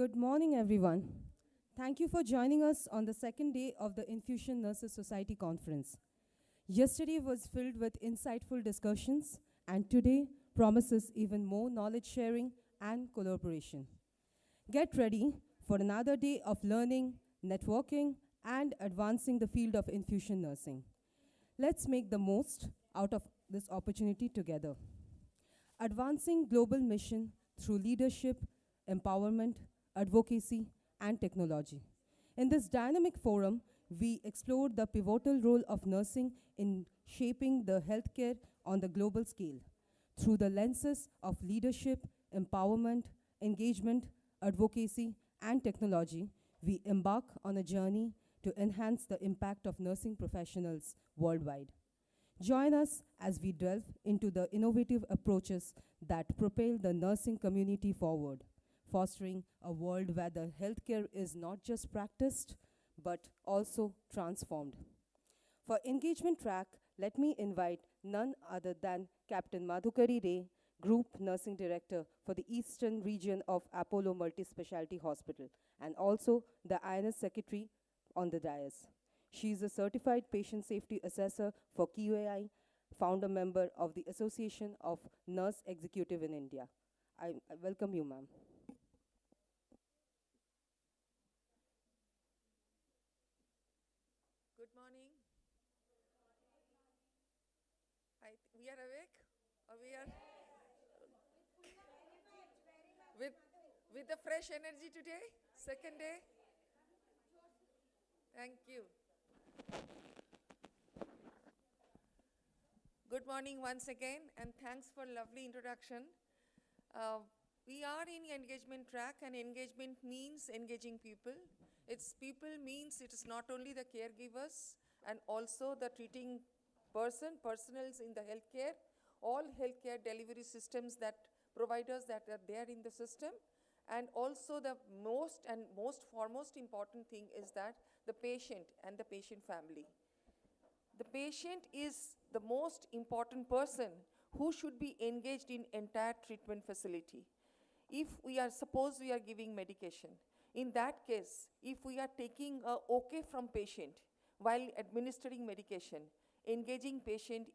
Good morning, everyone. Thank you for joining us on the second day of the Infusion Nurses Society conference. Yesterday was filled with insightful discussions, and today promises even more knowledge sharing and collaboration. Get ready for another day of learning, networking, and advancing the field of infusion nursing. Let's make the most out of this opportunity together. Advancing global mission through leadership, empowerment, advocacy, and technology. In this dynamic forum, we explored the pivotal role of nursing in shaping the healthcare on the global scale. Through the lenses of leadership, empowerment, engagement, advocacy, and technology, we embark on a journey to enhance the impact of nursing professionals worldwide. Join us as we delve into the innovative approaches that propel the nursing community forward, fostering a world where the healthcare is not just practiced, but also transformed. For engagement track, let me invite none other than Captain Madhukari Ray, Group Nursing Director for the Eastern Region of Apollo Multispecialty Hospital, and also the INS Secretary on the dais. She is a certified patient safety assessor for QAI, founder member of the Association of Nurse Executive in India. I welcome you, ma'am. Good morning. We are awake? Or we are with the fresh energy today? Second day? Thank you. Good morning once again, and thanks for lovely introduction. We are in engagement track, and engagement means engaging people. It's people means it is not only the caregivers and also the treating personals in the healthcare, all healthcare delivery systems that providers that are there in the system. And also the most foremost important thing is that the patient and the patient family. The patient is the most important person who should be engaged in entire treatment facility. If suppose we are giving medication, in that case, if we are taking a okay from patient while administering medication, engaging patient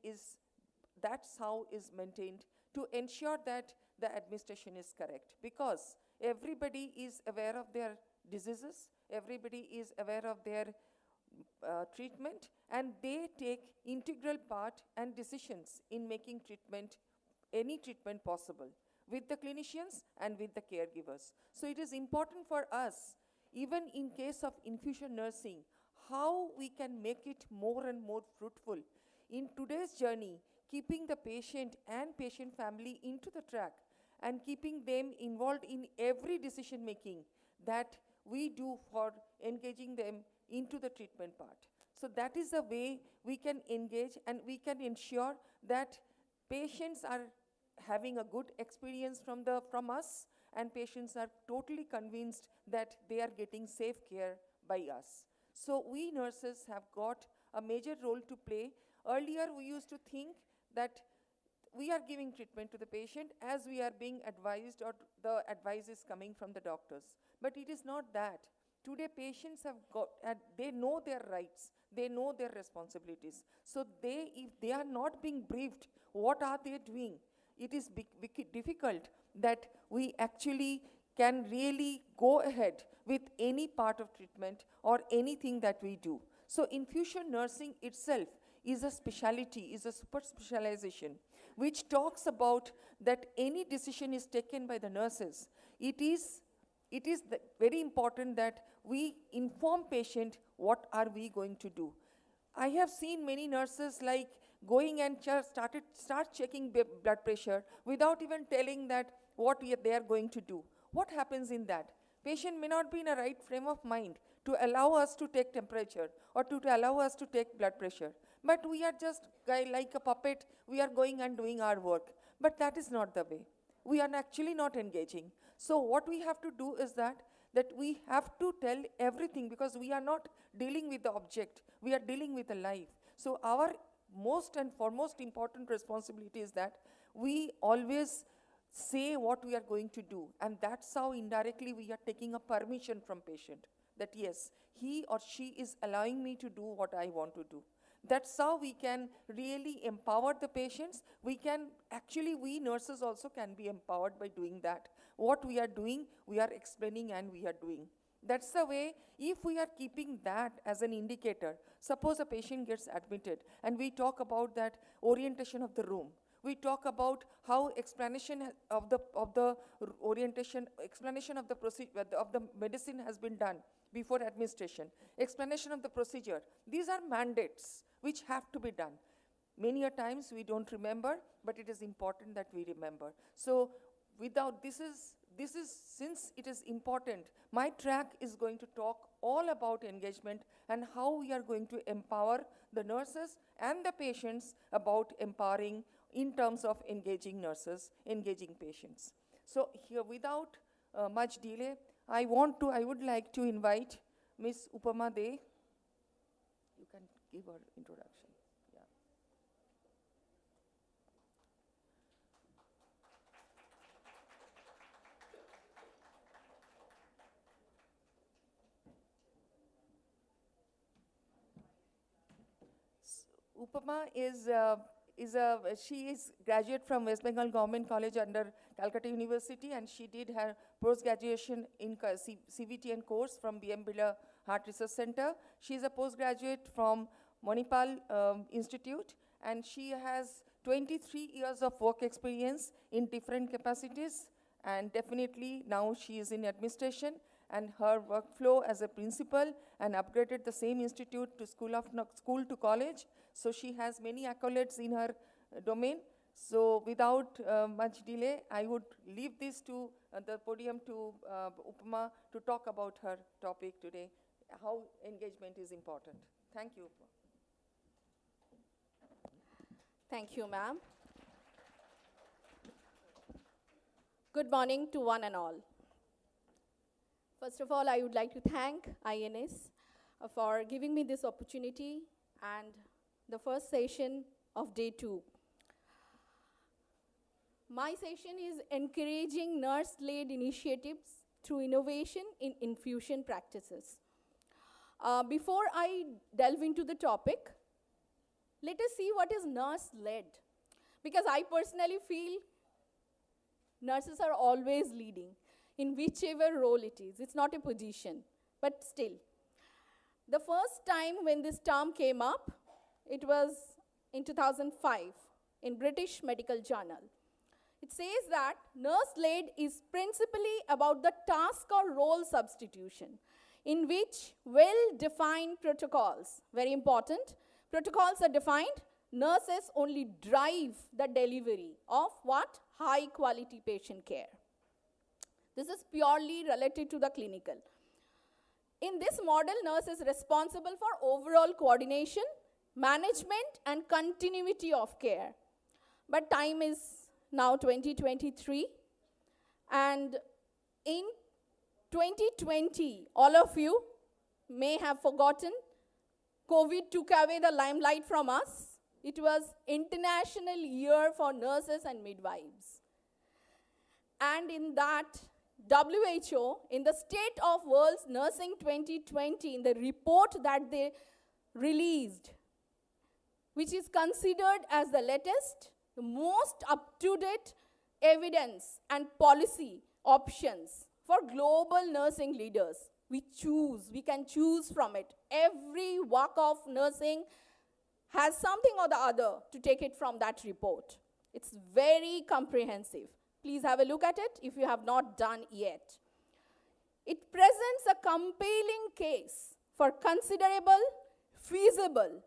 that's how is maintained to ensure that the administration is correct, because everybody is aware of their diseases, everybody is aware of their treatment, and they take integral part and decisions in making any treatment possible with the clinicians and with the caregivers. So it is important for us, even in case of infusion nursing, how we can make it more and more fruitful. In today's journey, keeping the patient and patient family into the track and keeping them involved in every decision making that we do for engaging them into the treatment part. So that is the way we can engage, and we can ensure that patients are having a good experience from us, and patients are totally convinced that they are getting safe care by us. So we nurses have got a major role to play. Earlier we used to think that we are giving treatment to the patient as we are being advised, or the advice is coming from the doctors. But it is not that. Today patients they know their rights, they know their responsibilities. So if they are not being briefed, what are they doing? It is difficult that we actually can really go ahead with any part of treatment or anything that we do. So infusion nursing itself is a specialty, is a super specialization, which talks about that any decision is taken by the nurses. It is very important that we inform patient what are we going to do. I have seen many nurses like going and start checking blood pressure without even telling that what they are going to do. What happens in that? Patient may not be in a right frame of mind to allow us to take temperature or to allow us to take blood pressure. But we are just like a puppet, we are going and doing our work. But that is not the way. We are actually not engaging. So what we have to do is that we have to tell everything, because we are not dealing with the object, we are dealing with a life. So our most and foremost important responsibility is that we always say what we are going to do. And that's how indirectly we are taking a permission from patient that yes, he or she is allowing me to do what I want to do. That's how we can really empower the patients. We nurses also can be empowered by doing that. What we are doing, we are explaining and we are doing. That's the way, if we are keeping that as an indicator, suppose a patient gets admitted and we talk about that orientation of the room. We talk about how explanation of the orientation, explanation of the procedure, of the medicine has been done before administration, explanation of the procedure. These are mandates which have to be done. Many a times we don't remember, but it is important that we remember. So without this is since it is important, my track is going to talk all about engagement and how we are going to empower the nurses and the patients about empowering in terms of engaging nurses, engaging patients. So here, without much delay, I would like to invite Ms. Upama De. You can give her introduction. Yeah. Upama she is graduate from West Bengal Government College under Calcutta University, and she did her post-graduation in CVTN course from B.M. Birla Heart Research Center. She is a postgraduate from Manipal Institute, and she has 23 years of work experience in different capacities, and definitely now she is in administration, and her workflow as a principal and upgraded the same institute to school to college. So she has many accolades in her domain. So without much delay, I would leave this to the podium to Upama to talk about her topic today, how engagement is important. Thank you, Upama. Thank you, ma'am. Good morning to one and all. First of all, I would like to thank INS for giving me this opportunity and the first session of day 2. My session is encouraging nurse-led initiatives through innovation in infusion practices. Before I delve into the topic, let us see what is nurse-led. Because I personally feel nurses are always leading in whichever role it is. It's not a position, but still. The first time when this term came up, it was in 2005 in British Medical Journal. It says that nurse-led is principally about the task or role substitution in which well-defined protocols, very important, protocols are defined, nurses only drive the delivery of what? High-quality patient care. This is purely related to the clinical. In this model, nurse is responsible for overall coordination, management, and continuity of care. But time is now 2023, and in 2020, all of you may have forgotten, COVID took away the limelight from us. It was International Year for Nurses and Midwives. And in that, WHO, in the State of World's Nursing 2020, in the report that they released, which is considered as the latest, the most up-to-date evidence and policy options for global nursing leaders. We can choose from it. Every walk of nursing has something or the other to take it from that report. It's very comprehensive. Please have a look at it if you have not done yet. It presents a compelling case for considerable, feasible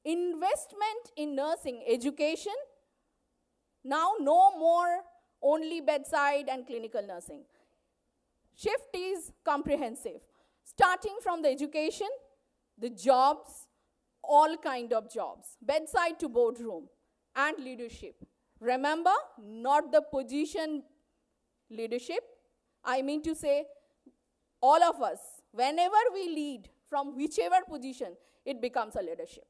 investment in nursing education. Now no more only bedside and clinical nursing. Shift is comprehensive, starting from the education, the jobs, all kind of jobs, bedside to boardroom, and leadership. Remember, not the position leadership. I mean to say, all of us, whenever we lead from whichever position, it becomes a leadership.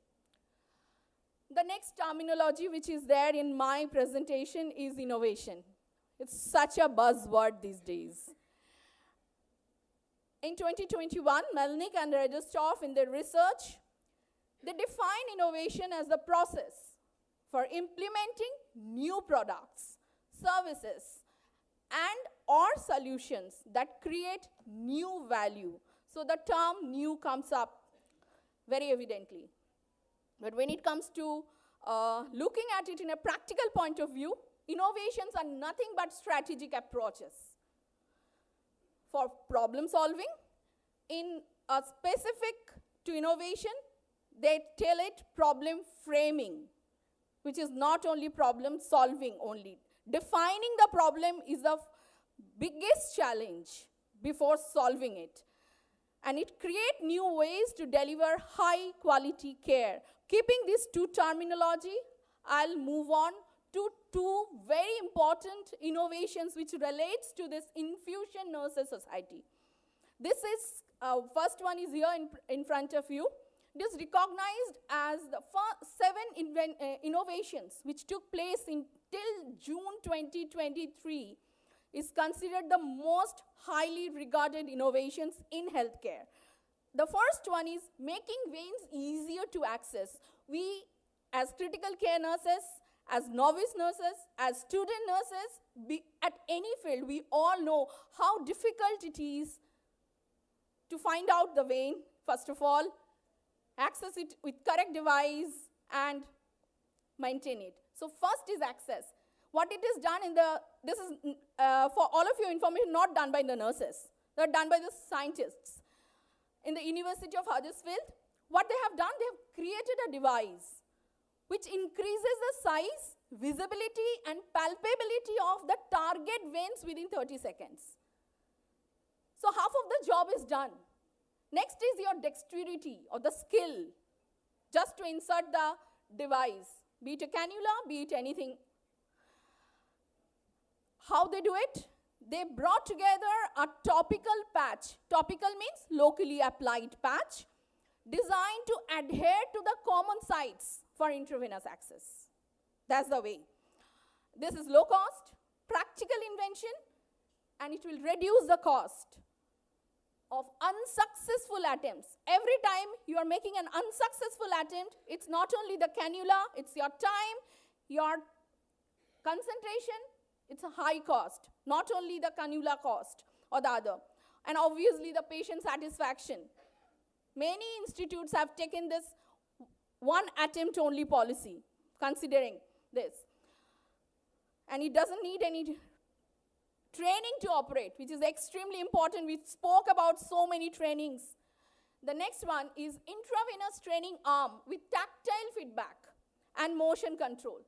The next terminology which is there in my presentation is innovation. It's such a buzzword these days. In 2021, Melnick and Registoff, in their research, they define innovation as the process for implementing new products, services, and or solutions that create new value. So the term new comes up very evidently. But when it comes to looking at it in a practical point of view, innovations are nothing but strategic approaches for problem solving. In a specific to innovation, they tell it problem framing, which is not only problem solving only. Defining the problem is the biggest challenge before solving it. And it creates new ways to deliver high quality care. Keeping these two terminology, I'll move on to two very important innovations which relates to this Infusion Nurses Society. This is, first one is here in front of you. It is recognized as the first 7 innovations which took place till June 2023 is considered the most highly regarded innovations in healthcare. The first one is making veins easier to access. We, as critical care nurses, as novice nurses, as student nurses, at any field, we all know how difficult it is to find out the vein, first of all, access it with correct device, and maintain it. So first is access. What it is done this is for all of your information, not done by the nurses. They're done by the scientists. In the University of Huddersfield, what they have done, they have created a device which increases the size, visibility, and palpability of the target veins within 30 seconds. So half of the job is done. Next is your dexterity or the skill, just to insert the device, be it a cannula, be it anything. How they do it? They brought together a topical patch. Topical means locally applied patch, designed to adhere to the common sites for intravenous access. That's the way. This is low cost, practical invention, and it will reduce the cost of unsuccessful attempts. Every time you are making an unsuccessful attempt, it's not only the cannula, it's your time, your concentration, it's a high cost. Not only the cannula cost or the other. And obviously the patient satisfaction. Many institutes have taken this one attempt only policy, considering this. And it doesn't need any training to operate, which is extremely important. We spoke about so many trainings. The next one is intravenous training arm with tactile feedback and motion control.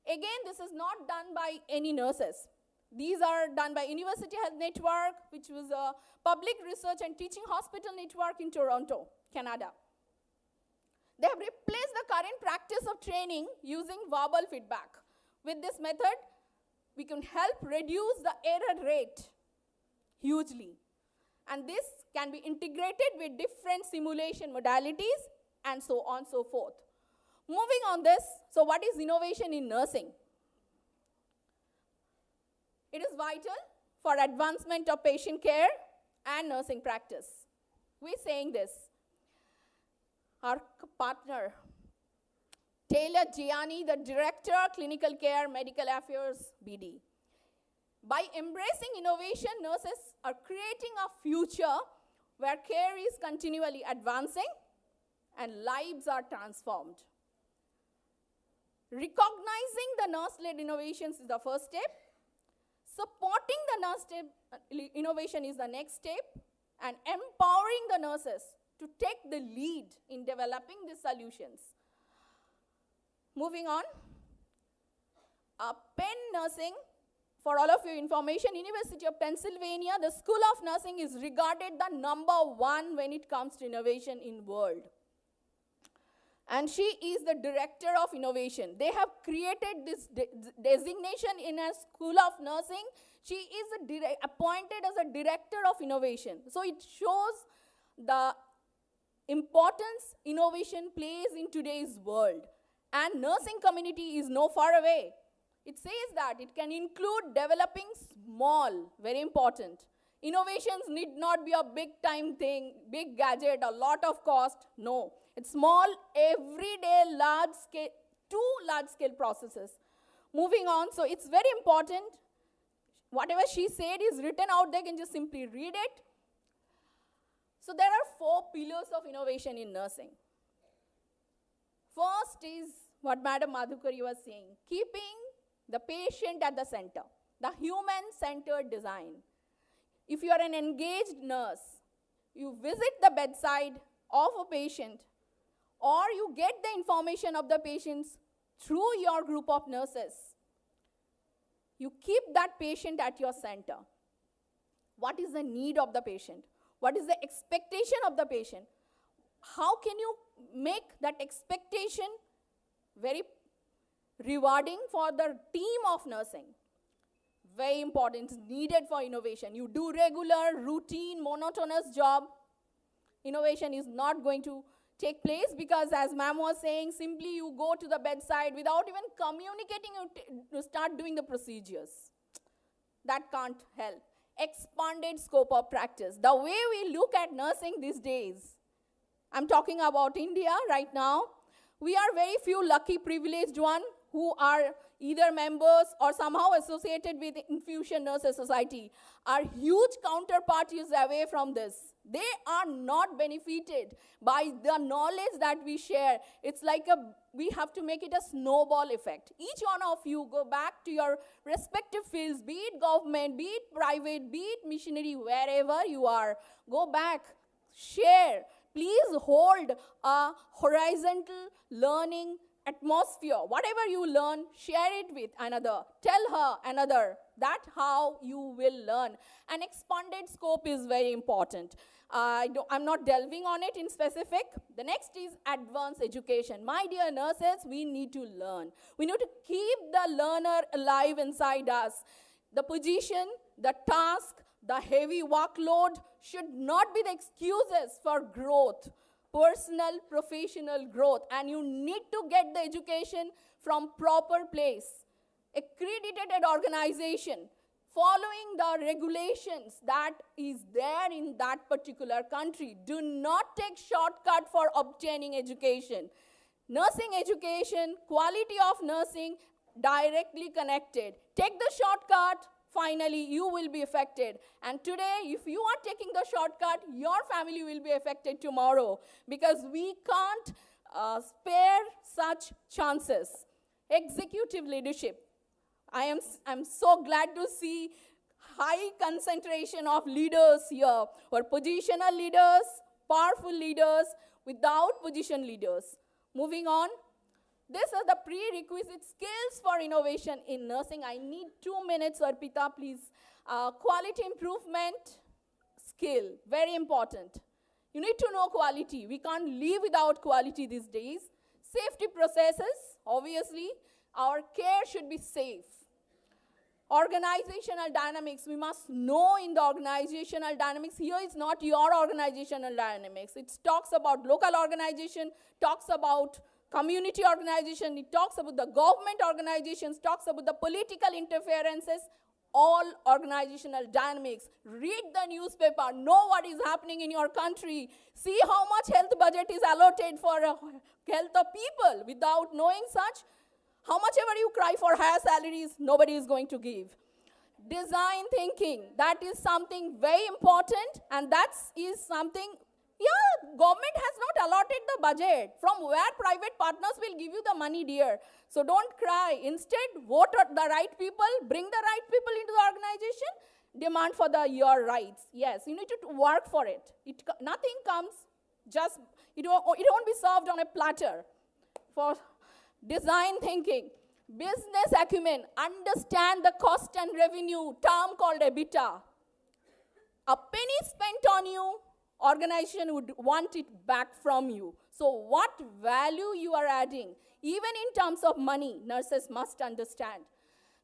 Again, this is not done by any nurses. These are done by University Health Network, which was a public research and teaching hospital network in Toronto, Canada. They have replaced the current practice of training using verbal feedback. With this method, we can help reduce the error rate hugely. And this can be integrated with different simulation modalities and so on and so forth. Moving on this, so what is innovation in nursing? It is vital for advancement of patient care and nursing practice. We're saying this. Our partner, Taylor Gianni, the Director, Clinical Care, Medical Affairs, BD. By embracing innovation, nurses are creating a future where care is continually advancing and lives are transformed. Recognizing the nurse-led innovations is the first step. Supporting the nurse innovation is the next step. And empowering the nurses to take the lead in developing the solutions. Moving on. Penn Nursing, for all of your information, University of Pennsylvania, the School of Nursing is regarded the #1 when it comes to innovation in world. And she is the Director of Innovation. They have created this designation in a School of Nursing. She is appointed as a Director of Innovation. So it shows the importance innovation plays in today's world. And nursing community is no far away. It says that it can include developing small, very important. Innovations need not be a big time thing, big gadget, a lot of cost. No. It's small, everyday, large scale, two large scale processes. Moving on, so it's very important. Whatever she said is written out there, you can just simply read it. So there are 4 pillars of innovation in nursing. First is what Madam Madhukari was saying, keeping the patient at the center, the human-centered design. If you are an engaged nurse, you visit the bedside of a patient, or you get the information of the patients through your group of nurses, you keep that patient at your center. What is the need of the patient? What is the expectation of the patient? How can you make that expectation very rewarding for the team of nursing? Very important, it's needed for innovation. You do regular, routine, monotonous job, innovation is not going to take place, because as ma'am was saying, simply you go to the bedside without even communicating, you start doing the procedures. That can't help. Expanded scope of practice. The way we look at nursing these days, I'm talking about India right now, we are very few lucky privileged ones who are either members or somehow associated with Infusion Nurses Society. Our huge counterparties away from this. They are not benefited by the knowledge that we share. It's like we have to make it a snowball effect. Each one of you go back to your respective fields, be it government, be it private, be it missionary, wherever you are. Go back, share. Please hold a horizontal learning atmosphere. Whatever you learn, share it with another. Tell her another. That's how you will learn. An expanded scope is very important. I'm not delving on it in specific. The next is advanced education. My dear nurses, we need to learn. We need to keep the learner alive inside us. The position, the task, the heavy workload should not be the excuses for growth. Personal, professional growth, and you need to get the education from proper place. Accredited organization, following the regulations that is there in that particular country. Do not take shortcut for obtaining education. Nursing education, quality of nursing, directly connected. Take the shortcut, finally you will be affected. And today, if you are taking the shortcut, your family will be affected tomorrow, because we can't spare such chances. Executive leadership. I'm so glad to see high concentration of leaders here, or positional leaders, powerful leaders, without position leaders. Moving on. These are the prerequisite skills for innovation in nursing. I need 2 minutes, Arpita, please. Quality improvement skill, very important. You need to know quality. We can't live without quality these days. Safety processes, obviously. Our care should be safe. Organizational dynamics, we must know in the organizational dynamics. Here is not your organizational dynamics. It talks about local organization, talks about community organization, it talks about the government organizations, talks about the political interferences, all organizational dynamics. Read the newspaper, know what is happening in your country, see how much health budget is allocated for health of people. Without knowing such, how much ever you cry for higher salaries, nobody is going to give. Design thinking, that is something very important, and that is something, government has not allotted the budget. From where private partners will give you the money, dear? So don't cry. Instead, vote the right people, bring the right people into the organization, demand for your rights. Yes, you need to work for it. Nothing comes just, it won't be served on a platter. For design thinking, business acumen, understand the cost and revenue, term called EBITDA. A penny spent on you, organization would want it back from you. So what value you are adding, even in terms of money, nurses must understand.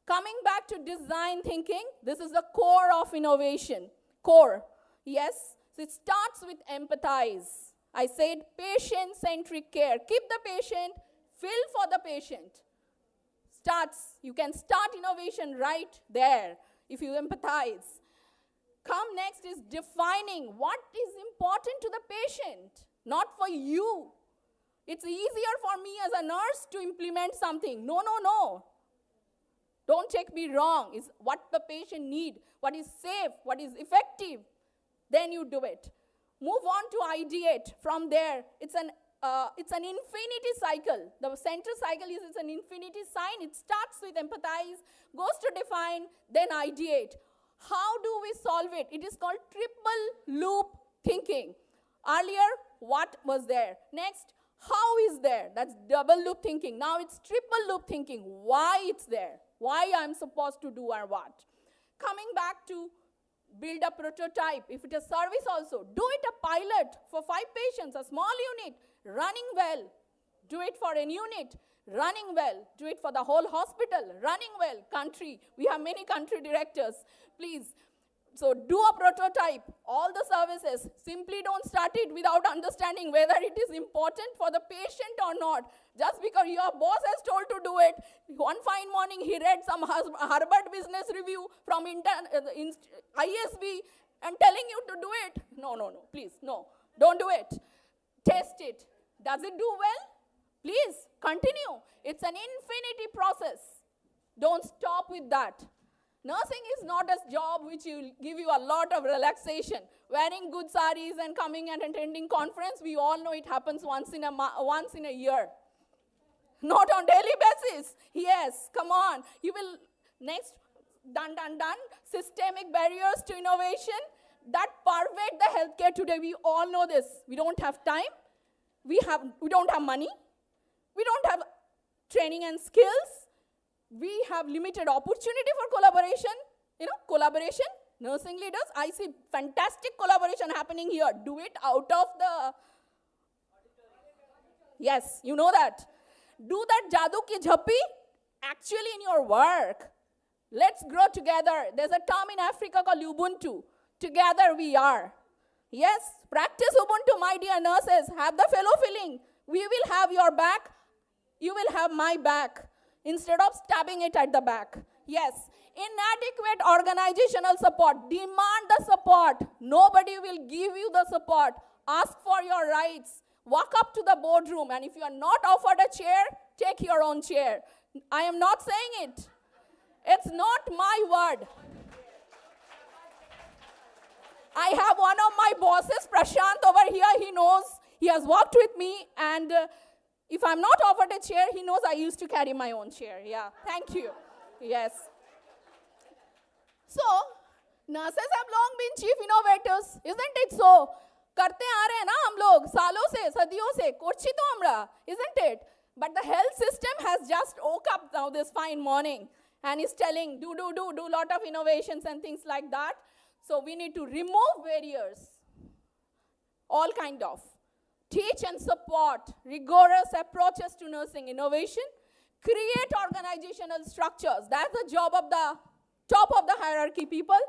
Coming back to design thinking, this is the core of innovation. Core, yes. So it starts with empathize. I said patient-centric care. Keep the patient, feel for the patient. starts. You can start innovation right there if you empathize. Come next is defining what is important to the patient, not for you. It's easier for me as a nurse to implement something. No, no, no. Don't take me wrong. It's what the patient needs, what is safe, what is effective. Then you do it. Move on to ideate. From there, it's an infinity cycle. The central cycle is an infinity sign. It starts with empathize, goes to define, then ideate. How do we solve it? It is called triple loop thinking. Earlier, what was there? Next, how is there? That's double loop thinking. Now it's triple loop thinking. Why it's there? Why I'm supposed to do or what? Coming back to build a prototype. If it is service also, do it a pilot for 5 patients, a small unit, running well. Do it for an unit, running well. Do it for the whole hospital, running well. Country, we have many country directors. Please, so do a prototype. All the services, simply don't start it without understanding whether it is important for the patient or not. Just because your boss has told to do it, one fine morning he read some Harvard Business Review from ISB and telling you to do it. No, no, no, please, no. Don't do it. Test it. Does it do well? Please, continue. It's an infinity process. Don't stop with that. Nursing is not a job which will give you a lot of relaxation. Wearing good saris and coming and attending conference, we all know it happens once in a year. Not on daily basis. Yes, come on. You will, next, done. Systemic barriers to innovation that pervade the healthcare today. We all know this. We don't have time. We don't have money. We don't have training and skills. We have limited opportunity for collaboration. Collaboration, nursing leaders, I see fantastic collaboration happening here. Do it out of the... Yes, you know that. Do that jadoo ki jhappi actually in your work. Let's grow together. There's a term in Africa called Ubuntu. Together we are. Yes, practice Ubuntu, my dear nurses. Have the fellow feeling. We will have your back. You will have my back. Instead of stabbing it at the back. Yes. Inadequate organizational support. Demand the support. Nobody will give you the support. Ask for your rights. Walk up to the boardroom, and if you are not offered a chair, take your own chair. I am not saying it. It's not my word. I have one of my bosses, Prashant, over here. He knows. He has worked with me, and if I'm not offered a chair, he knows I used to carry my own chair. Yeah, thank you. Yes. So, nurses have long been chief innovators. Isn't it so? करते आ रहे हैं ना हम लोग सालों से सदियों से कोची तो हमरा, isn't it? But the health system has just woke up now this fine morning and is telling do lot of innovations and things like that. So we need to remove barriers, all kind of. Teach and support rigorous approaches to nursing innovation. Create organizational structures. That's the job of the top of the hierarchy people.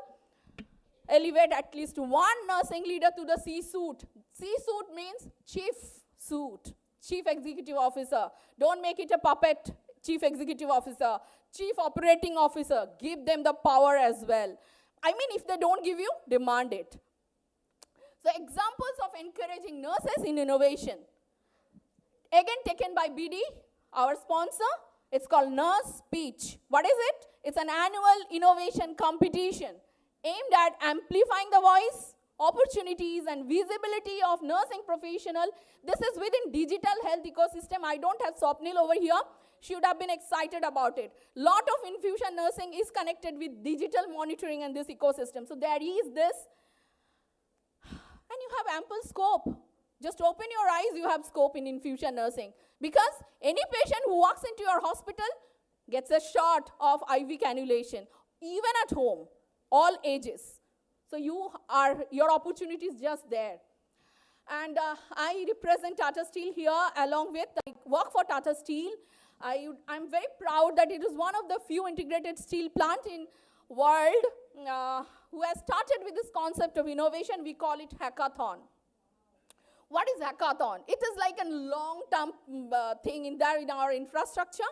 Elevate at least one nursing leader to the C-suite. C-suite means chief suite, chief executive officer. Don't make it a puppet chief executive officer, chief operating officer. Give them the power as well. I mean, if they don't give you, demand it. So examples of encouraging nurses in innovation. Again, taken by BD, our sponsor. It's called Nurse Speech. What is it? It's an annual innovation competition aimed at amplifying the voice, opportunities, and visibility of nursing professional. This is within digital health ecosystem. I don't have Swapnil over here. She would have been excited about it. Lot of infusion nursing is connected with digital monitoring and this ecosystem. So there is this. And you have ample scope. Just open your eyes, you have scope in infusion nursing. Because any patient who walks into your hospital gets a shot of IV cannulation, even at home, all ages. So your opportunity is just there. And I represent Tata Steel here along with, I work for Tata Steel. I'm very proud that it is one of the few integrated steel plant in world who has started with this concept of innovation. We call it hackathon. What is hackathon? It is like a long-term thing in our infrastructure.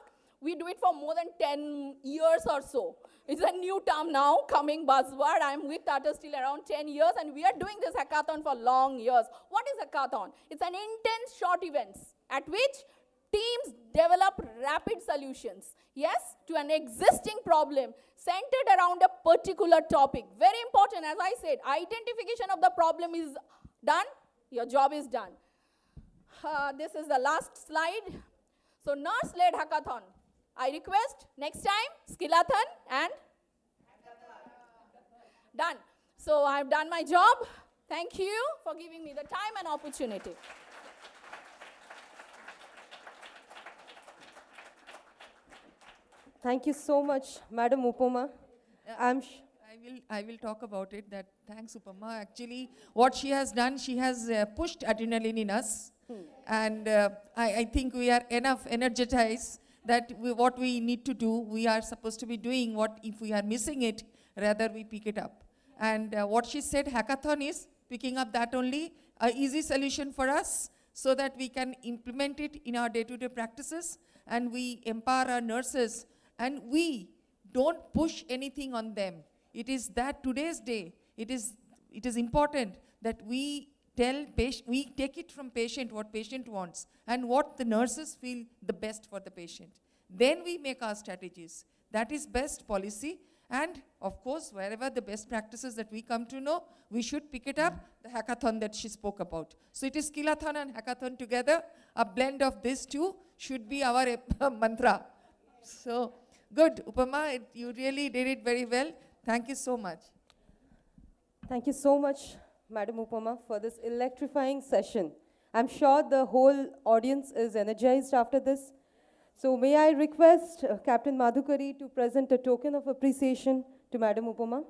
We do it for more than 10 years or so. It's a new term now, coming buzzword. I'm with Tata Steel around 10 years, and we are doing this hackathon for long years. What is hackathon? It's an intense short events at which teams develop rapid solutions, yes, to an existing problem centered around a particular topic. Very important, as I said, identification of the problem is done, your job is done. This is the last slide. So nurse-led hackathon. I request next time, skillathon and done. So I've done my job. Thank you for giving me the time and opportunity. Thank you so much, Madam Upama. Yeah. I will talk about it. That thanks, Upama. Actually, what she has done, she has pushed adrenaline in us. And I think we are enough energized that what we need to do, we are supposed to be doing. What if we are missing it, rather we pick it up. And what she said, hackathon is picking up that only, an easy solution for us so that we can implement it in our day-to-day practices, and we empower our nurses, and we don't push anything on them. It is that today's day, it is important that we we take it from patient what patient wants and what the nurses feel the best for the patient. Then we make our strategies. That is best policy. And of course, wherever the best practices that we come to know, we should pick it up, the hackathon that she spoke about. So it is skillathon and hackathon together. A blend of these two should be our mantra. So good, Upama, you really did it very well. Thank you so much. Thank you so much, Madam Upama, for this electrifying session. I'm sure the whole audience is energized after this. So may I request Captain Madhukari to present a token of appreciation to Madam Upama.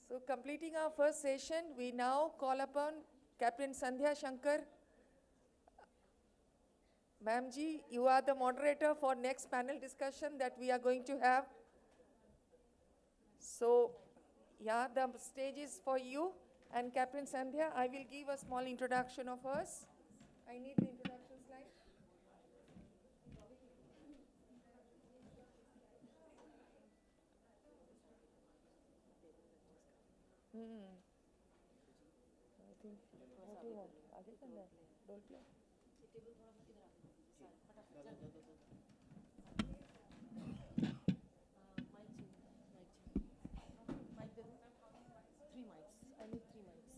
So completing our first session, we now call upon Captain Sandhya Shankar. Ma'am ji, you are the moderator for next panel discussion that we are going to have. So, yeah, the stage is for you. And Captain Sandhya, I will give a small introduction of hers. I need the introduction slide. I think, what do you want? Aage karna hai? Role play?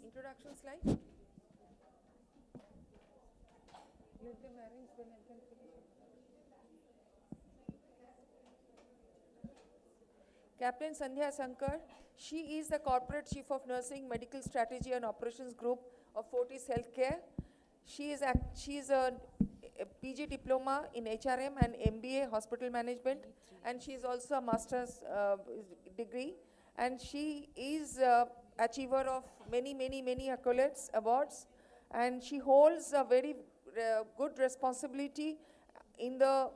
Introduction slide. Let them arrange, then I can finish it. Captain Sandhya Shankar, she is the Corporate Chief of Nursing, Medical Strategy and Operations Group of Fortis Healthcare. She is a PG diploma in HRM and MBA Hospital Management, and she is also a master's degree. And she is achiever of many accolades, awards, and she holds a very good responsibility in the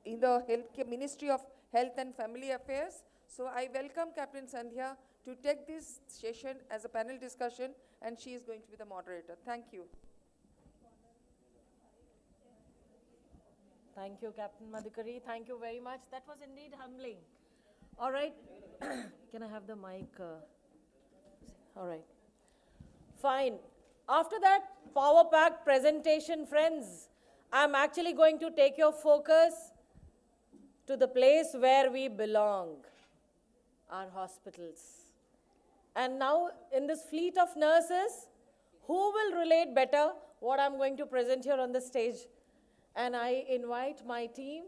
healthcare Ministry of Health and Family Affairs. So I welcome Captain Sandhya to take this session as a panel discussion, and she is going to be the moderator. Thank you. Thank you, Captain Madhukari. Thank you very much. That was indeed humbling. All right. Can I have the mic? All right. Fine. After that power-packed presentation, friends, I'm actually going to take your focus to the place where we belong, our hospitals. And now, in this fleet of nurses, who will relate better what I'm going to present here on the stage? And I invite my team,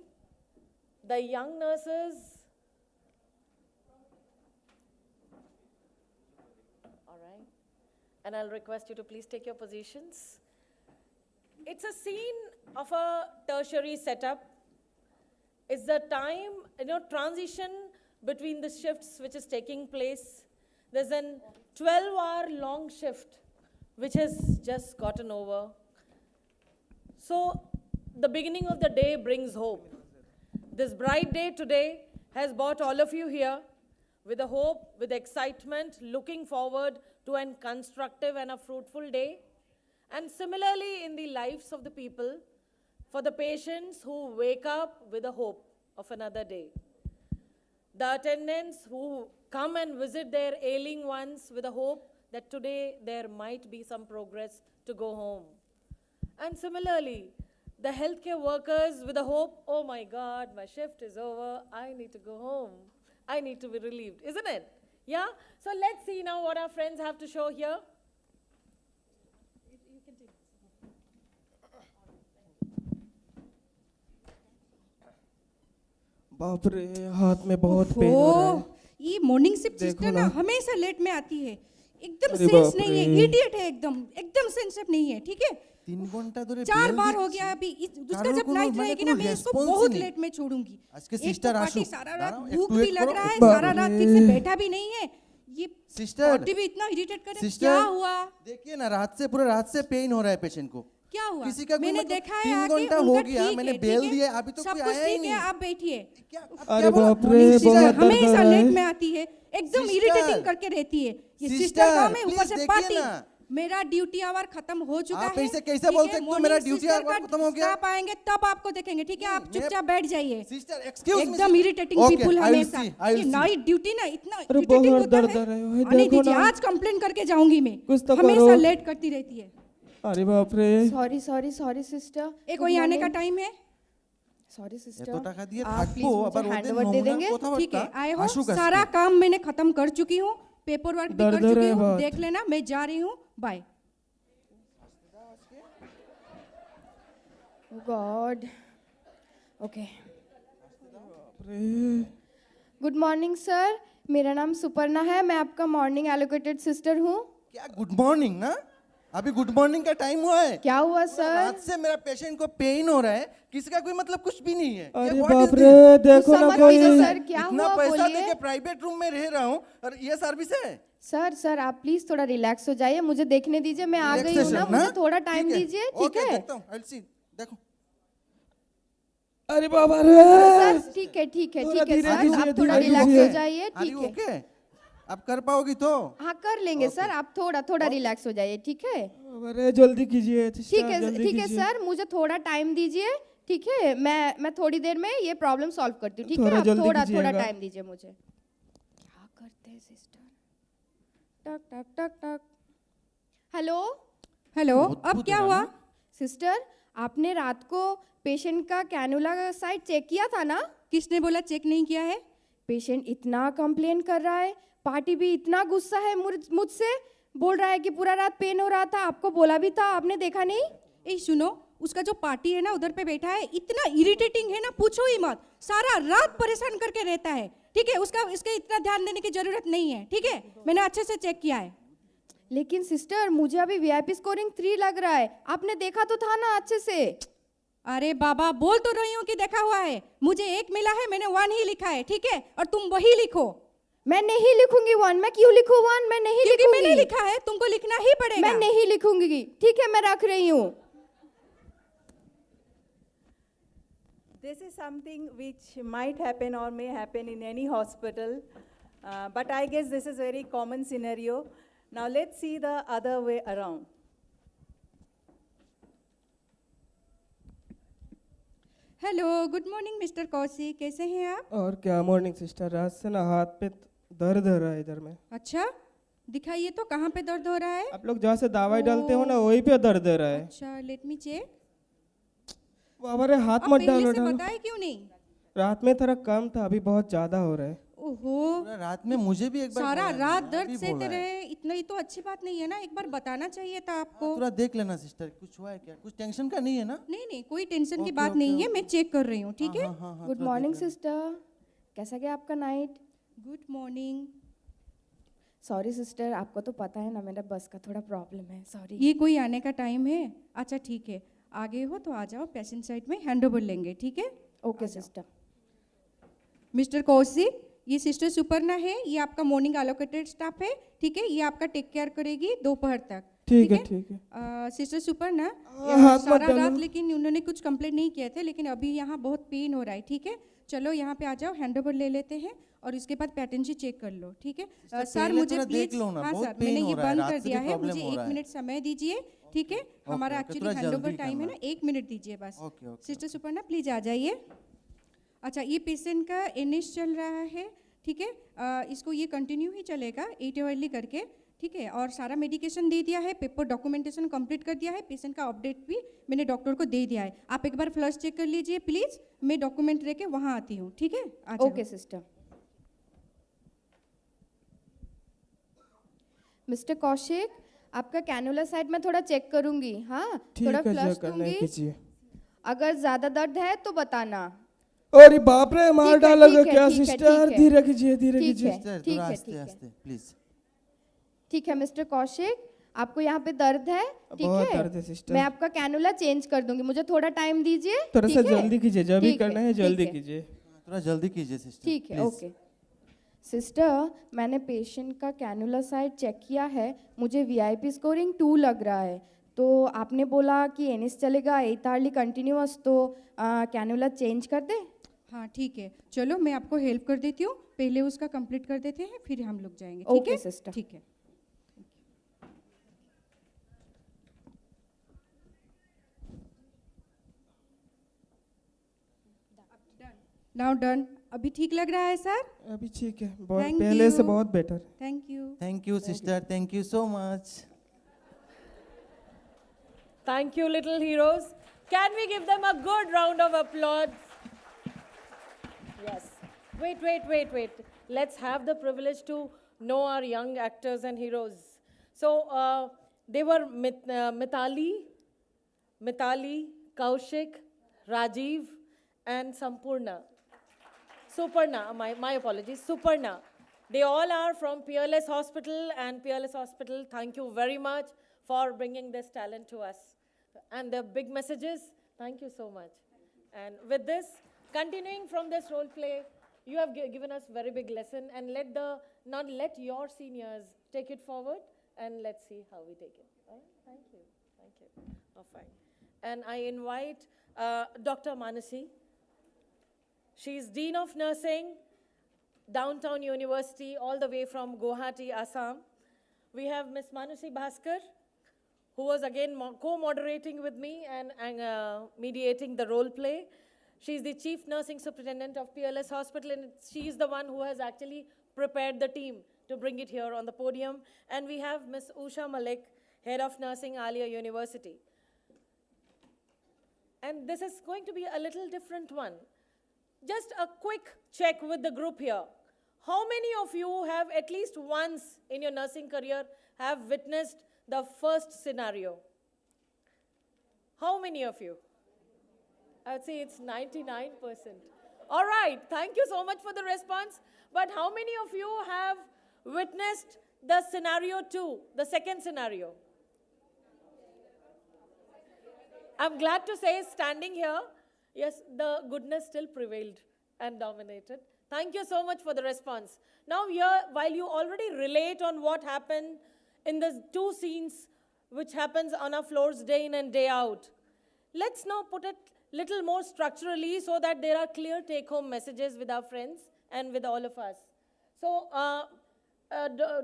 the young nurses. All right. And I'll request you to please take your positions. it's a scene of a tertiary setup. It's the time, transition between the shifts which is taking place. There's an 12-hour long shift which has just gotten over. So the beginning of the day brings hope. This bright day today has brought all of you here with a hope, with excitement, looking forward to a constructive and a fruitful day. And similarly in the lives of the people, for the patients who wake up with a hope of another day. The attendants who come and visit their ailing ones with a hope that today there might be some progress to go home. And similarly, the healthcare workers with a hope, oh my God, my shift is over, I need to go home. I need to be relieved, isn't it? Yeah? So let's see now what our friends have to show here. बाप रे, हाथ में बहुत pen हो रहा है। ये morning shift sister ना हमेशा लेट में आती है, एकदम सेंस नहीं है, इडियट है, एकदम सेंसिटिव नहीं है, ठीक है? 3 घंटा धरे 4 बार हो गया अभी, उसका जब नाइट रहेगी ना मैं इसको बहुत लेट में छोड़ूंगी। आज के सिस्टर आशु सारा रात भूख भी लग रहा है, सारा रात ठीक से बैठा भी नहीं है, ये सिस्टर बॉडी भी इतना इरिटेट कर रहा है। क्या हुआ? देखिए ना, पूरा रात से पेन हो रहा है पेशेंट को। क्या हुआ? किसी का मैंने देखा है 3 घंटा हो गया, मैंने बेल दिया, अभी तो कोई आया ही नहीं। आप बैठिए। अरे बाप रे, बहुत दर्द हमेशा हो रहा लेट है। में आती है, एकदम इरिटेटिंग करके रहती है। ये सिस्टर काम है, ऊपर से पार्टी। मेरा ड्यूटी आवर खत्म हो चुका है। आप ऐसे कैसे बोल सकते हो? मेरा ड्यूटी आवर खत्म हो गया। आप आएंगे तब आपको देखेंगे, ठीक है? आप चुपचाप बैठ जाइए। सिस्टर एक्सक्यूज मी, एकदम इरिटेटिंग पीपल हमेशा। ये नाइट ड्यूटी ना इतना इरिटेटिंग होता है। आने दीजिए, आज कंप्लेन करके जाऊंगी मैं। हमेशा लेट करती रहती है। अरे बाप रे, सॉरी सिस्टर, एक कोई आने का टाइम है। सॉरी सिस्टर, तो टाका दिए आप प्लीज मुझे हैंडओवर दे देंगे? ठीक है, आए हो, सारा काम मैंने खत्म कर चुकी हूँ, पेपर वर्क भी कर चुकी हूँ, देख लेना, मैं जा रही हूँ, bye. God, okay. Good morning sir, मेरा नाम सुपर्णा है, मैं आपका मॉर्निंग एलोकेटेड सिस्टर हूँ। क्या गुड मॉर्निंग ना? अभी गुड मॉर्निंग का टाइम हुआ है। क्या हुआ सर? रात से मेरा पेशेंट को पेन हो रहा है, किसी का कोई मतलब कुछ भी नहीं है। अरे बाप रे, देखो ना कोई। सर क्या इतना हुआ पैसा बोलिए? देके प्राइवेट रूम में रह रहा हूँ और ये सर्विस है? सर आप प्लीज थोड़ा रिलैक्स हो जाइए, मुझे देखने दीजिए, मैं आ गई हूँ ना, मुझे थोड़ा टाइम दीजिए, ठीक है? देखो। अरे बाबा रे, सर ठीक है सर, आप थोड़ा रिलैक्स हो जाइए, ठीक है? आप कर पाओगी तो? हाँ कर लेंगे सर, आप थोड़ा रिलैक्स हो जाइए, ठीक है? अरे जल्दी कीजिए। ठीक है सर, मुझे थोड़ा टाइम दीजिए, ठीक है? मैं थोड़ी देर में ये प्रॉब्लम सॉल्व करती हूँ, ठीक है? आप थोड़ा टाइम दीजिए मुझे। क्या करते हैं सिस्टर? टक टक टक टक। हेलो, अब क्या हुआ? सिस्टर, आपने रात को पेशेंट का कैनुला का साइड चेक किया था ना? किसने बोला चेक नहीं किया है? पेशेंट इतना कंप्लेन कर रहा है, पार्टी भी इतना गुस्सा है मुझसे, बोल रहा है कि पूरा रात पेन हो रहा था, आपको बोला भी था, आपने देखा नहीं? ए सुनो, उसका जो पार्टी है ना उधर पे बैठा है, इतना इरिटेटिंग है ना, पूछो ही मत, सारा रात परेशान करके रहता है, ठीक है? इसके इतना ध्यान देने की जरूरत नहीं है, ठीक है? मैंने अच्छे से चेक किया है। लेकिन सिस्टर, मुझे अभी वीआईपी स्कोरिंग 3 लग रहा है, आपने देखा तो था ना अच्छे से? अरे बाबा, बोल तो रही हूँ कि देखा हुआ है, मुझे 1 मिला है, मैंने 1 ही लिखा है, ठीक है? और तुम वही लिखो। मैं नहीं लिखूंगी 1, मैं क्यों लिखूं 1? मैं नहीं लिखूंगी। मैंने लिखा है, तुमको लिखना ही पड़ेगा। मैं नहीं लिखूंगी, ठीक है? मैं रख रही हूँ। This is something which might happen or may happen in any hospital, but I guess this is a very common scenario. Now let's see the other way around. Hello, good morning mister Kaushik, कैसे हैं आप? और क्या morning sister, रात से ना हाथ पे दर्द हो रहा है इधर में। अच्छा, दिखाइए तो कहाँ पे दर्द हो रहा है? आप लोग जहाँ से दवाई डालते हो ना वहीं पे दर्द हो रहा है। अच्छा, लेट मी चेक। बाबा रे, हाथ मत डालो। बताए क्यों नहीं? रात में थोड़ा कम था, अभी बहुत ज्यादा हो रहा है। ओहो, रात में मुझे भी एक बार सारा रात दर्द सहते रहे, इतना ही तो अच्छी बात नहीं है ना, एक बार बताना चाहिए था आपको। थोड़ा देख लेना सिस्टर, कुछ हुआ है क्या? कुछ टेंशन का नहीं है ना? नहीं, कोई टेंशन की बात नहीं है, मैं चेक कर रही हूँ, ठीक है? गुड मॉर्निंग सिस्टर, कैसा गया आपका night? Good morning. Sorry sister, आपको तो पता है ना मेरा बस का थोड़ा प्रॉब्लम है, सॉरी। ये कोई आने का टाइम है? अच्छा ठीक है, आगे हो तो आ जाओ, पेशेंट साइड में हैंडओवर लेंगे, ठीक है? Okay sister. मिस्टर कौशिक, ये सिस्टर सुपर्णा है, ये आपका मॉर्निंग एलोकेटेड स्टाफ है, ठीक है? ये आपका टेक केयर करेगी दोपहर तक। ठीक है, ठीक है। सिस्टर सुपर्णा, हाथ मत सारा डालो। रात लेकिन उन्होंने कुछ कंप्लेंट नहीं किए थे, लेकिन अभी यहाँ बहुत पेन हो रहा है, ठीक है? चलो यहाँ पे आ जाओ, हैंडओवर ले लेते हैं और उसके बाद पैटर्न चेक कर लो, ठीक है? सर पहले मुझे थोड़ा देख प्लीज, लो ना, हाँ बहुत सर, पेन मैंने हो ये रहा है, बंद रात कर से दिया भी है, प्रॉब्लम मुझे हो रहा 1 है। मिनट समय दीजिए, ठीक है? हमारा ओके, एक्चुअली थोड़ा हैंडओवर जल्दी टाइम है ना, करना। 1 मिनट दीजिए बस। Okay, okay, sister Suparna please आ जाइए। अच्छा, ये पेशेंट का एनएस चल रहा है, ठीक है? इसको ये कंटिन्यू ही चलेगा 8 आवर्ली करके, ठीक है? और सारा मेडिकेशन दे दिया है, पेपर डॉक्यूमेंटेशन कंप्लीट कर दिया है, पेशेंट का अपडेट भी मैंने डॉक्टर को दे दिया है। आप एक बार फ्लश चेक कर लीजिए प्लीज, मैं डॉक्यूमेंट लेके वहाँ आती हूँ, ठीक है? आ जाओ। Okay sister. मिस्टर कौशिक, आपका कैनुला साइड में थोड़ा चेक करूंगी, हाँ? ठीक थोड़ा है, जो फ्लश करना है दूंगी, कीजिए। अगर ज्यादा दर्द है तो बताना। अरे बाप रे, मार ठीक है, डालोगे ठीक है, क्या ठीक है, सिस्टर? ठीक है। धीरे कीजिए, धीरे ठीक कीजिए। है, सिस्टर ठीक थोड़ा है, आस्ते ठीक है। आस्ते प्लीज। ठीक है मिस्टर कौशिक, आपको यहाँ पे दर्द है, ठीक बहुत है? दर्द है सिस्टर। मैं आपका कैनुला चेंज कर दूंगी, मुझे थोड़ा टाइम दीजिए। थोड़ा सा ठीक है? जल्दी कीजिए, जो भी ठीक है, करना है ठीक जल्दी है। कीजिए। थोड़ा जल्दी कीजिए सिस्टर, ठीक है, please। ओके। सिस्टर, मैंने पेशेंट का कैनुला साइड चेक किया है, मुझे वीआईपी स्कोरिंग 2 लग रहा है। तो आपने बोला कि एनिस चलेगा 8 आवर्ली कंटिन्यूअस, तो कैनुला चेंज कर दे? हाँ ठीक है, चलो मैं आपको हेल्प कर देती हूँ, पहले उसका कंप्लीट कर देते हैं, फिर हम लोग जाएंगे, ठीक ओके है? सिस्टर। ठीक है। Now done. अभी ठीक लग रहा है सर? अभी ठीक है, बहुत Thank पहले से you. बहुत better. Thank you. Thank you sister, thank you so much. Thank you, little heroes. Can we give them a good round of applause? Yes. Wait. Let's have the privilege to know our young actors and heroes. So, they were Mitali, Kaushik, Rajiv, and Suparna, my apologies, Suparna. They all are from Peerless Hospital, and Peerless Hospital, thank you very much for bringing this talent to us. And the big messages, thank you so much. And with this, continuing from this role play, you have given us very big lesson, and now let your seniors take it forward, and let's see how we take it. All right? Thank you. Oh, fine. And I invite Dr. Manasi. She's Dean of Nursing, Downtown University, all the way from Guwahati, Assam. We have Ms. Manusi Bhaskar, who was again co-moderating with me and mediating the role play. She's the Chief Nursing Superintendent of Peerless Hospital, and she's the one who has actually prepared the team to bring it here on the podium. And we have Ms. Usha Malik, Head of Nursing, Alia University. And this is going to be a little different one. Just a quick check with the group here. How many of you have at least once in your nursing career have witnessed the first scenario? How many of you? I would say it's 99%. All right, thank you so much for the response. But how many of you have witnessed the scenario 2, the second scenario? I'm glad to say, standing here, yes, the goodness still prevailed and dominated. Thank you so much for the response. Now here, while you already relate on what happened in the 2 scenes which happens on our floors day in and day out, let's now put it little more structurally so that there are clear take-home messages with our friends and with all of us. So,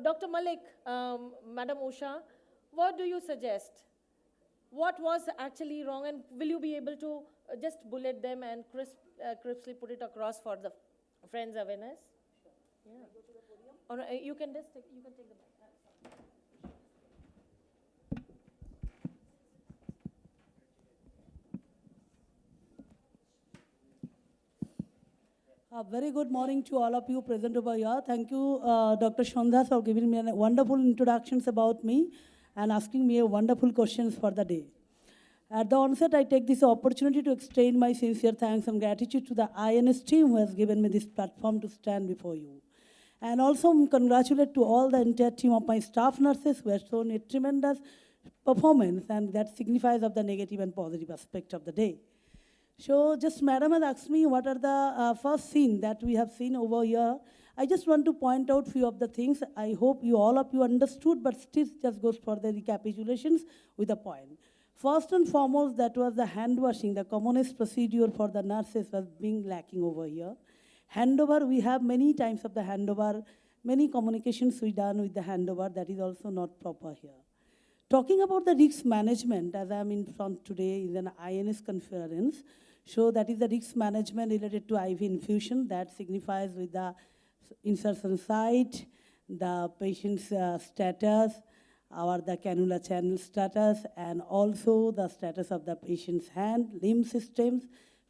Dr. Malik, Madam Usha, what do you suggest? What was actually wrong, and will you be able to just bullet them and crisply put it across for the friends' awareness? Yeah. Or you can take the mic. A very good morning to all of you present over here. Thank you, Dr. Shondas, for giving me a wonderful introductions about me and asking me a wonderful questions for the day. At the onset, I take this opportunity to extend my sincere thanks and gratitude to the INS team who has given me this platform to stand before you. And also congratulate to all the entire team of my staff nurses who have shown a tremendous performance, and that signifies of the negative and positive aspect of the day. So just madam has asked me what are the first scene that we have seen over here. I just want to point out few of the things. I hope you all of you understood, but still just goes for the recapitulations with a point. First and foremost, that was the hand washing. The commonest procedure for the nurses was being lacking over here. Handover, we have many times of the handover, many communications we done with the handover, that is also not proper here. Talking about the risk management, as I am in front today is an INS conference, so that is the risk management related to IV infusion, that signifies with the insertion site, the patient's status, or the cannula channel status, and also the status of the patient's hand, limb systems,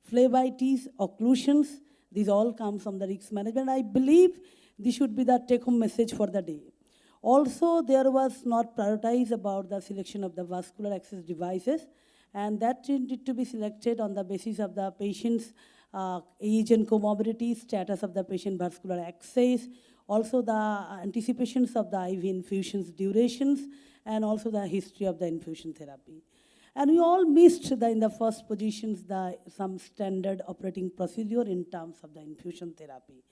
phlebitis, occlusions. These all come from the risk management. I believe this should be the take-home message for the day. Also, there was not prioritized about the selection of the vascular access devices, and that needed to be selected on the basis of the patient's age and comorbidity, status of the patient vascular access, also the anticipations of the IV infusions durations, and also the history of the infusion therapy. And we all missed in the first positions some standard operating procedure in terms of the infusion therapy.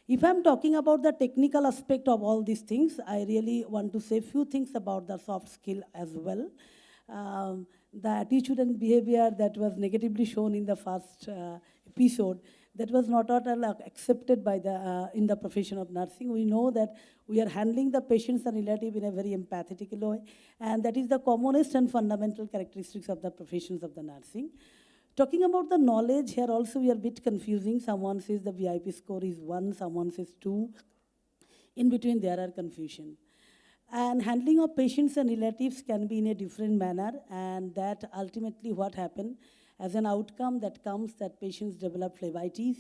If I'm talking about the technical aspect of all these things, I really want to say a few things about the soft skill as well. The attitude and behavior that was negatively shown in the first episode, that was not at all accepted by in the profession of nursing. We know that we are handling the patients and relative in a very empathetic way, and that is the commonest and fundamental characteristics of the professions of the nursing. Talking about the knowledge, here also we are a bit confusing. Someone says the VIP score is 1, someone says 2. In between there are confusion. And handling of patients and relatives can be in a different manner, and that ultimately what happened, as an outcome that comes that patients develop phlebitis,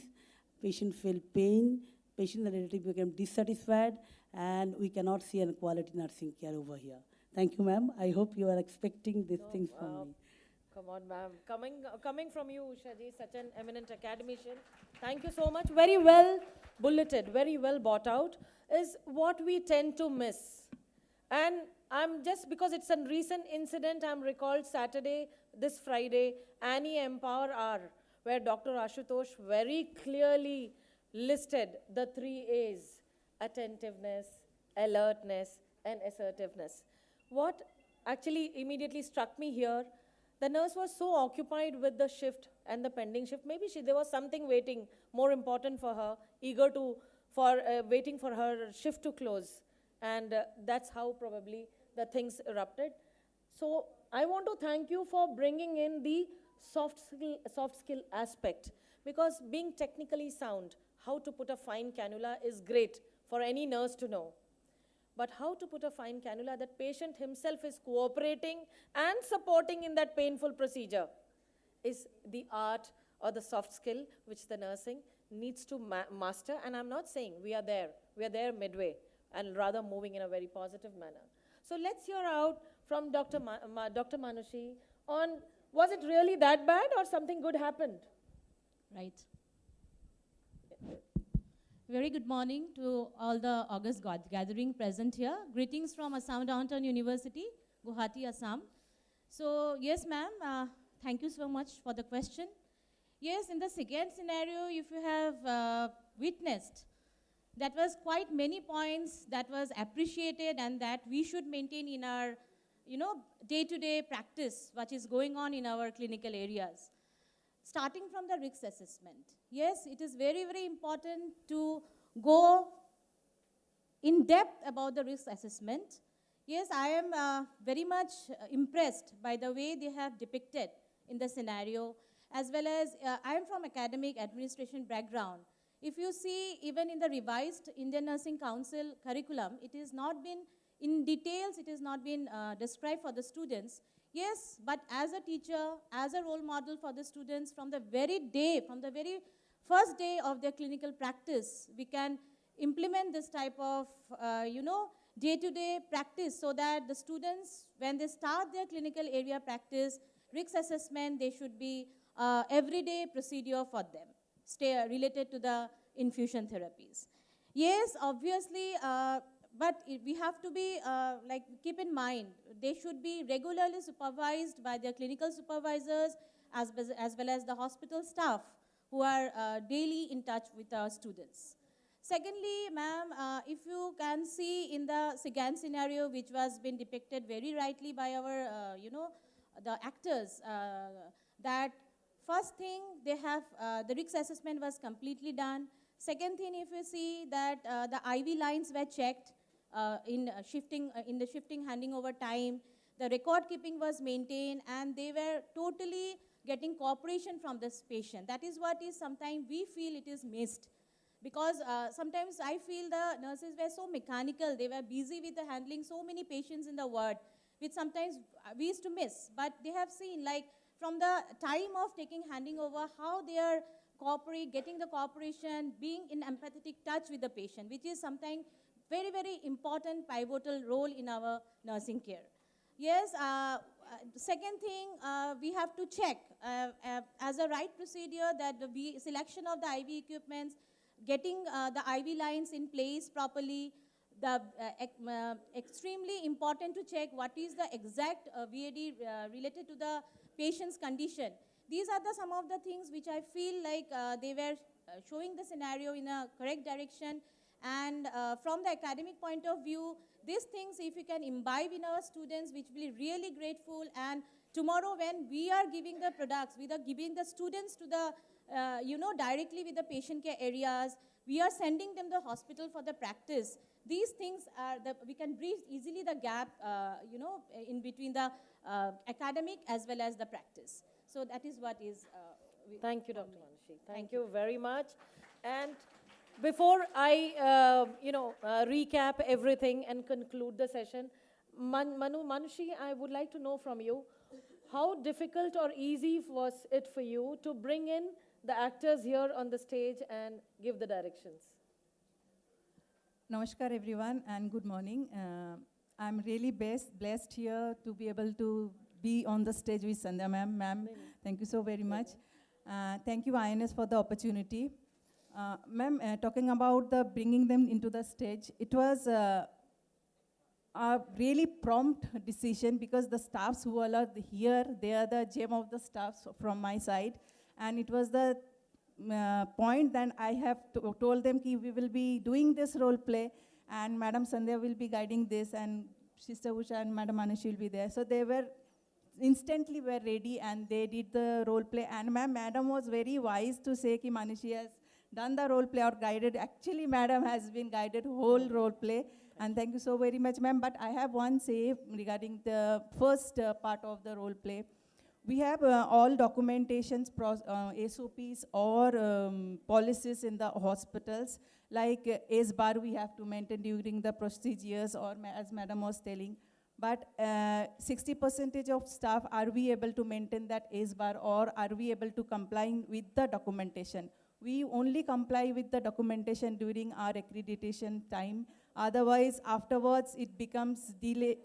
patients feel pain, patient and relative become dissatisfied, and we cannot see a quality nursing care over here. Thank you, ma'am. I hope you are expecting these things from me. Come on, ma'am. Coming from you, Usha ji, such an eminent academician, thank you so much. Very well bulleted, very well bought out, is what we tend to miss. And I'm just, because it's a recent incident, I'm recalled Saturday, this Friday, Annie Empower Hour, where Dr. Ashutosh very clearly listed the 3 A's: attentiveness, alertness, and assertiveness. What actually immediately struck me here, the nurse was so occupied with the shift and the pending shift. Maybe there was something waiting, more important for her, eager to, waiting for her shift to close. And that's how probably the things erupted. So I want to thank you for bringing in the soft skill aspect, because being technically sound, how to put a fine cannula is great for any nurse to know. But how to put a fine cannula that patient himself is cooperating and supporting in that painful procedure is the art or the soft skill which the nursing needs to master. And I'm not saying we are there midway, and rather moving in a very positive manner. So let's hear out from Dr. Manushi on, was it really that bad or something good happened? Right. Very good morning to all the August gathering present here. Greetings from Assam Downtown University, Guwahati, Assam. So yes, ma'am, thank you so much for the question. Yes, in the second scenario, if you have witnessed, that was quite many points that was appreciated and that we should maintain in our, day-to-day practice, what is going on in our clinical areas. Starting from the risk assessment. Yes, it is very, very important to go in depth about the risk assessment. Yes, I am very much impressed by the way they have depicted in the scenario, as well as I am from academic administration background. If you see, even in the revised Indian Nursing Council curriculum, it is not been, in details, it has not been described for the students. Yes, but as a teacher, as a role model for the students, from the very first day of their clinical practice, we can implement this type of, day-to-day practice so that the students, when they start their clinical area practice, risk assessment, they should be everyday procedure for them, related to the infusion therapies. Yes, obviously, we have to be, like, keep in mind, they should be regularly supervised by their clinical supervisors as well as the hospital staff who are daily in touch with our students. Secondly, ma'am, if you can see in the SIGAN scenario, which was been depicted very rightly by our, the actors, that first thing, they have, the risk assessment was completely done. Second thing, if you see that the IV lines were checked in the shifting handing over time, the record keeping was maintained, and they were totally getting cooperation from this patient. That is what is sometimes we feel it is missed. Because sometimes I feel the nurses were so mechanical, they were busy with the handling so many patients in the ward, which sometimes we used to miss. But they have seen, like, from the time of handing over, how they are getting the cooperation, being in empathetic touch with the patient, which is sometimes very, very important, pivotal role in our nursing care. Yes, second thing, we have to check as a right procedure that the selection of the IV equipments, getting the IV lines in place properly, extremely important to check what is the exact VAD related to the patient's condition. These are some of the things which I feel like they were showing the scenario in a correct direction. And from the academic point of view, these things, if we can imbibe in our students, which will be really grateful. And tomorrow when we are giving the products, we are giving the students to the, directly with the patient care areas, we are sending them to the hospital for the practice. These things are, we can bridge easily the gap, in between the academic as well as the practice. So that is what is... Thank you, Dr. Manushi. Thank you very much. And before I, recap everything and conclude the session, Manushi, I would like to know from you, how difficult or easy was it for you to bring in the actors here on the stage and give the directions? Namaskar everyone and good morning. I'm really blessed here to be able to be on the stage with Sandhya ma'am. Ma'am, thank you so very much. Thank you INS for the opportunity. Ma'am, talking about the bringing them into the stage, it was a really prompt decision because the staffs who are here, they are the gem of the staffs from my side. And it was the point that I have told them that we will be doing this role play and Madam Sandhya will be guiding this and Sister Usha and Madam Manushi will be there. So they were instantly ready and they did the role play. And Madam was very wise to say that Manushi has done the role play or guided. Actually, Madam has been guided whole role play. And thank you so very much, ma'am. But I have one say regarding the first part of the role play. We have all documentations, SOPs or policies in the hospitals, like ACE bar we have to maintain during the procedures or as Madam was telling. But 60% of staff, are we able to maintain that ACE bar or are we able to comply with the documentation? We only comply with the documentation during our accreditation time. Otherwise, afterwards, it becomes delay,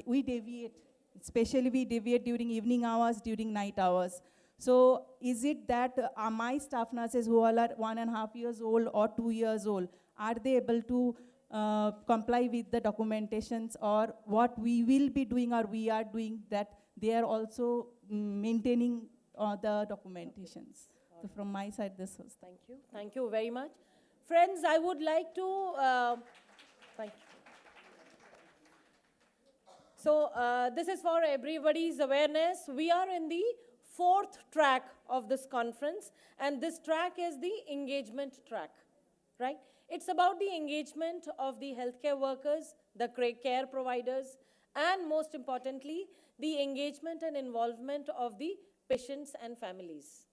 we deviate. Especially we deviate during evening hours, during night hours. So is it that my staff nurses who are 1.5 years old or 2 years old, are they able to comply with the documentations, or what we will be doing or we are doing that they are also maintaining the documentations? So from my side, this was. Thank you. Thank you very much. Friends, I would like to, thank you. So this is for everybody's awareness. We are in the 4th track of this conference, and this track is the engagement track, right? It's about the engagement of the healthcare workers, the care providers, and most importantly, the engagement and involvement of the patients and families.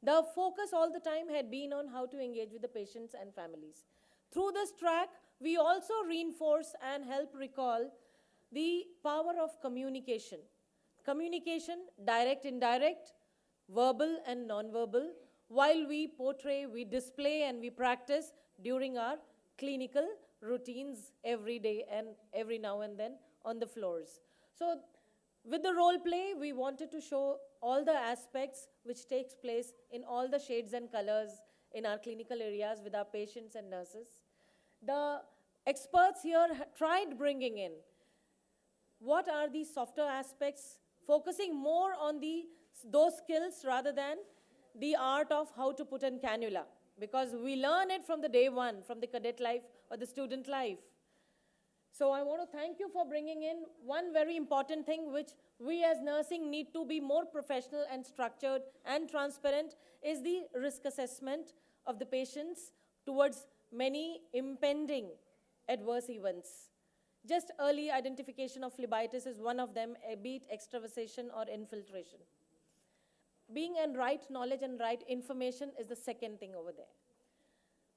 The focus all the time had been on how to engage with the patients and families. Through this track, we also reinforce and help recall the power of communication. Communication, direct, indirect, verbal and non-verbal, while we portray, we display and we practice during our clinical routines every day and every now and then on the floors. So with the role play, we wanted to show all the aspects which takes place in all the shades and colors in our clinical areas with our patients and nurses. The experts here tried bringing in what are the softer aspects, focusing more on those skills rather than the art of how to put in cannula, because we learn it from the day one, from the cadet life or the student life. So I want to thank you for bringing in one very important thing which we as nursing need to be more professional and structured and transparent, is the risk assessment of the patients towards many impending adverse events. Just early identification of phlebitis is one of them, be it extravasation or infiltration. Being in right knowledge and right information is the second thing over there.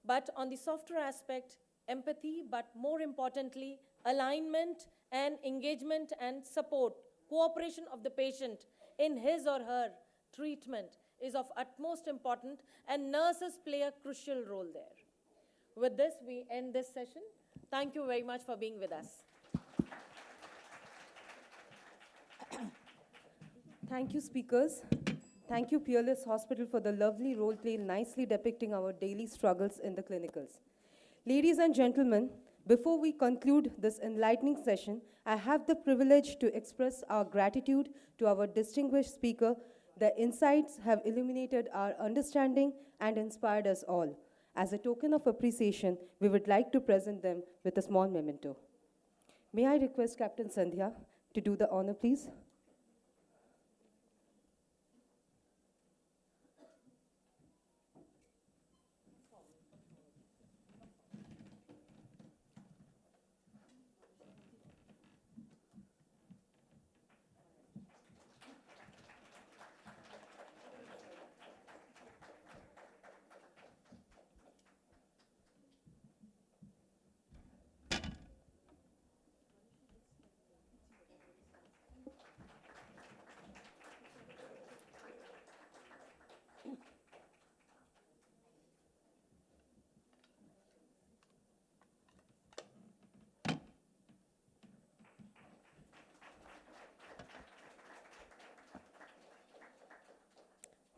But on the softer aspect, empathy, but more importantly, alignment and engagement and support, cooperation of the patient in his or her treatment is of utmost importance, and nurses play a crucial role there. With this, we end this session. Thank you very much for being with us. Thank you, speakers. Thank you, Peerless Hospital, for the lovely role play nicely depicting our daily struggles in the clinicals. Ladies and gentlemen, before we conclude this enlightening session, I have the privilege to express our gratitude to our distinguished speaker. Their insights have illuminated our understanding and inspired us all. As a token of appreciation, we would like to present them with a small memento. May I request Captain Sandhya to do the honor, please?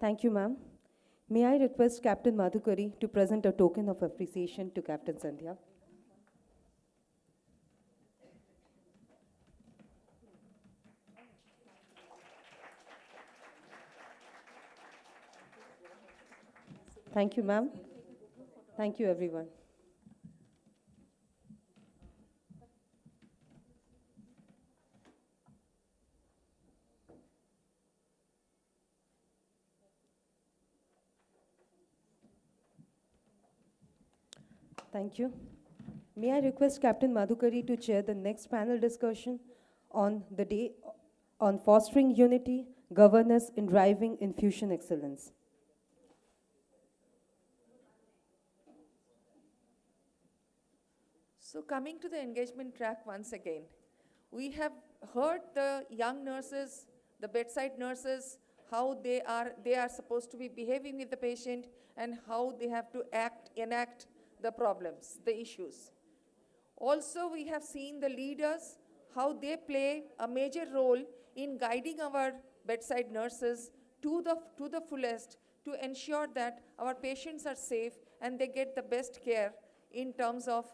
Thank you, ma'am. May I request Captain Madhukari to present a token of appreciation to Captain Sandhya? Thank you, ma'am. Thank you, everyone. Thank you. May I request Captain Madhukari to chair the next panel discussion on the day on fostering unity, governance in driving infusion excellence. So coming to the engagement track once again, we have heard the young nurses, the bedside nurses, how they are supposed to be behaving with the patient and how they have to enact the problems, the issues. Also, we have seen the leaders, how they play a major role in guiding our bedside nurses to the fullest to ensure that our patients are safe and they get the best care in terms of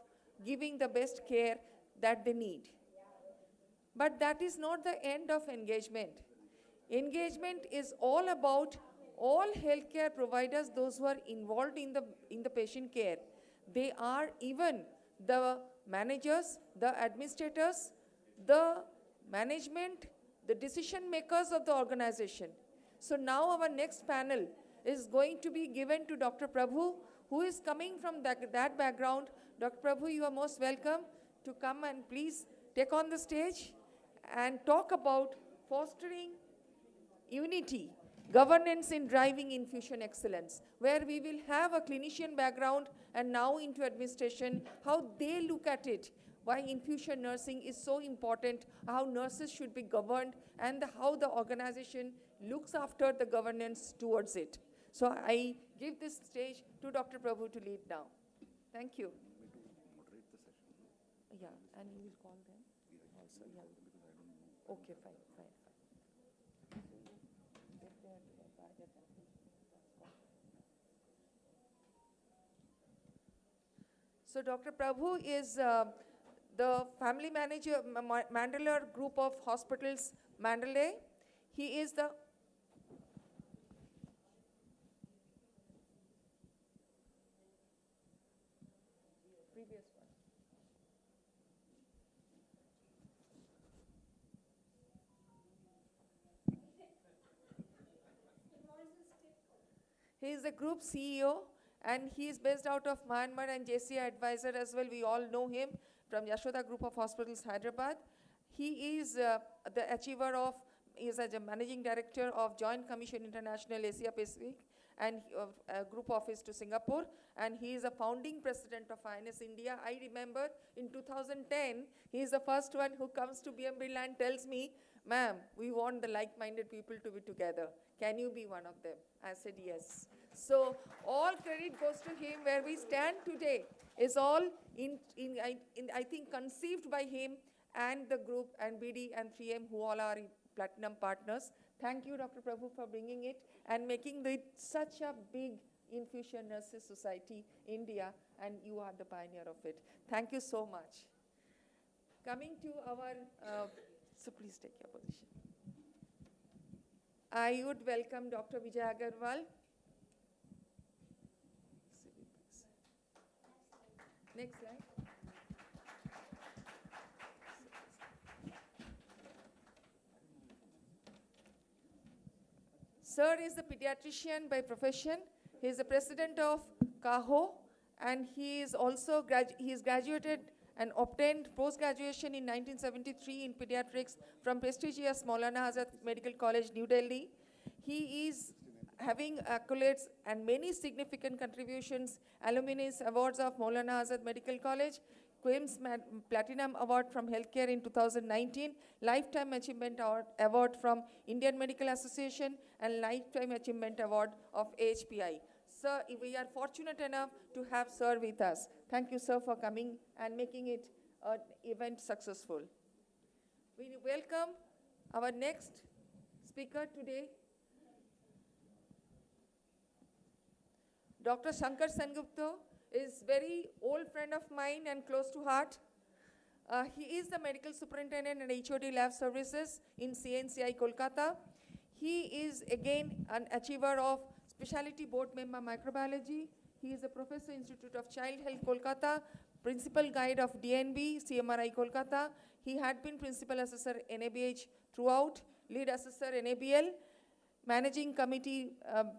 giving the best care that they need. But that is not the end of engagement. Engagement is all about all healthcare providers, those who are involved in the patient care. They are even the managers, the administrators, the management, the decision makers of the organization. So now our next panel is going to be given to Dr. Prabhu, who is coming from that background. Dr. Prabhu, you are most welcome to come and please take on the stage and talk about fostering unity, governance in driving infusion excellence, where we will have a clinician background and now into administration, how they look at it, why infusion nursing is so important, how nurses should be governed, and how the organization looks after the governance towards it. So I give this stage to Dr. Prabhu to lead now. Thank you. Yeah, and you will call them also. Yeah. Okay, fine. So Dr. Prabhu is the family manager, Mandalore Group of Hospitals, Mandalay. He is the previous one. He is the group CEO and he is based out of Myanmar and JCI advisor as well. We all know him from Yashoda Group of Hospitals, Hyderabad. He is the achiever of, he is a managing director of Joint Commission International Asia Pacific and group office to Singapore, and he is a founding president of INS India. I remember in 2010, he is the first one who comes to BM Birla and tells me, ma'am, we want the like-minded people to be together. Can you be one of them? I said yes. So all credit goes to him. Where we stand today is all I think conceived by him and the group and BD and 3M who all are platinum partners. Thank you, Dr. Prabhu, for bringing it and making it such a big Infusion Nurses Society, India, and you are the pioneer of it. Thank you so much. Coming to our, so please take your position. I would welcome Dr. Vijay Agarwal. Next slide. Sir is a pediatrician by profession. He is the president of CAHO, and he is also graduated and obtained post-graduation in 1973 in pediatrics from prestigious Maulana Azad Medical College, New Delhi. He is having accolades and many significant contributions, alumni awards of Maulana Azad Medical College, Quims Platinum Award from Healthcare in 2019, Lifetime Achievement Award from Indian Medical Association, and Lifetime Achievement Award of AHPI. Sir, we are fortunate enough to have Sir with us. Thank you, sir, for coming and making it an event successful. We welcome our next speaker today, Dr. Shankar Sengupta is very old friend of mine and close to heart. He is the medical superintendent and HOD lab services in CNCI Kolkata. He is again an achiever of specialty board member microbiology. He is a professor Institute of Child Health Kolkata, principal guide of DNB, CMRI Kolkata. He had been principal assessor NABH throughout, lead assessor NABL, managing committee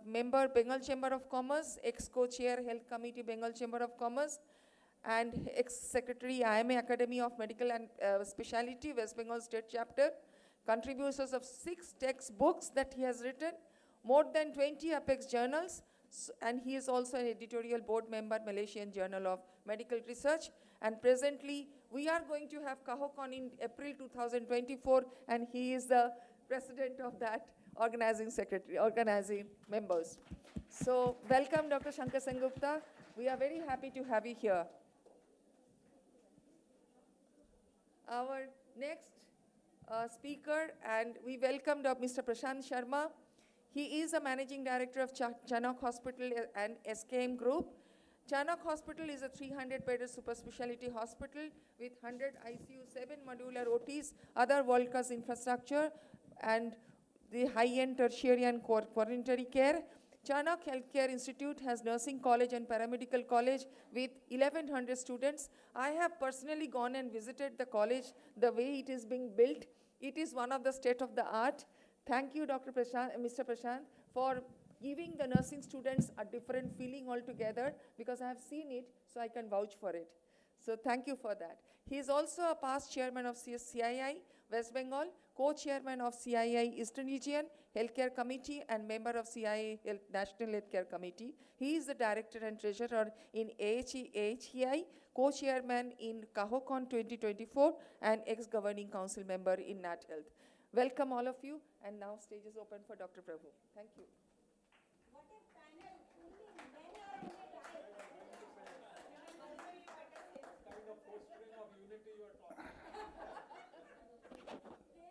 member Bengal Chamber of Commerce, ex-co-chair Health Committee Bengal Chamber of Commerce, and ex-secretary IMA Academy of Medical and Specialty, West Bengal State Chapter, contributors of 6 textbooks that he has written, more than 20 Apex journals, and he is also an editorial board member, Malaysian Journal of Medical Research. And presently, we are going to have KahoCon in April 2024, and he is the president of that organizing members. So welcome, Dr. Shankar Sengupta. We are very happy to have you here. Our next speaker, and we welcome Mr. Prashant Sharma. He is a managing director of Chanok Hospital and SKM Group. Chanok Hospital is a 300-bedded super specialty hospital with 100 ICU, 7 modular OTs, other world-class infrastructure, and the high-end tertiary and quaternary care. Chanok Healthcare Institute has nursing college and paramedical college with 1,100 students. I have personally gone and visited the college, the way it is being built. It is one of the state-of-the-art. Thank you, Dr. Prashant, Mr. Prashant, for giving the nursing students a different feeling altogether, because I have seen it, so I can vouch for it. So thank you for that. He is also a past chairman of CII West Bengal, co-chairman of CII Eastern Region Healthcare Committee, and member of CII National Healthcare Committee. He is the director and treasurer in AHEI, co-chairman in KahoCon 2024, and ex-governing council member in Nat Health. Welcome all of you, and now stage is open for Dr. Prabhu. Thank you.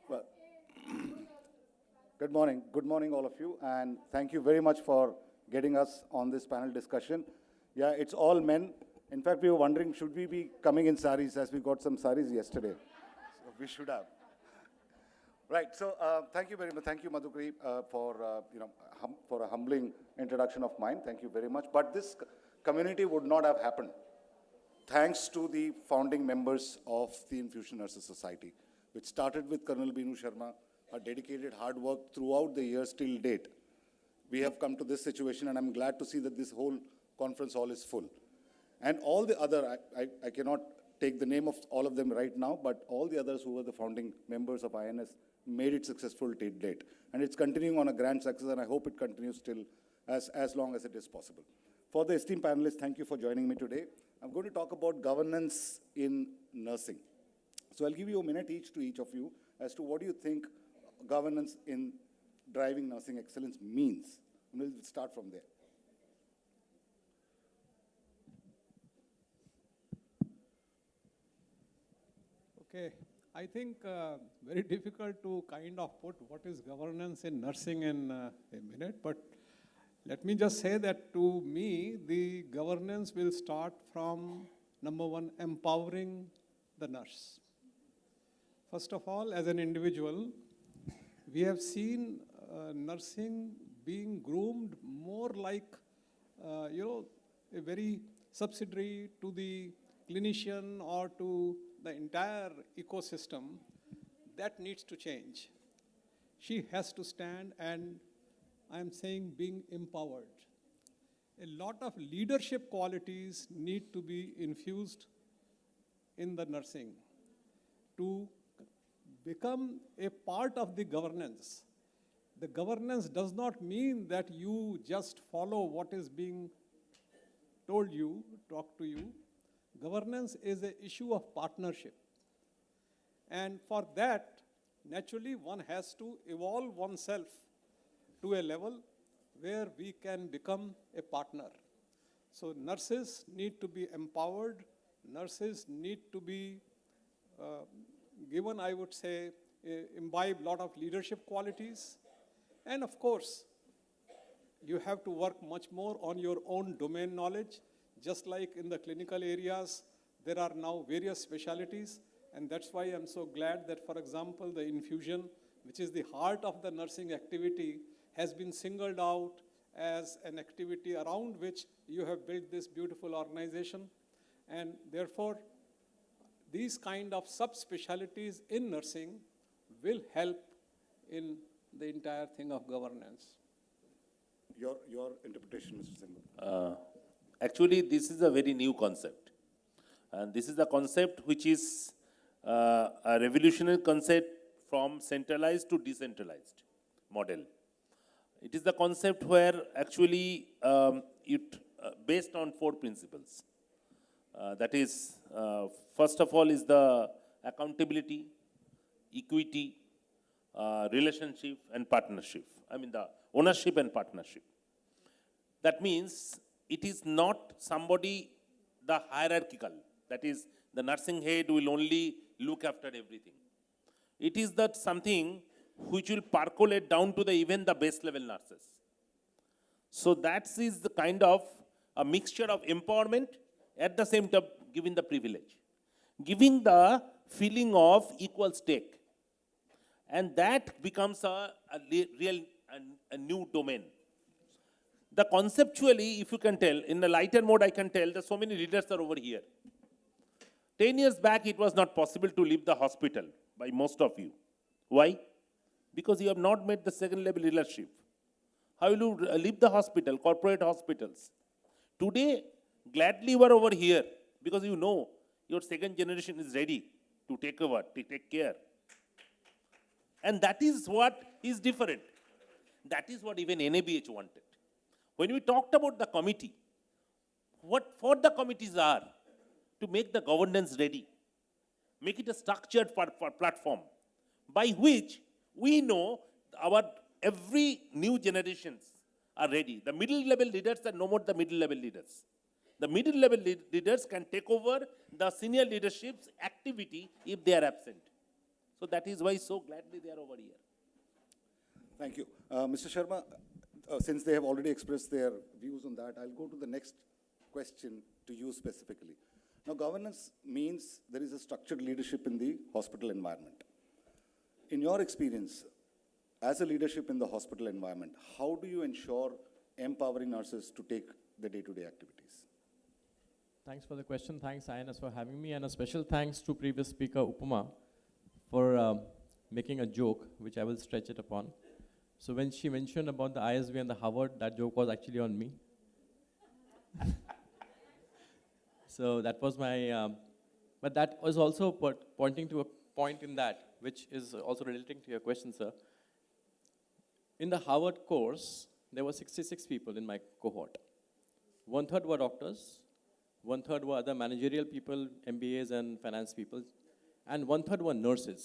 Well, good morning all of you, and thank you very much for getting us on this panel discussion. Yeah, it's all men In fact, we were wondering, should we be coming in saris, as we got some saris yesterday. So we should have. Right, so thank you very much. Thank you, Madhukari, for a humbling introduction of mine. Thank you very much. But this community would not have happened thanks to the founding members of the Infusion Nurses Society, which started with Colonel Binu Sharma, her dedicated hard work throughout the years till date. We have come to this situation, and I'm glad to see that this whole conference hall is full. And all the other, I cannot take the name of all of them right now, but all the others who were the founding members of INS made it successful till date. And it's continuing on a grand success, and I hope it continues till as long as it is possible. For the esteemed panelists, thank you for joining me today. I'm going to talk about governance in nursing. So I'll give you a minute each to each of you as to what do you think governance in driving nursing excellence means. And we'll start from there. Okay, I think very difficult to kind of put what is governance in nursing in a minute, but let me just say that to me, the governance will start from, number one, empowering the nurse. First of all, as an individual, we have seen nursing being groomed more like, a very subsidiary to the clinician or to the entire ecosystem. That needs to change. She has to stand, and I'm saying being empowered. A lot of leadership qualities need to be infused in the nursing to become a part of the governance. The governance does not mean that you just follow what is being told you, talked to you. Governance is an issue of partnership. And for that, naturally, one has to evolve oneself to a level where we can become a partner. So nurses need to be empowered. Nurses need to be given, I would say, imbibe a lot of leadership qualities. And of course, you have to work much more on your own domain knowledge. Just like in the clinical areas, there are now various specialties. And that's why I'm so glad that, for example, the infusion, which is the heart of the nursing activity, has been singled out as an activity around which you have built this beautiful organization. And therefore, these kind of subspecialties in nursing will help in the entire thing of governance. Your interpretation, Mr. Singh. Actually, this is a very new concept. And this is a concept which is a revolutionary concept from centralized to decentralized model. It is the concept where actually based on 4 principles. That is, first of all is the accountability, equity, relationship and partnership. I mean the ownership and partnership. That means it is not somebody, the hierarchical, that is the nursing head will only look after everything. It is that something which will percolate down to even the base level nurses. So that is the kind of a mixture of empowerment at the same time giving the privilege, giving the feeling of equal stake. And that becomes a new domain. The conceptually, if you can tell, in the lighter mode I can tell that so many leaders are over here. 10 years back, it was not possible to leave the hospital by most of you. Why? Because you have not made the second level leadership. How will you leave the hospital, corporate hospitals? Today, gladly you are over here because you know your second generation is ready to take over, to take care. And that is what is different. That is what even NABH wanted. When we talked about the committee, what the committees are to make the governance ready, make it a structured platform by which we know our every new generations are ready. The middle level leaders are no more the middle level leaders. The middle level leaders can take over the senior leadership's activity if they are absent. So that is why so gladly they are over here. Thank you. Mr. Sharma, since they have already expressed their views on that, I'll go to the next question to you specifically. Now, governance means there is a structured leadership in the hospital environment. In your experience, as a leadership in the hospital environment, how do you ensure empowering nurses to take the day-to-day activities? Thanks for the question. Thanks, INS, for having me. And a special thanks to previous speaker, Upama, for making a joke, which I will stretch it upon. So when she mentioned about the ISB and the Harvard, that joke was actually on me. So that was my, but that was also pointing to a point in that, which is also relating to your question, sir. In the Harvard course, there were 66 people in my cohort. 1/3 were doctors, 1/3 were other managerial people, MBAs and finance people, and 1/3 were nurses.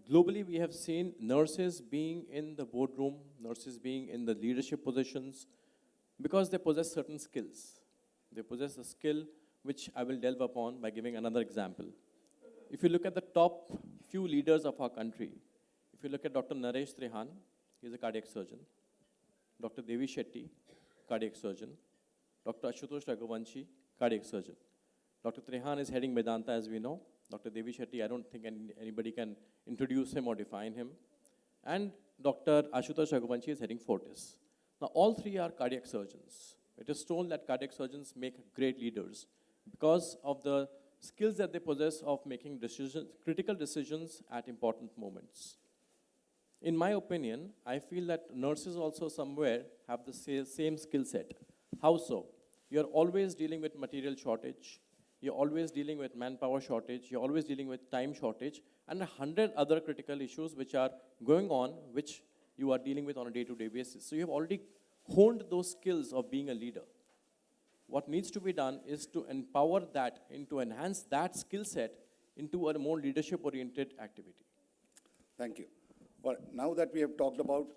Globally, we have seen nurses being in the boardroom, nurses being in the leadership positions, because they possess certain skills. They possess a skill which I will delve upon by giving another example. If you look at the top few leaders of our country, if you look at Dr. Naresh Trehan, he's a cardiac surgeon. Dr. Devi Shetty, cardiac surgeon. Dr. Ashutosh Raghuvanshi, cardiac surgeon. Dr. Trehan is heading Vedanta, as we know. Dr. Devi Shetty, I don't think anybody can introduce him or define him. And Dr. Ashutosh Raghuvanshi is heading Fortis. Now, all three are cardiac surgeons. It is told that cardiac surgeons make great leaders because of the skills that they possess of making decisions, critical decisions at important moments. In my opinion, I feel that nurses also somewhere have the same skill set. How so? You're always dealing with material shortage, you're always dealing with manpower shortage, you're always dealing with time shortage, and 100 other critical issues which are going on, which you are dealing with on a day-to-day basis. So you have already honed those skills of being a leader. What needs to be done is to empower that and to enhance that skill set into a more leadership-oriented activity. Thank you. Well, now that we have talked about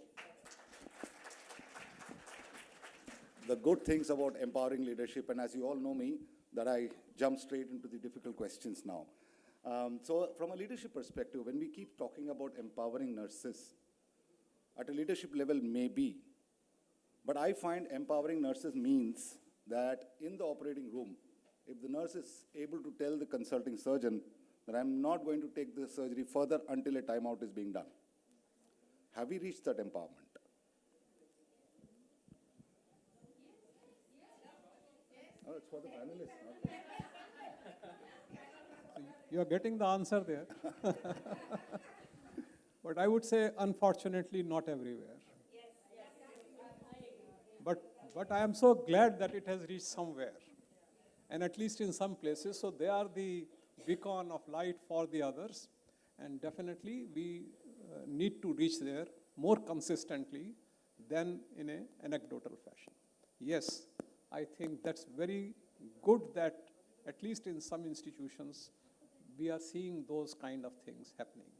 the good things about empowering leadership, and as you all know me, that I jump straight into the difficult questions now. So from a leadership perspective, when we keep talking about empowering nurses, at a leadership level, maybe, but I find empowering nurses means that in the operating room, if the nurse is able to tell the consulting surgeon that I'm not going to take the surgery further until a timeout is being done. Have we reached that empowerment? Oh, it's for the panelists. You are getting the answer there. But I would say, unfortunately, not everywhere. But I am so glad that it has reached somewhere, and at least in some places. So they are the beacon of light for the others, and definitely we need to reach there more consistently than in an anecdotal fashion. Yes, I think that's very good that at least in some institutions we are seeing those kind of things happening.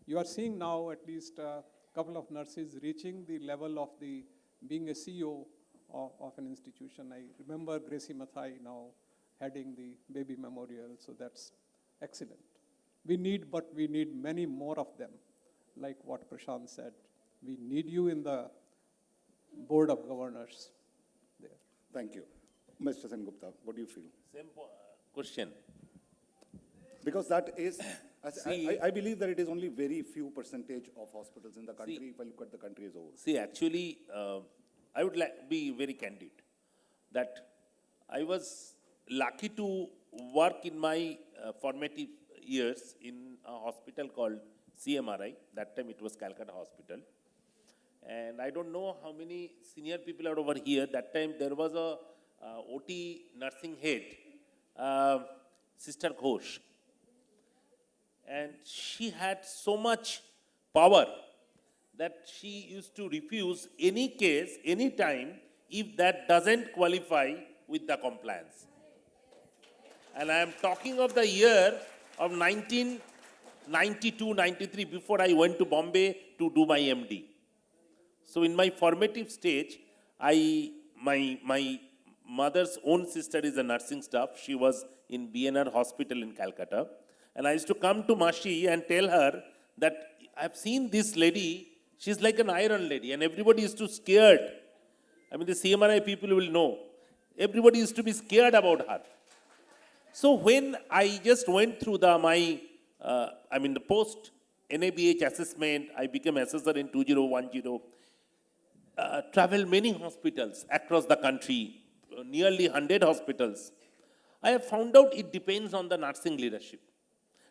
You are seeing now at least a couple of nurses reaching the level of being a CEO of an institution. I remember Gracie Mathai now heading the baby memorial, so that's excellent. We need many more of them, like what Prashant said. We need you in the board of governors there. Thank you. Mr. Sengupta, what do you feel? Same question. Because that is, I believe that it is only very few percentage of hospitals in the country, if I look at the country as a whole. See, actually, I would be very candid that I was lucky to work in my formative years in a hospital called CMRI. That time it was Calcutta Hospital. And I don't know how many senior people are over here. That time there was a OT nursing head, Sister Ghosh. And she had so much power that she used to refuse any case, any time, if that doesn't qualify with the compliance. And I am talking of the year of 1992-93, before I went to Bombay to do my MD. So in my formative stage, my mother's own sister is a nursing staff. She was in BNR hospital in Calcutta. And I used to come to Mashi and tell her that I've seen this lady, she's like an iron lady, and everybody is too scared. I mean, the CMRI people will know. Everybody used to be scared about her. So when I just went through the post NABH assessment, I became assessor in 2010, traveled many hospitals across the country, nearly 100 hospitals. I have found out it depends on the nursing leadership,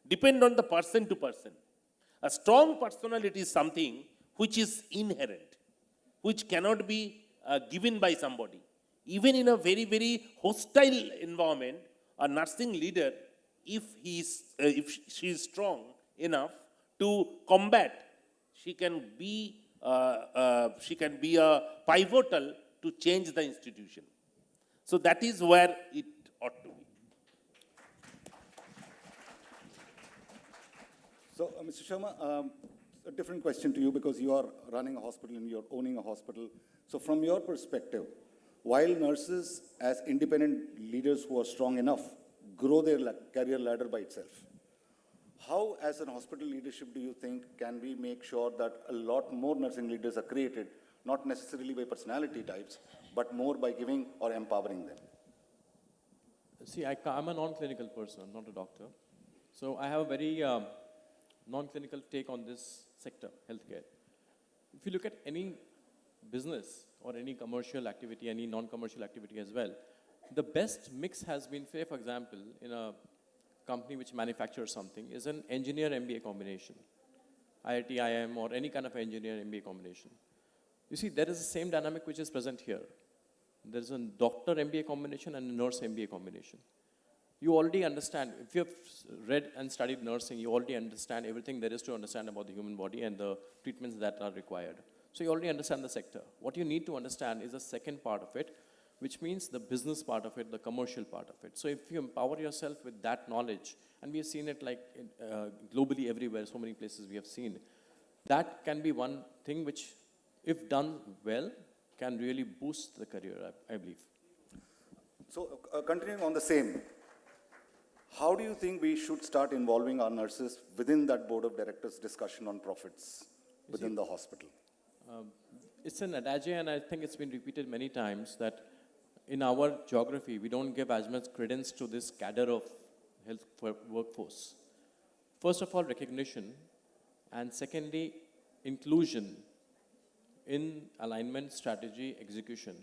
depend on the person to person. A strong personality is something which is inherent, which cannot be given by somebody. Even in a very, very hostile environment, a nursing leader, if she is strong enough to combat, she can be a pivotal to change the institution. So that is where it ought to be. So, Mr. Sharma, a different question to you because you are running a hospital and you're owning a hospital. So from your perspective, while nurses as independent leaders who are strong enough grow their career ladder by itself, how as an hospital leadership do you think can we make sure that a lot more nursing leaders are created, not necessarily by personality types, but more by giving or empowering them? See, I'm a non-clinical person, not a doctor. So I have a very non-clinical take on this sector, healthcare. If you look at any business or any commercial activity, any non-commercial activity as well, the best mix has been, say, for example, in a company which manufactures something, is an engineer MBA combination, IIT, IIM, or any kind of engineer MBA combination. You see, there is the same dynamic which is present here. There is a doctor MBA combination and a nurse MBA combination. You already understand, if you have read and studied nursing, you already understand everything there is to understand about the human body and the treatments that are required. So you already understand the sector. What you need to understand is the second part of it, which means the business part of it, the commercial part of it. So if you empower yourself with that knowledge, and we have seen it like globally everywhere, so many places we have seen, that can be one thing which, if done well, can really boost the career, I believe. So continuing on the same, how do you think we should start involving our nurses within that board of directors discussion on profits within the hospital? It's an adage, and I think it's been repeated many times, that in our geography, we don't give as much credence to this cadre of health workforce. First of all, recognition, and secondly, inclusion in alignment, strategy, execution.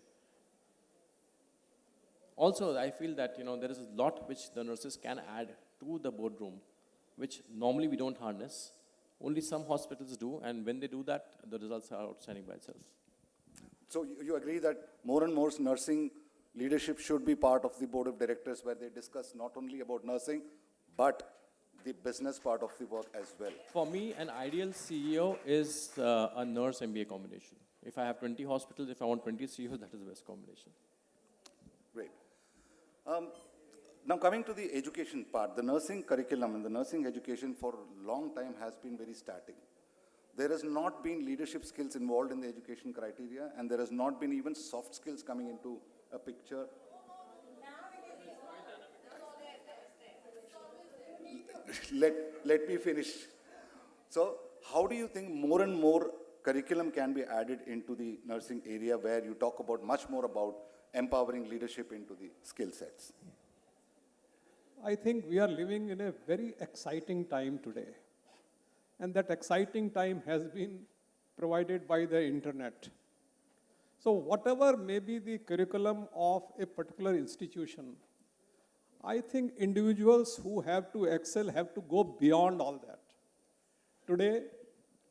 Also, I feel that there is a lot which the nurses can add to the boardroom, which normally we don't harness. Only some hospitals do, and when they do that, the results are outstanding by itself. So you agree that more and more nursing leadership should be part of the board of directors where they discuss not only about nursing, but the business part of the work as well? For me, an ideal CEO is a nurse MBA combination. If I have 20 hospitals, if I want 20 CEOs, that is the best combination. Great. Now coming to the education part, the nursing curriculum and the nursing education for a long time has been very static. There has not been leadership skills involved in the education criteria, and there has not been even soft skills coming into a picture. Let me finish. So how do you think more and more curriculum can be added into the nursing area where you talk about much more about empowering leadership into the skill sets? I think we are living in a very exciting time today. And that exciting time has been provided by the internet. So whatever may be the curriculum of a particular institution, I think individuals who have to excel have to go beyond all that. Today,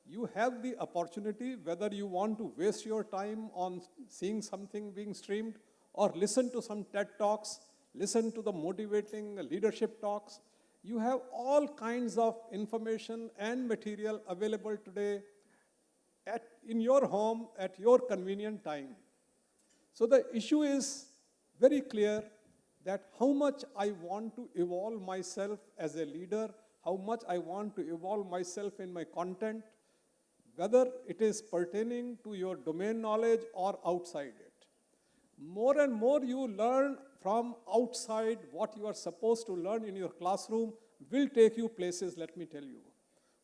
you have the opportunity, whether you want to waste your time on seeing something being streamed or listen to some TED Talks, listen to the motivating leadership talks. You have all kinds of information and material available today in your home at your convenient time. So the issue is very clear that how much I want to evolve myself as a leader, how much I want to evolve myself in my content, whether it is pertaining to your domain knowledge or outside it. More and more you learn from outside what you are supposed to learn in your classroom will take you places, let me tell you.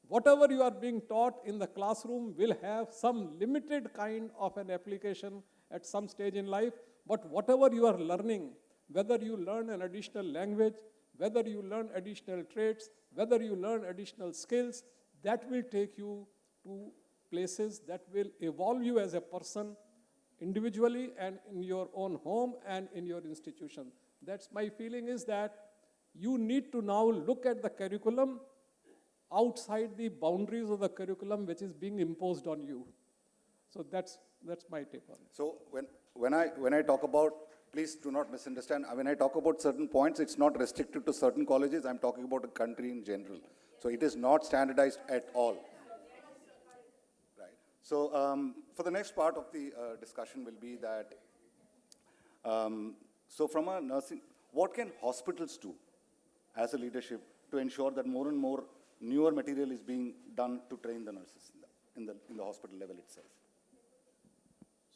Whatever you are being taught in the classroom will have some limited kind of an application at some stage in life, but whatever you are learning, whether you learn an additional language, whether you learn additional traits, whether you learn additional skills, that will take you to places that will evolve you as a person individually and in your own home and in your institution. That's my feeling, is that you need to now look at the curriculum outside the boundaries of the curriculum which is being imposed on you. So that's my take on it. So when I talk about, please do not misunderstand, when I talk about certain points, it's not restricted to certain colleges. I'm talking about the country in general. So it is not standardized at all. Right. So for the next part of the discussion will be that, so from a nursing, what can hospitals do as a leadership to ensure that more and more newer material is being done to train the nurses in the hospital level itself?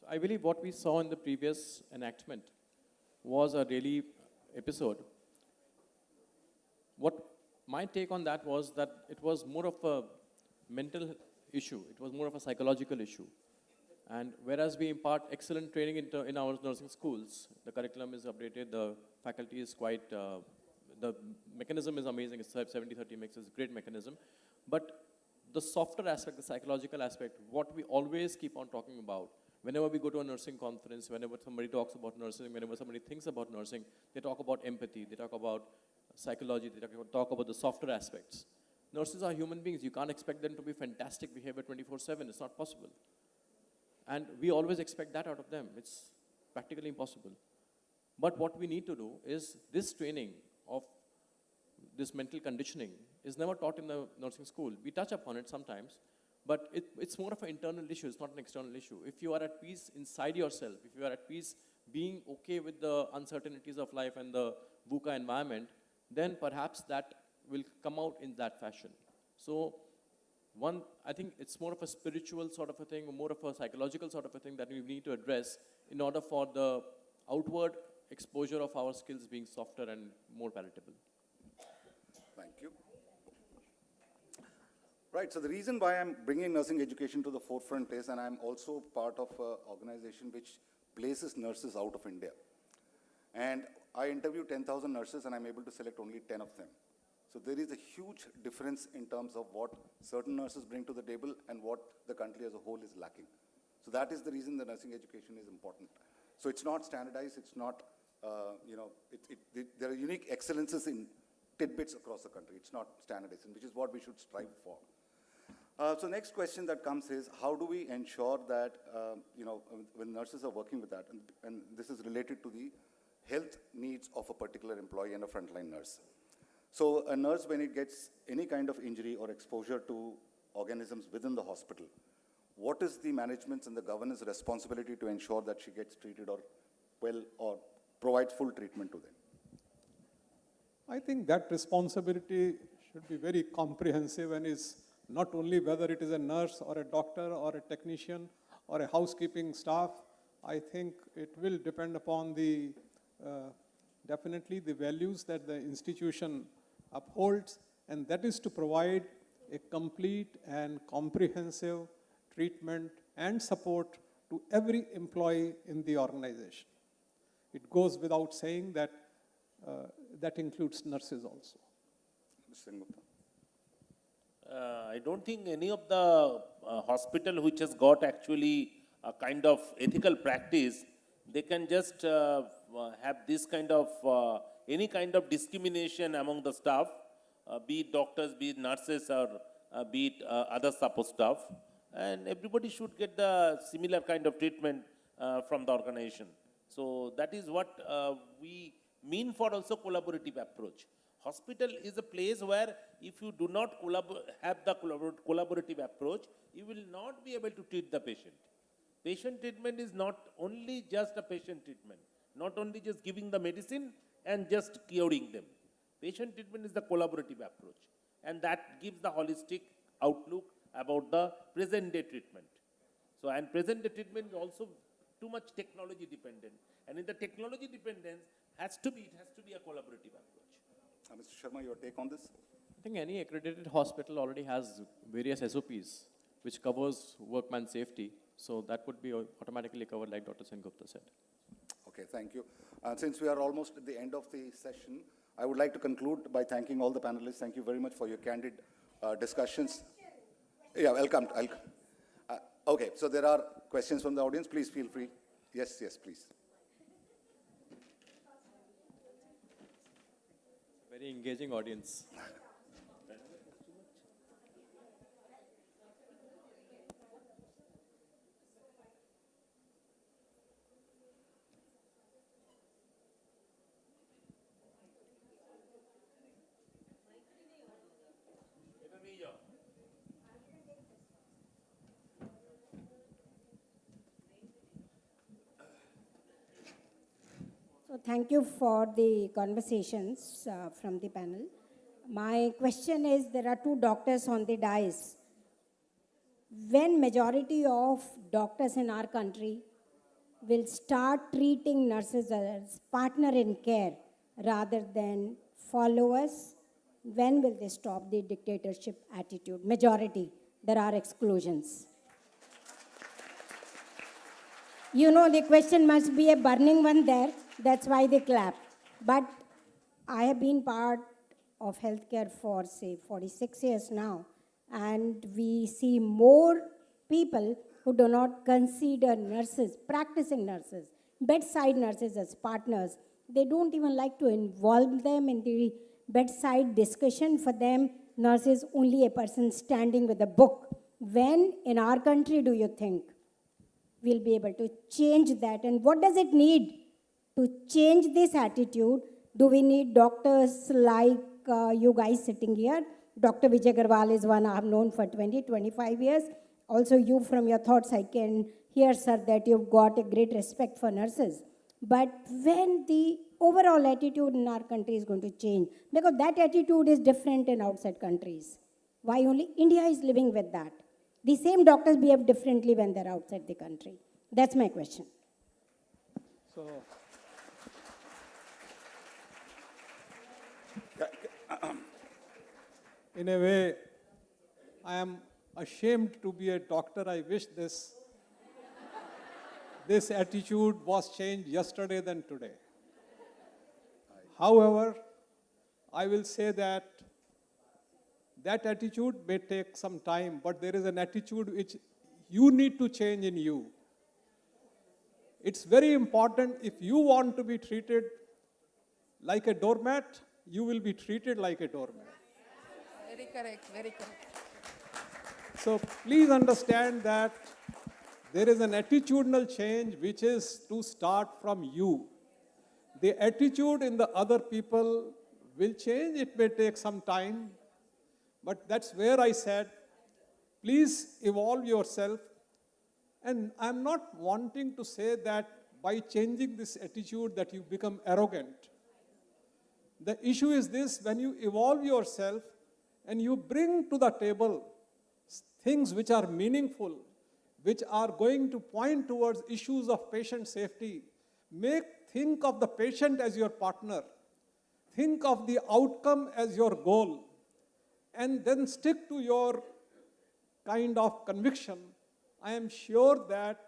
So I believe what we saw in the previous enactment was a really episode. What my take on that was that it was more of a mental issue. It was more of a psychological issue. And whereas we impart excellent training in our nursing schools, the curriculum is updated, the faculty is quite, the mechanism is amazing, it's 70-30 mix, it's a great mechanism. But the softer aspect, the psychological aspect, what we always keep on talking about, whenever we go to a nursing conference, whenever somebody talks about nursing, whenever somebody thinks about nursing, they talk about empathy, they talk about psychology, they talk about the softer aspects. Nurses are human beings. You can't expect them to be fantastic behavior 24/7. It's not possible. And we always expect that out of them. It's practically impossible. But what we need to do is this training of this mental conditioning is never taught in the nursing school. We touch upon it sometimes, but it's more of an internal issue. It's not an external issue. If you are at peace inside yourself, if you are at peace being okay with the uncertainties of life and the VUCA environment, then perhaps that will come out in that fashion. So I think it's more of a spiritual sort of a thing, or more of a psychological sort of a thing that we need to address in order for the outward exposure of our skills being softer and more palatable. Thank you. Right, so the reason why I'm bringing nursing education to the forefront is, and I'm also part of an organization which places nurses out of India. And I interview 10,000 nurses and I'm able to select only 10 of them. So there is a huge difference in terms of what certain nurses bring to the table and what the country as a whole is lacking. So that is the reason the nursing education is important. So it's not standardized, it's not, there are unique excellences in tidbits across the country. It's not standardized, which is what we should strive for. So next question that comes is, how do we ensure that, when nurses are working with that, and this is related to the health needs of a particular employee and a frontline nurse. So a nurse, when it gets any kind of injury or exposure to organisms within the hospital, what is the management's and the governance responsibility to ensure that she gets treated or provides full treatment to them? I think that responsibility should be very comprehensive and is not only whether it is a nurse or a doctor or a technician or a housekeeping staff. I think it will depend upon the definitely the values that the institution upholds, and that is to provide a complete and comprehensive treatment and support to every employee in the organization. It goes without saying that that includes nurses also. I don't think any of the hospital which has got actually a kind of ethical practice, they can just have this kind of, any kind of discrimination among the staff, be it doctors, be it nurses, or be it other support staff. And everybody should get the similar kind of treatment from the organization. So that is what we mean for also collaborative approach. Hospital is a place where if you do not have the collaborative approach, you will not be able to treat the patient. Patient treatment is not only just a patient treatment, not only just giving the medicine and just curing them. Patient treatment is the collaborative approach, and that gives the holistic outlook about the present day treatment. So, and present day treatment is also too much technology dependent, and in the technology dependence it has to be a collaborative approach. Mr. Sharma, your take on this? I think any accredited hospital already has various SOPs which covers workman safety. So that would be automatically covered like Dr. Sengupta said. Okay, thank you. Since we are almost at the end of the session, I would like to conclude by thanking all the panelists. Thank you very much for your candid discussions. Yeah, welcome. Okay, so there are questions from the audience. Please feel free. Yes, please. Very engaging audience. So thank you for the conversations from the panel. My question is, there are two doctors on the dais. When majority of doctors in our country will start treating nurses as partner in care rather than followers, when will they stop the dictatorship attitude? Majority, there are exclusions. You know, the question must be a burning one there. That's why they clap. But I have been part of healthcare for, say, 46 years now. And we see more people who do not consider nurses, practicing nurses, bedside nurses as partners. They don't even like to involve them in the bedside discussion. For them, nurse is only a person standing with a book. When in our country do you think we'll be able to change that? And what does it need to change this attitude? Do we need doctors like you guys sitting here? Dr. Vijay Agarwal is one I have known for 20, 25 years. Also, you from your thoughts, I can hear, sir, that you've got a great respect for nurses. But when the overall attitude in our country is going to change, because that attitude is different in outside countries. Why only India is living with that? The same doctors behave differently when they're outside the country. That's my question. So, in a way, I am ashamed to be a doctor. I wish this attitude was changed yesterday than today. However, I will say that attitude may take some time, but there is an attitude which you need to change in you. It's very important. If you want to be treated like a doormat, you will be treated like a doormat. Very correct, very correct. So please understand that there is an attitudinal change which is to start from you. The attitude in the other people will change. It may take some time. But that's where I said, please evolve yourself. And I'm not wanting to say that by changing this attitude that you become arrogant. The issue is this: when you evolve yourself and you bring to the table things which are meaningful, which are going to point towards issues of patient safety, think of the patient as your partner, think of the outcome as your goal, and then stick to your kind of conviction, I am sure that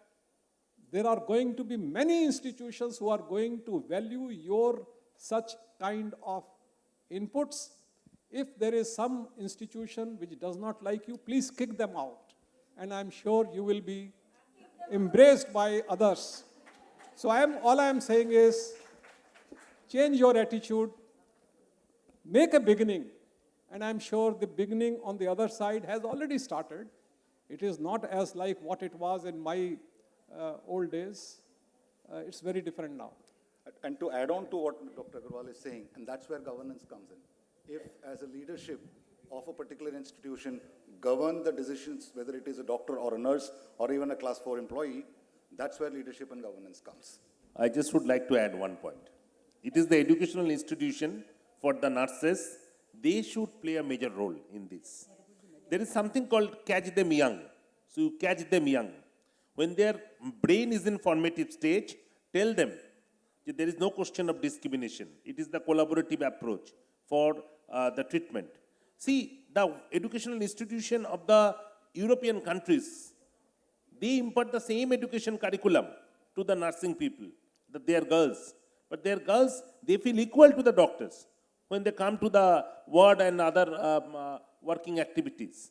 there are going to be many institutions who are going to value your such kind of inputs. If there is some institution which does not like you, please kick them out. And I'm sure you will be embraced by others. So all I am saying is, change your attitude, make a beginning. And I'm sure the beginning on the other side has already started. It is not as like what it was in my old days. It's very different now. And to add on to what Dr. Agarwal is saying, and that's where governance comes in. If, as a leadership of a particular institution, govern the decisions, whether it is a doctor or a nurse or even a class 4 employee, that's where leadership and governance comes. I just would like to add one point. It is the educational institution for the nurses. They should play a major role in this. There is something called catch them young. So you catch them young. When their brain is in formative stage, tell them that there is no question of discrimination. It is the collaborative approach for the treatment. See, the educational institution of the European countries, they impart the same education curriculum to the nursing people, that they are girls. But they are girls, they feel equal to the doctors when they come to the ward and other working activities.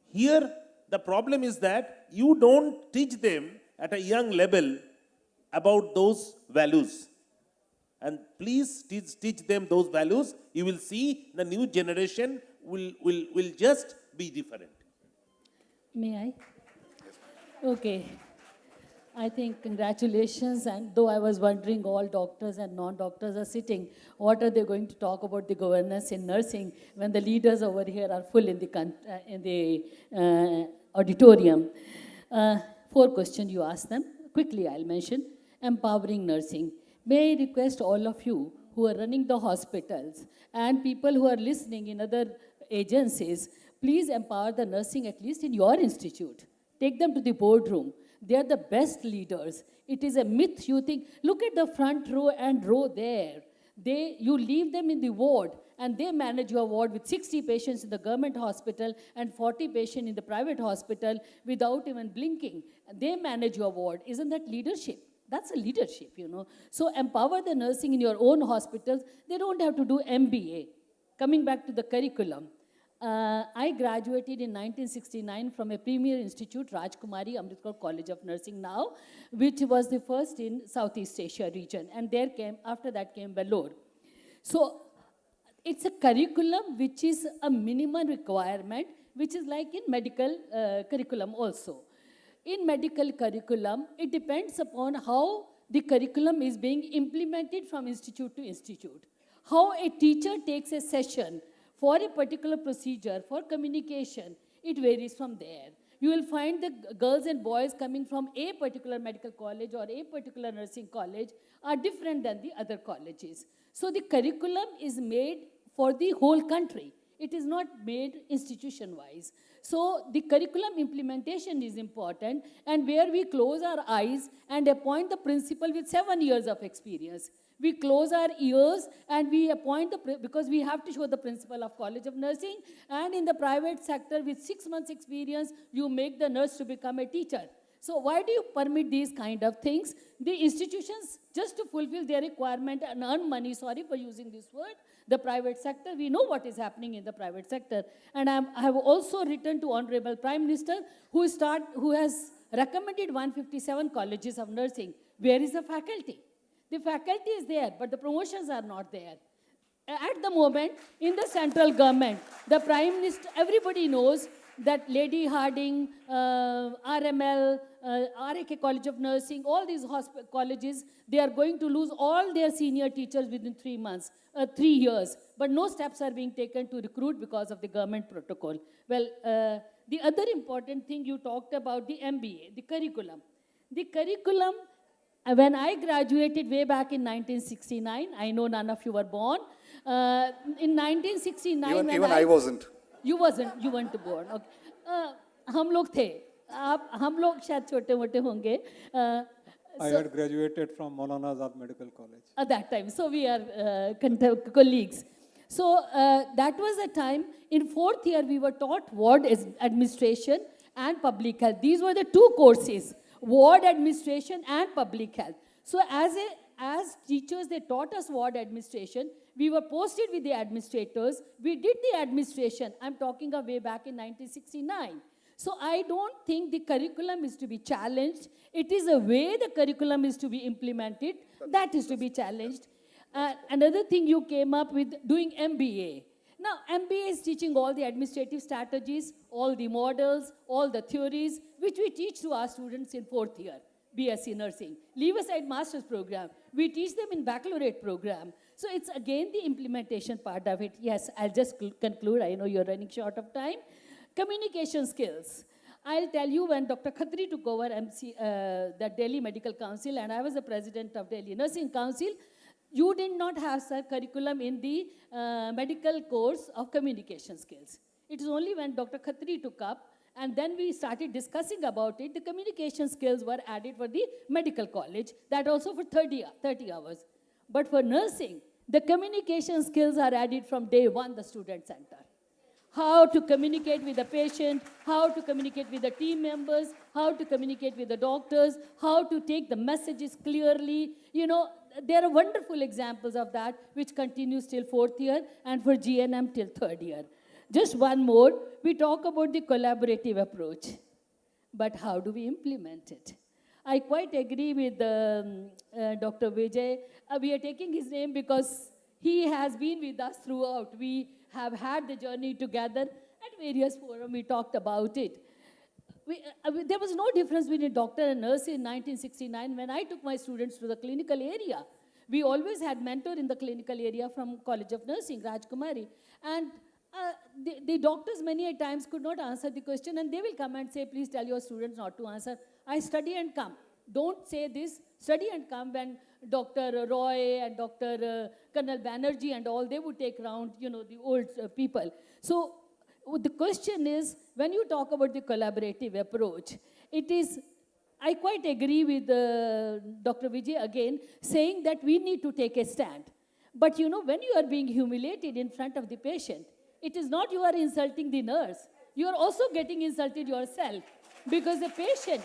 Here, the problem is that you don't teach them at a young level about those values. And please teach them those values. You will see the new generation will just be different. May I? Okay. I think congratulations, and though I was wondering, all doctors and non-doctors are sitting, what are they going to talk about the governance in nursing when the leaders over here are full in the auditorium? 4 questions you asked them. Quickly I'll mention. Empowering nursing. May I request all of you who are running the hospitals and people who are listening in other agencies, please empower the nursing at least in your institute. Take them to the boardroom. They are the best leaders. It is a myth you think. Look at the front row and row there. You leave them in the ward and they manage your ward with 60 patients in the government hospital and 40 patients in the private hospital without even blinking. They manage your ward. Isn't that leadership? That's a leadership, you know. So empower the nursing in your own hospitals. They don't have to do MBA. Coming back to the curriculum. I graduated in 1969 from a premier institute, Rajkumari Amritkar College of Nursing now, which was the first in Southeast Asia region. And after that came Vellore. So it's a curriculum which is a minimum requirement, which is like in medical curriculum also. In medical curriculum, it depends upon how the curriculum is being implemented from institute to institute. How a teacher takes a session for a particular procedure, for communication, it varies from there. You will find the girls and boys coming from a particular medical college or a particular nursing college are different than the other colleges. So the curriculum is made for the whole country. It is not made institution-wise. So the curriculum implementation is important, and where we close our eyes and appoint the principal with 7 years of experience. We close our ears and we appoint because we have to show the principal of College of Nursing, and in the private sector with 6 months experience, you make the nurse to become a teacher. So why do you permit these kind of things? The institutions, just to fulfill their requirement and earn money, sorry for using this word, the private sector, we know what is happening in the private sector. And I have also written to Honorable Prime Minister, who has recommended 157 colleges of nursing. Where is the faculty? The faculty is there, but the promotions are not there. At the moment, in the central government, the Prime Minister, everybody knows that Lady Harding, RML, RAK College of Nursing, all these colleges, they are going to lose all their senior teachers within 3 months, 3 years. But no steps are being taken to recruit because of the government protocol. Well, the other important thing you talked about, the MBA, the curriculum. The curriculum, when I graduated way back in 1969, I know none of you were born. In 1969, even I wasn't. You weren't born. Okay. हम लोग थे. हम लोग शायद छोटे-मोटे होंगे. I had graduated from Maulana Azad Medical College. At that time, so we are colleagues. So that was a time, in 4th year, we were taught ward administration and public health. These were the 2 courses, ward administration and public health. So as teachers, they taught us ward administration. We were posted with the administrators. We did the administration. I'm talking of way back in 1969. So I don't think the curriculum is to be challenged. It is a way the curriculum is to be implemented that is to be challenged. Another thing you came up with, doing MBA. Now, MBA is teaching all the administrative strategies, all the models, all the theories, which we teach to our students in 4th year, BSc Nursing. Leave aside master's program. We teach them in baccalaureate program. So it's again the implementation part of it. Yes, I'll just conclude. I know you're running short of time. Communication skills. I'll tell you, when Dr. Khatri took over the Delhi Medical Council, and I was the president of Delhi Nursing Council, you did not have a curriculum in the medical course of communication skills. It is only when Dr. Khatri took up, and then we started discussing about it, the communication skills were added for the medical college, that also for 30 hours. But for nursing, the communication skills are added from day 1, the student center. how to communicate with the patient, how to communicate with the team members, how to communicate with the doctors, how to take the messages clearly. You know, there are wonderful examples of that which continues till 4th year and for GNM till 3rd year. Just one more, we talk about the collaborative approach, but how do we implement it? I quite agree with Dr. Vijay. We are taking his name because he has been with us throughout. We have had the journey together at various forums. We talked about it. There was no difference between doctor and nurse in 1969 when I took my students to the clinical area. We always had mentor in the clinical area from College of Nursing, Rajkumari. And the doctors many a times could not answer the question, and they will come and say, please tell your students not to answer. I study and come. Don't say this, study and come. When Dr. Roy and Dr. Colonel Banerjee and all, they would take round, you know, the old people. So the question is, when you talk about the collaborative approach, it is, I quite agree with Dr. Vijay again, saying that we need to take a stand. But you know, when you are being humiliated in front of the patient, it is not you are insulting the nurse. You are also getting insulted yourself, because the patient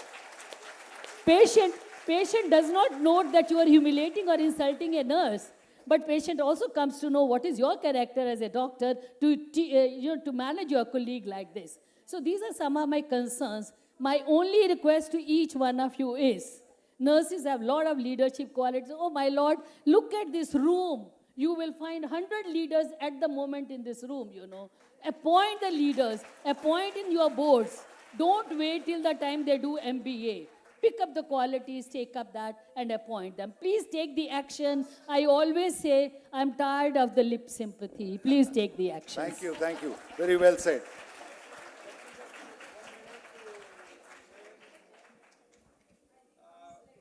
does not know that you are humiliating or insulting a nurse. But patient also comes to know what is your character as a doctor to manage your colleague like this. So these are some of my concerns. My only request to each one of you is, nurses have a lot of leadership qualities. Oh my Lord, look at this room. You will find 100 leaders at the moment in this room, you know. Appoint the leaders, appoint in your boards. Don't wait till the time they do MBA. Pick up the qualities, take up that, and appoint them. Please take the action. I always say, I'm tired of the lip sympathy. Please take the action. Thank you, thank you. Very well said.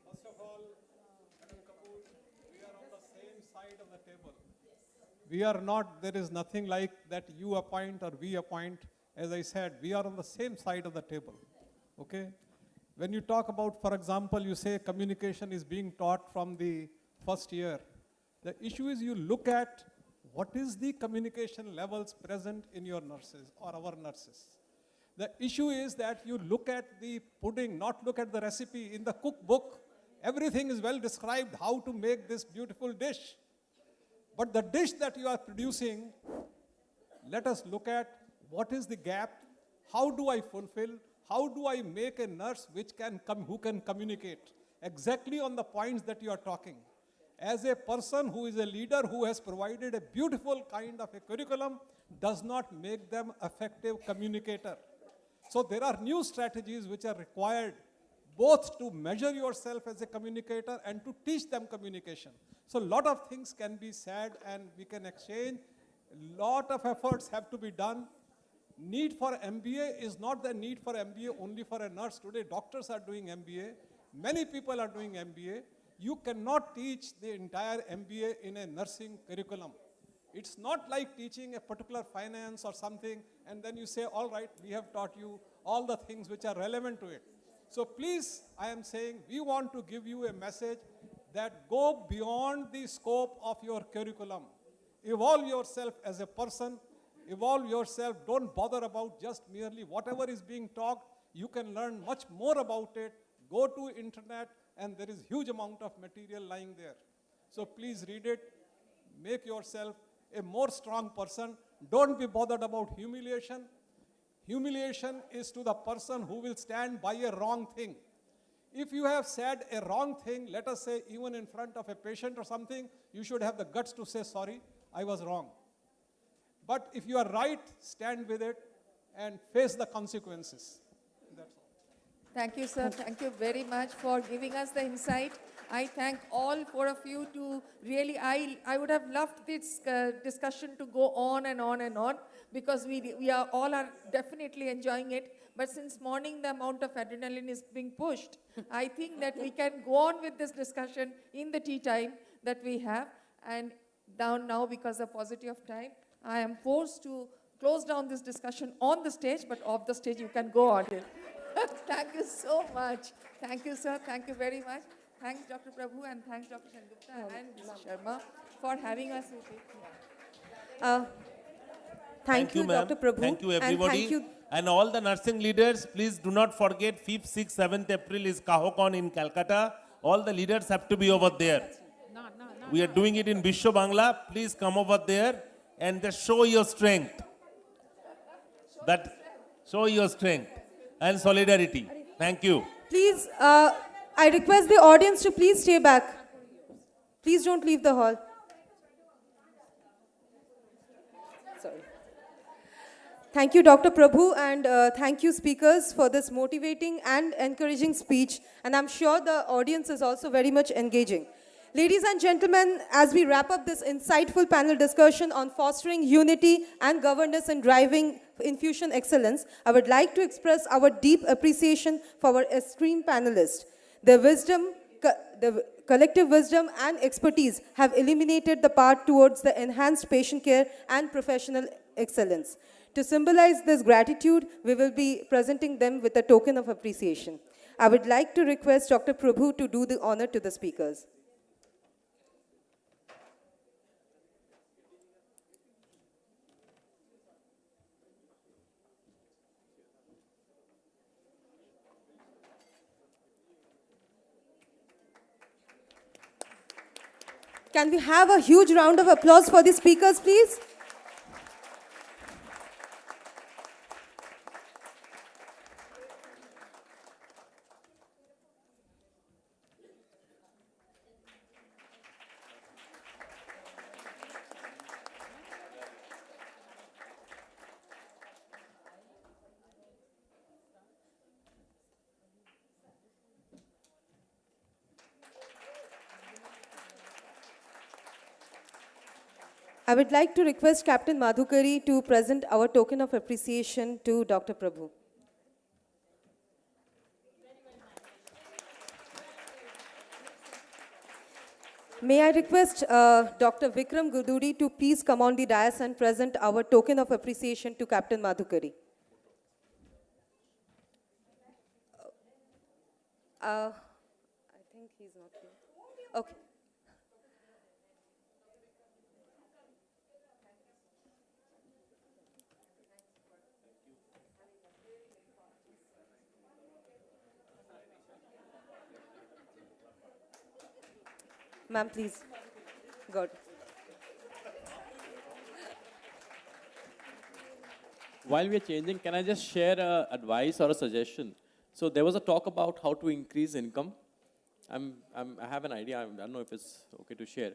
First of all, Madam Kapoor, we are on the same side of the table. We are not, there is nothing like that you appoint or we appoint. As I said, we are on the same side of the table, okay? When you talk about, for example, you say communication is being taught from the first year. The issue is you look at what is the communication levels present in your nurses or our nurses. The issue is that you look at the pudding, not look at the recipe. In the cookbook, everything is well described how to make this beautiful dish. But the dish that you are producing, let us look at what is the gap, how do I fulfill, how do I make a nurse who can communicate exactly on the points that you are talking. As a person who is a leader who has provided a beautiful kind of a curriculum does not make them effective communicator. So there are new strategies which are required both to measure yourself as a communicator and to teach them communication. So a lot of things can be said and we can exchange. A lot of efforts have to be done. Need for MBA is not the need for MBA only for a nurse. Today, doctors are doing MBA. Many people are doing MBA. You cannot teach the entire MBA in a nursing curriculum. It's not like teaching a particular finance or something, and then you say, all right, we have taught you all the things which are relevant to it. So please, I am saying, we want to give you a message that go beyond the scope of your curriculum. Evolve yourself as a person. Evolve yourself. Don't bother about just merely whatever is being taught. You can learn much more about it. Go to internet, and there is huge amount of material lying there. So please read it. Make yourself a more strong person. Don't be bothered about humiliation. Humiliation is to the person who will stand by a wrong thing. If you have said a wrong thing, let us say even in front of a patient or something, you should have the guts to say, sorry, I was wrong. But if you are right, stand with it and face the consequences. That's all. Thank you, sir. Thank you very much for giving us the insight. I thank all four of you to really, I would have loved this discussion to go on and on and on, because we are all definitely enjoying it. But since morning the amount of adrenaline is being pushed, I think that we can go on with this discussion in the tea time that we have. And down now, because of paucity of time, I am forced to close down this discussion on the stage, but off the stage you can go on it. Thank you so much. Thank you, sir. Thank you very much. Thanks, Dr. Prabhu, and thanks, Dr. Sengupta and Mr. Sharma for having us with you. Thank you, ma'am. Dr. Prabhu. Thank you, and everybody. thank you. And all the nursing leaders, please do not forget 5th, 6th, 7th April is Kahokon in Calcutta. All the leaders have to be over there. We are doing it in Bisho Bangla. Please come over there and just show your strength. Show your strength and solidarity. Thank you. Please, I request the audience to please stay back. Please don't leave the hall. Sorry. Thank you, Dr. Prabhu, and thank you, speakers, for this motivating and encouraging speech. And I'm sure the audience is also very much engaging. Ladies and gentlemen, as we wrap up this insightful panel discussion on fostering unity and governance and driving infusion excellence, I would like to express our deep appreciation for our esteemed panelists. Their wisdom, the collective wisdom and expertise have illuminated the path towards the enhanced patient care and professional excellence. To symbolize this gratitude, we will be presenting them with a token of appreciation. I would like to request Dr. Prabhu to do the honor to the speakers. Can we have a huge round of applause for the speakers, please? I would like to request Captain Madhukari to present our token of appreciation to Dr. Prabhu. May I request Dr. Vikram Gududi to please come on the dais and present our token of appreciation to Captain Madhukari. I think he's not here. Okay. Ma'am, please. Good. While we are changing, can I just share advice or a suggestion? So there was a talk about how to increase income. I have an idea. I don't know if it's okay to share.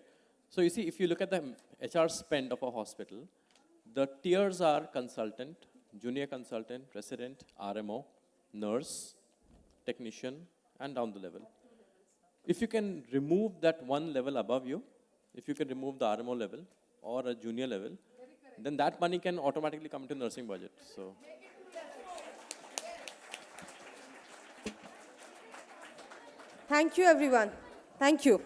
So you see, if you look at the HR spend of a hospital, the tiers are consultant, junior consultant, resident, RMO, nurse, technician, and down the level. If you can remove that one level above you, if you can remove the RMO level or a junior level, then that money can automatically come into nursing budget. So. Thank you, everyone. Thank you.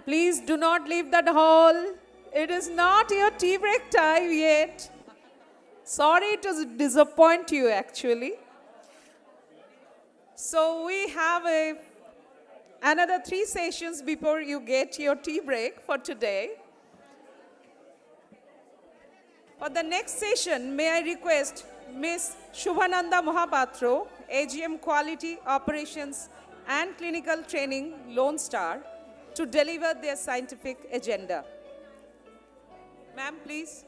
Please do not leave that hall. It is not your tea break time yet. Sorry to disappoint you, actually. So we have another 3 sessions before you get your tea break for today. For the next session, may I request Ms. Shubhananda Mohapatro, AGM Quality Operations and Clinical Training Lone Star, to deliver their scientific agenda. Ma'am, please.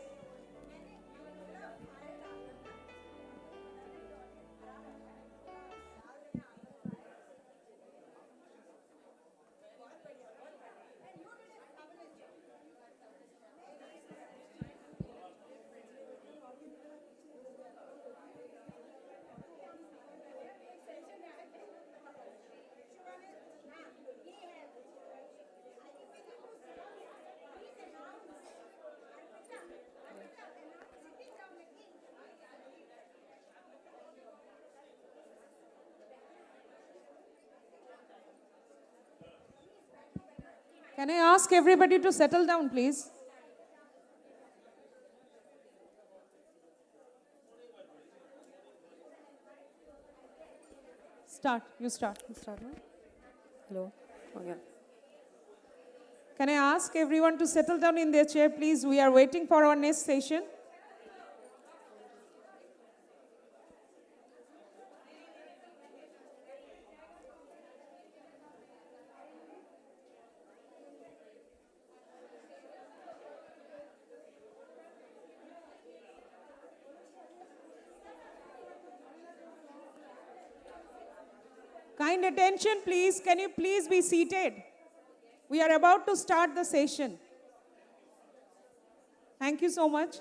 Can I ask everybody to settle down, please? Start. You start. You start, right? Hello. Okay. Can I ask everyone to settle down in their chair, please? We are waiting for our next session. Kind attention, please. Can you please be seated? We are about to start the session. Thank you so much.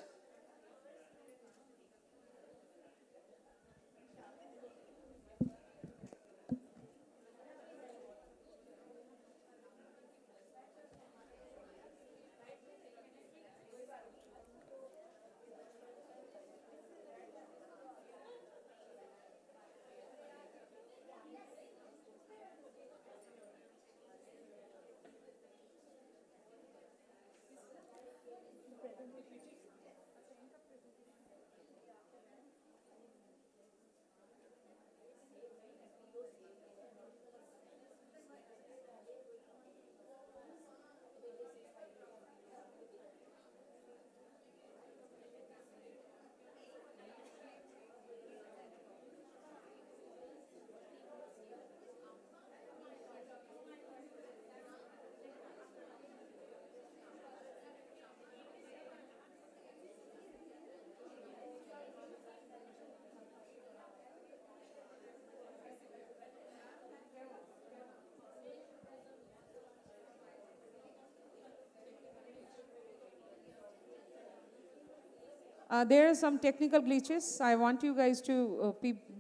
There are some technical glitches. I want you guys to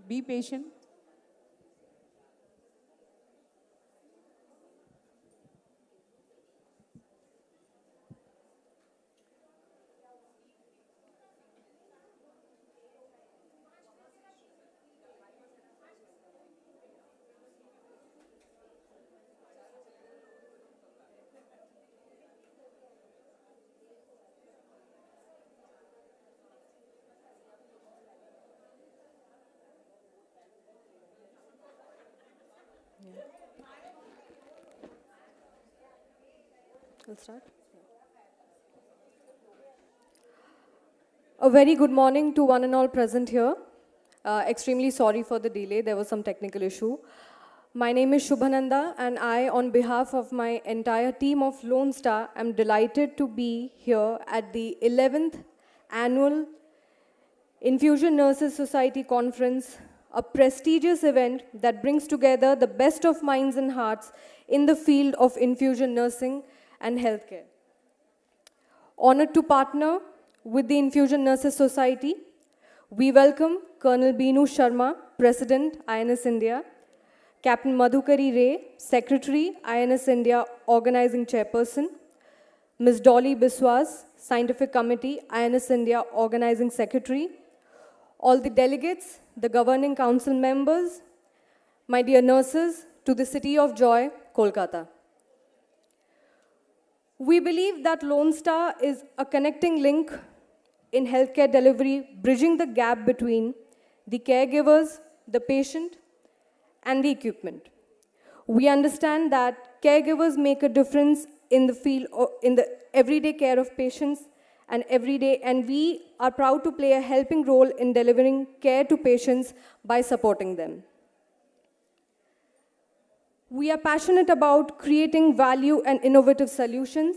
be patient. We'll start. A very good morning to one and all present here. Extremely sorry for the delay. There was some technical issue. My name is Shubhananda, and I, on behalf of my entire team of Lone Star, am delighted to be here at the 11th Annual Infusion Nurses Society Conference, a prestigious event that brings together the best of minds and hearts in the field of infusion nursing and healthcare. Honored to partner with the Infusion Nurses Society, we welcome Colonel Beenu Sharma, President, INS India, Captain Madhukari Ray, Secretary, INS India, Organizing Chairperson, Ms. Dolly Biswas, Scientific Committee, INS India, Organizing Secretary, all the delegates, the Governing Council members, my dear nurses, to the City of Joy, Kolkata. We believe that Lone Star is a connecting link in healthcare delivery, bridging the gap between the caregivers, the patient, and the equipment. We understand that caregivers make a difference in the field, in the everyday care of patients and we are proud to play a helping role in delivering care to patients by supporting them. We are passionate about creating value and innovative solutions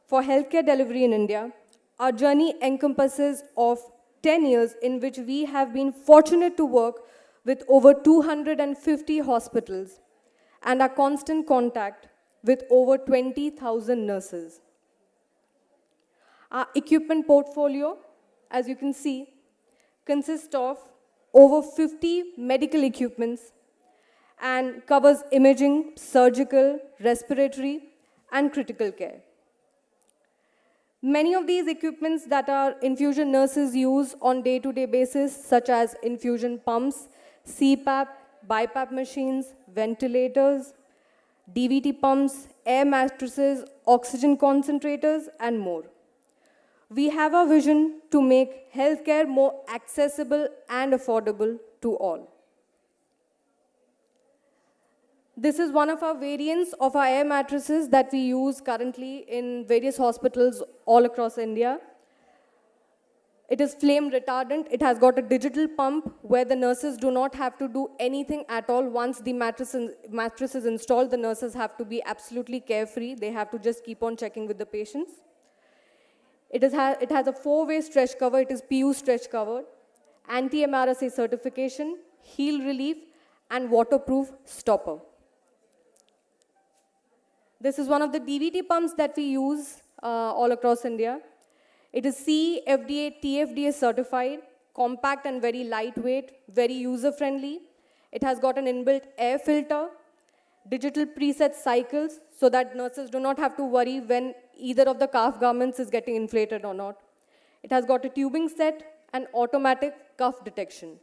for healthcare delivery in India. Our journey encompasses of 10 years in which we have been fortunate to work with over 250 hospitals and are constant contact with over 20,000 nurses. Our equipment portfolio, as you can see, consists of over 50 medical equipments and covers imaging, surgical, respiratory, and critical care. Many of these equipments that our infusion nurses use on day-to-day basis, such as infusion pumps, CPAP, BiPAP machines, ventilators, DVT pumps, air mattresses, oxygen concentrators, and more. We have a vision to make healthcare more accessible and affordable to all. This is one of our variants of our air mattresses that we use currently in various hospitals all across India. It is flame retardant. It has got a digital pump where the nurses do not have to do anything at all. Once the mattress is installed, the nurses have to be absolutely carefree. They have to just keep on checking with the patients. It has a 4-way stretch cover. It is PU stretch covered, anti-MRSA certification, heel relief, and waterproof stopper. This is one of the DVT pumps that we use all across India. It is CE, FDA, TFDA certified, compact and very lightweight, very user-friendly. It has got an inbuilt air filter, digital preset cycles, so that nurses do not have to worry when either of the calf garments is getting inflated or not. It has got a tubing set and automatic cuff detection.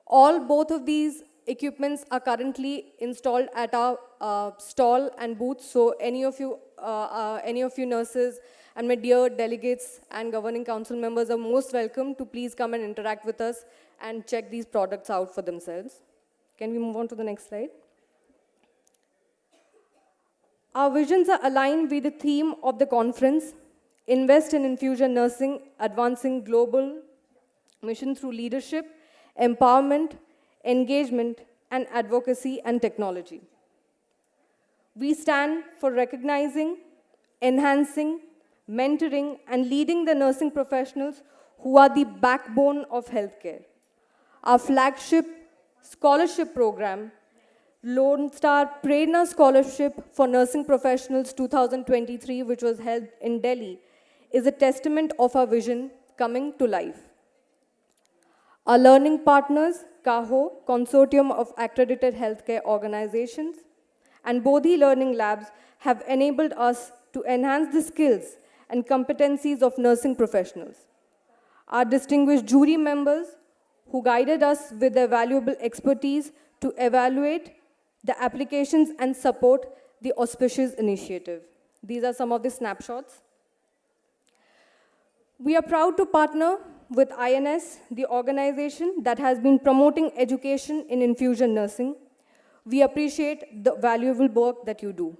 Both of these equipments are currently installed at our stall and booth, so any of you nurses and my dear delegates and governing council members are most welcome to please come and interact with us and check these products out for themselves. Can we move on to the next slide? Our visions are aligned with the theme of the conference, Invest in Infusion Nursing, Advancing Global Mission through Leadership, Empowerment, Engagement, and Advocacy and Technology. We stand for recognizing, enhancing, mentoring, and leading the nursing professionals who are the backbone of healthcare. Our flagship scholarship program, Lone Star Prerna Scholarship for Nursing Professionals 2023, which was held in Delhi, is a testament of our vision coming to life. Our learning partners, CAHO, Consortium of Accredited Healthcare Organizations, and Bodhi Learning Labs have enabled us to enhance the skills and competencies of nursing professionals. Our distinguished jury members, who guided us with their valuable expertise to evaluate the applications and support the auspicious initiative. These are some of the snapshots. We are proud to partner with INS, the organization that has been promoting education in infusion nursing. We appreciate the valuable work that you do.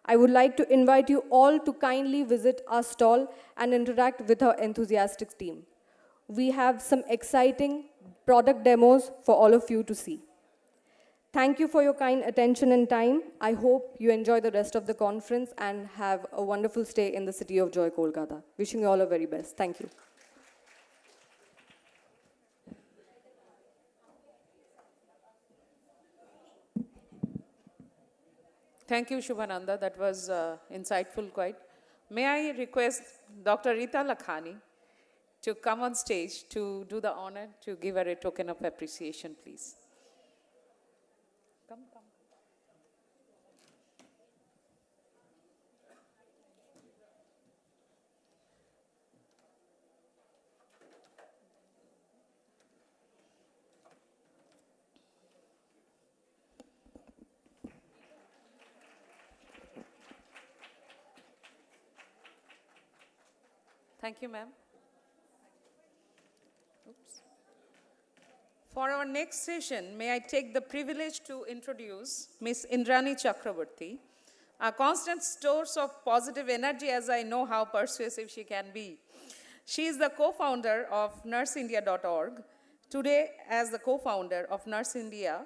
I would like to invite you all to kindly visit our stall and interact with our enthusiastic team. We have some exciting product demos for all of you to see. Thank you for your kind attention and time. I hope you enjoy the rest of the conference and have a wonderful stay in the city of joy, Kolkata. Wishing you all the very best. Thank you. Thank you, Shubhananda. That was insightful quite. May I request Dr. Rita Lakhani to come on stage to do the honor to give her a token of appreciation, please. Come. Thank you, ma'am. Oops. For our next session, may I take the privilege to introduce Ms. Indrani Chakraborty, a constant source of positive energy, as I know how persuasive she can be. She is the co-founder of nurseindia.org. Today, as the co-founder of Nurse India,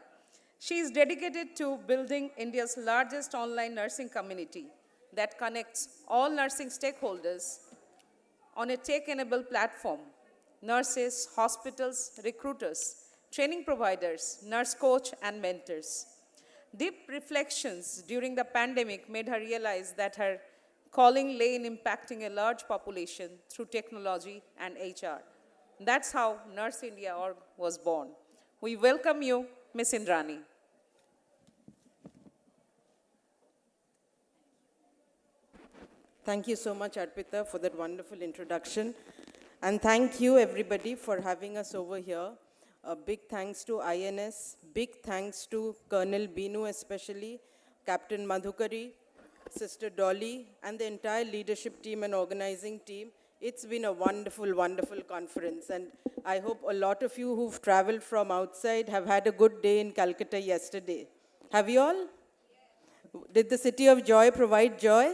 she is dedicated to building India's largest online nursing community that connects all nursing stakeholders on a tech-enabled platform: nurses, hospitals, recruiters, training providers, nurse coach, and mentors. Deep reflections during the pandemic made her realize that her calling lay in impacting a large population through technology and HR. That's how Nurse India.org was born. We welcome you, Ms. Indrani. Thank you so much, Arpita, for that wonderful introduction. And thank you, everybody, for having us over here. A big thanks to INS, big thanks to Colonel Binu especially, Captain Madhukari, Sister Dolly, and the entire leadership team and organizing team. It's been a wonderful, wonderful conference. And I hope a lot of you who've traveled from outside have had a good day in Calcutta yesterday. Have you all? Did the City of Joy provide joy?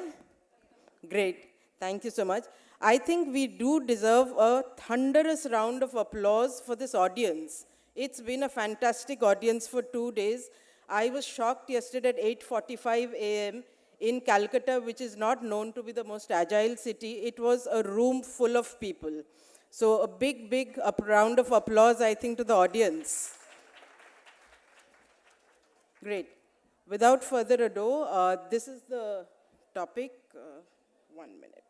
Great. Thank you so much. I think we do deserve a thunderous round of applause for this audience. It's been a fantastic audience for 2 days. I was shocked yesterday at 8:45 a.m. in Calcutta, which is not known to be the most agile city. It was a room full of people. So a big round of applause, I think, to the audience. Great. Without further ado, this is the topic. 1 minute.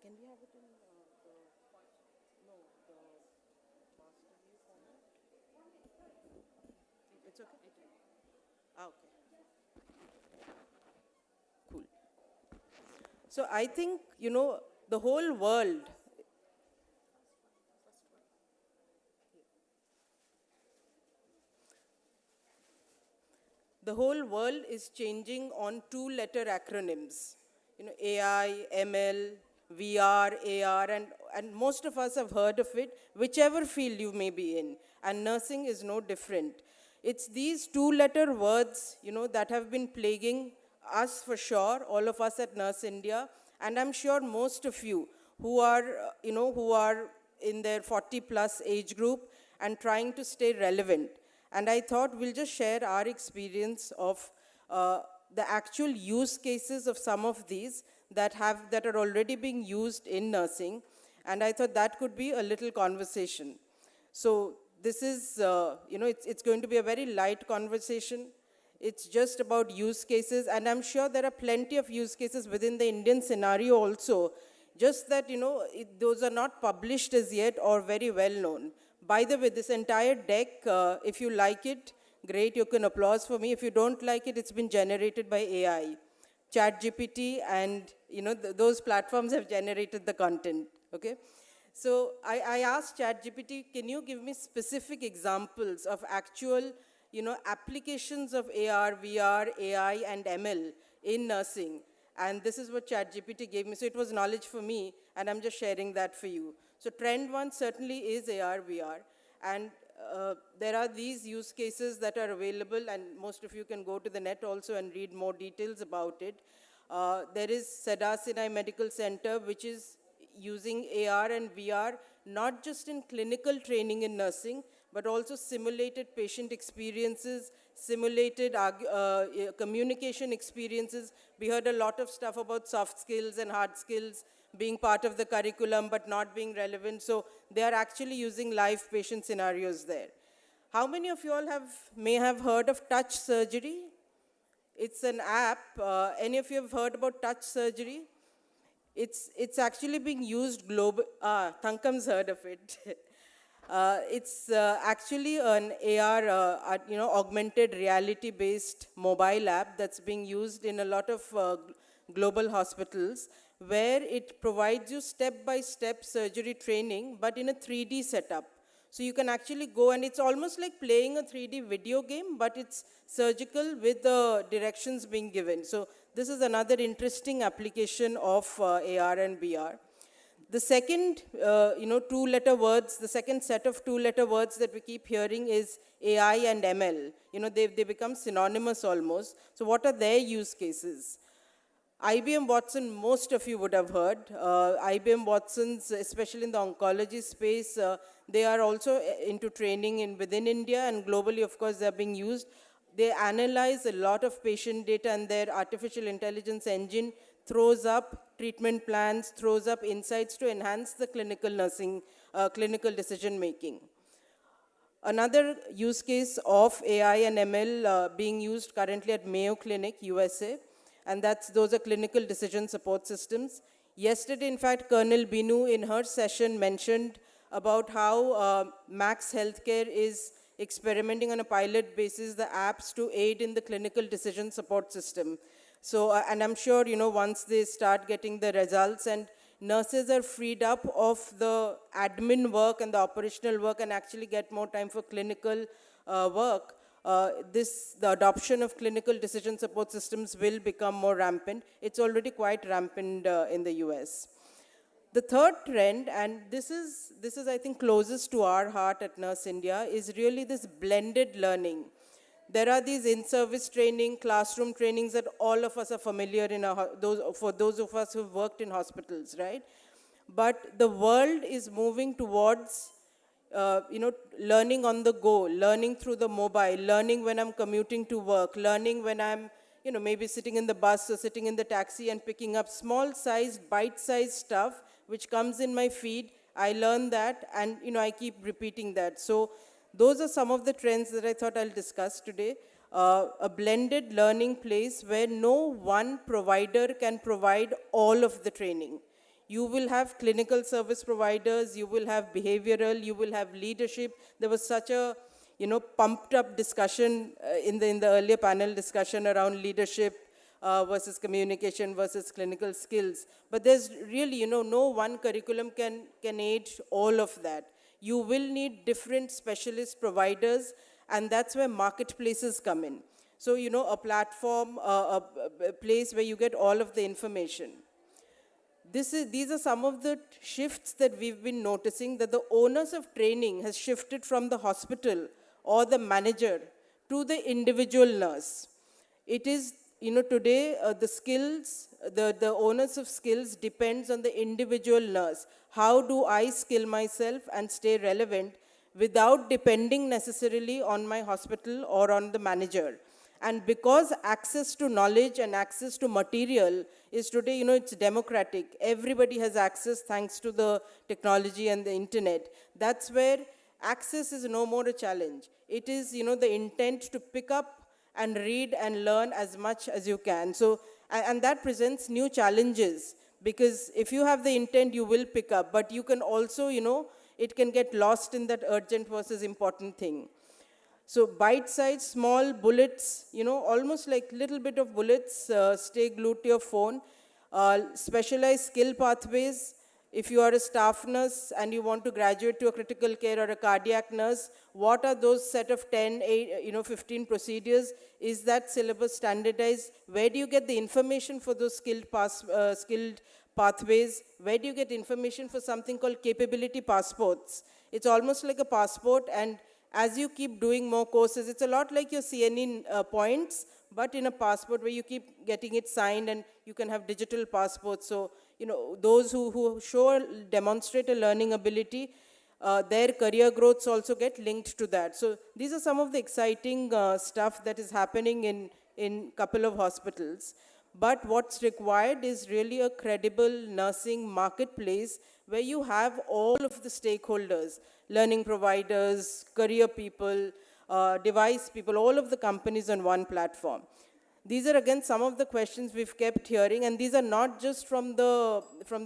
Can we have it in the master view format? It's okay? Okay. Cool. So I think, the whole world, is changing on 2-letter acronyms. AI, ML, VR, AR, and most of us have heard of it, whichever field you may be in. And nursing is no different. It's these 2-letter words, that have been plaguing us for sure, all of us at Nurse India, and I'm sure most of you who are in their 40+ age group and trying to stay relevant. And I thought we'll just share our experience of the actual use cases of some of these that are already being used in nursing. And I thought that could be a little conversation. So this is, it's going to be a very light conversation. It's just about use cases. And I'm sure there are plenty of use cases within the Indian scenario also. Just that, those are not published as yet or very well known. By the way, this entire deck, if you like it, great, you can applause for me. If you don't like it, it's been generated by AI. ChatGPT and, those platforms have generated the content, okay? So I asked ChatGPT, can you give me specific examples of actual, applications of AR, VR, AI, and ML in nursing? And this is what ChatGPT gave me. So it was knowledge for me, and I'm just sharing that for you. So trend one certainly is AR, VR. And there are these use cases that are available, and most of you can go to the net also and read more details about it. There is Seda Sinai Medical Center, which is using AR and VR, not just in clinical training in nursing, but also simulated patient experiences, simulated communication experiences. We heard a lot of stuff about soft skills and hard skills being part of the curriculum but not being relevant. So they are actually using live patient scenarios there. How many of you all may have heard of touch surgery? It's an app. Any of you have heard about touch surgery? It's actually being used globally. Thankam's heard of it. It's actually an AR, augmented reality-based mobile app that's being used in a lot of global hospitals, where it provides you step-by-step surgery training, but in a 3D setup. So you can actually go, and it's almost like playing a 3D video game, but it's surgical with the directions being given. So this is another interesting application of AR and VR. The second, 2-letter words, the second set of 2-letter words that we keep hearing is AI and ML. They become synonymous almost. So what are their use cases? IBM Watson, most of you would have heard. IBM Watsons, especially in the oncology space, they are also into training within India, and globally, of course, they're being used. They analyze a lot of patient data, and their artificial intelligence engine throws up treatment plans, throws up insights to enhance the clinical nursing, clinical decision making. Another use case of AI and ML being used currently at Mayo Clinic, USA, and those are clinical decision support systems. Yesterday, in fact, Colonel Binu in her session mentioned about how Max Healthcare is experimenting on a pilot basis the apps to aid in the clinical decision support system. So, and I'm sure, once they start getting the results and nurses are freed up of the admin work and the operational work and actually get more time for clinical work, the adoption of clinical decision support systems will become more rampant. It's already quite rampant in the US. The third trend, and this is I think closest to our heart at Nurse India, is really this blended learning. there are these in-service training, classroom trainings that all of us are familiar in for those of us who've worked in hospitals, right? But the world is moving towards, learning on the go, learning through the mobile, learning when I'm commuting to work, learning when I'm, maybe sitting in the bus or sitting in the taxi and picking up small-sized, bite-sized stuff which comes in my feed. I learn that, and I keep repeating that. So those are some of the trends that I thought I'll discuss today. A blended learning place where no one provider can provide all of the training. You will have clinical service providers, you will have behavioral, you will have leadership. There was such a pumped up discussion in the earlier panel discussion around leadership versus communication versus clinical skills. But there's really, no one curriculum can aid all of that. You will need different specialist providers, and that's where marketplaces come in. So, a platform, a place where you get all of the information. These are some of the shifts that we've been noticing, that the onus of training has shifted from the hospital or the manager to the individual nurse. It is, today the skills, the onus of skills depends on the individual nurse. How do I skill myself and stay relevant without depending necessarily on my hospital or on the manager? And because access to knowledge and access to material is today, it's democratic. Everybody has access thanks to the technology and the internet. That's where access is no more a challenge. It is, the intent to pick up and read and learn as much as you can. So, and that presents new challenges, because if you have the intent, you will pick up, but you can also, it can get lost in that urgent versus important thing. So bite-sized, small bullets, almost like little bit of bullets, stay glued to your phone. Specialized skill pathways. If you are a staff nurse and you want to graduate to a critical care or a cardiac nurse, what are those set of 10, 8, 15 procedures? Is that syllabus standardized? Where do you get the information for those skilled pathways? Where do you get information for something called capability passports? It's almost like a passport, and as you keep doing more courses, it's a lot like your CNE points, but in a passport where you keep getting it signed and you can have digital passports. So, those who demonstrate a learning ability, their career growths also get linked to that. So these are some of the exciting stuff that is happening in couple of hospitals. But what's required is really a credible nursing marketplace where you have all of the stakeholders, learning providers, career people, device people, all of the companies on one platform. These are again some of the questions we've kept hearing, and these are not just from the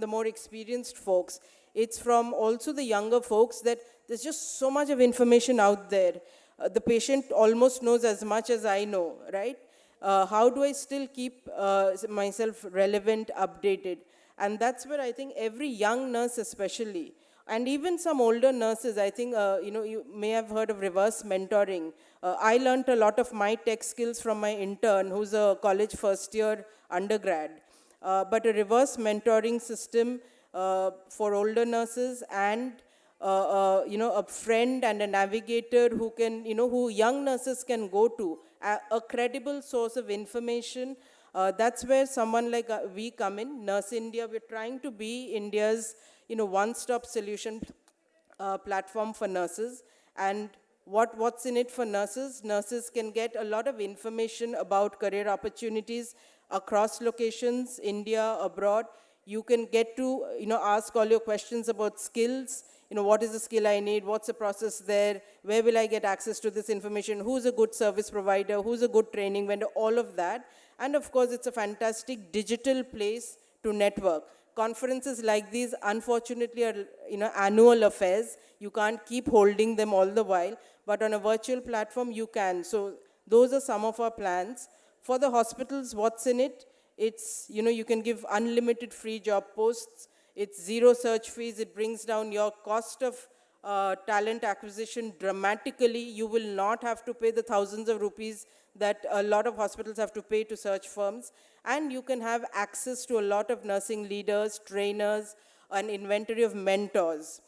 more experienced folks. It's from also the younger folks, that there's just so much of information out there. The patient almost knows as much as I know, right? How do I still keep myself relevant, updated? And that's where I think every young nurse especially, and even some older nurses, I think, you may have heard of reverse mentoring. I learned a lot of my tech skills from my intern, who's a college first-year undergrad. But a reverse mentoring system for older nurses, and a friend and a navigator who can, who young nurses can go to, a credible source of information. That's where someone like we come in, Nurse India. We're trying to be India's, one-stop solution platform for nurses. And what's in it for nurses? Nurses can get a lot of information about career opportunities across locations, India, abroad. You can get to, ask all your questions about skills. What is the skill I need? What's the process there? Where will I get access to this information? Who's a good service provider? Who's a good training vendor? All of that. And of course, it's a fantastic digital place to network. Conferences like these, unfortunately, are annual affairs. You can't keep holding them all the while, but on a virtual platform, you can. So those are some of our plans. For the hospitals, what's in it? It's, you can give unlimited free job posts. It's zero search fees. It brings down your cost of talent acquisition dramatically. You will not have to pay the thousands of rupees that a lot of hospitals have to pay to search firms. And you can have access to a lot of nursing leaders, trainers, an inventory of mentors.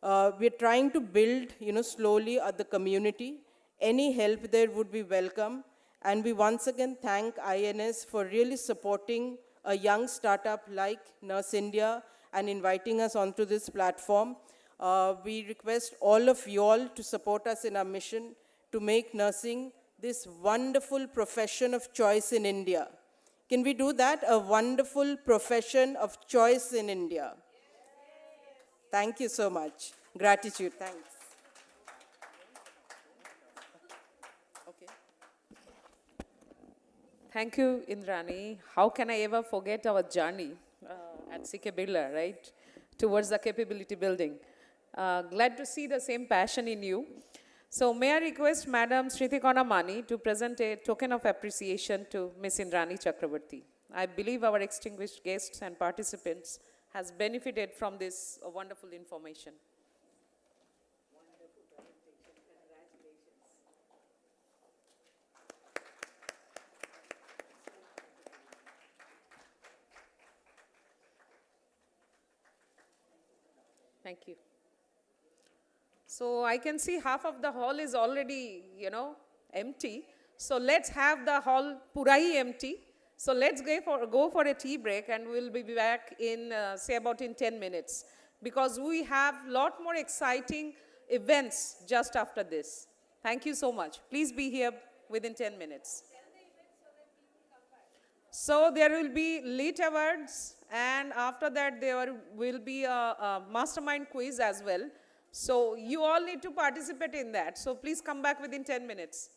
We're trying to build, slowly the community. Any help there would be welcome. And we once again thank INS for really supporting a young startup like Nurse India and inviting us onto this platform. We request all of you all to support us in our mission to make nursing this wonderful profession of choice in India. Can we do that? A wonderful profession of choice in India. Thank you so much. Gratitude. Thanks. Okay. Thank you, Indrani. How can I ever forget our journey at CK Birla, right? Towards the capability building. Glad to see the same passion in you. So may I request Madam Sritikona Mani to present a token of appreciation to Ms. Indrani Chakravarti. I believe our extinguished guests and participants has benefited from this wonderful information. Thank you. So I can see half of the hall is already, empty. So let's have the hall purai empty. So let's go for a tea break, and we'll be back in, say about in 10 minutes. Because we have a lot more exciting events just after this. Thank you so much. Please be here within 10 minutes. So there will be lit awards, and after that there will be a mastermind quiz as well. So you all need to participate in that. So please come back within 10 minutes.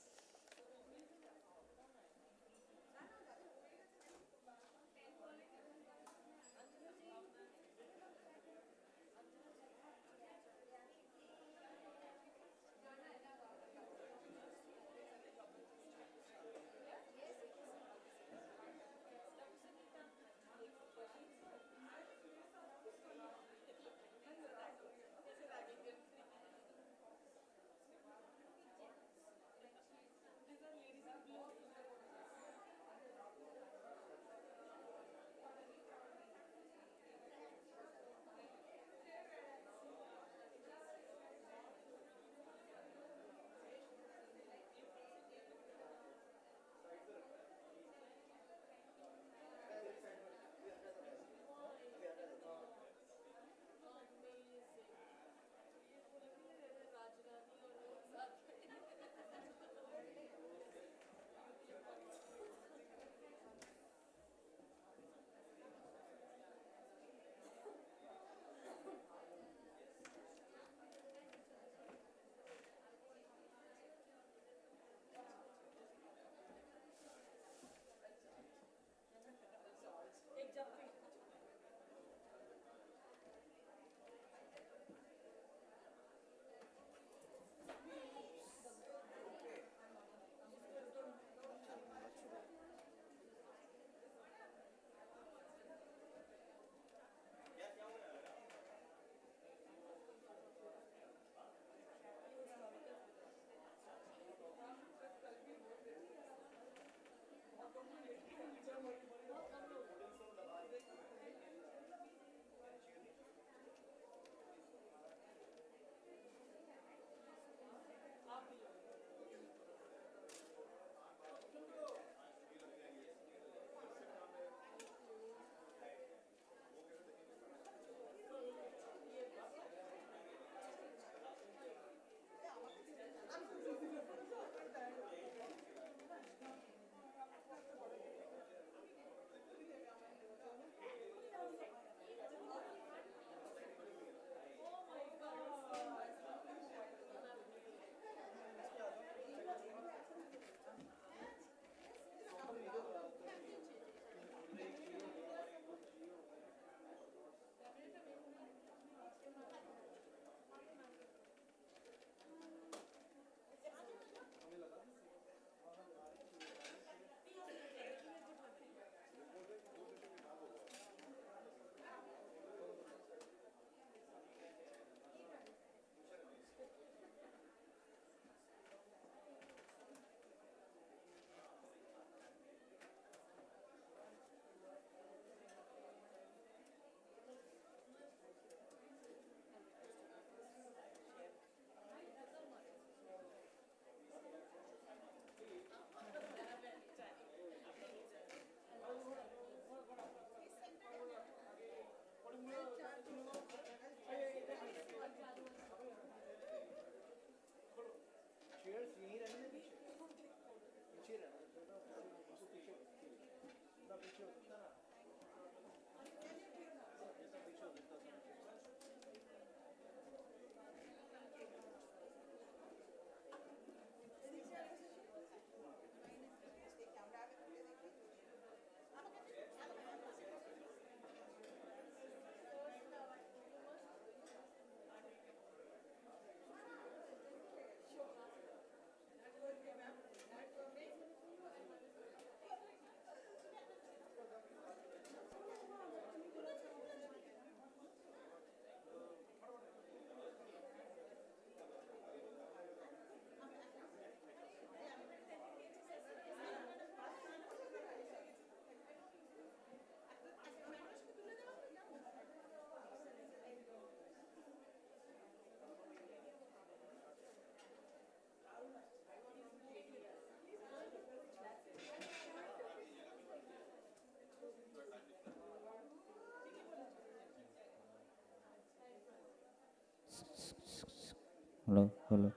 Hello, hello,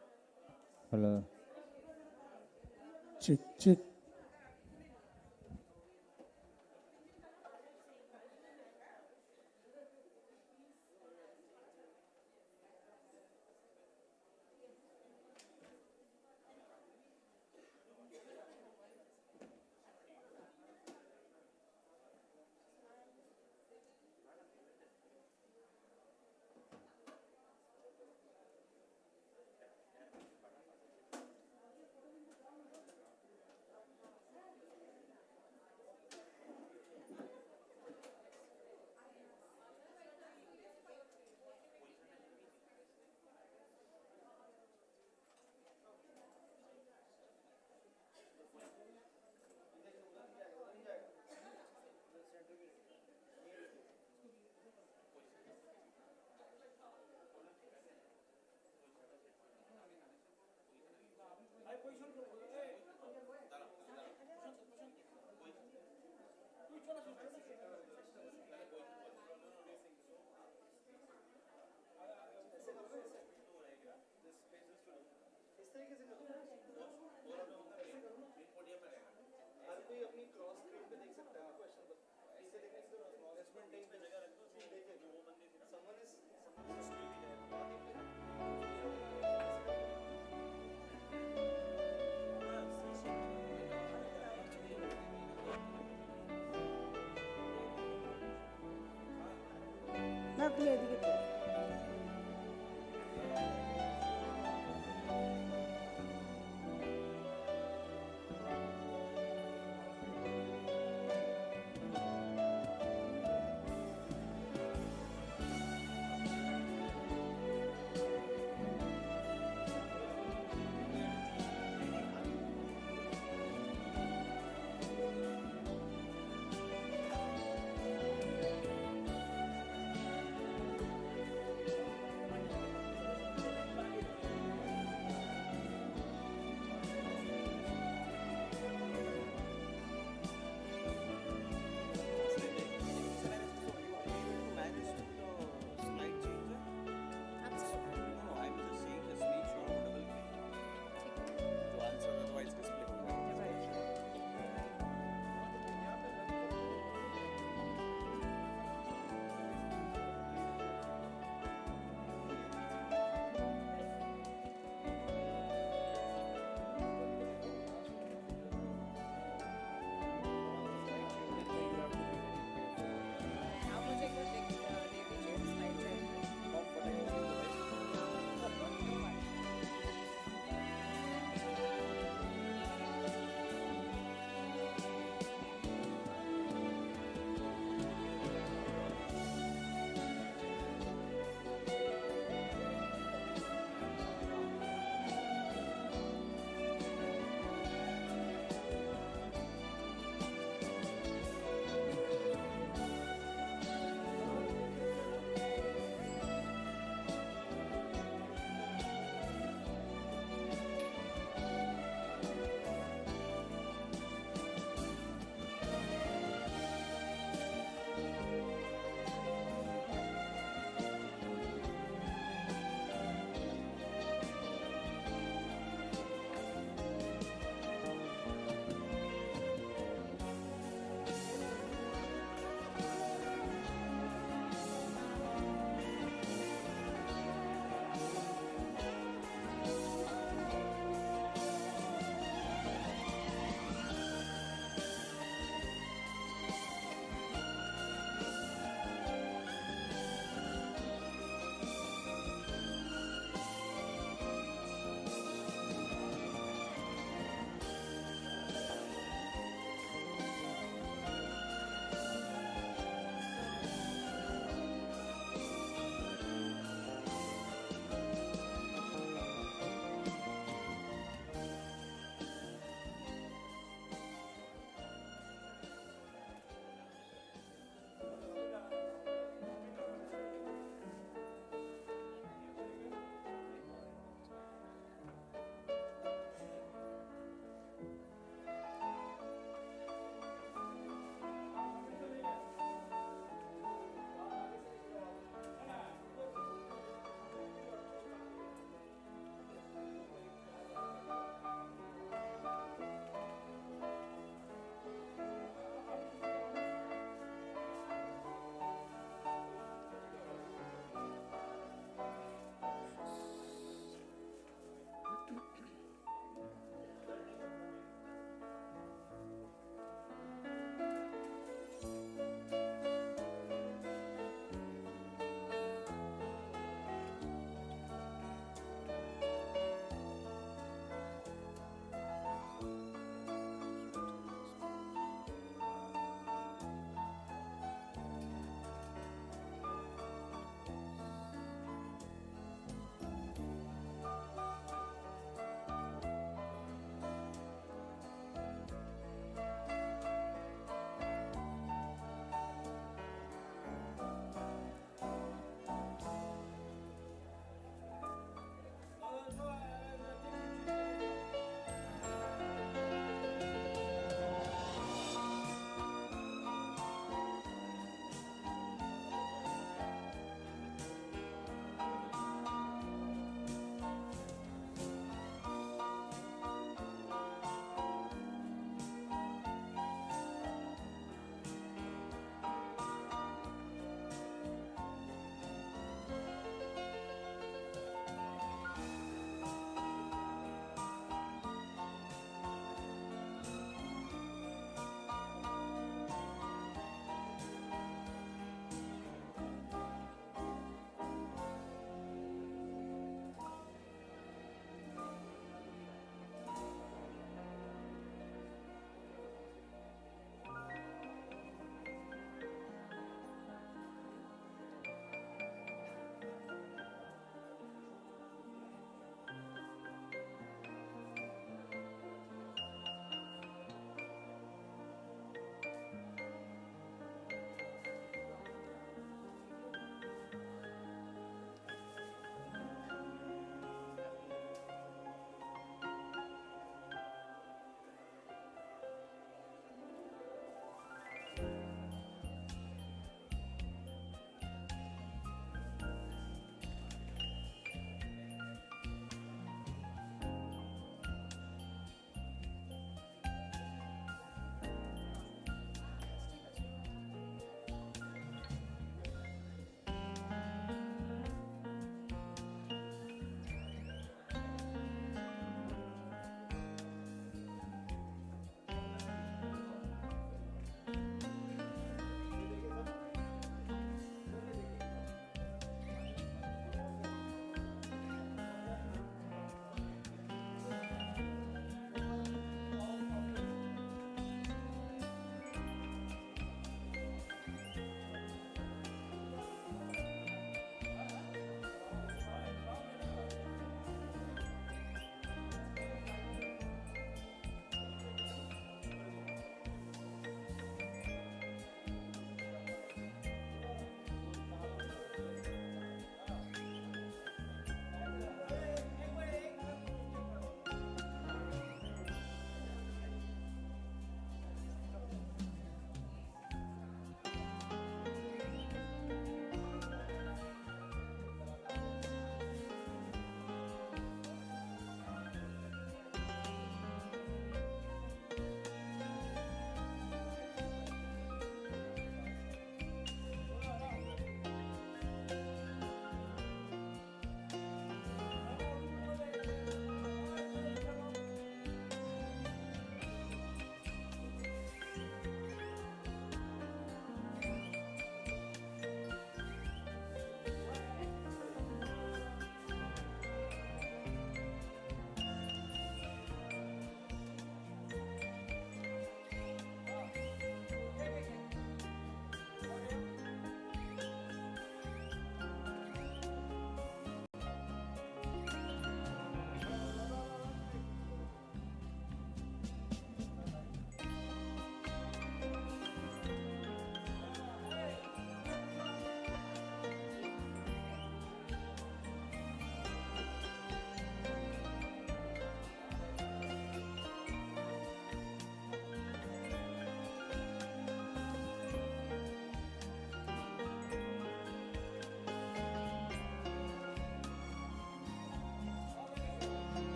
hello. Check, check.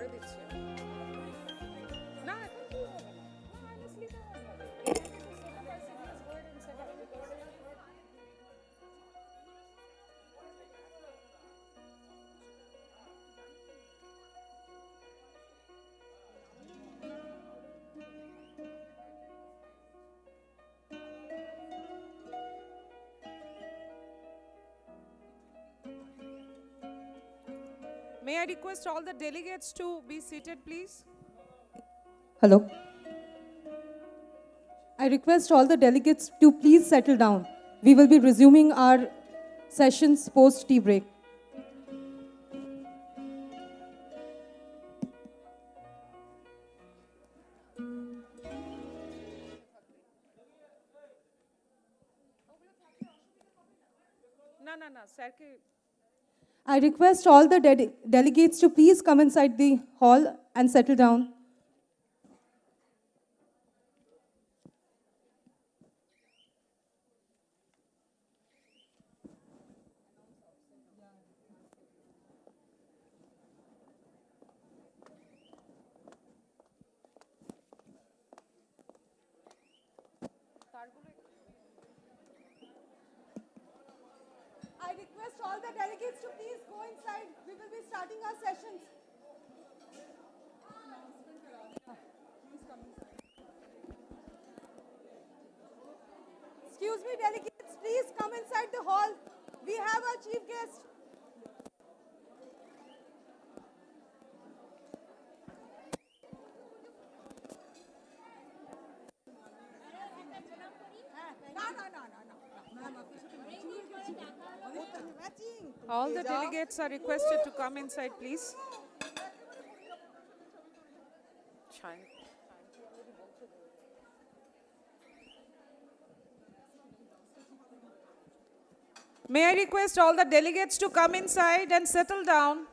পরে দিচ্ছি না এখন কি হবে না honestly তো হবে এখান থেকে set up our signals, go ahead and set up because May I request all the delegates to be seated, please? Hello. I request all the delegates to please settle down. We will be resuming our sessions post tea break. No, sir. I request all the delegates to please come inside the hall and settle down. I request all the delegates to please go inside. We will be starting our sessions. Excuse me, delegates, please come inside the hall. We have our chief guest. All the delegates are requested to come inside, please. May I request all the delegates to come inside and settle down?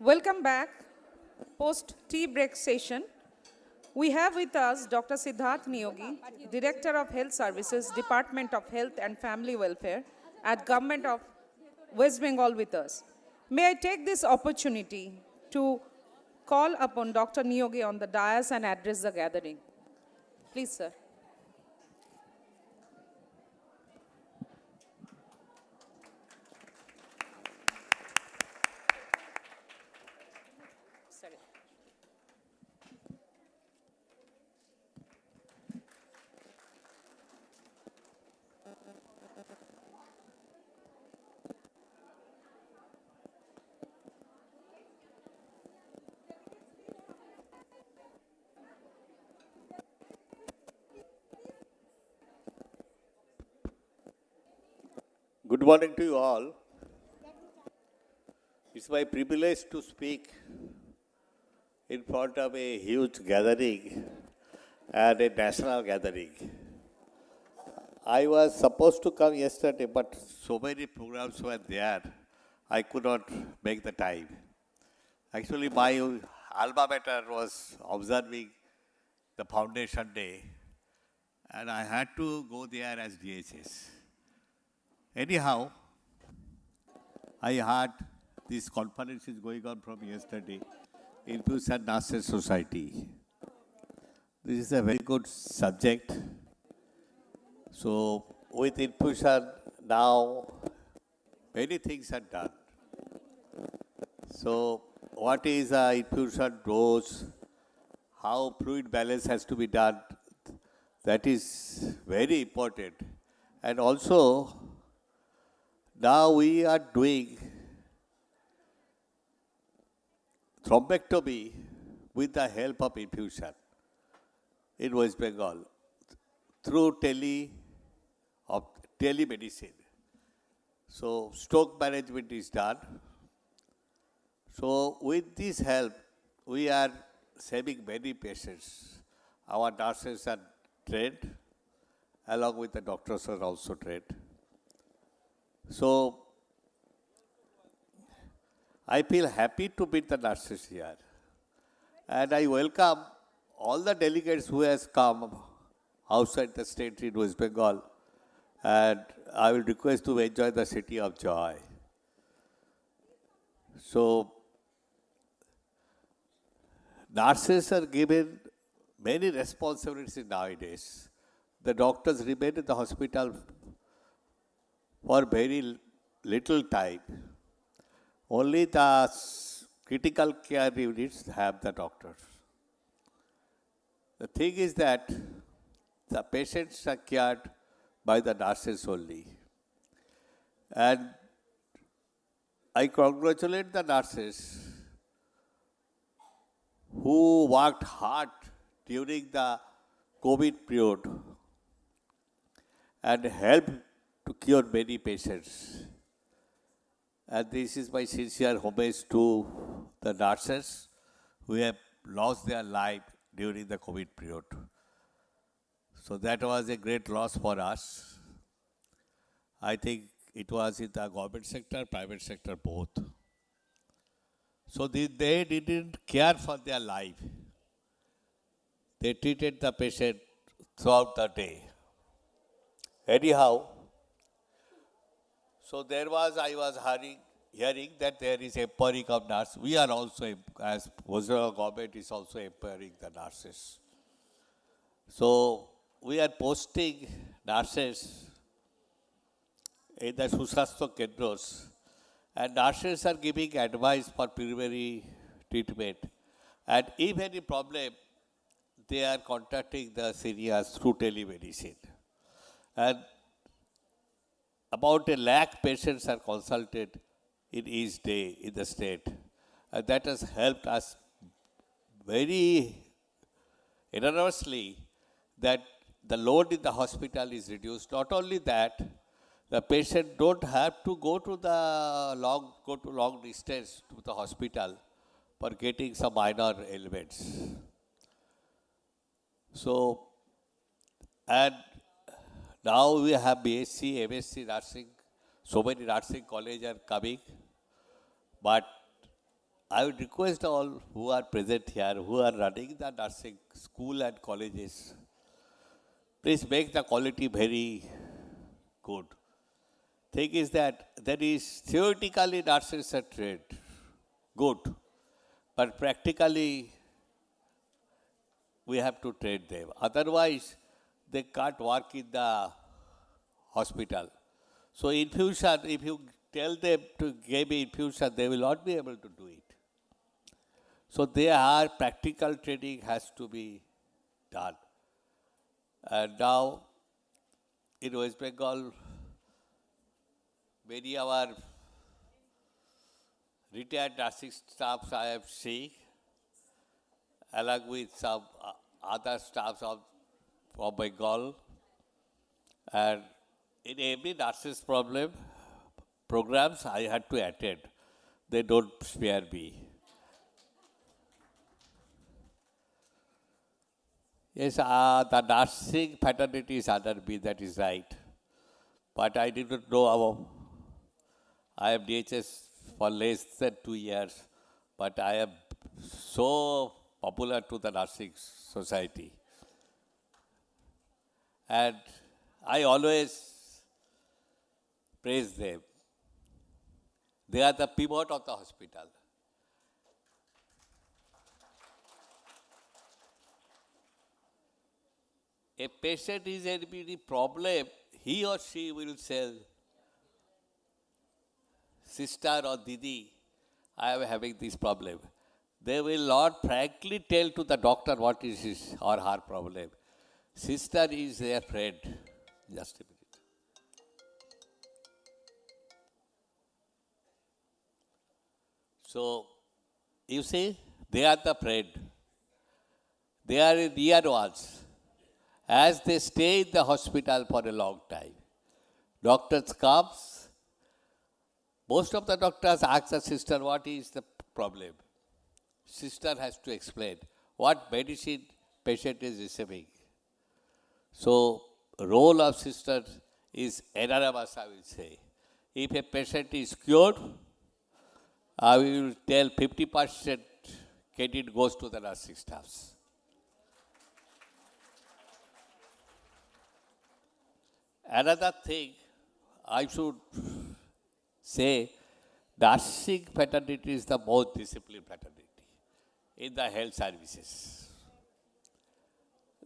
Welcome back, post-tea break session. We have with us Dr. Siddharth Niyogi, Director of Health Services, Department of Health and Family Welfare at Government of West Bengal with us. May I take this opportunity to call upon Dr. Niyogi on the dais and address the gathering. Please, sir. Good morning to you all. It's my privilege to speak in front of a huge gathering and a national gathering. I was supposed to come yesterday, but so many programs were there, I could not make the time. Actually, my alma mater was observing the Foundation Day, and I had to go there as DHS. Anyhow, I heard this conference is going on from yesterday, Infusion Nurses Society. This is a very good subject. So, with infusion now, many things are done. So, what is infusion dose? How fluid balance has to be done? That is very important. And also, now we are doing thrombectomy with the help of infusion in West Bengal through telemedicine. So stroke management is done. So with this help, we are saving many patients. Our nurses are trained, along with the doctors are also trained. So, I feel happy to meet the nurses here. And I welcome all the delegates who has come outside the state in West Bengal. And I will request to enjoy the city of joy. So, nurses are given many responsibilities nowadays. The doctors remain in the hospital for very little time. Only the critical care units have the doctors. The thing is that the patients are cared by the nurses only. And I congratulate the nurses who worked hard during the COVID period and helped to cure many patients. And this is my sincere homage to the nurses who have lost their life during the COVID period. So that was a great loss for us. I think it was in the government sector, private sector, both. So they didn't care for their life. They treated the patient throughout the day. Anyhow, so I was hearing that there is empowering of nurses. We are also, as Gujarat government is also empowering the nurses. So we are posting nurses in the Susastha Kendros, and nurses are giving advice for preliminary treatment. And if any problem, they are contacting the seniors through telemedicine. And about 1 lakh patients are consulted in each day in the state. And that has helped us very enormously that the load in the hospital is reduced. Not only that, the patient don't have to go to long distance to the hospital for getting some minor ailments. So, and now we have BSc, MSc nursing, so many nursing colleges are coming. But I would request all who are present here, who are running the nursing school and colleges, please make the quality very good. Thing is that there is theoretically nurses are trained, good, but practically we have to train them. Otherwise, they can't work in the hospital. So infusion, if you tell them to give me infusion, they will not be able to do it. So practical training has to be done. And now, in West Bengal, many of our retired nursing staffs I have seen, along with some other staffs from Bengal. And in every nurses programs I had to attend. They don't spare me. Yes, the nursing fraternity is under me, that is right. But I didn't know I am DHS for less than 2 years, but I am so popular to the nursing society. And I always praise them. They are the pivot of the hospital. A patient is any problem, he or she will say, sister or didi, I am having this problem. They will not frankly tell to the doctor what is his or her problem. Sister is their friend. Just a minute. So, you see, they are the friend. They are the dear ones. As they stay in the hospital for a long time, doctors comes. Most of the doctors ask the sister, what is the problem? Sister has to explain what medicine patient is receiving. So, role of sister is enormous, I will say. If a patient is cured, I will tell 50% credit goes to the nursing staffs. Another thing I should say, nursing fraternity is the most disciplined fraternity in the health services.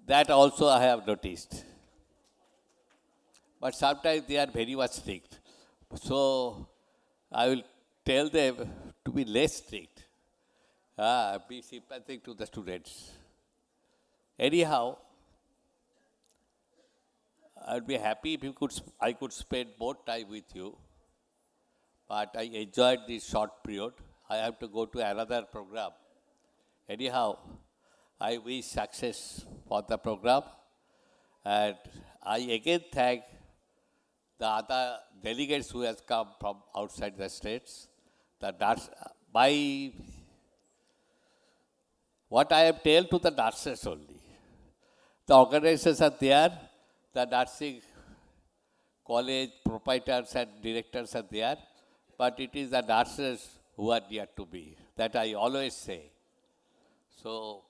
That also I have noticed. But sometimes they are very much strict. So I will tell them to be less strict. Be sympathetic to the students. Anyhow, I would be happy if I could spend more time with you. But I enjoyed this short period. I have to go to another program. Anyhow, I wish success for the program. And I again thank the other delegates who has come from outside the states. What I have told to the nurses only. The organizations are there, the nursing college proprietors and directors are there, but it is the nurses who are there to be. That I always say. So,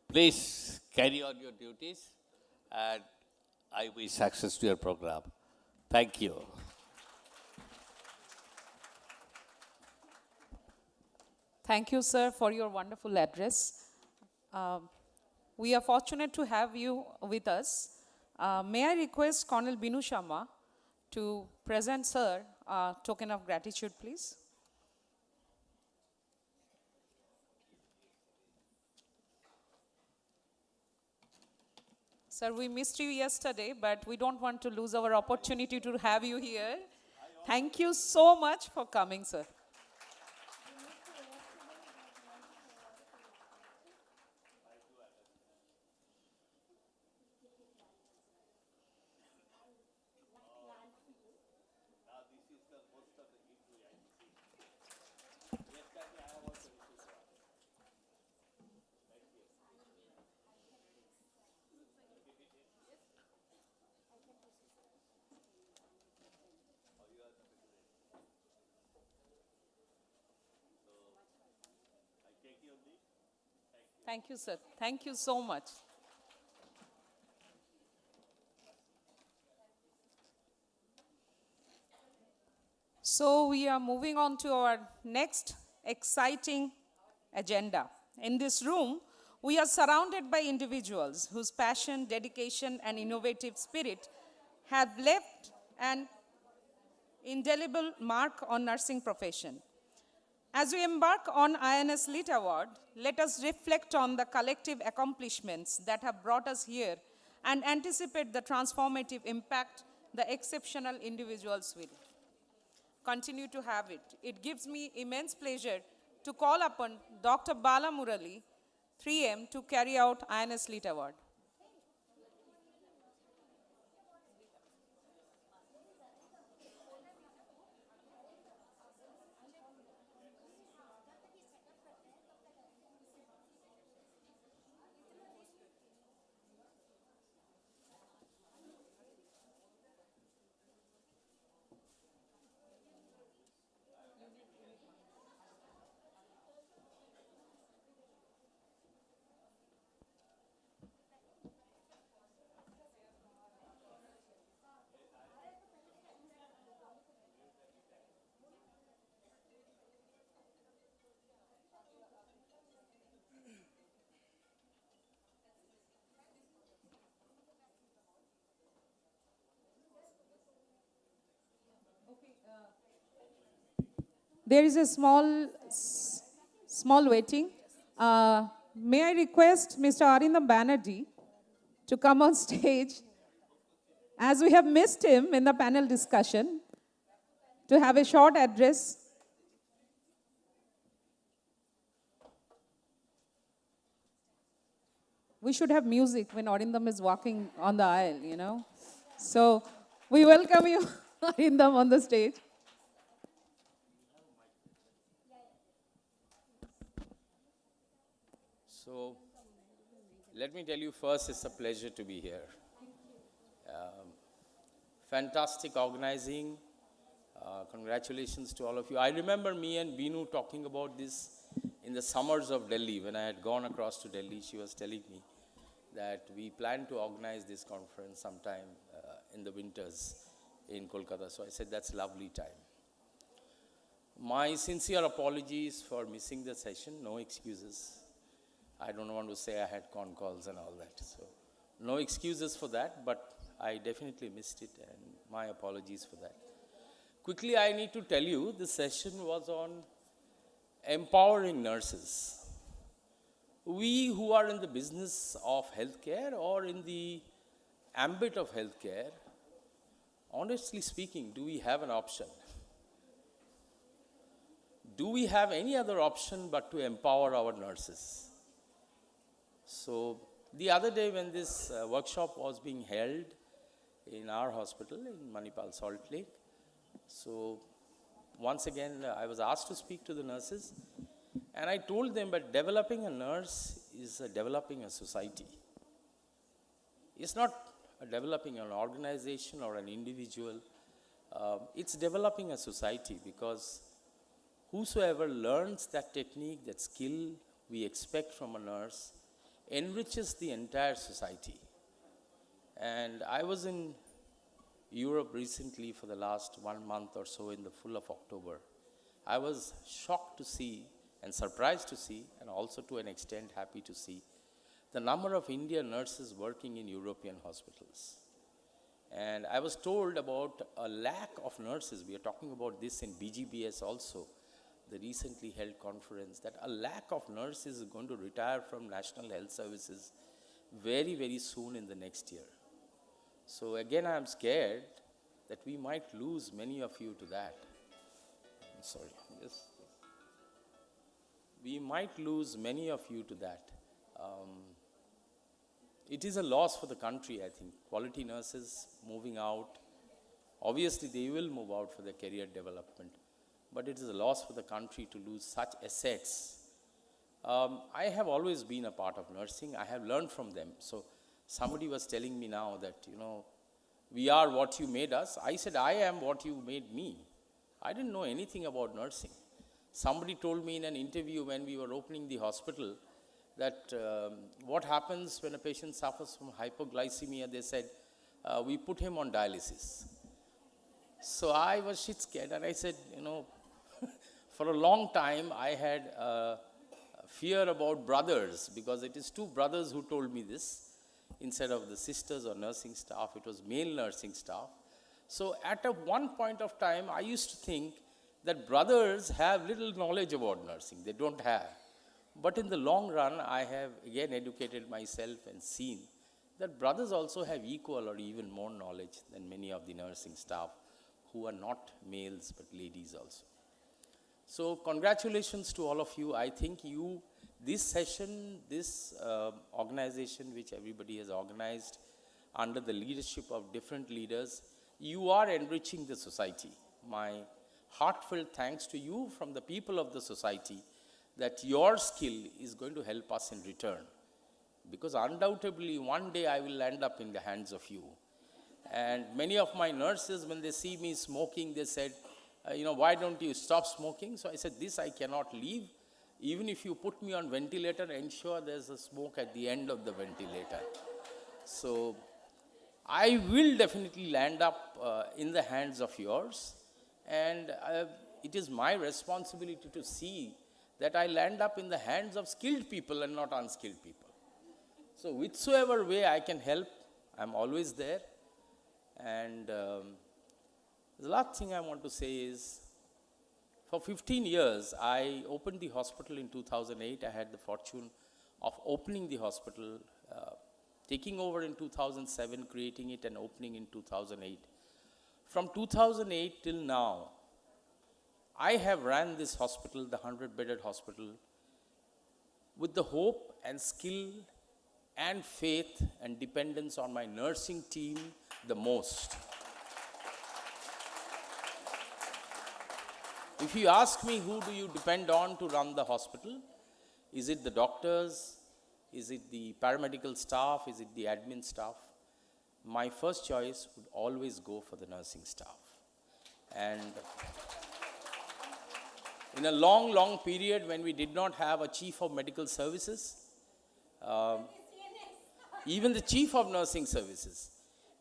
please carry on your duties, and I wish success to your program. Thank you. Thank you, sir, for your wonderful address. We are fortunate to have you with us. May I request Colonel Binu Sharma to present, sir, a token of gratitude, please? Sir, we missed you yesterday, but we don't want to lose our opportunity to have you here. Thank you so much for coming, sir. Thank you, sir. Thank you so much. So we are moving on to our next exciting agenda. In this room, we are surrounded by individuals whose passion, dedication, and innovative spirit have left an indelible mark on nursing profession. As we embark on INS Lit Award, let us reflect on the collective accomplishments that have brought us here and anticipate the transformative impact the exceptional individuals will continue to have it. It gives me immense pleasure to call upon Dr. Bala Murali, 3M, to carry out INS Lit Award. There is a small waiting. May I request Mr. Arindam Banerjee to come on stage, as we have missed him in the panel discussion, to have a short address. We should have music when Arindam is walking on the aisle, you know. So we welcome you, Arindam, on the stage. So, Let me tell you first, it's a pleasure to be here. Fantastic organizing. Congratulations to all of you. I remember me and Binu talking about this in the summers of Delhi. When I had gone across to Delhi, she was telling me that we plan to organize this conference sometime in the winters in Kolkata. So I said, that's a lovely time. My sincere apologies for missing the session. No excuses. I don't want to say I had con calls and all that. So no excuses for that, but I definitely missed it, and my apologies for that. Quickly, I need to tell you, this session was on empowering nurses. We who are in the business of healthcare or in the ambit of healthcare, honestly speaking, do we have an option? Do we have any other option but to empower our nurses? So the other day when this workshop was being held in our hospital in Manipal, Salt Lake, so once again I was asked to speak to the nurses, and I told them that developing a nurse is developing a society. It's not developing an organization or an individual, it's developing a society, because whosoever learns that technique, that skill we expect from a nurse, enriches the entire society. And I was in Europe recently for the last 1 month or so in the full of October. I was shocked to see and surprised to see, and also to an extent happy to see, the number of Indian nurses working in European hospitals. And I was told about a lack of nurses. We are talking about this in BGBS also, the recently held conference, that a lack of nurses is going to retire from National Health Services very, very soon in the next year. So again, I am scared that we might lose many of you to that. I'm sorry. Yes. We might lose many of you to that. It is a loss for the country, I think. Quality nurses moving out. Obviously, they will move out for their career development. But it is a loss for the country to lose such assets. I have always been a part of nursing. I have learned from them. So somebody was telling me now that, we are what you made us. I said, I am what you made me. I didn't know anything about nursing. Somebody told me in an interview when we were opening the hospital that what happens when a patient suffers from hypoglycemia, they said, we put him on dialysis. So I was shit scared, and I said, for a long time I had fear about brothers, because it is two brothers who told me this. Instead of the sisters or nursing staff, it was male nursing staff. So at one point of time, I used to think that brothers have little knowledge about nursing. They don't have. But in the long run, I have again educated myself and seen that brothers also have equal or even more knowledge than many of the nursing staff who are not males but ladies also. So congratulations to all of you. I think this session, this organization which everybody has organized under the leadership of different leaders, you are enriching the society. My heartfelt thanks to you from the people of the society, that your skill is going to help us in return. Because undoubtedly one day I will end up in the hands of you. And many of my nurses, when they see me smoking, they said, why don't you stop smoking? So I said, this I cannot leave. Even if you put me on ventilator, ensure there's a smoke at the end of the ventilator. So I will definitely land up in the hands of yours. And it is my responsibility to see that I land up in the hands of skilled people and not unskilled people. So whichsoever way I can help, I'm always there. And the last thing I want to say is, for 15 years, I opened the hospital in 2008. I had the fortune of opening the hospital, taking over in 2007, creating it and opening in 2008. From 2008 till now, I have ran this hospital, the 100-bedded hospital, with the hope and skill and faith and dependence on my nursing team the most. If you ask me who do you depend on to run the hospital, is it the doctors, Is it the paramedical staff? Is it the admin staff? My first choice would always go for the nursing staff. And in a long, long period when we did not have a chief of medical services, even the chief of nursing services,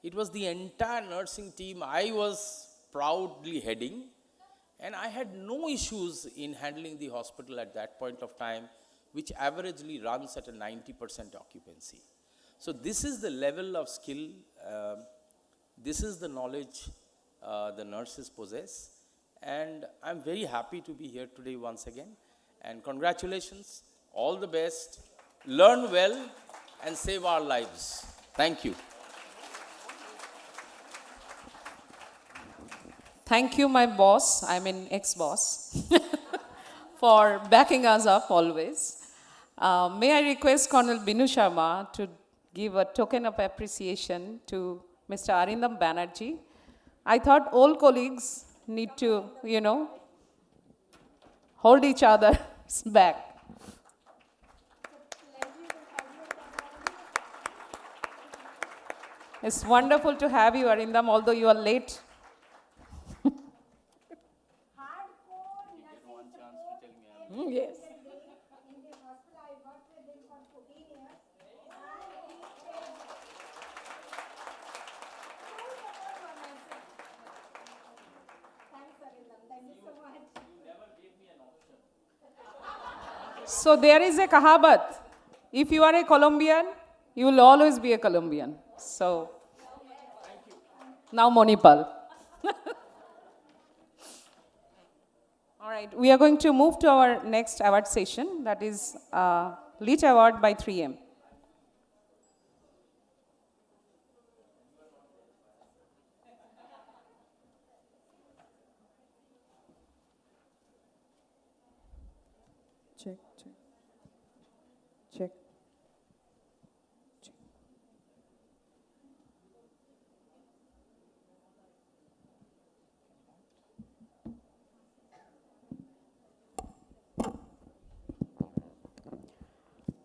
it was the entire nursing team I was proudly heading, and I had no issues in handling the hospital at that point of time, which averagely runs at a 90% occupancy. So this is the level of skill, this is the knowledge the nurses possess, and I'm very happy to be here today once again. And congratulations, all the best, learn well and save our lives. Thank you. Thank you, my boss, I mean ex-boss, for backing us up always. May I request Colonel Binu Sharma to give a token of appreciation to Mr. Arindam Banerjee. I thought all colleagues need to, hold each other's back. It's wonderful to have you, Arindam, although you are late. Yes. So there is a kahabat. If you are a Colombian, you will always be a Colombian. So, now Monipal. All right, we are going to move to our next award session, that is Lit Award by 3M. Check, check, check.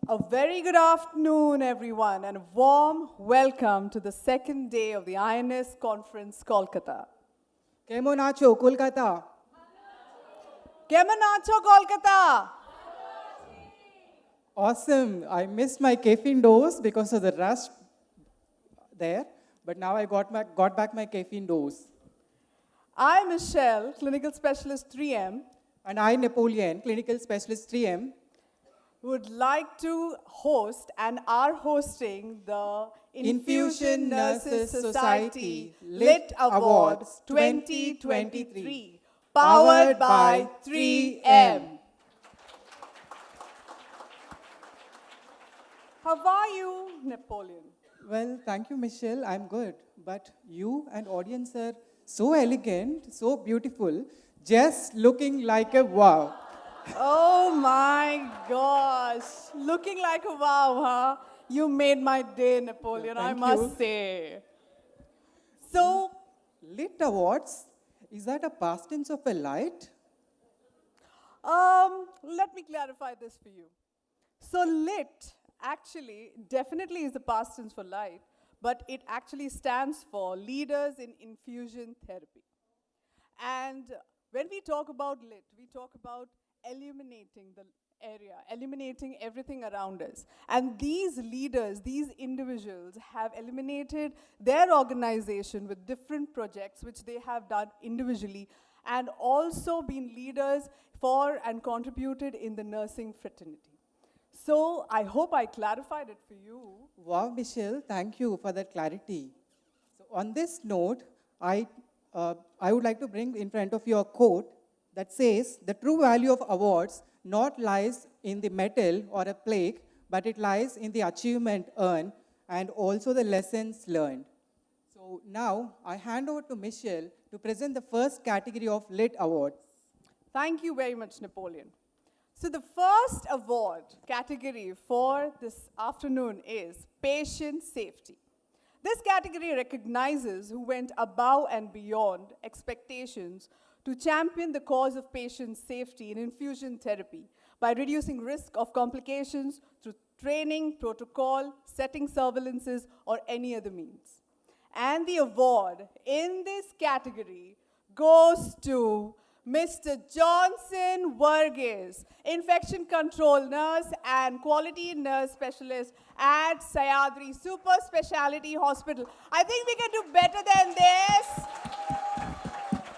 A very good afternoon, everyone, and a warm welcome to the second day of the INS Conference, Kolkata. Kemon acho, Kolkata. Kemon acho, Kolkata? Awesome. I missed my caffeine dose because of the rush there, but now I got back my caffeine dose. I'm Michelle, Clinical Specialist 3M. And I, Napoleon, Clinical Specialist 3M. Would like to host and are hosting the Infusion Nurses Society Lit Awards 2023, powered by 3M. How are you, Napoleon? Well, thank you, Michelle. I'm good. But you and audience are so elegant, so beautiful, just looking like a wow. Oh my gosh. Looking like a wow, huh? You made my day, Napoleon, I must say. So, Lit Awards, is that a past tense of a light? let me clarify this for you. So lit actually definitely is a past tense for light, but it actually stands for Leaders in Infusion Therapy. And when we talk about lit, we talk about illuminating the area, illuminating everything around us. And these leaders, these individuals have illuminated their organization with different projects which they have done individually and also been leaders for and contributed in the nursing fraternity. So I hope I clarified it for you. Wow, Michelle, thank you for that clarity. So on this note, I would like to bring in front of you a quote that says, the true value of awards not lies in the medal or a plaque, but it lies in the achievement earned and also the lessons learned. So now I hand over to Michelle to present the first category of Lit Awards. Thank you very much, Napoleon. So the first award category for this afternoon is Patient Safety. This category recognizes who went above and beyond expectations to champion the cause of patient safety in infusion therapy by reducing risk of complications through training, protocol, setting surveillances, or any other means. And the award in this category goes to Mr. Johnson Varghese, Infection Control Nurse and Quality Nurse Specialist at Sayadri Super Speciality Hospital. I think we can do better than this.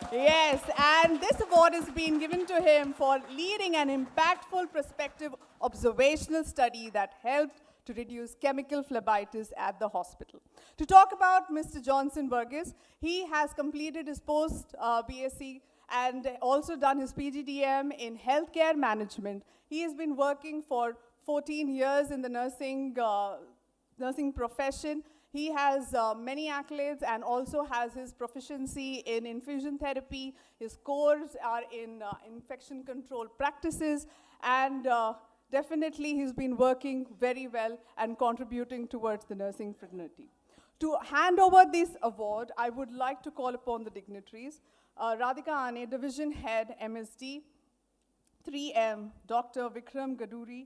Yes, and this award is being given to him for leading an impactful prospective observational study that helped to reduce chemical phlebitis at the hospital. To talk about Mr. Johnson Varghese, he has completed his post-BSc and also done his PGDM in healthcare management. He has been working for 14 years in the nursing profession. He has many accolades and also has his proficiency in infusion therapy. His cores are in infection control practices, and definitely he's been working very well and contributing towards the nursing fraternity. To hand over this award, I would like to call upon the dignitaries. Radhika Ane, Division Head, MSD, 3M, Dr. Vikram Gaduri,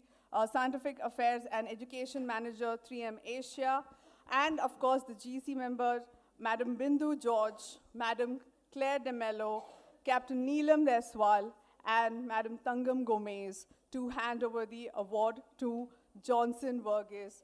Scientific Affairs and Education Manager, 3M Asia, and of course the GC members, Madam Bindu George, Madam Claire de Mello, Captain Neelam Deswal, and Madam Tangam Gomez to hand over the award to Johnson Varghese.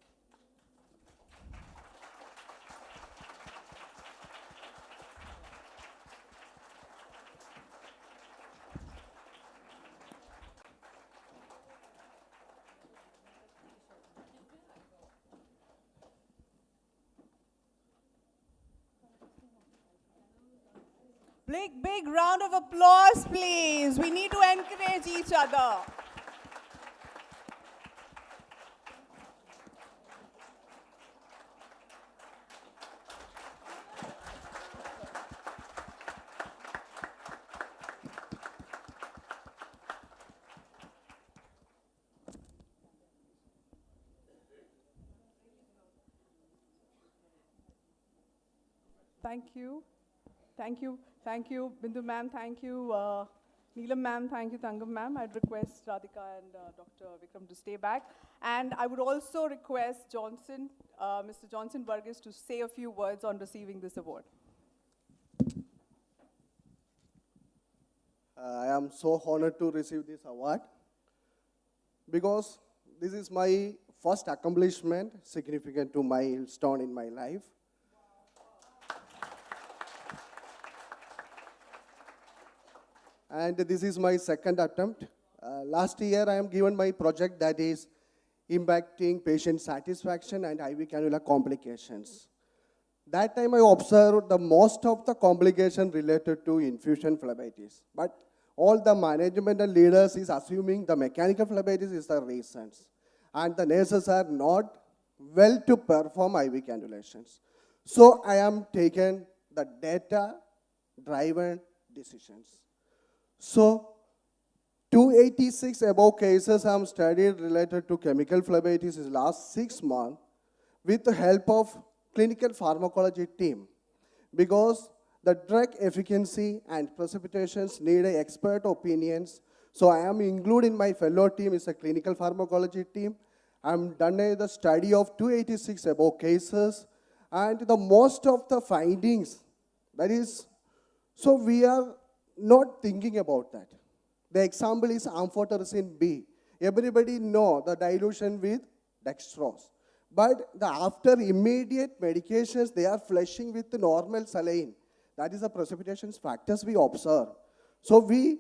Big round of applause, please. We need to encourage each other. Thank you. Thank you. Thank you, Bindu ma'am. Thank you, Neelam ma'am. Thank you, Tangam ma'am. I'd request Radhika and Dr. Vikram to stay back. And I would also request Mr. Johnson Varghese to say a few words on receiving this award. I am so honored to receive this award because this is my first accomplishment, significant to milestone in my life. And this is my second attempt. Last year, I am given my project that is impacting patient satisfaction and IV cannula complications. That time, I observed the most of the complications related to infusion phlebitis. But all the management and leaders is assuming the mechanical phlebitis is the reasons. And the nurses are not well to perform IV cannulations. So I am taking the data-driven decisions. So 286 above cases I am studied related to chemical phlebitis in last 6 months with the help of clinical pharmacology team, because the drug efficacy and precipitations need expert opinions. So I am included in my fellow team is a clinical pharmacology team. I am done the study of 286 above cases, and the most of the findings, that is, so we are not thinking about that. The example is amphotericin B. Everybody know the dilution with dextrose. But after immediate medications, they are flushing with the normal saline. That is the precipitation factors we observe. So we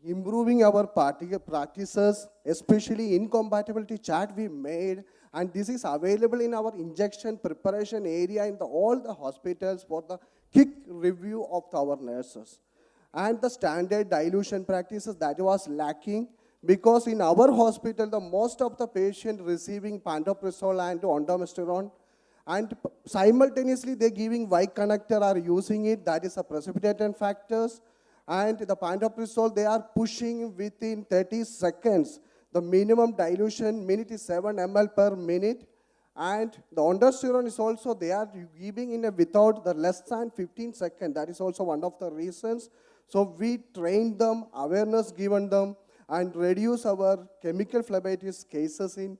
improving our practices, especially incompatibility chart we made, and this is available in our injection preparation area in all the hospitals for the quick review of our nurses. And the standard dilution practices, that was lacking, because in our hospital, the most of the patients receiving pantoprazole and ondansetron, and simultaneously they're giving Y connector are using it, that is a precipitant factors, and the pantoprazole they are pushing within 30 seconds. The minimum dilution minute is 7 ml per minute, and the ondansetron is also, they are giving in a without the less than 15 seconds. That is also one of the reasons. So we trained them, awareness given them, and reduce our chemical phlebitis cases in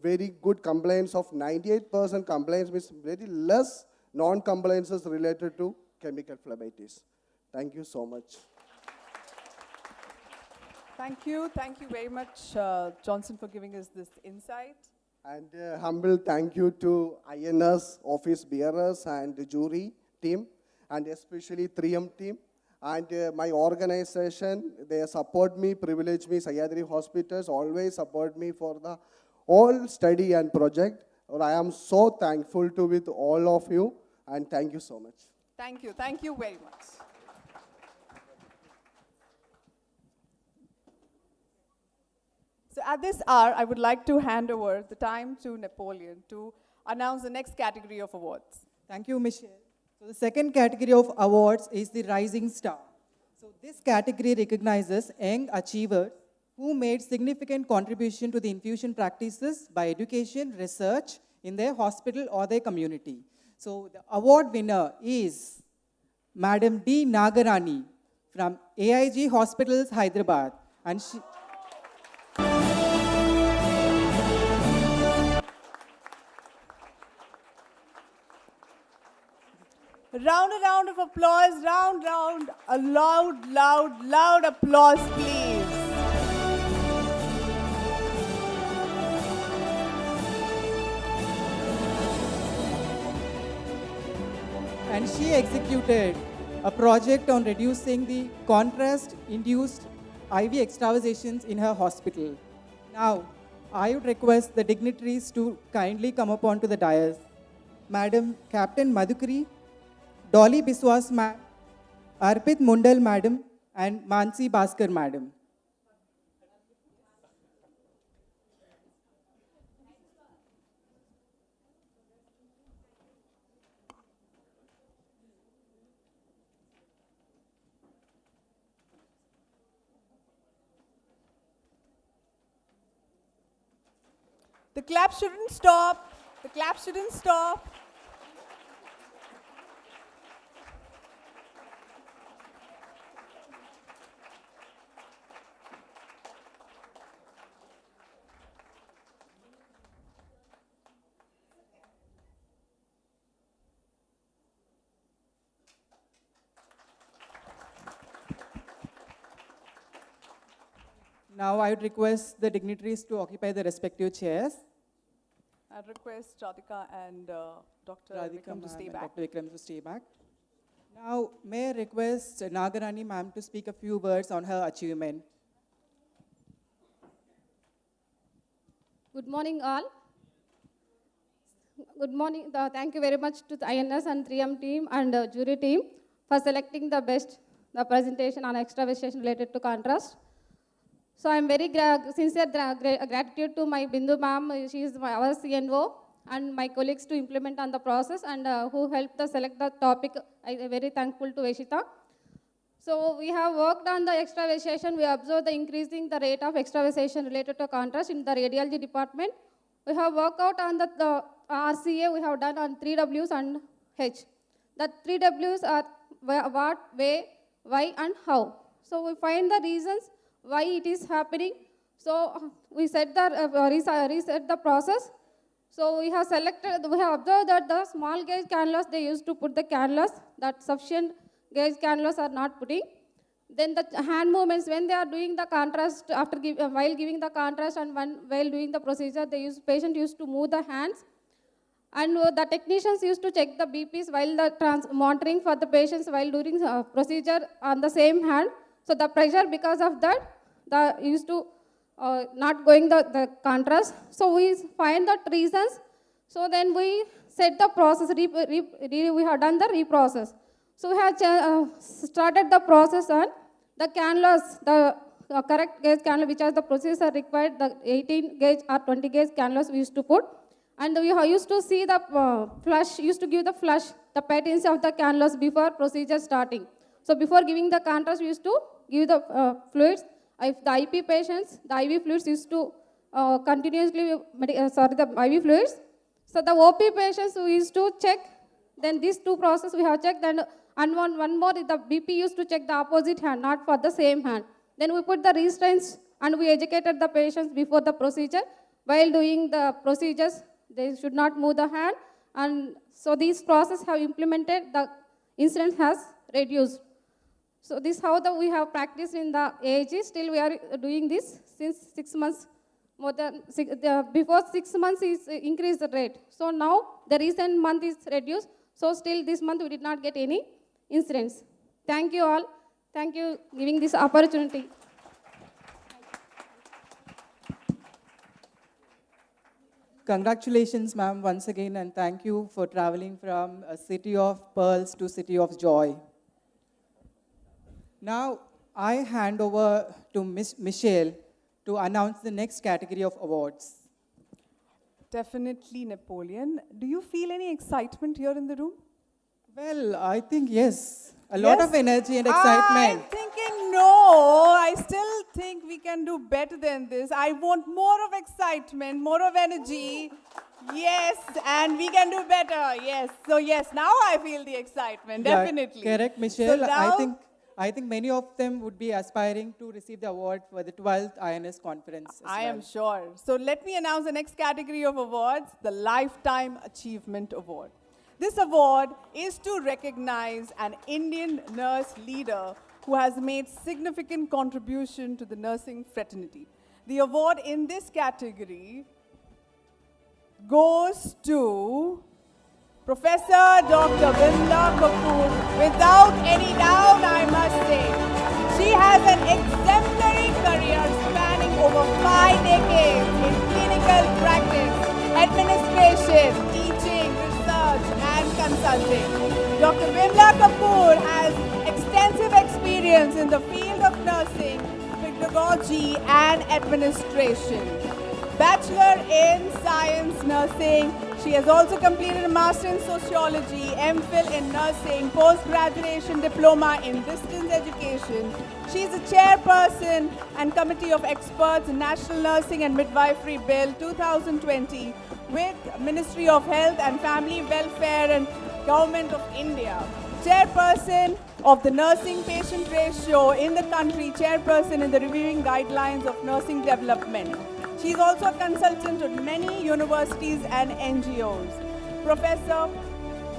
very good complaints of 98% complaints, means very less non-compliances related to chemical phlebitis. Thank you so much. Thank you very much, Johnson, for giving us this insight. And humble thank you to INS, office bearers and the jury team, and especially 3M team. And my organization, they support me, privilege me, Sahyadri Hospitals always support me for the all study and project. I am so thankful to with all of you, and thank you so much. Thank you very much. So at this hour, I would like to hand over the time to Napoleon to announce the next category of awards. Thank you, Michelle. So the second category of awards is the Rising Star. So this category recognizes young achievers who made significant contribution to the infusion practices by education, research in their hospital or their community. So the award winner is Madam D. Nagarani from AIG Hospitals, Hyderabad. And she... A round of applause, round, a loud applause, please. And she executed a project on reducing the contrast-induced IV extravasations in her hospital. Now, I would request the dignitaries to kindly come up onto the dais. Madam Captain Madhukari, Dolly Biswas ma'am, Arpit Mundal madam, and Mansi Bhaskar madam. The clap shouldn't stop. The clap shouldn't stop. Now I would request the dignitaries to occupy the respective chairs. I'd request Radhika and Dr. Vikram to stay back. Dr. Vikram to stay back. Now, may I request Nagarani ma'am to speak a few words on her achievement. Good morning, all. Good morning. Thank you very much to the INS and 3M team and jury team for selecting the presentation on extravasation related to contrast. So I'm very sincere gratitude to my Bindu ma'am. She is our CNO, and my colleagues to implement on the process and who helped us select the topic. I'm very thankful to Veshita. So we have worked on the extravasation. We observed the increasing the rate of extravasation related to contrast in the radiology department. We have worked out on the RCA. We have done on 3Ws and H. The 3Ws are what, where, why, and how. So we find the reasons why it is happening. So we set the reset the process. So we have observed that the small gauge cannulas, they used to put the cannulas, that sufficient gauge cannulas are not putting. Then the hand movements, when they are doing the contrast, while giving the contrast and while doing the procedure, patient used to move the hands. And the technicians used to check the BPs while monitoring for the patients while doing procedure on the same hand. So the pressure, because of that, used to not going the contrast. So we find the reasons. So then we set the process, we have done the reprocess. So we have started the process on the cannulas, the correct gauge cannula, which are the procedure required, the 18 gauge or 20 gauge cannulas we used to put. And we used to see the flush, used to give the flush, the patency of the cannulas before procedure starting. So before giving the contrast, we used to give the fluids. If the IP patients, the IV fluids used to continuously, the IV fluids. So the OP patients, we used to check. Then these two processes we have checked. And one more, the BP used to check the opposite hand, not for the same hand. Then we put the restraints and we educated the patients before the procedure. while doing the procedures, they should not move the hand. And so these process have implemented, the incidence has reduced. So this how we have practiced in the AAG. Still we are doing this since 6 months. More than before 6 months is increased the rate. So now the recent month is reduced. So still this month we did not get any incidents. Thank you all. Thank you giving this opportunity. Congratulations, ma'am, once again, and thank you for traveling from a city of pearls to city of joy. Now, I hand over to Miss Michelle to announce the next category of awards. Definitely Napoleon. Do you feel any excitement here in the room? Well, I think yes. A lot of energy and I'm excitement. thinking no. I still think we can do better than this. I want more of excitement, more of energy. Yes, and we can do better. Yes. So yes, now I feel the excitement, Yeah, definitely. correct, Michelle. So now, I think many of them would be aspiring to receive the award for the 12th INS conference. I am sure. So let me announce the next category of awards, the Lifetime Achievement Award. This award is to recognize an Indian nurse leader who has made significant contribution to the nursing fraternity. The award in this category goes to Professor Dr. Vimla Kapoor. Without any doubt, I must say, she has an exemplary career spanning over 5 decades in clinical practice, administration, teaching, research, and consulting. Dr. Vimla Kapoor has extensive experience in the field of nursing, pedagogy, and administration. Bachelor in Science Nursing. She has also completed a Master in Sociology, MPhil in Nursing, Post-Graduation Diploma in Distance Education. She is a chairperson and Committee of Experts in National Nursing and Midwifery Bill 2020 with Ministry of Health and Family Welfare and Government of India. Chairperson of the Nursing Patient Ratio in the country, chairperson in the Reviewing Guidelines of Nursing Development. She is also a consultant at many universities and NGOs. Professor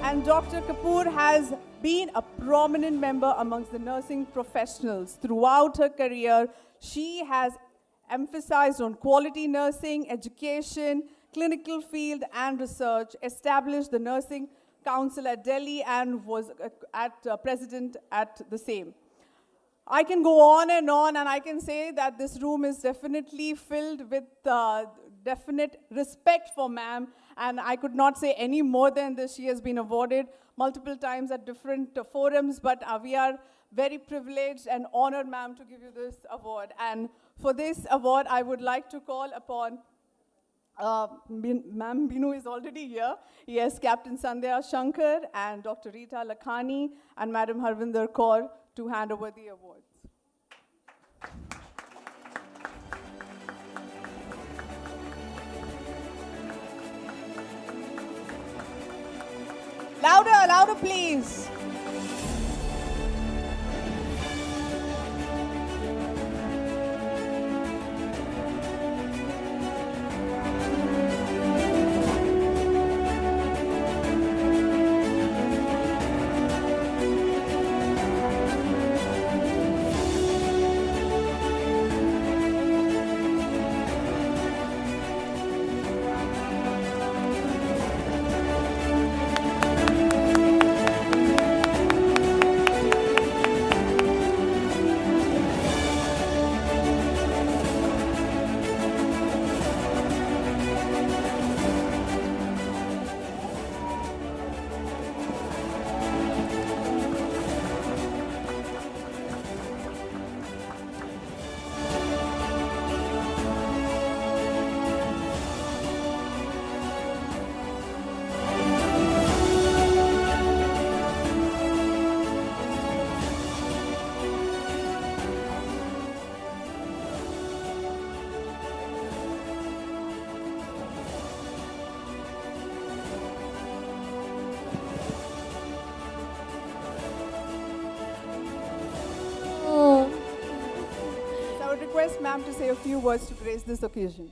and Dr. Kapoor has been a prominent member amongst the nursing professionals. Throughout her career, she has emphasized on quality nursing, education, clinical field, and research, established the Nursing Council at Delhi, and was president at the same. I can go on, and I can say that this room is definitely filled with definite respect for ma'am, and I could not say any more than this. She has been awarded multiple times at different forums, but we are very privileged and honored, ma'am, to give you this award. And for this award, I would like to call upon Ma'am Binu is already here. Yes, Captain Sandhya Shankar and Dr. Rita Lakhani and Madam Harvinder Kaur to hand over the awards. Louder, louder, please. Ma'am to say a few words to grace this occasion.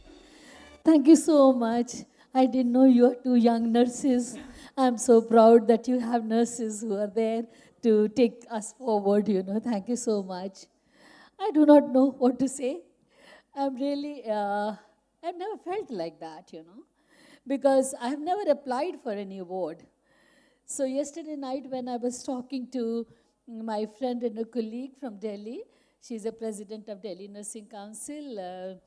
Thank you so much. I didn't know you are two young nurses. I'm so proud that you have nurses who are there to take us forward, Thank you so much. I do not know what to say. I'm really, I've never felt like that, because I have never applied for any award. So yesterday night when I was talking to my friend and a colleague from Delhi, she's a president of Delhi Nursing Council,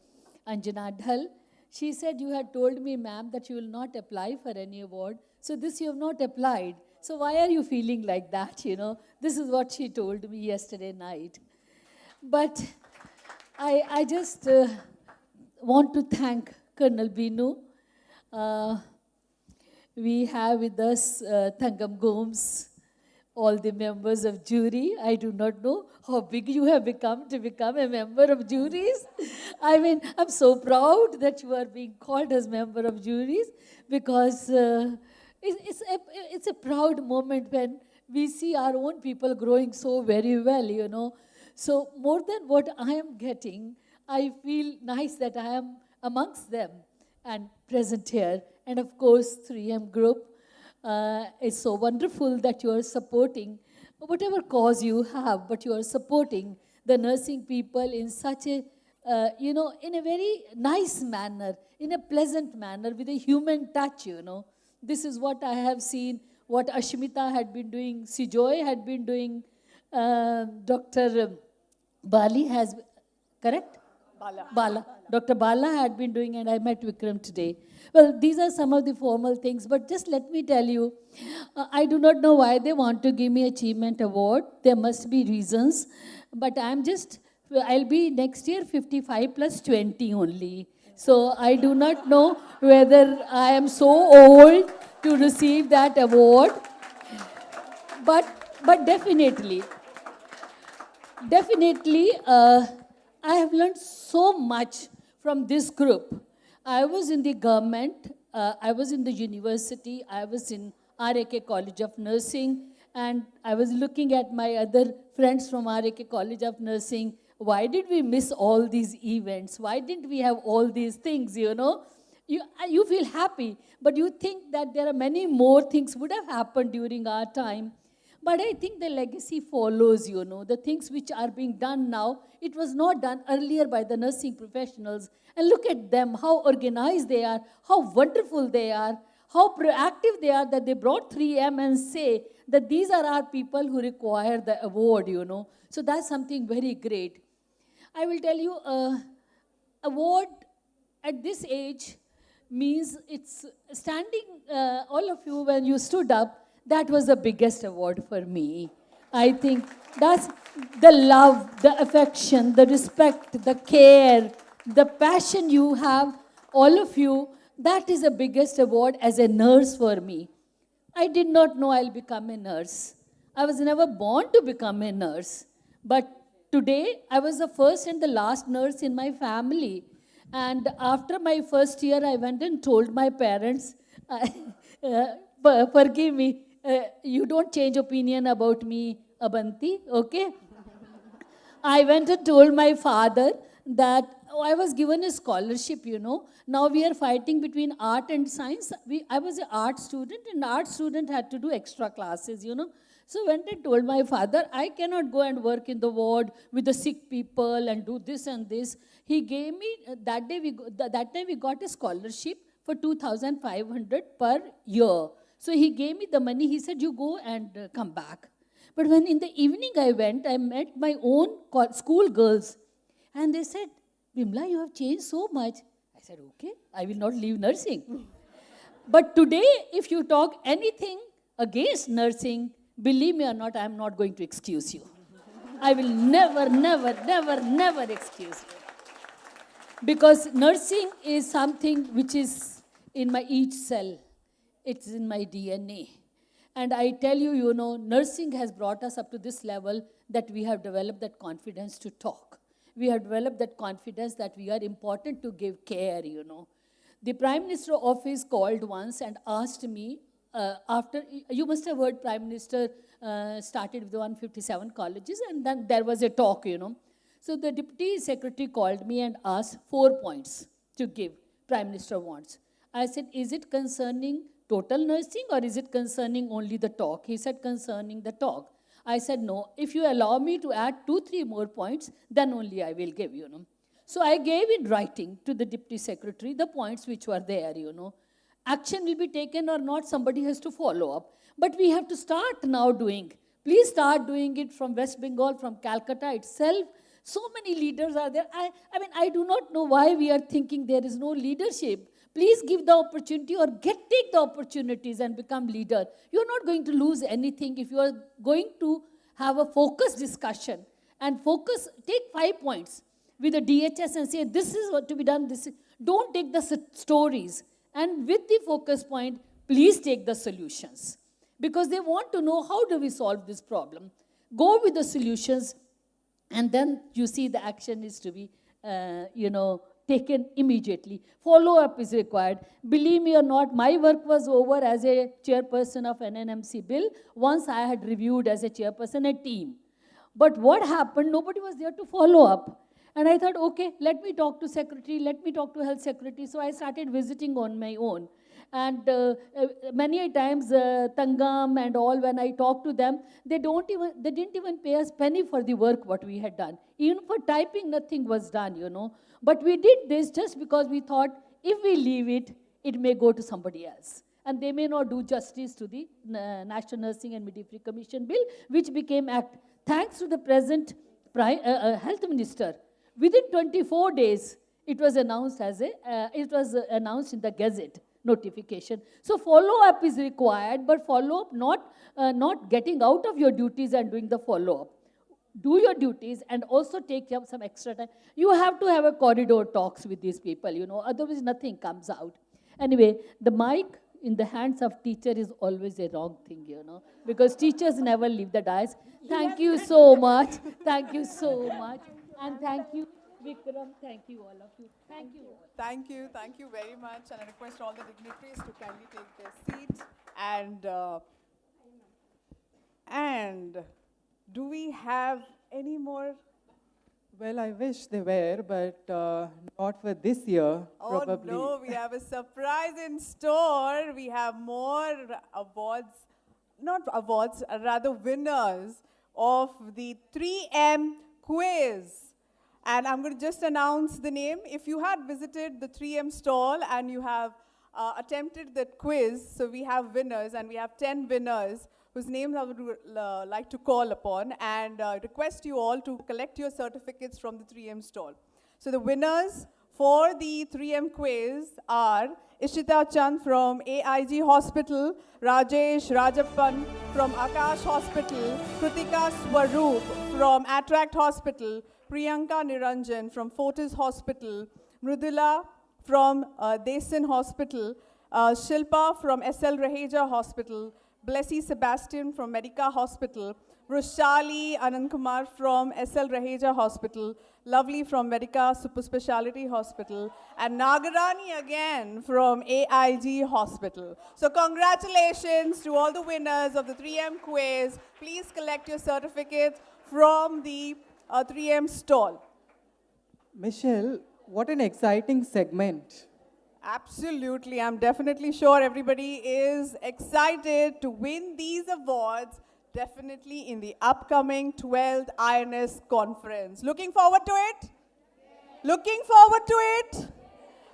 Anjana Dhal, she said, you had told me, ma'am, that you will not apply for any award. So this you have not applied. So why are you feeling like that, This is what she told me yesterday night. But I just want to thank Colonel Binu. We have with us Thangam Gomes, all the members of jury. I do not know how big you have become to become a member of juries. I mean, I'm so proud that you are being called as member of juries because it's a proud moment when we see our own people growing so very well, So more than what I am getting, I feel nice that I am amongst them and present here. And of course, 3M Group. It's so wonderful that you are supporting whatever cause you have, but you are supporting the nursing people in such a, in a very nice manner, in a pleasant manner, with a human touch, This is what I have seen, what Ashmita had been doing, Sijoy had been doing, Dr. Bali has, correct? Bala. Dr. Bala had been doing, and I met Vikram today. Well, these are some of the formal things, but just let me tell you, I do not know why they want to give me Achievement Award. There must be reasons, but I'll be next year 55 plus 20 only. So I do not know whether I am so old to receive that award, but definitely, I have learned so much from this group. I was in the government, I was in the university, I was in RAK College of Nursing, and I was looking at my other friends from RAK College of Nursing. Why did we miss all these events? Why didn't we have all these things, You feel happy, but you think that there are many more things would have happened during our time. But I think the legacy follows, the things which are being done now, it was not done earlier by the nursing professionals. And look at them, how organized they are, how wonderful they are, how proactive they are that they brought 3M and say that these are our people who require the award, So that's something very great. I will tell you, award at this age means it's standing, all of you, when you stood up, that was the biggest award for me. I think that's the love, the affection, the respect, the care, the passion you have, all of you, that is the biggest award as a nurse for me. I did not know I'll become a nurse. I was never born to become a nurse. But today, I was the first and the last nurse in my family. And after my first year, I went and told my parents, forgive me, you don't change opinion about me, Abanti, okay? I went and told my father that I was given a scholarship, Now we are fighting between art and science. I was an art student, and art student had to do extra classes, So went and told my father, I cannot go and work in the ward with the sick people and do this and this. He gave me, that time we got a scholarship for 2,500 per year. So he gave me the money. He said, you go and come back. But when in the evening I went, I met my own school girls. And they said, Vimla, you have changed so much. I said, okay, I will not leave nursing. But today, if you talk anything against nursing, believe me or not, I am not going to excuse you. I will never, never, never, never excuse you. Because nursing is something which is in my each cell. It's in my DNA. And I tell you, nursing has brought us up to this level that we have developed that confidence to talk. We have developed that confidence that we are important to give care, The Prime Minister office called once and asked me, after, you must have heard Prime Minister started with 157 colleges, and then there was a talk, So the Deputy Secretary called me and asked 4 points to give. Prime Minister wants. I said, is it concerning total nursing or is it concerning only the talk? He said, concerning the talk. I said, no, if you allow me to add 2-3 more points, then only I will give, So I gave in writing to the Deputy Secretary the points which were there, Action will be taken or not, somebody has to follow up. But we have to start now doing. Please start doing it from West Bengal, from Calcutta itself. So many leaders are there. I mean, I do not know why we are thinking there is no leadership. Please give the opportunity or take the opportunities and become leader. You're not going to lose anything if you are going to have a focused discussion and take 5 points with the DHS and say, this is what to be done. Don't take the stories. And with the focus point, please take the solutions. Because they want to know, how do we solve this problem? Go with the solutions, and then you see the action is to be, taken immediately. Follow-up is required. Believe me or not, my work was over as a chairperson of NNMC bill once I had reviewed as a chairperson a team. But what happened, nobody was there to follow up. And I thought, okay, let me talk to secretary, let me talk to health secretary. So I started visiting on my own. And many a times, Tangam and all, when I talk to them, they didn't even pay us penny for the work what we had done. Even for typing, nothing was done, But we did this just because we thought, if we leave it, it may go to somebody else. And they may not do justice to the National Nursing and Midwifery Commission bill, which became act. Thanks to the present health minister, within 24 days, it was announced in the Gazette notification. So follow-up is required, but follow-up not getting out of your duties and doing the follow-up. Do your duties and also take up some extra time. You have to have a corridor talks with these people, otherwise nothing comes out. Anyway, the mic in the hands of teacher is always a wrong thing, because teachers never leave the dais. Thank you so much. Thank you so much. And thank you, Vikram. Thank you, all of you. Thank you all. Thank you very much. And I request all the dignitaries to kindly take their seats. And do we have any more? Well, I wish they were, but not for this year, probably. Oh no, we have a surprise in store. We have more awards, not awards, rather winners of the 3M quiz. And I'm going to just announce the name. If you had visited the 3M stall and you have attempted that quiz, so we have winners, and we have 10 winners whose names I would like to call upon, and request you all to collect your certificates from the 3M stall. So the winners for the 3M quiz are Ishita Chand from AIG Hospital, Rajesh Rajappan from Akash Hospital, Kritika Swaroop from Attract Hospital, Priyanka Niranjan from Fortis Hospital, Mridula from Desan Hospital, Shilpa from SL Raheja Hospital, Blessy Sebastian from Medica Hospital, Rushali Anandkumar from SL Raheja Hospital, Lovely from Medica Super Speciality Hospital, and Nagarani again from AIG Hospital. So congratulations to all the winners of the 3M quiz. Please collect your certificates from the 3M stall. Michelle, what an exciting segment. Absolutely. I'm definitely sure everybody is excited to win these awards, definitely in the upcoming 12th INS conference. Looking forward to it? Yes. Looking forward to it?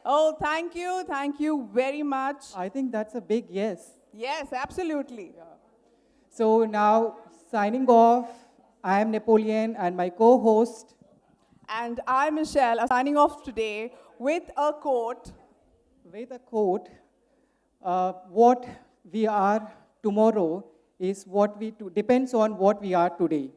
Oh, thank you very much. I think that's a big yes. Yes, absolutely. Yeah. So now, signing off, I am Napoleon and my co-host. And I'm Michelle, signing off today with a quote. What we are tomorrow is what we depends on what we are today.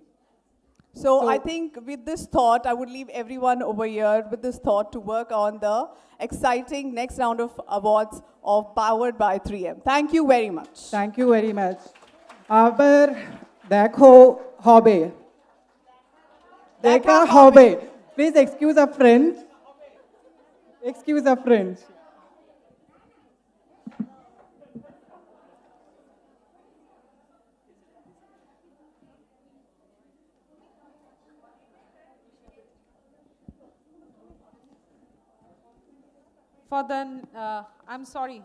So I think with this thought, I would leave everyone over here with this thought to work on the exciting next round of awards of Powered by 3M. Thank you very much. Thank you very much. Aber dekho hobe. Dekha hobe. Please excuse our friend. Excuse our friend. for the, I'm sorry.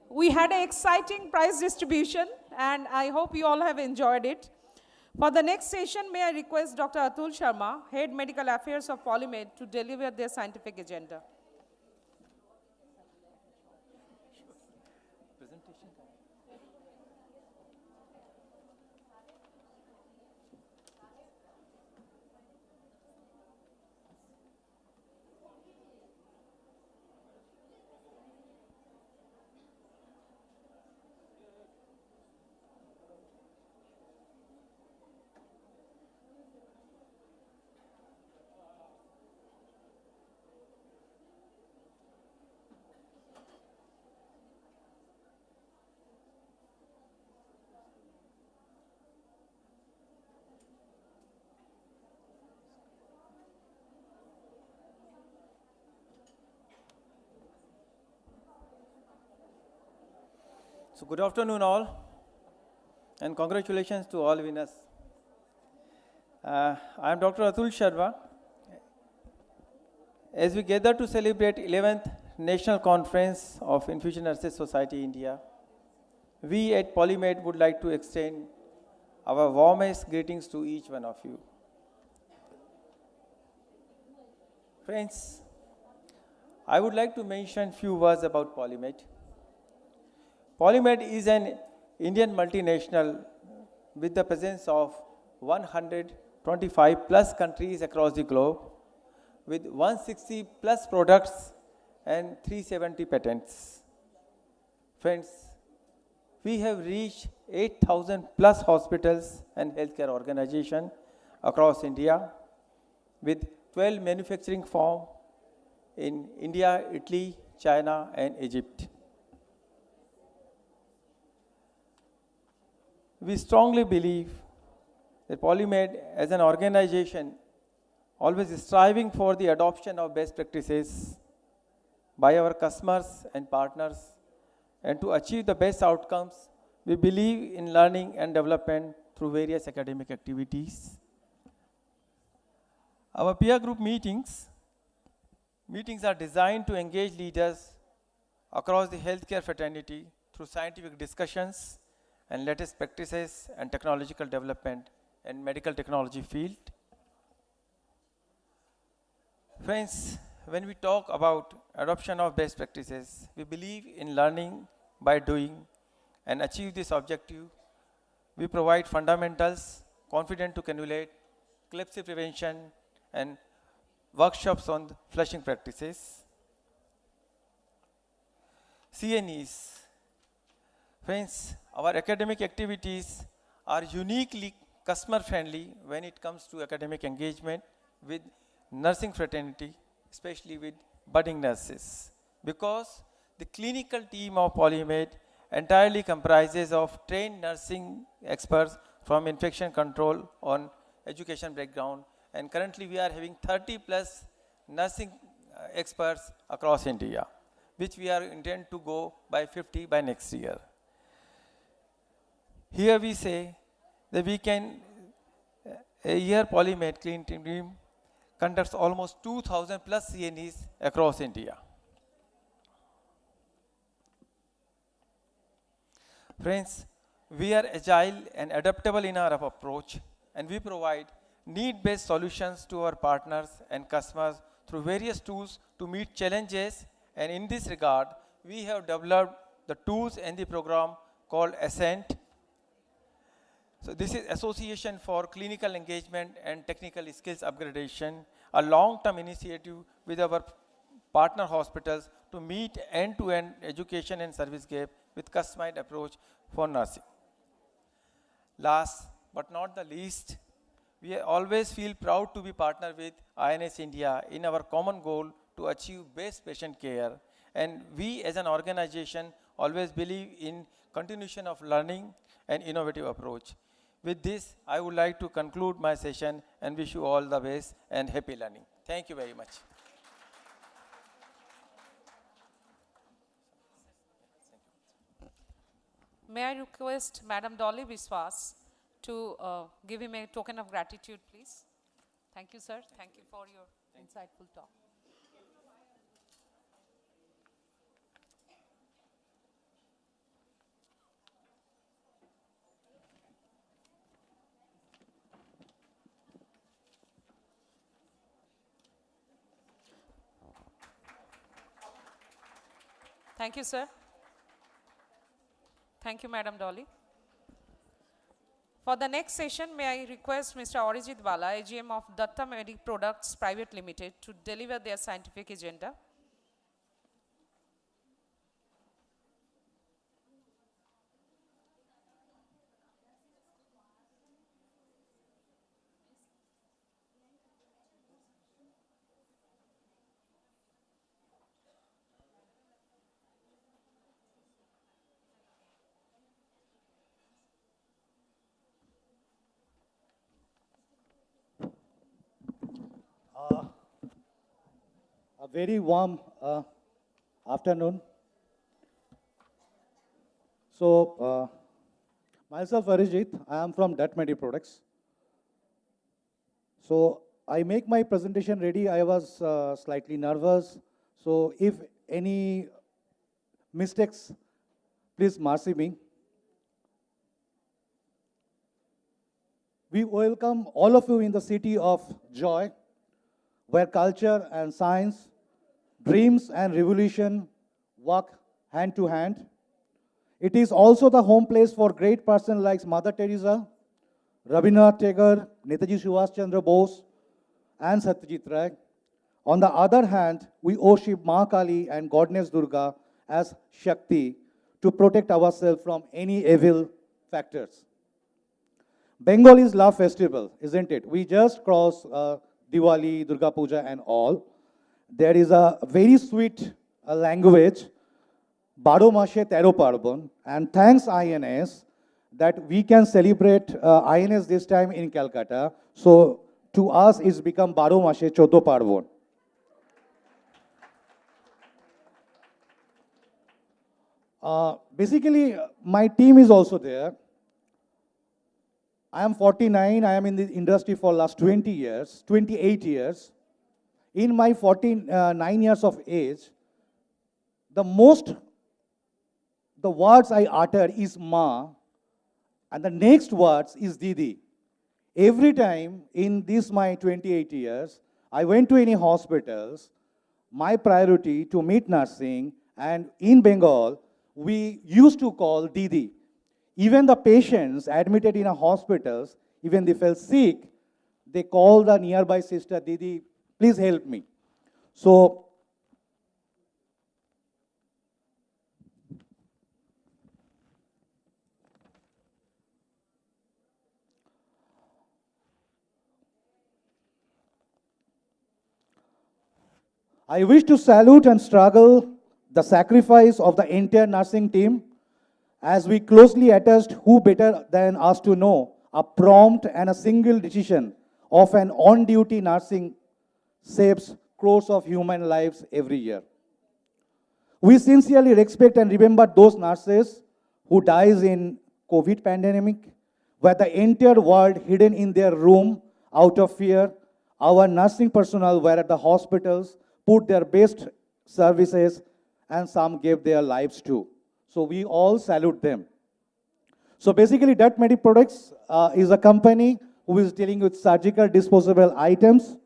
We had an exciting prize distribution, and I hope you all have enjoyed it. For the next session, may I request Dr. Atul Sharma, Head Medical Affairs of Polymed, to deliver their scientific agenda. So good afternoon all, and congratulations to all winners. I am Dr. Atul Sharma. As we gather to celebrate 11th National Conference of Infusion Nurses Society India, we at Polymed would like to extend our warmest greetings to each one of you. Friends, I would like to mention few words about Polymed. Polymed is an Indian multinational with the presence of 125 plus countries across the globe, with 160 plus products and 370 patents. Friends, we have reached 8,000 plus hospitals and healthcare organizations across India, with 12 manufacturing firms in India, Italy, China, and Egypt. We strongly believe that Polymed as an organization always striving for the adoption of best practices by our customers and partners, and to achieve the best outcomes, we believe in learning and development through various academic activities. Our peer group meetings are designed to engage leaders across the healthcare fraternity through scientific discussions and latest practices and technological development in medical technology field. Friends, when we talk about adoption of best practices, we believe in learning by doing and achieve this objective. We provide fundamentals, confident to cannulate, clepsy prevention, and workshops on flushing practices. CNEs. Friends, our academic activities are uniquely customer-friendly when it comes to academic engagement with nursing fraternity, especially with budding nurses, because the clinical team of Polymed entirely comprises of trained nursing experts from infection control on education background, and currently we are having 30 plus nursing experts across India, which we are intend to go by 50 by next year. Here we say that we can, a year Polymed clean team conducts almost 2,000 plus CNEs across India. Friends, we are agile and adaptable in our approach, and we provide need-based solutions to our partners and customers through various tools to meet challenges, and in this regard, we have developed the tools and the program called Ascent. So this is Association for Clinical Engagement and Technical Skills Upgradation, a long-term initiative with our partner hospitals to meet end-to-end education and service gap with customized approach for nursing. Last but not the least, we always feel proud to be partnered with INS India in our common goal to achieve best patient care. And we as an organization always believe in continuation of learning and innovative approach. With this, I would like to conclude my session and wish you all the best and happy learning. Thank you very much. May I request Madam Dolly Biswas to give him a token of gratitude, please? Thank you, sir. Thank you for your insightful talk. Thank you, sir. Thank you, Madam Dolly. For the next session, may I request Mr. Arijit Bala, AGM of Datta Medic Products Private Limited, to deliver their scientific agenda. A very warm afternoon. So, myself Arijit, I am from Datta Medic Products. So, I make my presentation ready. I was slightly nervous. So, if any mistakes, please mercy me. We welcome all of you in the city of joy, where culture and science, dreams and revolution walk hand to hand. It is also the home place for great persons like Mother Teresa, Rabindranath Tagore, Netaji Subhash Chandra Bose, and Satyajit Ray. On the other hand, we worship Ma Kali and Goddess Durga as Shakti to protect ourselves from any evil factors. Bengal is love festival, isn't it? We just crossed Diwali, Durga Puja and all. There is a very sweet language, Baro Mashe Tero Parbon, and thanks INS that we can celebrate INS this time in Calcutta. So to us it's become Baro Mashe Chodo Parbon. Basically, my team is also there. I am 49, I am in the industry for last 20 years, 28 years. In my 49 years of age, the words I utter is Ma, and the next words is Didi. Every time in this my 28 years, I went to any hospitals, my priority to meet nursing, and in Bengal, we used to call Didi. Even the patients admitted in a hospitals, even they felt sick, they call the nearby sister, Didi, please help me. So, I wish to salute and struggle the sacrifice of the entire nursing team, as we closely attest who better than us to know a prompt and a single decision of an on-duty nursing saves crores of human lives every year. We sincerely respect and remember those nurses who dies in COVID pandemic, where the entire world hidden in their room out of fear. Our nursing personnel were at the hospitals, put their best services, and some gave their lives too. So we all salute them. So basically, Datta Medic Products is a company who is dealing with surgical disposable items.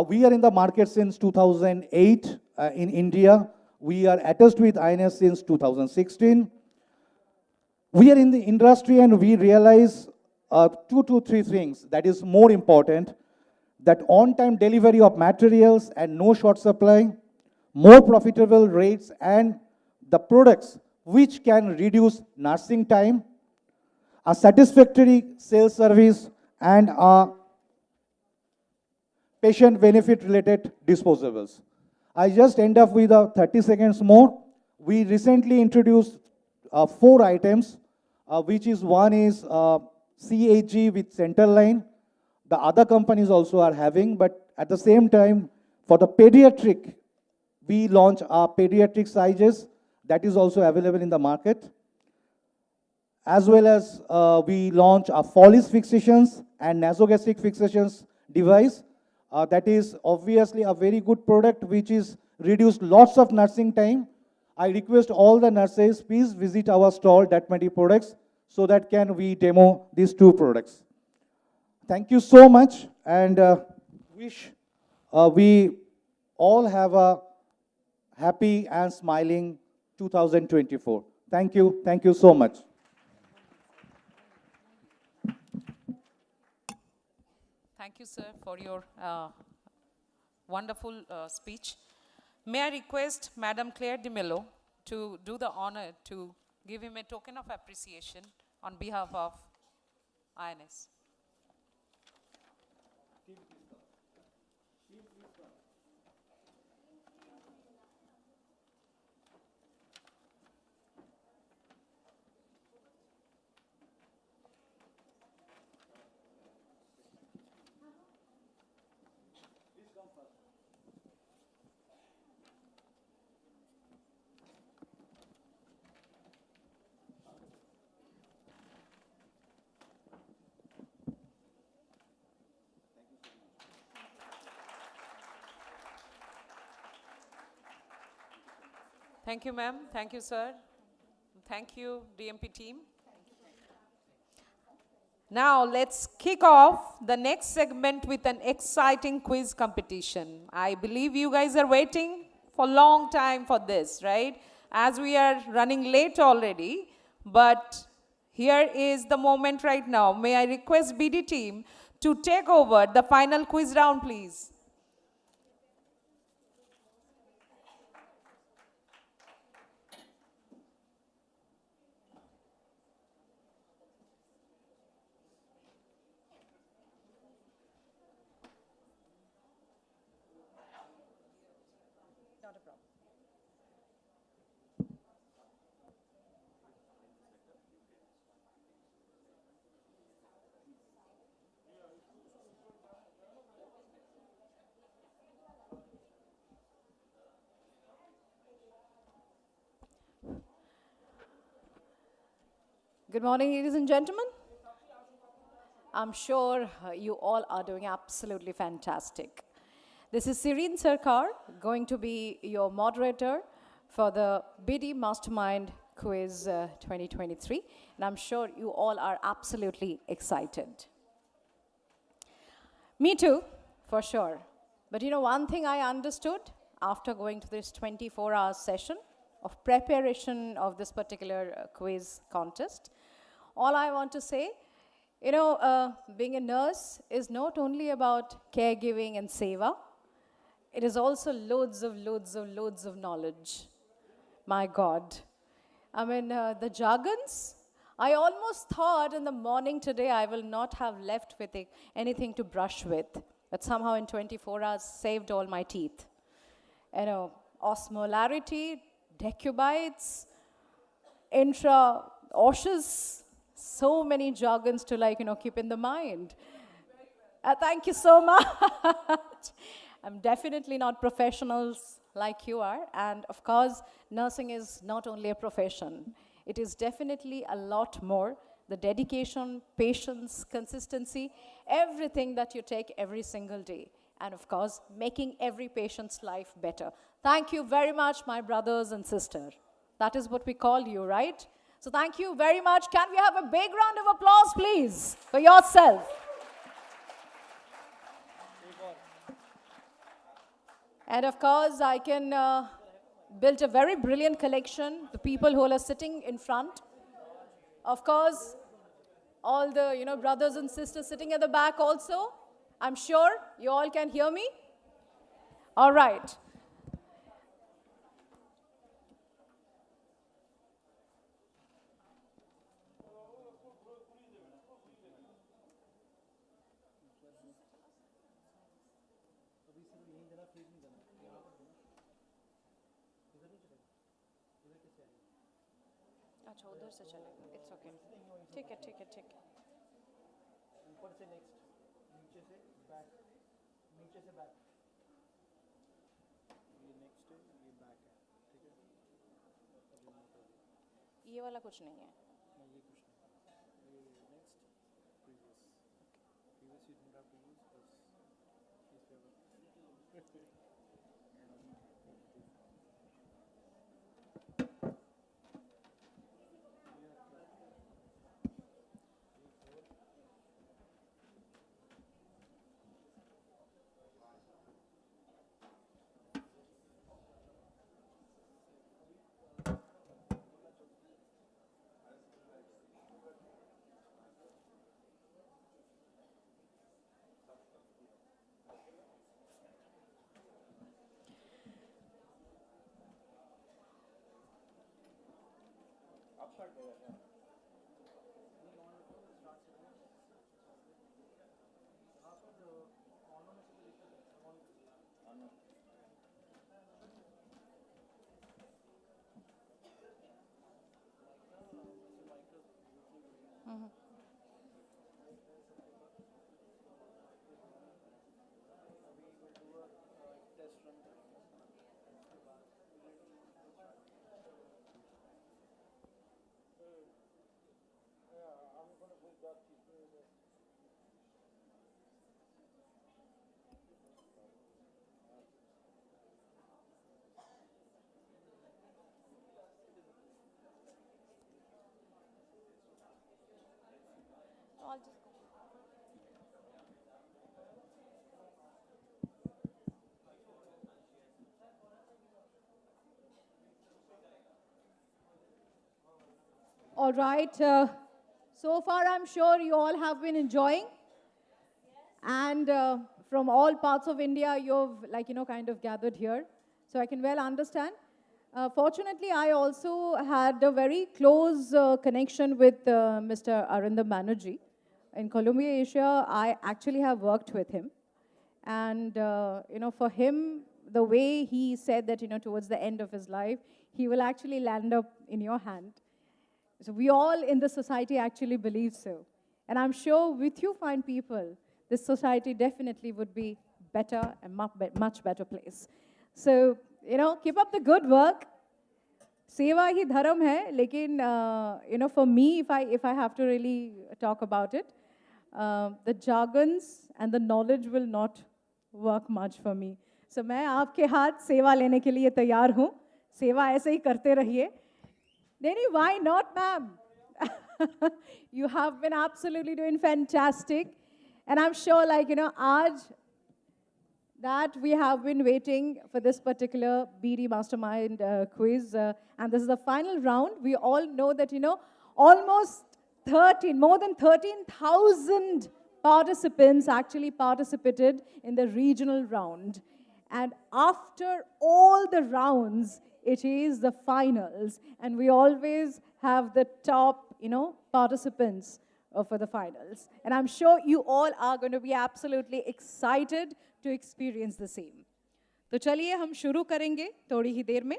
We are in the market since 2008 in India. We are attached with INS since 2016. We are in the industry and we realize 2 to 3 things that is more important: that on-time delivery of materials and no short supply, more profitable rates, and the products which can reduce nursing time, a satisfactory sales service, and a patient benefit related disposables. I just end up with 30 seconds more. We recently introduced 4 items, which is one is CAG with center line. The other companies also are having, but at the same time, for the pediatric, we launch our pediatric sizes that is also available in the market. As well as we launch a Follis fixations and nasogastric fixations device. That is obviously a very good product which is reduced lots of nursing time. I request all the nurses, please visit our stall, Datta Medic Products, so that can we demo these 2 products. Thank you so much, and wish we all have a happy and smiling 2024. Thank you. Thank you so much. Thank you, sir, for your wonderful speech. May I request Madam Claire de Mello to do the honor to give him a token of appreciation on behalf of INS. Thank you, ma'am. Thank you, sir. Thank you, DMP team. Now, let's kick off the next segment with an exciting quiz competition. I believe you guys are waiting for a long time for this, right? As we are running late already, but here is the moment right now. May I request BD team to take over the final quiz round, please. Good morning, ladies and gentlemen. I'm sure you all are doing absolutely fantastic. This is Sireen Sarkar, going to be your moderator for the BD Mastermind Quiz 2023, and I'm sure you all are absolutely excited. Me too, for sure. But you know, one thing I understood after going to this 24-hour session of preparation of this particular quiz contest, all I want to say, you know, being a nurse is not only about caregiving and seva, it is also loads of knowledge. My God. I mean, the jargons, I almost thought in the morning today I will not have left with anything to brush with, but somehow in 24 hours saved all my teeth. You know, osmolarity, decubites, intra-osseous, so many jargons to keep in the mind. Thank you so much. I'm definitely not professionals like you are. And of course, nursing is not only a profession. It is definitely a lot more. The dedication, patience, consistency, everything that you take every single day. And of course, making every patient's life better. Thank you very much, my brothers and sisters. That is what we call you, right? So thank you very much. Can we have a big round of applause, please, for yourself? And of course, I can build a very brilliant collection, the people who are sitting in front. Of course, all the brothers and sisters sitting at the back also. I'm sure you all can hear me. All right. अच्छा उधर से चलेगा it's okay ठीक है ठीक है ठीक है ऊपर से नेक्स्ट नीचे से बैक नीचे से बैक ये नेक्स्ट है ये बैक है ठीक है ये वाला कुछ नहीं है नहीं ये कुछ नहीं ये next previous previous you don't have to use this paper All right. So far, I'm sure you all have been enjoying. And from all parts of India, you've, kind of gathered here. So I can well understand. Fortunately, I also had a very close connection with Mr. Arindam Banerjee. In Columbia, Asia, I actually have worked with him. And, for him, the way he said that, towards the end of his life, he will actually land up in your hand. So we all in the society actually believe so. And I'm sure with you fine people, this society definitely would be better and much better place. So, keep up the good work. Seva hi dharam hai, lekin, for me, if I have to really talk about it, the jargons and the knowledge will not work much for me. So, मैं आपके हाथ सेवा लेने के लिए तैयार हूँ. सेवा ऐसे ही करते रहिए. Neni, why not, ma'am? You have been absolutely doing fantastic. And I'm sure, aaj, that we have been waiting for this particular BD Mastermind quiz. And this is the final round. We all know that, almost more than 13,000 participants actually participated in the regional round. And after all the rounds, it is the finals. And we always have the top, participants for the finals. And I'm sure you all are going to be absolutely excited to experience the same. तो चलिए हम शुरू करेंगे थोड़ी ही देर में.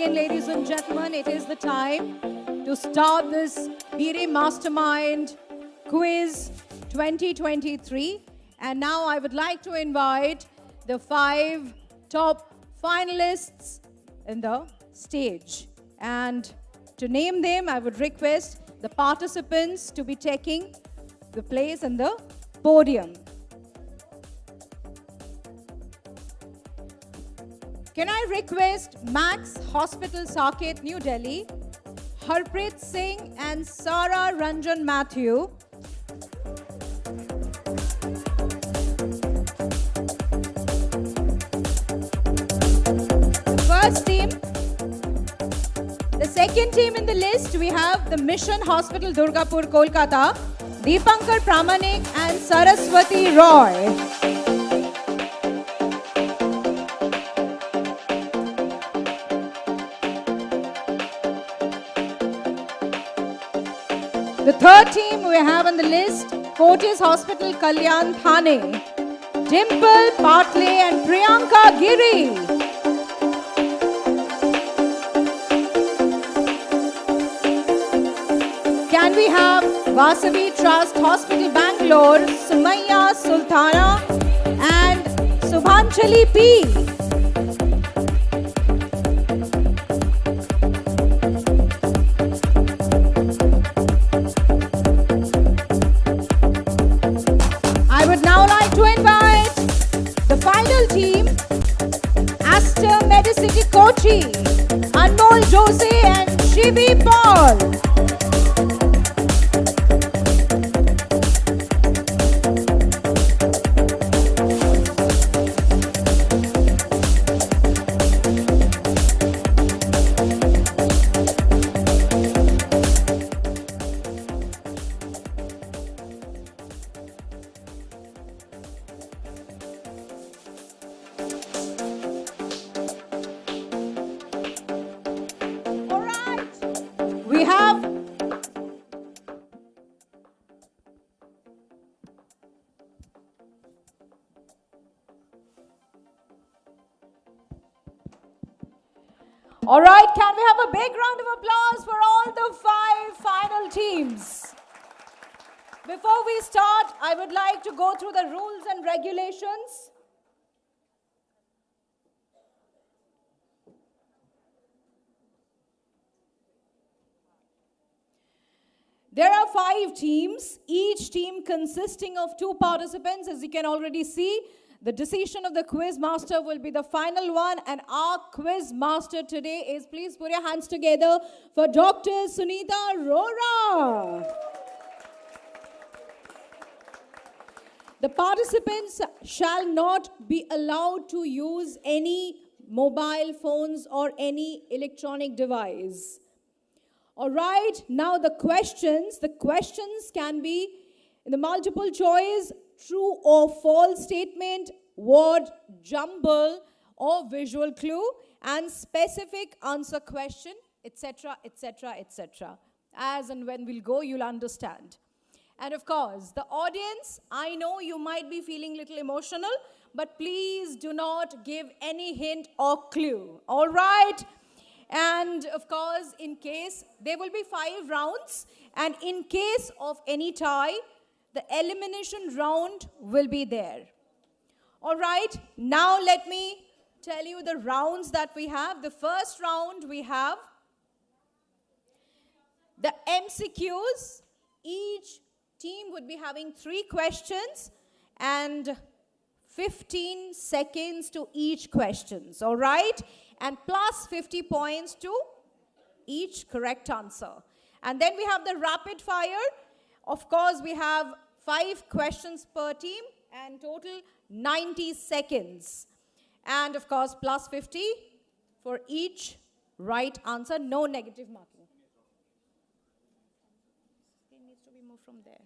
Ladies and gentlemen, it is the time to start this BD Mastermind Quiz 2023. And now I would like to invite the 5 top finalists in the stage. And to name them, I would request the participants to be taking the place in the podium. Can I request Max Hospital Saket, New Delhi, Harpreet Singh and Sarah Ranjan Matthew. The first team. The second team in the list, we have the Mission Hospital, Durgapur, Kolkata, Deepankar Pramanik and Saraswati Roy. The third team we have on the list, Fortis Hospital, Kalyan Thane, Dimple Patle and Priyanka Giri. Can we have Vasavi Trust Hospital, Bangalore, Sumaya Sultana and Subhanchali P. I would now like to invite the final team, Aster Medicity Kochi, Anmol Jose and Shivi Paul. We have all right, can we have a big round of applause for all the 5 final teams? Before we start, I would like to go through the rules and regulations. There are 5 teams, each team consisting of 2 participants. As you can already see, the decision of the quiz master will be the final one, and our quiz master today is, please put your hands together for Dr. Sunita Rora. The participants shall not be allowed to use any mobile phones or any electronic device. All right, now the questions can be in the multiple choice, true or false statement, word jumble or visual clue, and specific answer question, etc., etc., etc. As and when we'll go, you'll understand. And of course, the audience, I know you might be feeling a little emotional, but please do not give any hint or clue. All right? And of course, in case, there will be 5 rounds, and in case of any tie, the elimination round will be there. All right, now let me tell you the rounds that we have. The first round we have the MCQs. Each team would be having 3 questions and 15 seconds to each questions, all right? And plus 50 points to each correct answer. And then we have the rapid fire. Of course, we have 5 questions per team and total 90 seconds. And of course, plus 50 for each right answer, no negative marking. It needs to be moved from there.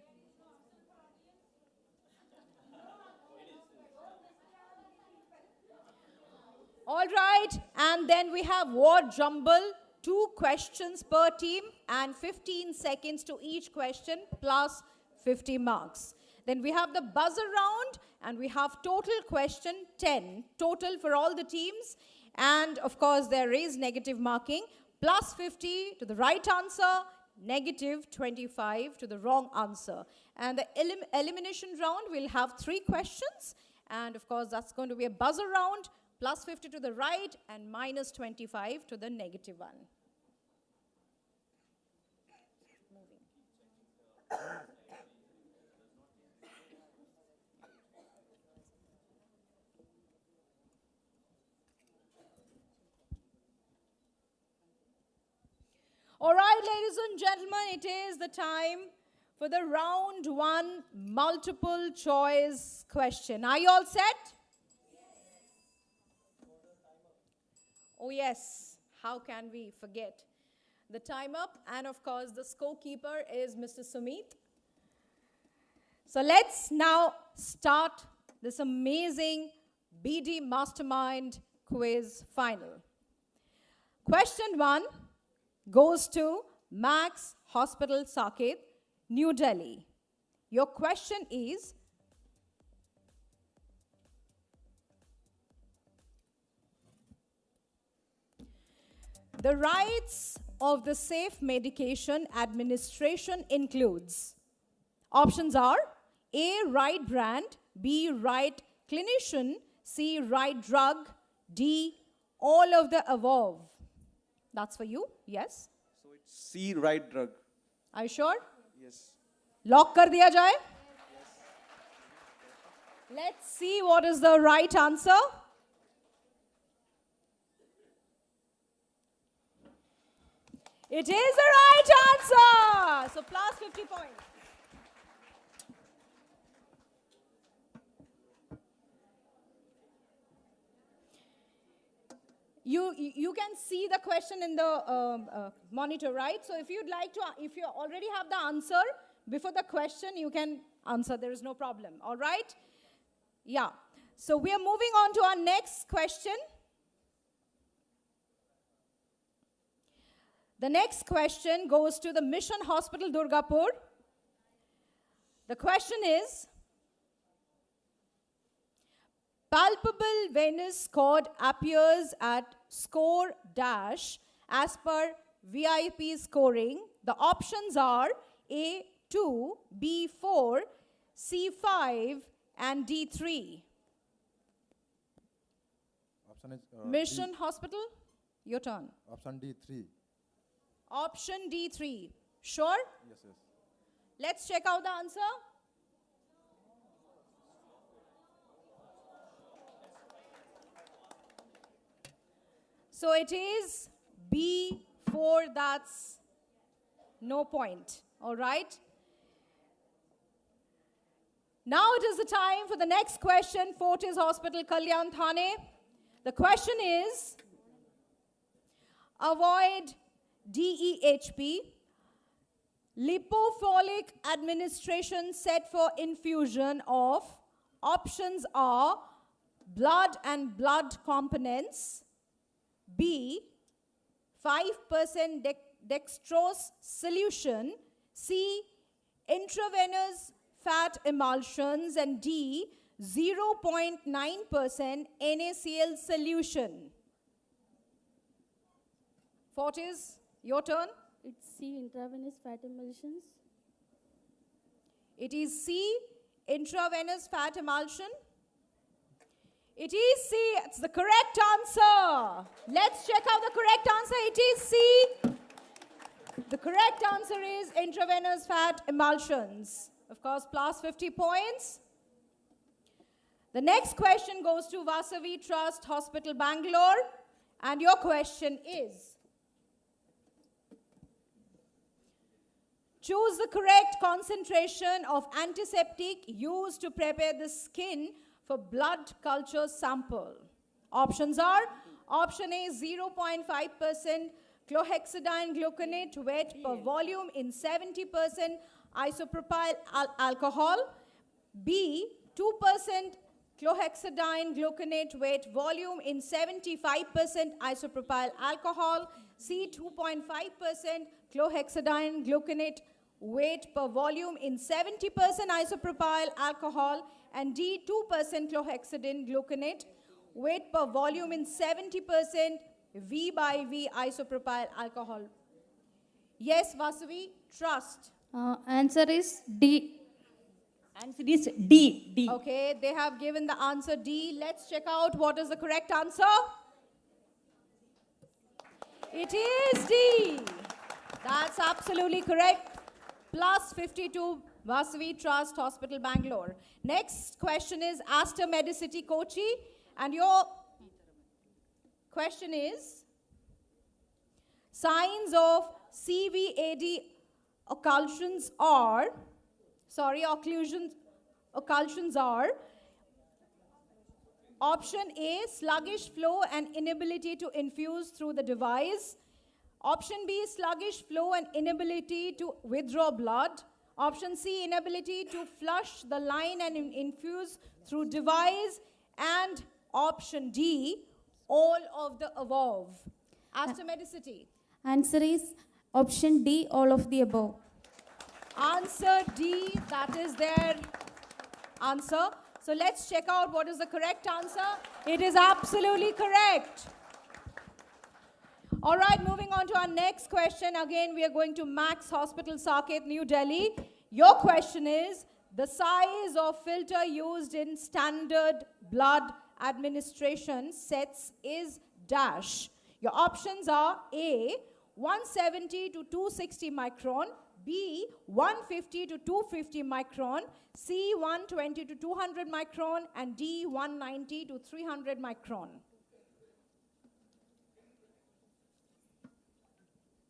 All right, and then we have word jumble, 2 questions per team and 15 seconds to each question plus 50 marks. Then we have the buzzer round, and we have total question 10 total for all the teams, and of course there is negative marking, plus 50 to the right answer, negative 25 to the wrong answer. And the elimination round will have 3 questions. And of course, that's going to be a buzzer round, plus 50 to the right and minus 25 to the negative one. All right, ladies and gentlemen, it is the time for the round 1 multiple choice question. Are you all set? Oh yes, how can we forget? The time up, and of course the scorekeeper is Mr. Sumit. So let's now start this amazing BD Mastermind quiz final. Question 1 goes to Max Hospital, Saket, New Delhi. Your question is, the rights of the safe medication administration includes, options are A, right brand, B, right clinician, C, right drug, D, all of the above. That's for you, yes? So it's C, right drug. Are you sure? Yes. Lock kar diya jaye? Let's see what is the right answer. It is the right answer. So plus 50 points. You can see the question in the monitor, right? So if you'd like to, if you already have the answer before the question, you can answer. There is no problem. All right? Yeah. So we are moving on to our next question. The next question goes to the Mission Hospital, Durgapur. The question is, palpable venous cord appears at score dash as per VIP scoring. The options are A2, B4, C5, and D3. Option is Mission Hospital, your turn. Option D3. Option D3. Sure? Yes, yes. Let's check out the answer. So it is B4, that's no point. All right? Now it is the time for the next question, Fortis Hospital, Kalyan Thane. The question is, avoid DEHP, lipofolic administration set for infusion of, options are blood and blood components, B, 5% dextrose solution, C, intravenous fat emulsions, and D, 0.9% NaCl solution. Fortis, your turn. It's C, intravenous fat emulsions. It is C, intravenous fat emulsion. It is C, it's the correct answer. Let's check out the correct answer. It is C. The correct answer is intravenous fat emulsions. Of course, plus 50 points. The next question goes to Vasavi Trust Hospital, Bangalore. And your question is, choose the correct concentration of antiseptic used to prepare the skin for blood culture sample. Options are, option A, 0.5% chlorhexidine gluconate weight per volume in 70% isopropyl alcohol. B, 2% chlorhexidine gluconate weight volume in 75% isopropyl alcohol. C, 2.5% chlorhexidine gluconate weight per volume in 70% isopropyl alcohol. And D, 2% chlorhexidine gluconate weight per volume in 70% V by V isopropyl alcohol. Yes, Vasavi, trust. Answer is D. Answer is D. D. Okay, they have given the answer D. Let's check out what is the correct answer. It is D. That's absolutely correct. Plus 52, Vasavi Trust Hospital, Bangalore. Next question is Aster Medicity, Kochi. And your question is, signs of CVAD occlusions are, option A, sluggish flow and inability to infuse through the device. Option B, sluggish flow and inability to withdraw blood. Option C, inability to flush the line and infuse through device. And option D, all of the above. Aster Medicity. Answer is option D, all of the above. Answer D, that is their answer. So let's check out what is the correct answer. It is absolutely correct. All right, moving on to our next question. Again, we are going to Max Hospital, Saket, New Delhi. Your question is, the size of filter used in standard blood administration sets is dash. Your options are A, 170 to 260 micron, B, 150 to 250 micron, C, 120 to 200 micron, and D, 190 to 300 micron.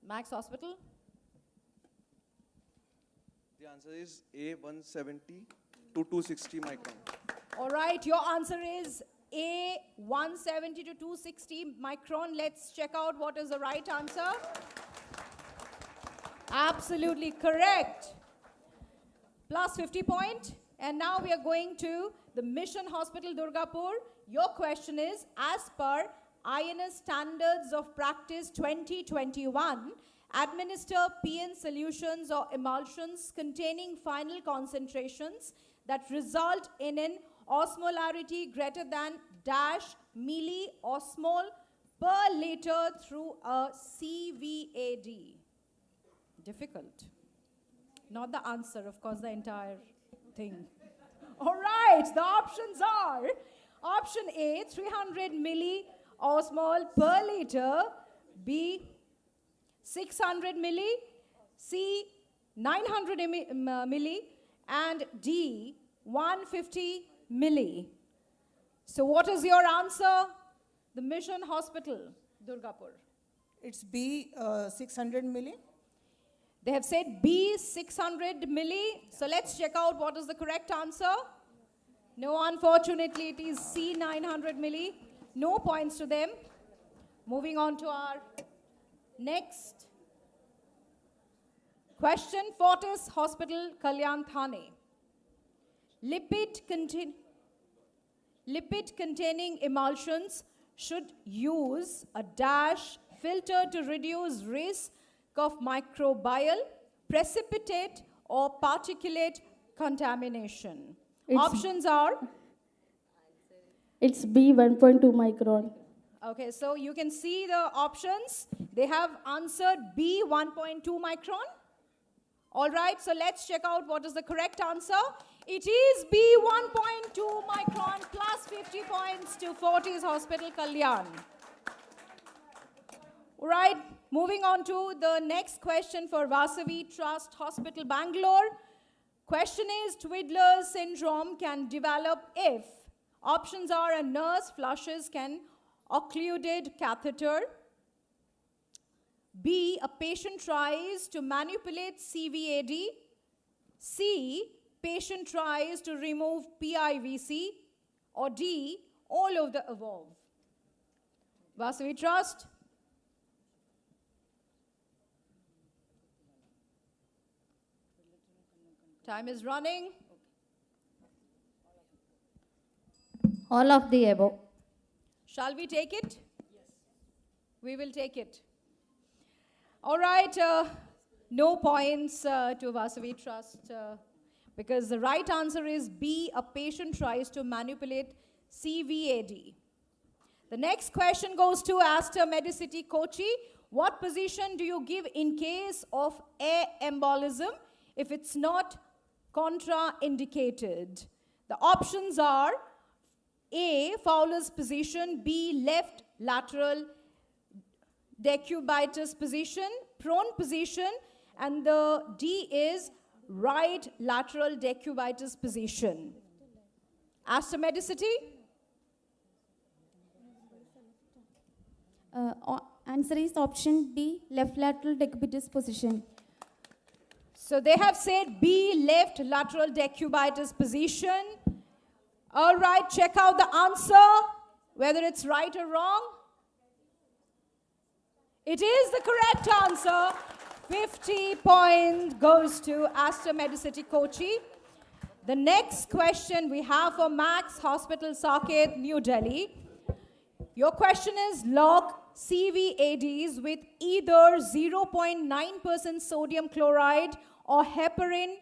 Max Hospital. The answer is A, 170 to 260 micron. All right, your answer is A, 170 to 260 micron. Let's check out what is the right answer. Absolutely correct. Plus 50 point. And now we are going to the Mission Hospital, Durgapur. Your question is, as per INS Standards of Practice 2021, administer PN solutions or emulsions containing final concentrations that result in an osmolarity greater than dash milliosmol per liter through a CVAD. Difficult. Not the answer, of course, the entire thing. All right, the options are option A, 300 milliosmol per liter, B, 600 milli, C, 900 milli, and D, 150 milli. So what is your answer? The Mission Hospital, Durgapur. It's B, 600 milli. They have said B, 600 milli. So let's check out what is the correct answer. No, unfortunately, it is C, 900 milli. No points to them. Moving on to our next question. Fortis Hospital, Kalyan Thane. Lipid-containing emulsions should use a dash filter to reduce risk of microbial, precipitate, or particulate contamination. Options are? It's B, 1.2 micron. Okay, so you can see the options. They have answered B, 1.2 micron. All right, so let's check out what is the correct answer. It is B, 1.2 micron plus 50 points to Fortis Hospital, Kalyan. All right, moving on to the next question for Vasavi Trust Hospital, Bangalore. Question is, Twiddler's syndrome can develop if options are a nurse flushes an occluded catheter, B, a patient tries to manipulate CVAD, C, patient tries to remove PIVC, or D, all of the above. Vasavi Trust. Time is running. All of the above. Shall we take it? Yes. We will take it. All right, no points to Vasavi Trust because the right answer is B, a patient tries to manipulate CVAD. The next question goes to Aster Medicity Kochi. What position do you give in case of air embolism if it's not contraindicated? The options are A, Fowler's position, B, left lateral decubitus position, prone position, and the D is right lateral decubitus position. Aster Medicity? Answer is option B, left lateral decubitus position. So they have said B, left lateral decubitus position. All right, check out the answer, whether it's right or wrong. It is the correct answer. 50 points goes to Aster Medicity Kochi. The next question we have for Max Hospital, Saket, New Delhi. Your question is log CVADs with either 0.9% sodium chloride or heparin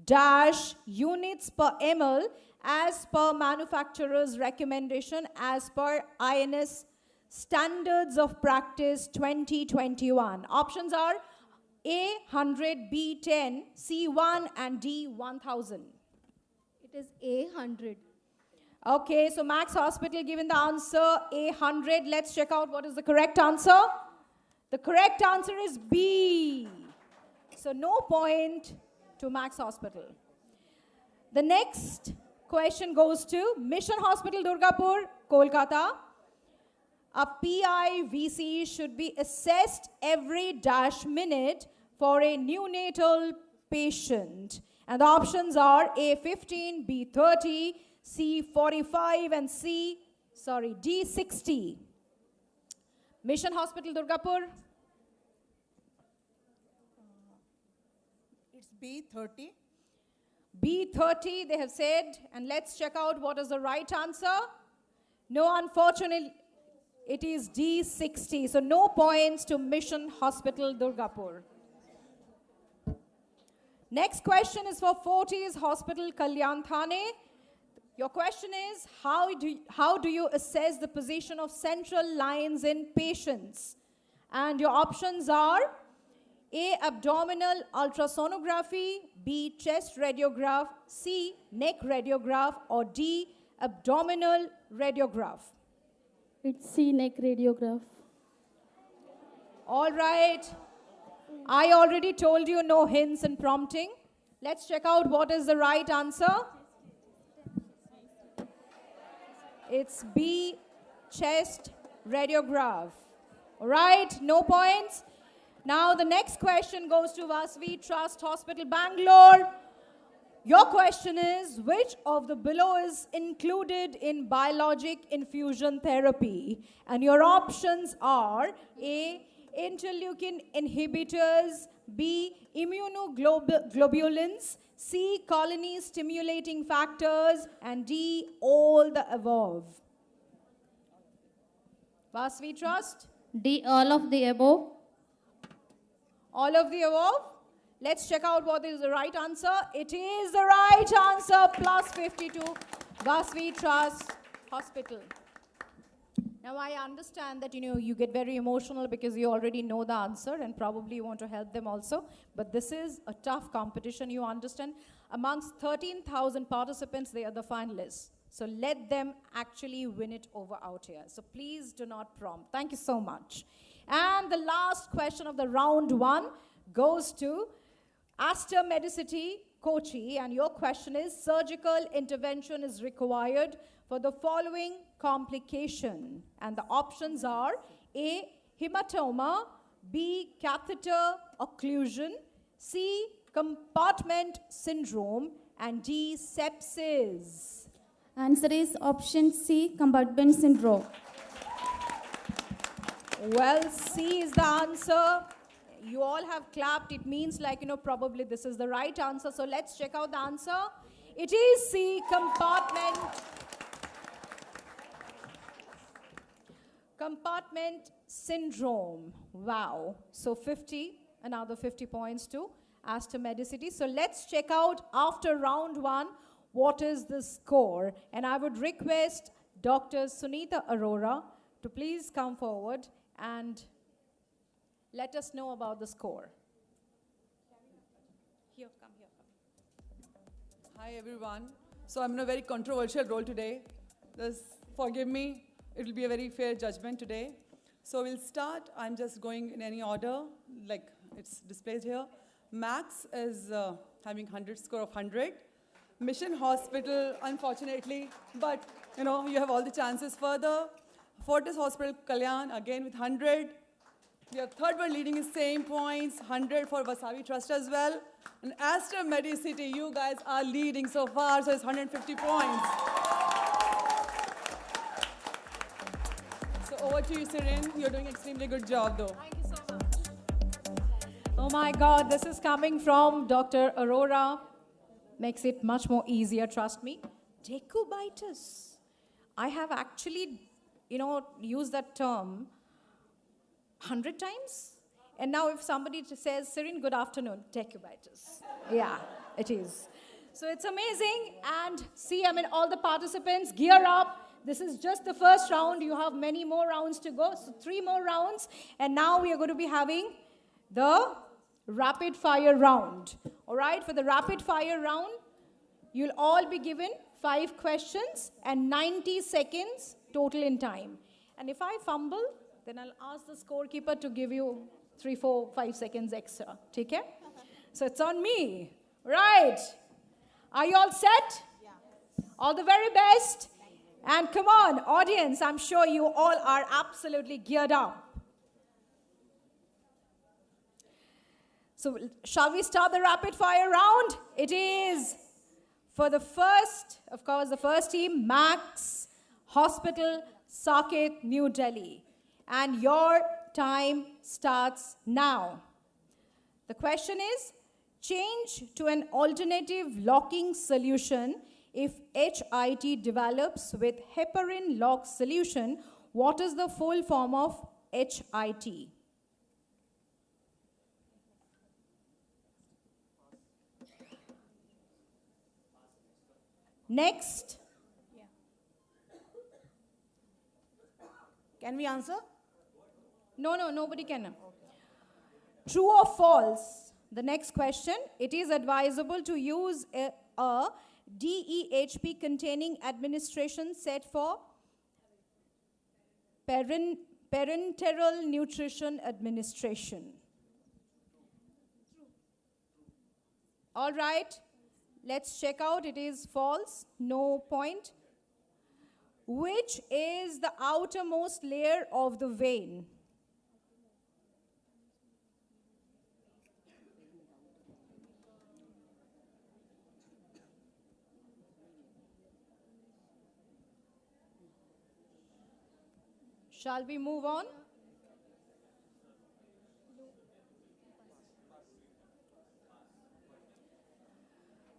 dash units per ml as per manufacturer's recommendation as per INS Standards of Practice 2021. Options are A 100, B 10, C 1 and D 1000. It is A 100. Okay, so Max Hospital given the answer A 100. Let's check out what is the correct answer. The correct answer is B. So no point to Max Hospital. The next question goes to Mission Hospital, Durgapur, Kolkata. A PIVC should be assessed every dash minute for a neonatal patient. And the options are A 15, B 30, C 45 and D 60. Mission Hospital, Durgapur. It's B30. B30 they have said, and let's check out what is the right answer. No, unfortunately, it is D60. So no points to Mission Hospital, Durgapur. Next question is for Fortis Hospital, Kalyan Thane. Your question is, how do you assess the position of central lines in patients? And your options are A, abdominal ultrasonography, B, chest radiograph, C, neck radiograph, or D, abdominal radiograph. It's C, neck radiograph. All right. I already told you no hints and prompting. Let's check out what is the right answer. It's B, chest radiograph. All right, no points. Now the next question goes to Vasvi Trust Hospital, Bangalore. Your question is, which of the below is included in biologic infusion therapy? And your options are A, interleukin inhibitors, B, immunoglobulins, C, colony stimulating factors, and D, all the above. Vasvi Trust? D, all of the above. All of the above? Let's check out what is the right answer. It is the right answer, plus 52, Vasvi Trust Hospital. Now I understand that you get very emotional because you already know the answer and probably you want to help them also. But this is a tough competition, you understand. Amongst 13,000 participants, they are the finalists. So let them actually win it over out here. So please do not prompt. Thank you so much. And the last question of the round one goes to Aster Medicity Kochi. And your question is, surgical intervention is required for the following complication. And the options are A, hematoma, B, catheter occlusion, C, compartment syndrome, and D, sepsis. Answer is option C, compartment syndrome. Well, C is the answer. You all have clapped. It means probably this is the right answer. So let's check out the answer. It is C, compartment syndrome. Wow. So 50, another 50 points to Aster Medicity. So let's check out after round one, what is the score. And I would request Dr. Sunita Arora to please come forward and let us know about the score. Here, come here. Hi everyone. So I'm in a very controversial role today. Forgive me, it will be a very fair judgment today. So we'll start, I'm just going in any order, like it's displayed here. Max is having 100 score of 100. Mission Hospital, unfortunately, but you know, you have all the chances further. Fortis Hospital, Kalyan, again with 100. We have third one leading is same points, 100 for Wasabi Trust as well. And Aster Medicity, you guys are leading so far, so it's 150 points. So over to you, Sirin. You're doing an extremely good job, though. Thank you so much. Oh my God, this is coming from Dr. Aurora. Makes it much more easier, trust me. Decubitus. I have actually, used that term 100 times. And now if somebody says, Sirin, good afternoon, decubitus. Yeah, it is. So it's amazing. And see, all the participants, gear up. This is just the first round. You have many more rounds to go. So 3 more rounds. And now we are going to be having the rapid fire round. All right, for the rapid fire round, you'll all be given 5 questions and 90 seconds total in time. And if I fumble, then I'll ask the scorekeeper to give you 3, 4, 5 seconds extra. Take care? So it's on me. Right. Are you all set? Yeah. All the very best. And come on, audience, I'm sure you all are absolutely geared up. So shall we start the rapid fire round? It is for the first, of course, the first team, Max Hospital, Saket, New Delhi. And your time starts now. The question is, change to an alternative locking solution if HIT develops with heparin lock solution. What is the full form of HIT? Next. Can we answer? No, nobody can. Okay. True or false? The next question. It is advisable to use a DEHP containing administration set for parenteral nutrition administration. All right. Let's check out. It is false. No point. Which is the outermost layer of the vein? Shall we move on?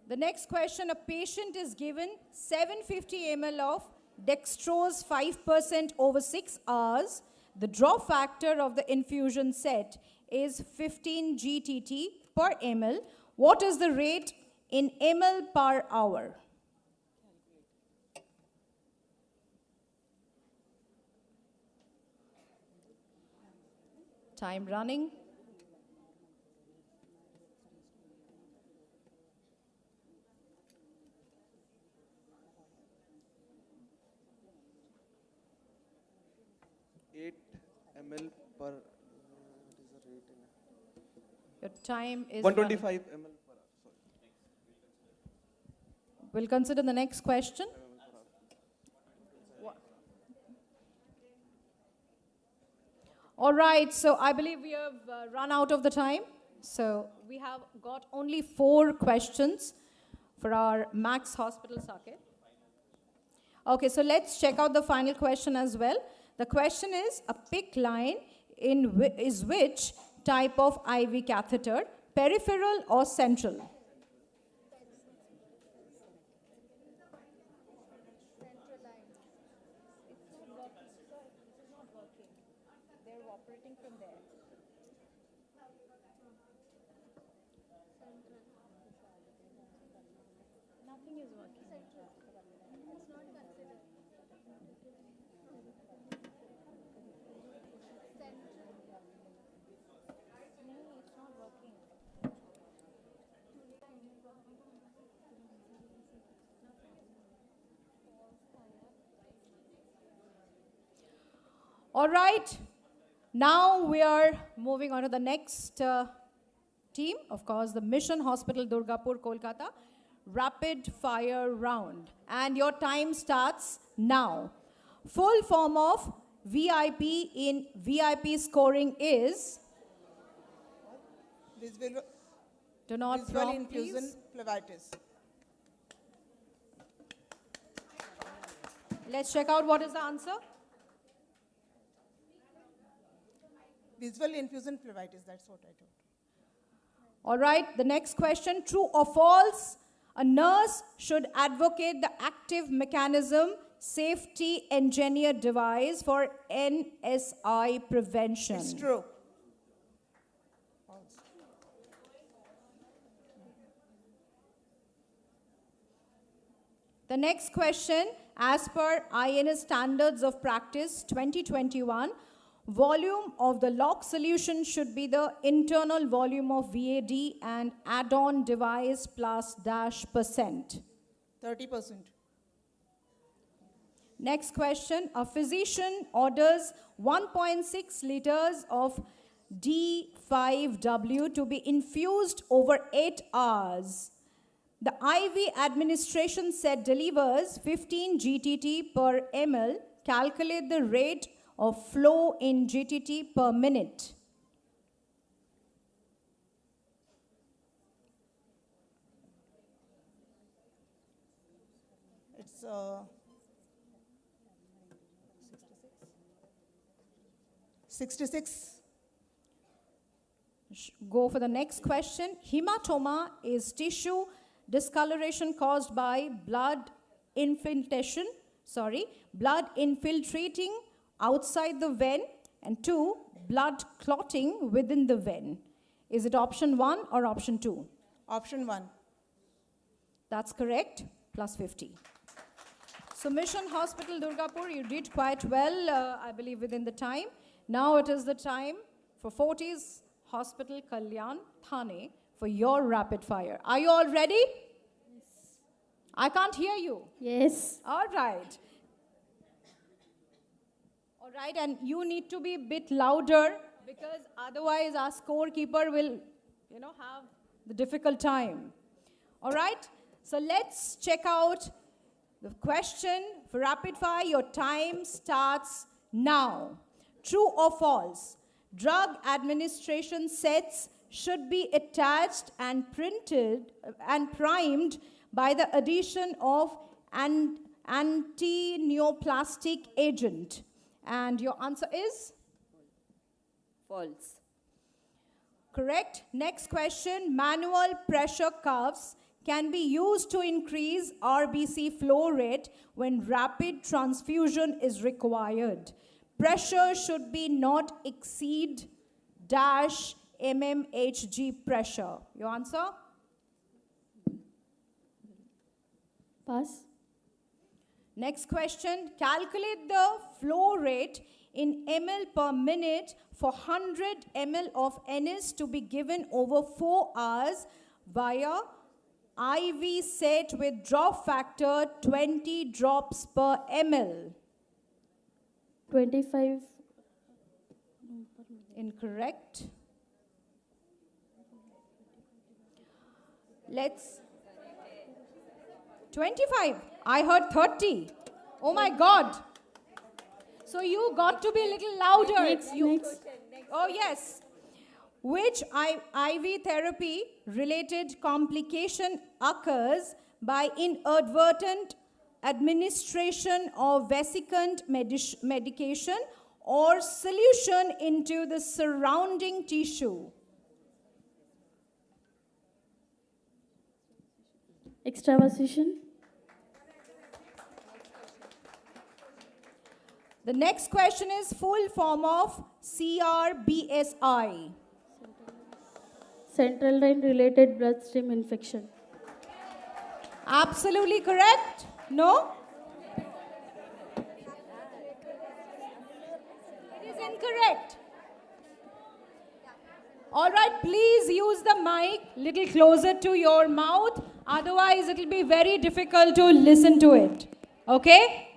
The next question, a patient is given 750 ml of dextrose 5% over 6 hours. The drop factor of the infusion set is 15 GTT per ml. What is the rate in ml per hour? Time running. ml per, Your time is 125 running. ml per hour. Sorry. We'll consider the next question. All right, so I believe we have run out of the time. So we have got only 4 questions for our Max Hospital Saket. Okay, so let's check out the final question as well. The question is, a PICC line is which type of IV catheter, peripheral or central? Nothing is working. All right. Now we are moving on to the next team. Of course, the Mission Hospital, Durgapur, Kolkata. Rapid fire round. And your time starts now. Full form of VIP in VIP scoring is? Do not Visual prompt, infusion please. phlebitis. Let's check out what is the answer. Visual infusion phlebitis, that's what I told. All right, the next question, true or false? A nurse should advocate the active mechanism safety engineered device for NSI prevention. It's true. The next question, as per INS Standards of Practice 2021, volume of the lock solution should be the internal volume of VAD and add-on device plus dash percent. 30%. Next question, a physician orders 1.6 liters of D5W to be infused over 8 hours. The IV administration set delivers 15 GTT per ml. Calculate the rate of flow in GTT per minute. It's 66. Go for the next question. Hematoma is tissue discoloration caused by blood infiltration, blood infiltrating outside the vein, and 2, blood clotting within the vein. Is it option 1 or option 2? Option 1. That's correct, plus 50. So Mission Hospital, Durgapur, you did quite well, I believe, within the time. Now it is the time for Fortis Hospital, Kalyan, Thane, for your rapid fire. Are you all ready? Yes. I can't hear you. Yes. All right. All right, and you need to be a bit louder because otherwise our scorekeeper will, have the difficult time. All right, so let's check out the question for rapid fire. Your time starts now. True or false? Drug administration sets should be attached and printed and primed by the addition of an anti-neoplastic agent. And your answer is? False. Correct. Next question. Manual pressure cuffs can be used to increase RBC flow rate when rapid transfusion is required. Pressure should be not exceed dash mmHg pressure. Your answer? Pass. Next question. Calculate the flow rate in ml per minute for 100 ml of NS to be given over 4 hours via IV set with drop factor 20 drops per ml. 25. Incorrect. Let's 25. I heard 30. Oh my God. So you got to be a little louder. Next. Oh yes. Which IV therapy related complication occurs by inadvertent administration of vesicant medication or solution into the surrounding tissue? Extravasation. The next question is full form of CRBSI. Central line related bloodstream infection. Absolutely correct. No? It is incorrect. All right, please use the mic little closer to your mouth. Otherwise, it will be very difficult to listen to it. Okay?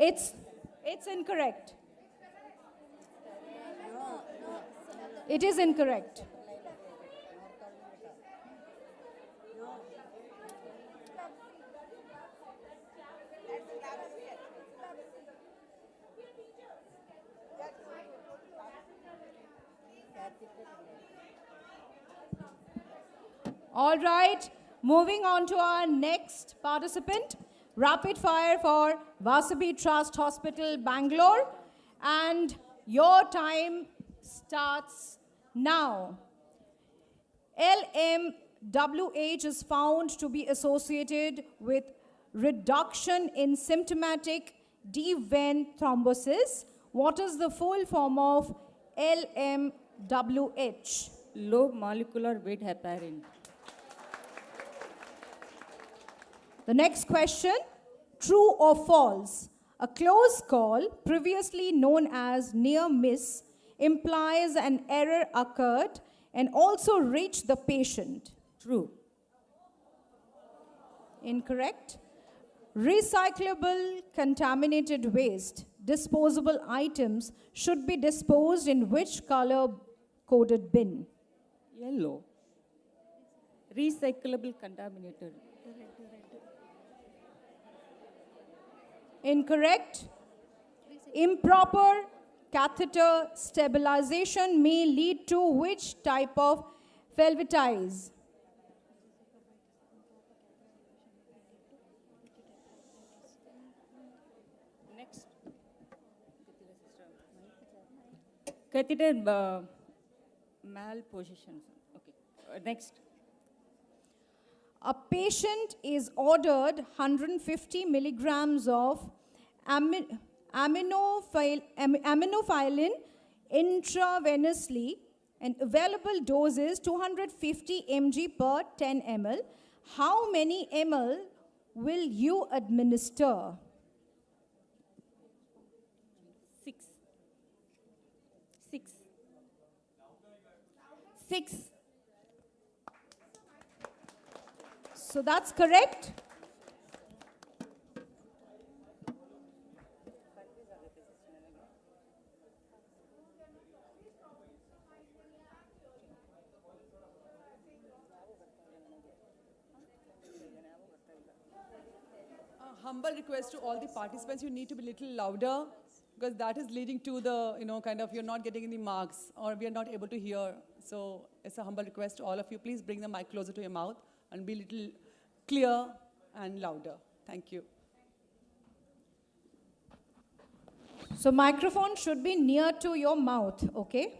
It's incorrect. It is incorrect. All right, moving on to our next participant. Rapid fire for Vasabi Trust Hospital, Bangalore. And your time starts now. LMWH is found to be associated with reduction in symptomatic deep vein thrombosis. What is the full form of LMWH? Low molecular weight heparin. The next question, true or false? A close call, previously known as near miss, implies an error occurred and also reached the patient. True. Incorrect. Recyclable contaminated waste, disposable items should be disposed in which color-coded bin? Yellow. Recyclable contaminated. Incorrect. Improper catheter stabilization may lead to which type of phlebitis? Next. Catheter malposition. Okay. Next. A patient is ordered 150 milligrams of aminophylline intravenously, and available dose is 250 mg per 10 ml. How many ml will you administer? 6. 6. So that's correct. Humble request to all the participants, you need to be a little louder because that is leading to the, kind of you're not getting any marks or we are not able to hear. So it's a humble request to all of you. Please bring the mic closer to your mouth and be a little clear and louder. Thank you. So microphone should be near to your mouth, okay?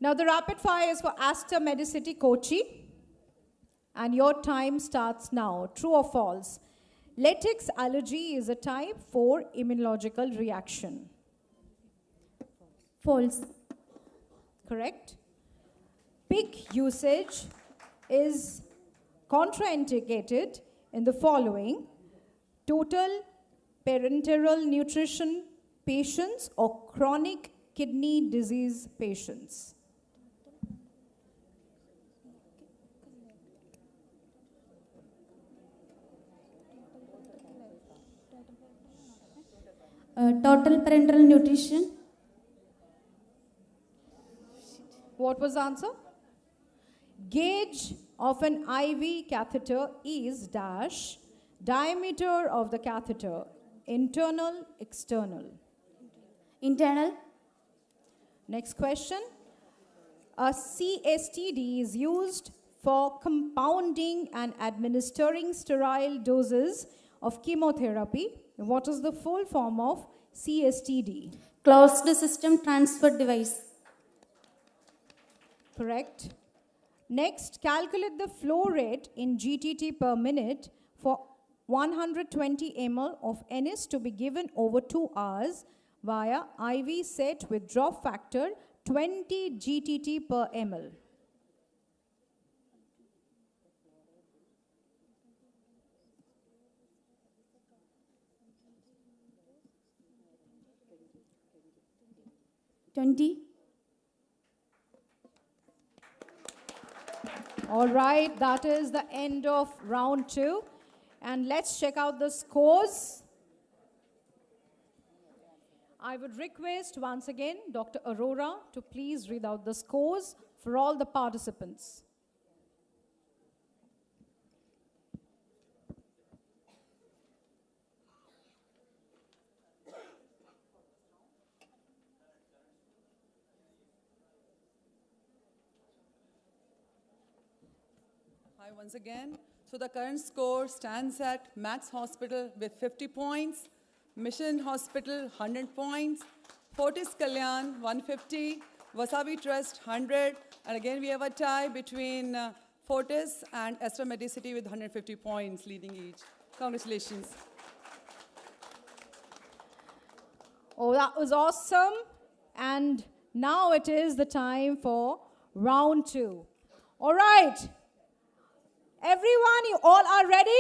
Now the rapid fire is for Aster Medicity Kochi. And your time starts now. True or false? Latex allergy is a type 4 immunological reaction. False. Correct. Pig usage is contraindicated in the following: total parenteral nutrition patients or chronic kidney disease patients. Total parenteral nutrition. What was the answer? Gauge of an IV catheter is dash, diameter of the catheter, internal, external. Internal. Next question. A CSTD is used for compounding and administering sterile doses of chemotherapy. What is the full form of CSTD? Closed system transfer device. Correct. Next, calculate the flow rate in GTT per minute for 120 ml of NS to be given over 2 hours via IV set with drop factor 20 GTT per ml. All right, that is the end of round 2. And let's check out the scores. I would request once again Dr. Arora to please read out the scores for all the participants. Hi once again. So the current score stands at Max Hospital with 50 points, Mission Hospital 100 points, Fortis Kalyan 150, Wasabi Trust 100, and again we have a tie between Fortis and Astra Medicity with 150 points leading each. Congratulations. Oh, that was awesome. And now it is the time for round 2. All right. Everyone, you all are ready?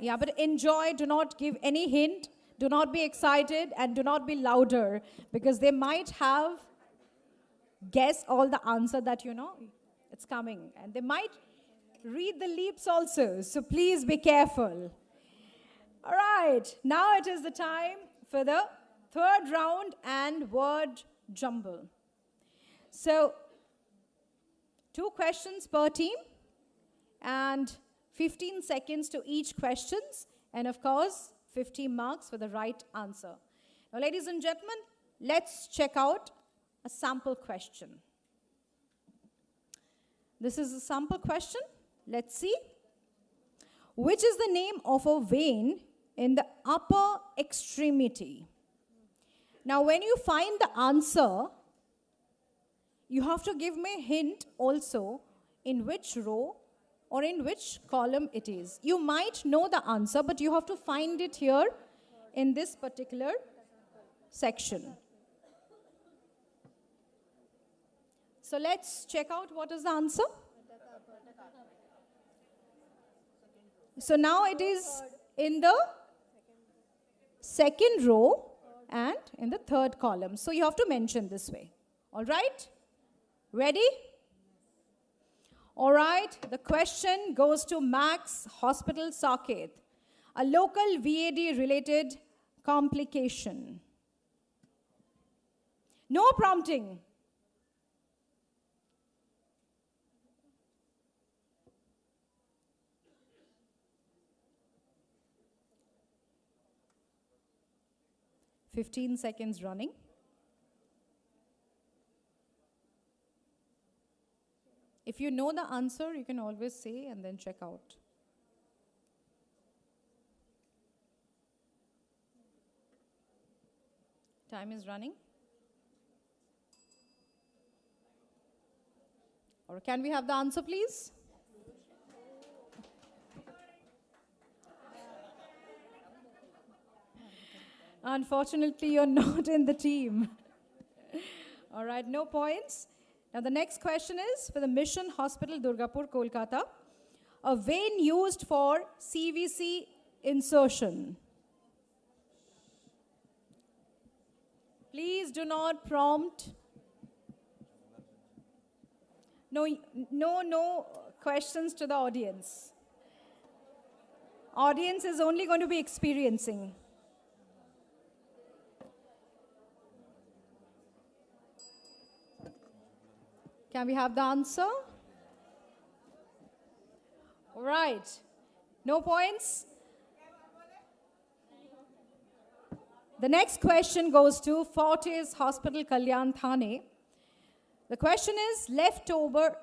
Yeah, but enjoy. Do not give any hint. Do not be excited and do not be louder because they might have guessed all the answer that you know it's coming. And they might read the leaps also. So please be careful. All right. Now it is the time for the third round and word jumble. So 2 questions per team and 15 seconds to each questions, and of course 50 marks for the right answer. Now ladies and gentlemen, let's check out a sample question. This is a sample question. Let's see. Which is the name of a vein in the upper extremity? Now when you find the answer, you have to give me a hint also in which row or in which column it is. You might know the answer, but you have to find it here in this particular section. So let's check out what is the answer. So now it is in the second row and in the third column. So you have to mention this way. All right? Ready? All right, the question goes to Max Hospital Saket, a local VAD-related complication. No prompting. "15 seconds running. If you know the answer, you can always say and then check out. Time is running. Or can we have the answer, please? Unfortunately, you're not in the team. All right, no points. Now the next question is for the Mission Hospital, Durgapur, Kolkata. A vein used for CVC insertion. Please do not prompt. No questions to the audience. Audience is only going to be experiencing. Can we have the answer? All right. No points. The next question goes to Fortis Hospital, Kalyan Thane. The question is, leftover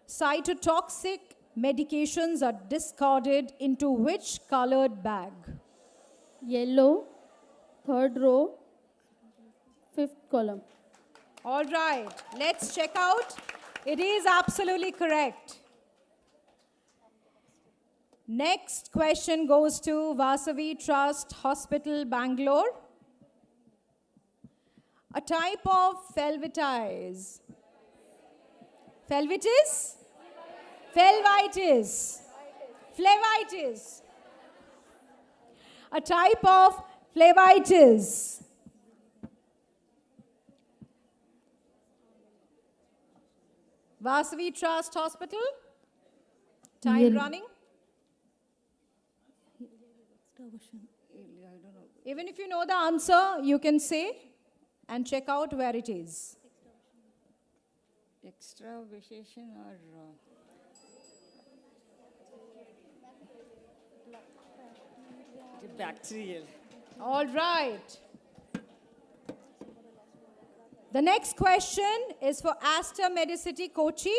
cytotoxic medications are discarded into which colored bag? Yellow, third row, fifth column. All right, let's check out. It is absolutely correct. Next question goes to Vasavi Trust Hospital, Bangalore. A type of felvitis. Felvitis? Felvitis. Phlebitis. A type of phlebitis. Vasavi Trust Hospital. Time running. Even if you know the answer, you can say and check out where it is. Extra visheshan or bacterial. All right. The next question is for Aster Medicity Kochi.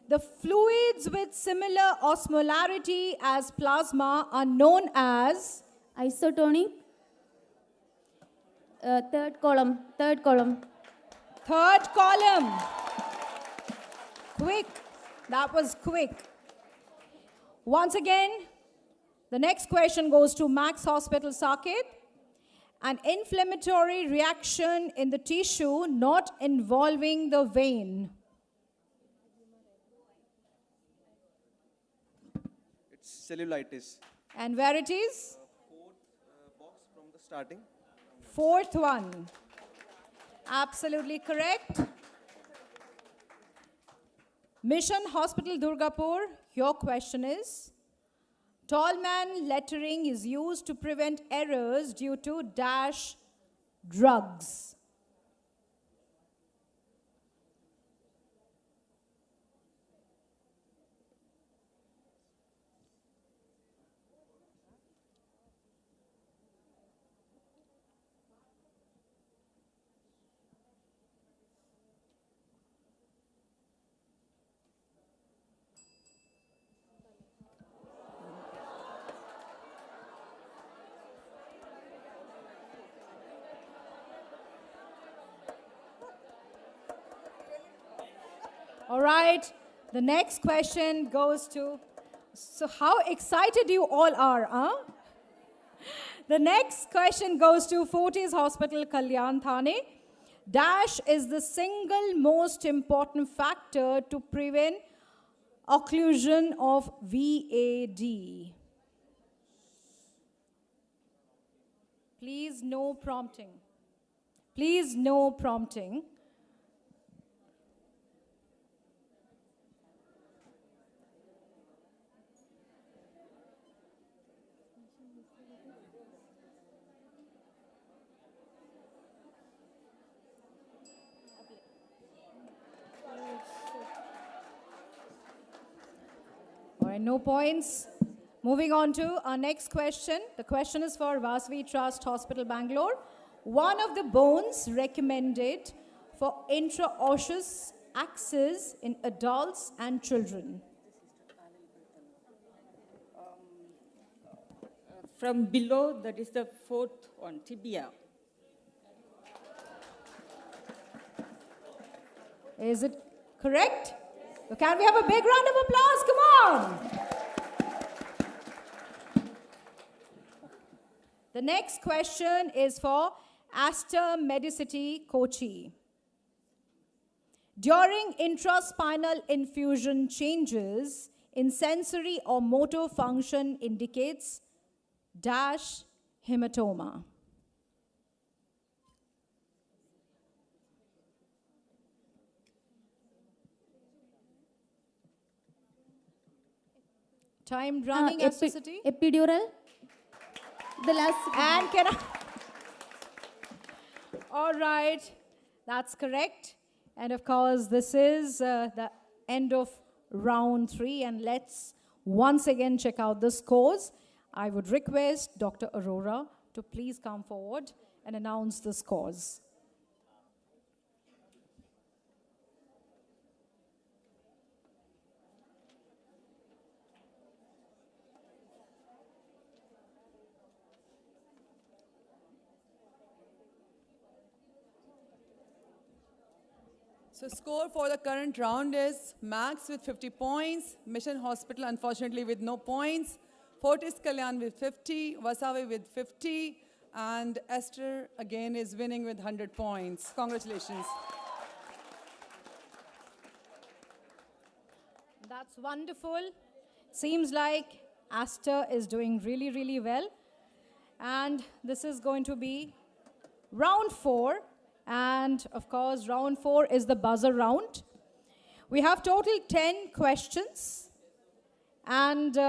The fluids with similar osmolarity as plasma are known as Isotonic. Third column. Third column. Quick. That was quick. Once again, the next question goes to Max Hospital Saket. An inflammatory reaction in the tissue not involving the vein. It's cellulitis. And where it is? Fourth box from the starting. Fourth one. Absolutely correct. Mission Hospital Durgapur, your question is, tall man lettering is used to prevent errors due to dash drugs. All right, the next question goes to, so how excited you all are, huh? The next question goes to Fortis Hospital, Kalyan Thane. Dash is the single most important factor to prevent occlusion of VAD. Please, no prompting. Please, no prompting. All right, no points. Moving on to our next question. The question is for Vasavi Trust Hospital, Bangalore. One of the bones recommended for intraosseous access in adults and children. From below, that is the fourth one, tibia. Is it correct? So can we have a big round of applause? Come on. The next question is for Aster Medicity Kochi. During intraspinal infusion, changes in sensory or motor function indicates dash hematoma. Time running, Astrocity. Epidural. The last. And can I? All right, that's correct. And of course, this is the end of round 3. And let's once again check out the scores. I would request Dr. Arora to please come forward and announce the scores. So score for the current round is Max with 50 points, Mission Hospital unfortunately with no points, Fortis Kalyan with 50, Vasavi with 50, and Esther again is winning with 100 points. Congratulations. That's wonderful. Seems like Aster is doing really, really well. And this is going to be round 4. And of course, round 4 is the buzzer round. We have total 10 questions. And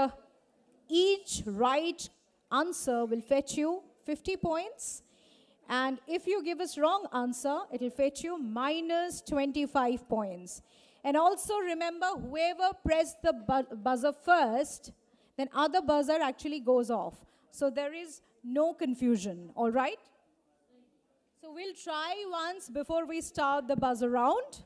each right answer will fetch you 50 points. And if you give us wrong answer, it will fetch you minus 25 points. And also remember, whoever pressed the buzzer first, then other buzzer actually goes off. So there is no confusion, all right? So we'll try once before we start the buzzer round.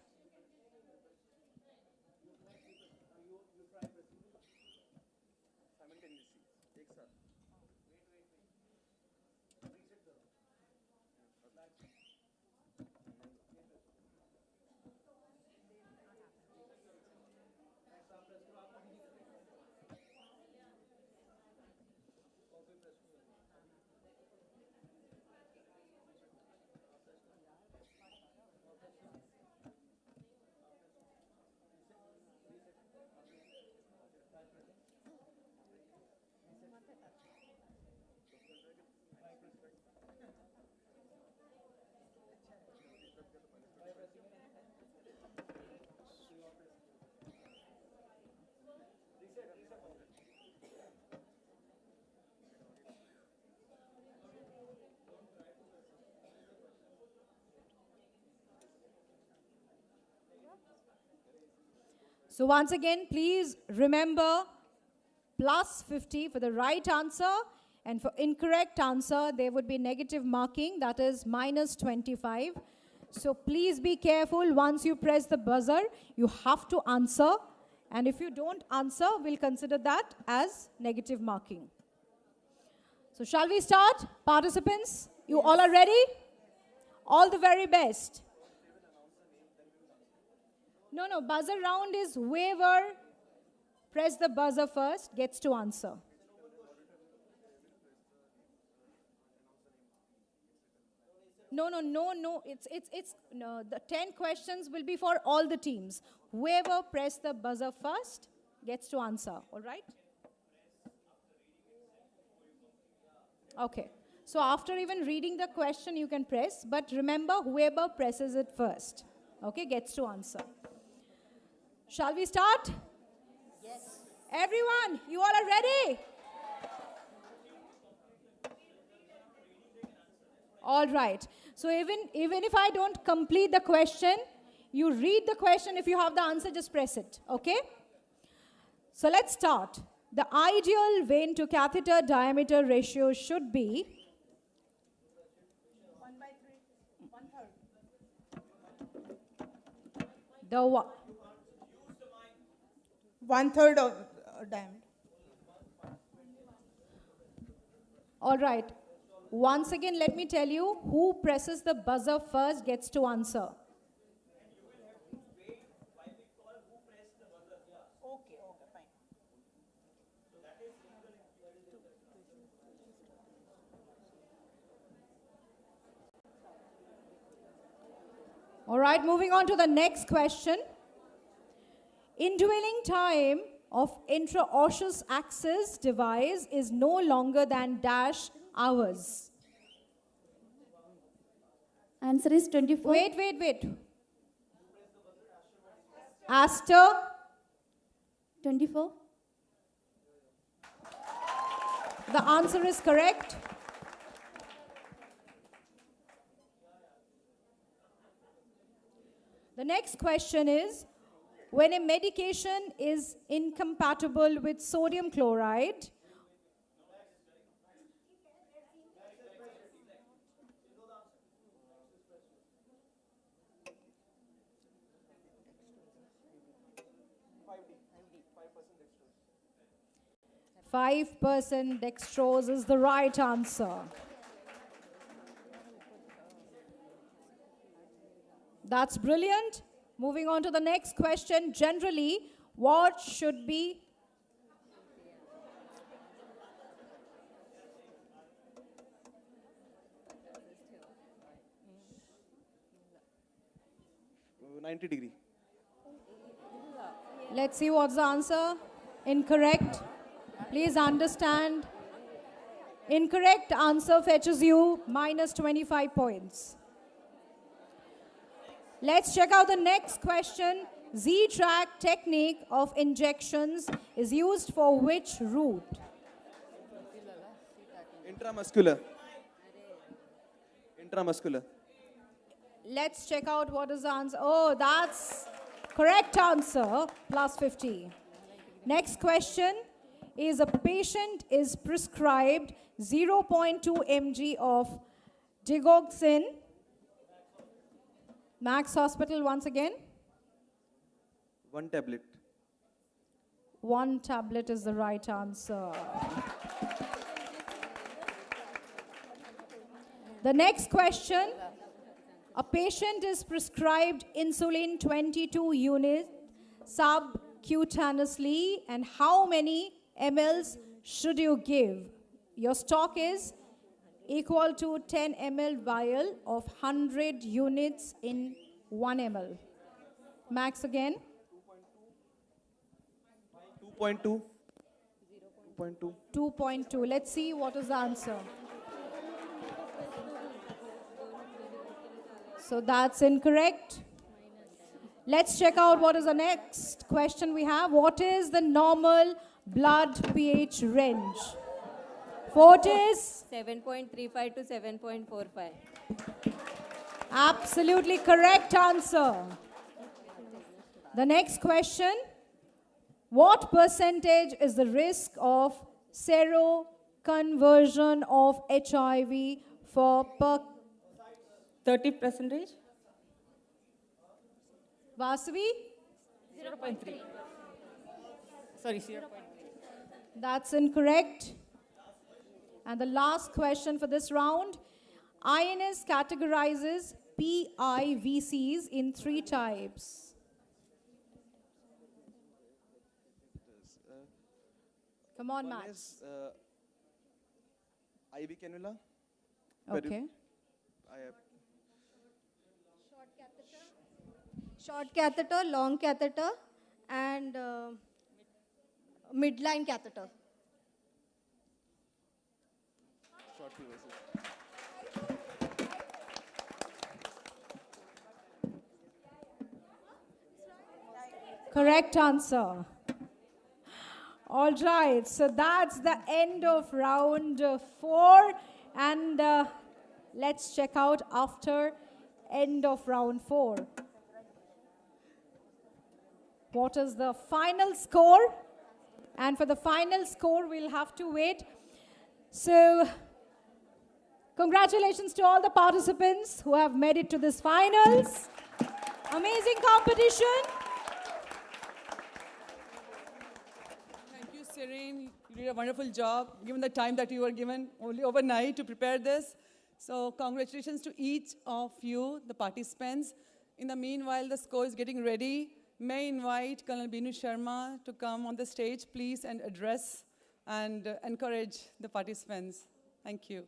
So once again, please remember plus 50 for the right answer, and for incorrect answer, there would be negative marking, that is minus 25. So please be careful. Once you press the buzzer, you have to answer. And if you don't answer, we'll consider that as negative marking. So shall we start? Participants, you all are ready? All the very best. No, buzzer round is whoever press the buzzer first gets to answer. No, the 10 questions will be for all the teams. Whoever press the buzzer first gets to answer, all right? Okay, so after even reading the question, you can press, but remember, whoever presses it first, okay, gets to answer. Shall we start? Yes. Everyone, you all are ready? All right. So even if I don't complete the question, you read the question. If you have the answer, just press it. Okay? So let's start. The ideal vein to catheter diameter ratio should be 1/3. 1/3 of diameter. All right. Once again, let me tell you, who presses the buzzer first gets to answer. Okay, fine. All right, moving on to the next question. Indwelling time of intraosseous access device is no longer than dash hours. Answer is 24. Wait. Aster? 24. The answer is correct. The next question is, when a medication is incompatible with sodium chloride, Five percent dextrose is the right answer. That's brilliant. Moving on to the next question. Generally, what should be -90°. Let's see what's the answer. Incorrect. Please understand. Incorrect answer fetches you minus 25 points. Let's check out the next question. Z-track technique of injections is used for which route? Intramuscular. Intramuscular. Let's check out what is the answer. Oh, that's correct answer, plus 50. Next question is a patient is prescribed 0.2 mg of digoxin. Max Hospital once again. 1 tablet. 1 tablet is the right answer. The next question, a patient is prescribed insulin 22 units subcutaneously, and how many mLs should you give? Your stock is equal to 10 ml vial of 100 units in 1 ml. Max again. 2.2. 2.2. 2.2. Let's see what is the answer. So that's incorrect. Let's check out what is the next question we have. What is the normal blood pH range? Fortis? 7.35 to 7.45. Absolutely correct answer. The next question. What percentage is the risk of seroconversion of HIV for 30%? Vasavi? 0.3. Sorry, 0.3. That's incorrect. And the last question for this round. INS categorizes PIVCs in 3 types. Come on, One Max. is IV cannula. Okay. Short catheter, long catheter, and midline catheter. Short PVC. Correct answer. All right, so that's the end of round 4. And let's check out after end of round 4. What is the final score? And for the final score, we'll have to wait. So, congratulations to all the participants who have made it to this finals. Amazing competition. Thank you, Serene. You did a wonderful job, given the time that you were given only overnight to prepare this. So congratulations to each of you, the participants. In the meanwhile, the score is getting ready. May I invite Colonel Binu Sharma to come on the stage, please, and address and encourage the participants. Thank you.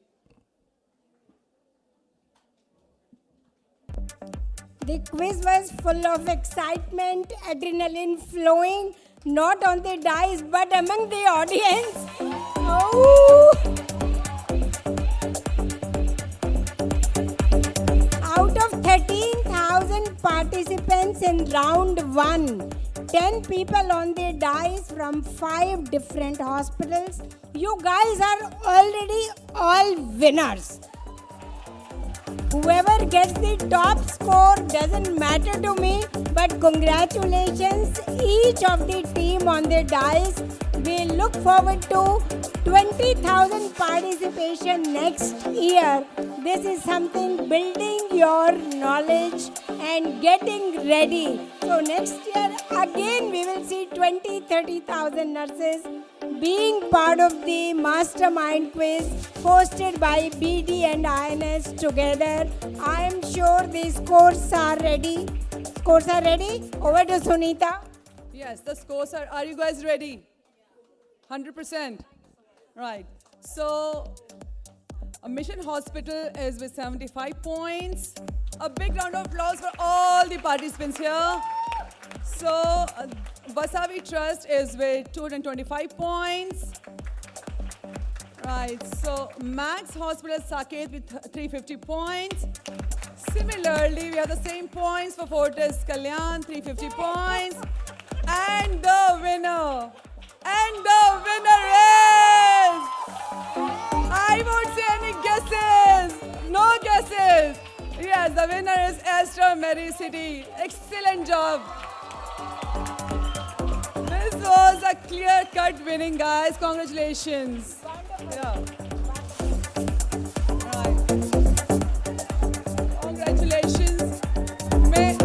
The quiz was full of excitement, adrenaline flowing, not on the dice, but among the audience. Oh! Out of 13,000 participants in round 1, 10 people on the dice from 5 different hospitals. You guys are already all winners. Whoever gets the top score doesn't matter to me, but congratulations each of the team on the dice. We look forward to 20,000 participation next year. This is something building your knowledge and getting ready. So next year again we will see 20-30,000 nurses being part of the mastermind quiz hosted by BD and INS together. I am sure the scores are ready. Scores are ready. Over to Sunita. Yes, the scores are you guys ready? 100%? Right. So, Mission Hospital is with 75 points. A big round of applause for all the participants here. So, Vasavi Trust is with 225 points. Right, so Max Hospital Saket with 350 points. Similarly, we have the same points for Fortis Kalyan, 350 points. And the winner is, I would Yes, the winner is Esther Medicity. Excellent job. This was a clear-cut winning, guys. Congratulations. Yeah. Right. Congratulations. May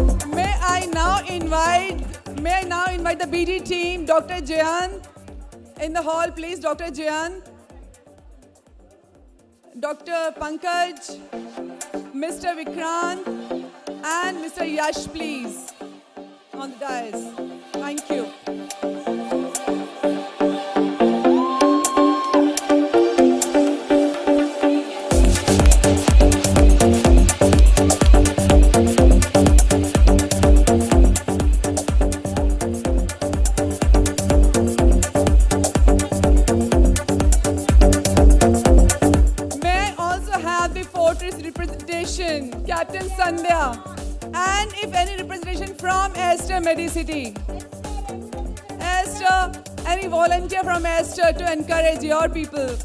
I now invite the BD team, Dr. Jayant, in the hall, please. Dr. Jayant, Dr. Pankaj, Mr. Vikrant, and Mr. Yash, please, on the dais. Thank you. Captain Sandhya, and if any representation from Esther Medicity. Esther, any volunteer from Esther to encourage your people.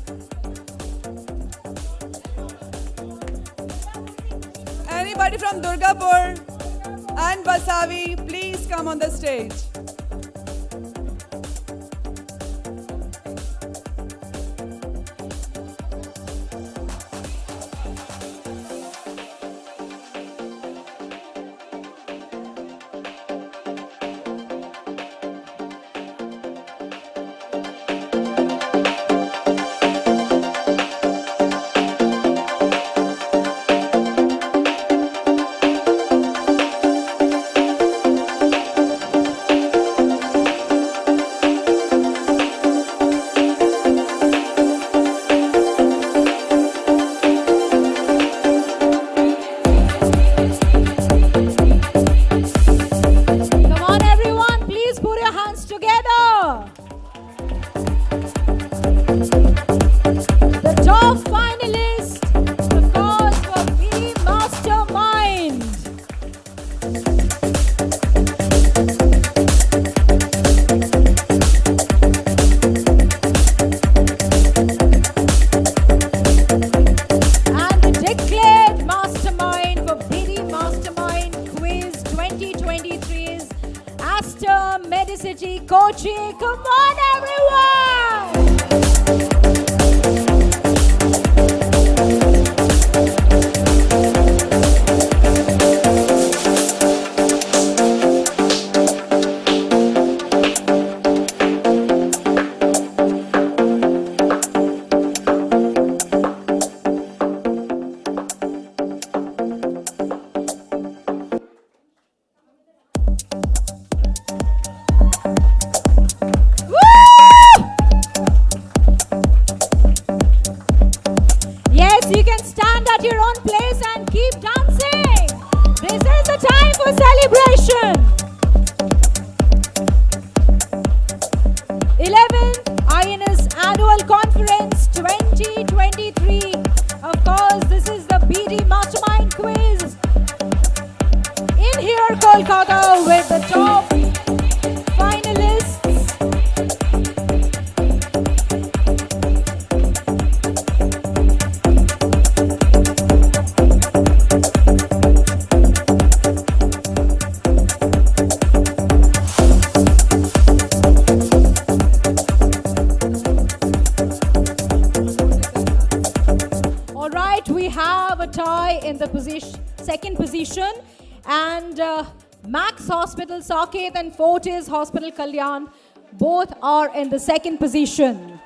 Anybody from Durgapur and Basavi, please come on the stage. Medicity Kochi. Come on, everyone! You can stand at your own place and keep dancing. This is the time for celebration. 11th INS Annual Conference 2023. Of course, this is the BD Mastermind Quiz. In here, Kolkata, with the top finalists. We have a tie in the second position, and Max Hospital Saket and Fortis Hospital Kalyan both are in the second position.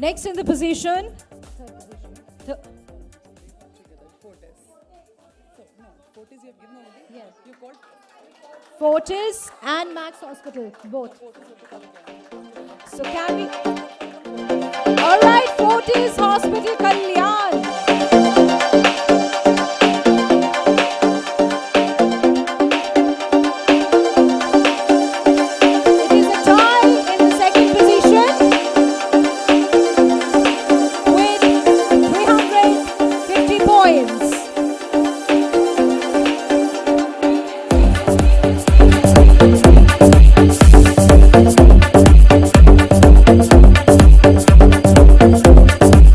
Next in the position. Th- Fortis and Max Hospital, both. So can we? All right, Fortis Hospital, Kalyan. It is a tie in the second position with 350 points.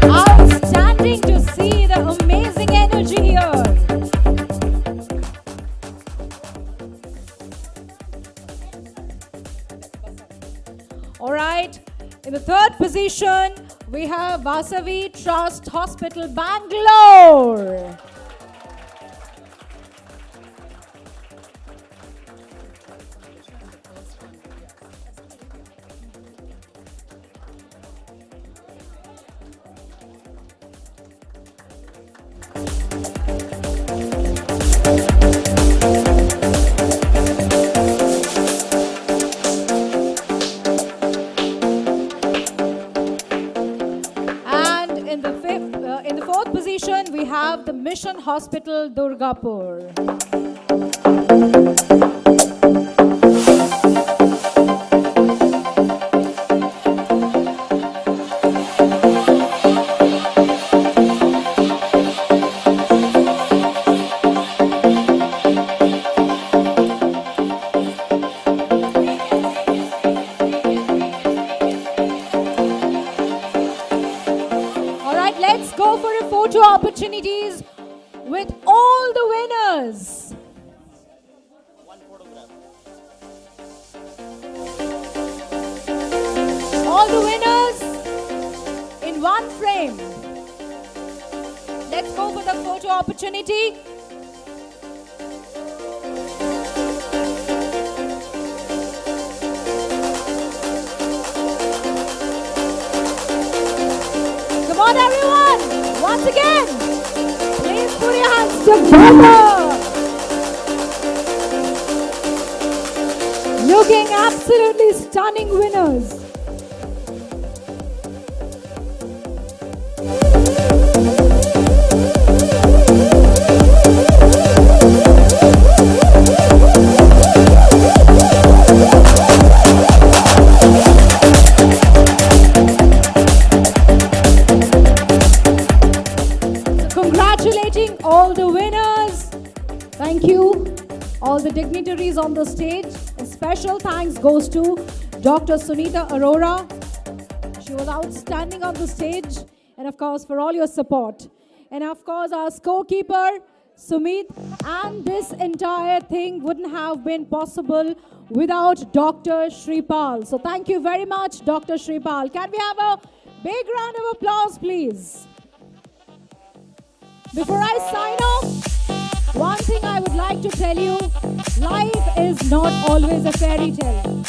Outstanding to see the amazing energy here. All right, in the third position, we have Vasavi Trust Hospital, Bangalore. And in the fourth position, we have the Mission Hospital, Durgapur. All right, let's go for a photo opportunities with all the winners. All the winners in one frame. Let's go for the photo opportunity. Come on, everyone! Once again, please put your hands together. Looking absolutely stunning winners. Congratulating all the winners. Thank you, all the dignitaries on the stage. A special thanks goes to Dr. Sunita Arora. She was outstanding on the stage. And of course, for all your support. And of course, our scorekeeper, Sumit. And this entire thing wouldn't have been possible without Dr. Shripal. So thank you very much, Dr. Shripal. Can we have a big round of applause, please? Before I sign off, one thing I would like to tell you, life is not always a fairy tale.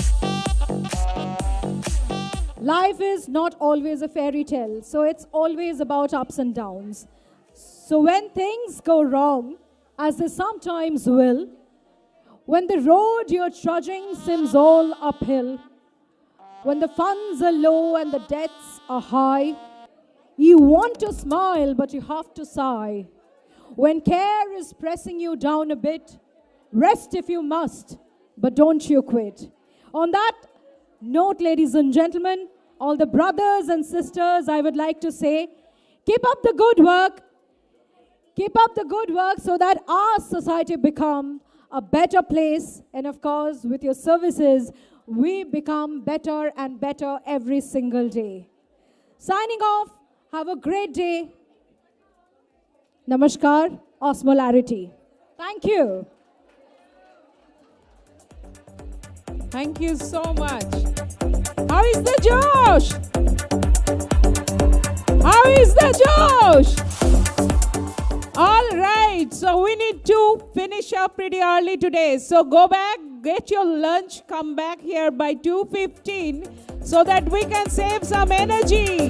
Life is not always a fairy tale, so it's always about ups and downs. So when things go wrong, as they sometimes will, when the road you're trudging seems all uphill, when the funds are low and the debts are high, you want to smile, but you have to sigh. When care is pressing you down a bit, rest if you must, but don't you quit. On that note, ladies and gentlemen, all the brothers and sisters, I would like to say, keep up the good work. Keep up the good work so that our society become a better place. And of course, with your services, we become better and better every single day. Signing off. Have a great day. Namaskar, Osmolarity. Thank you. Thank you so much. How is the Josh? How is the Josh? All right, so we need to finish up pretty early today. So go back, get your lunch, come back here by 2:15. so that we can save some energy.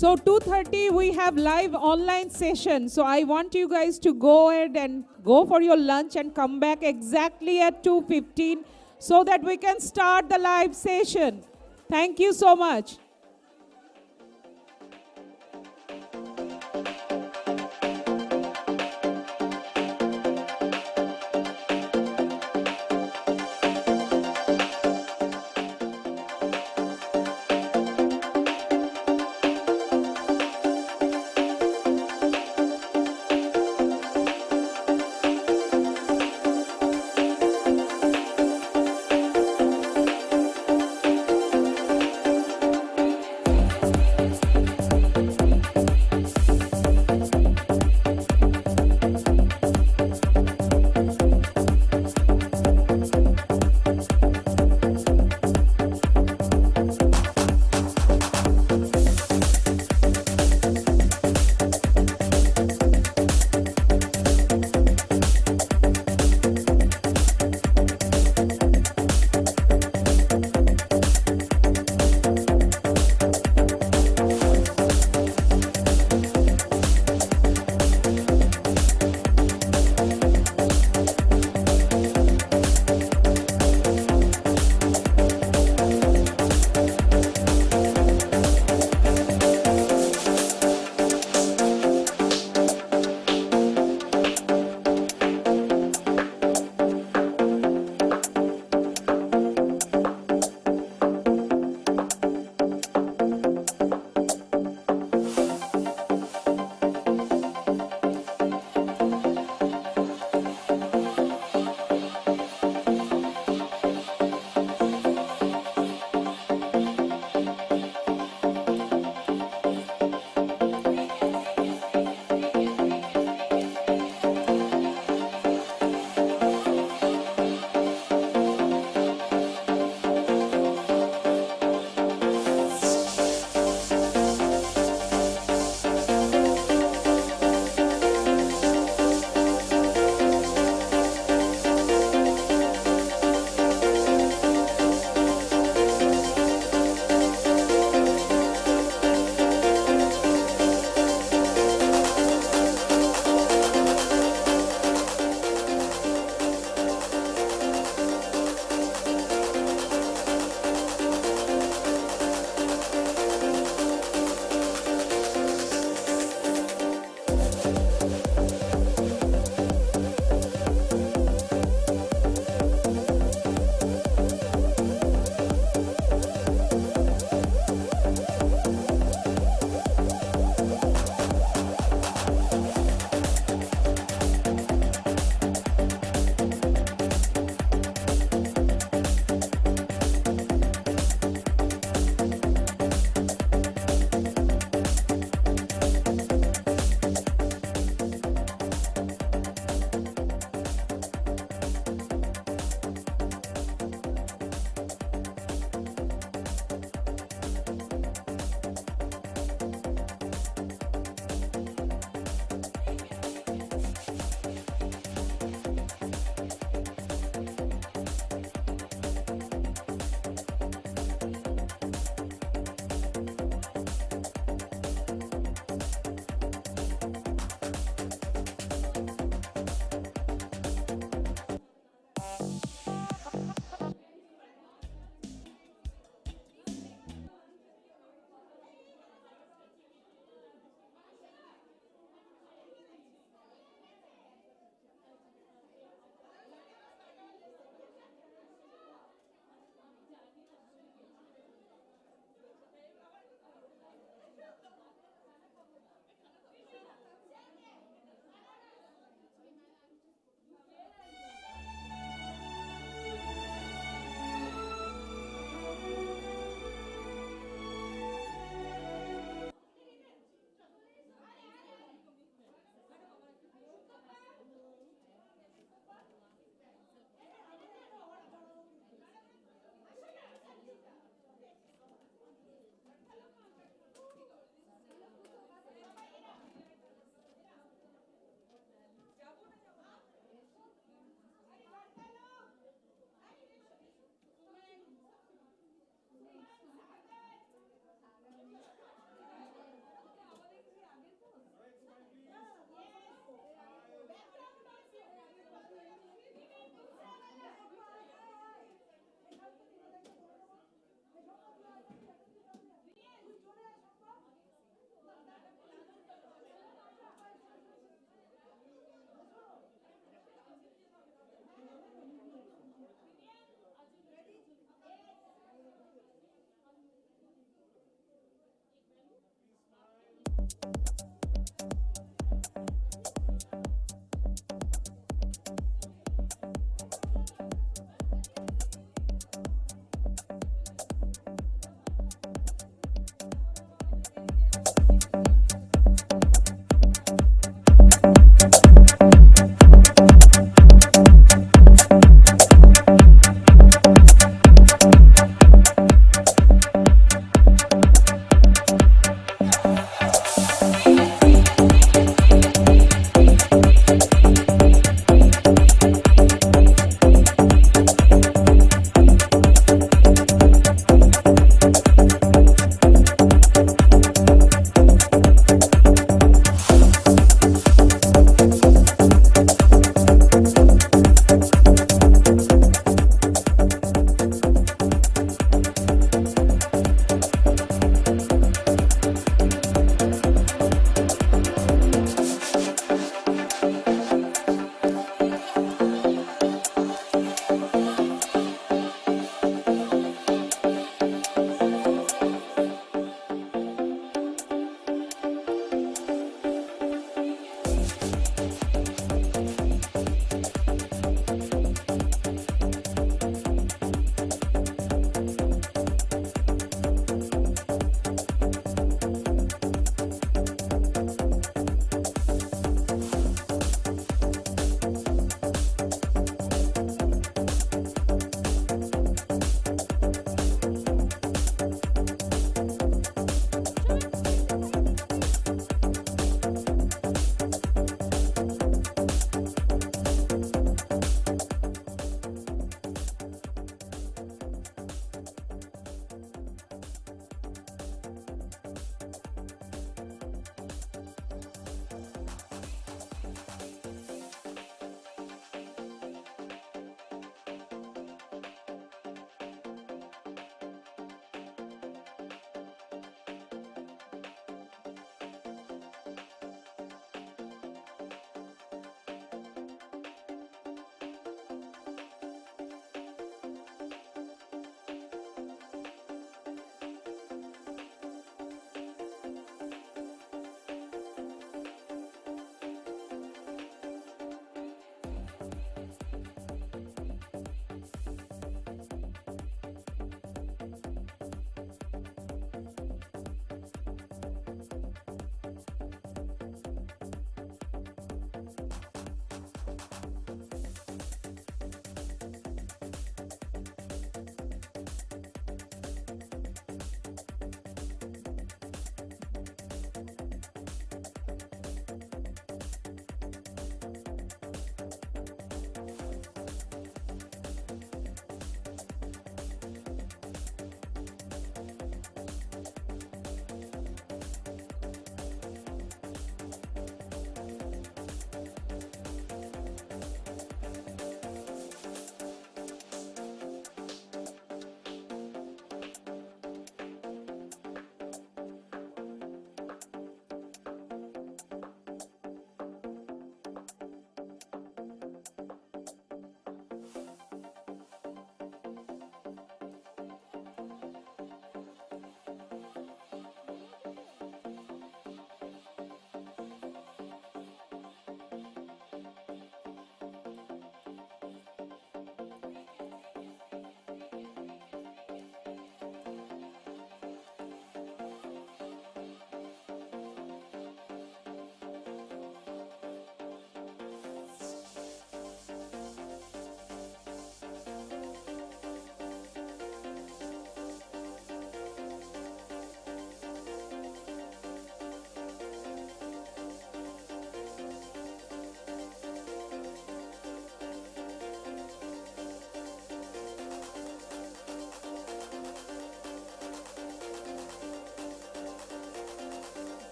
So 2:30 we have live online session. So I want you guys to go ahead and go for your lunch and come back exactly at 2:15 so that we can start the live session. Thank you so much.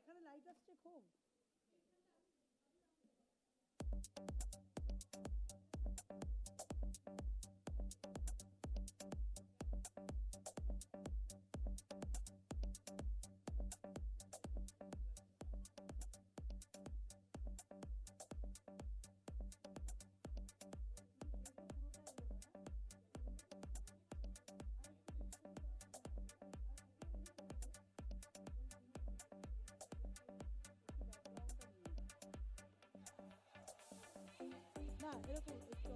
এখানে light আসছে খুব। না এরকম একটু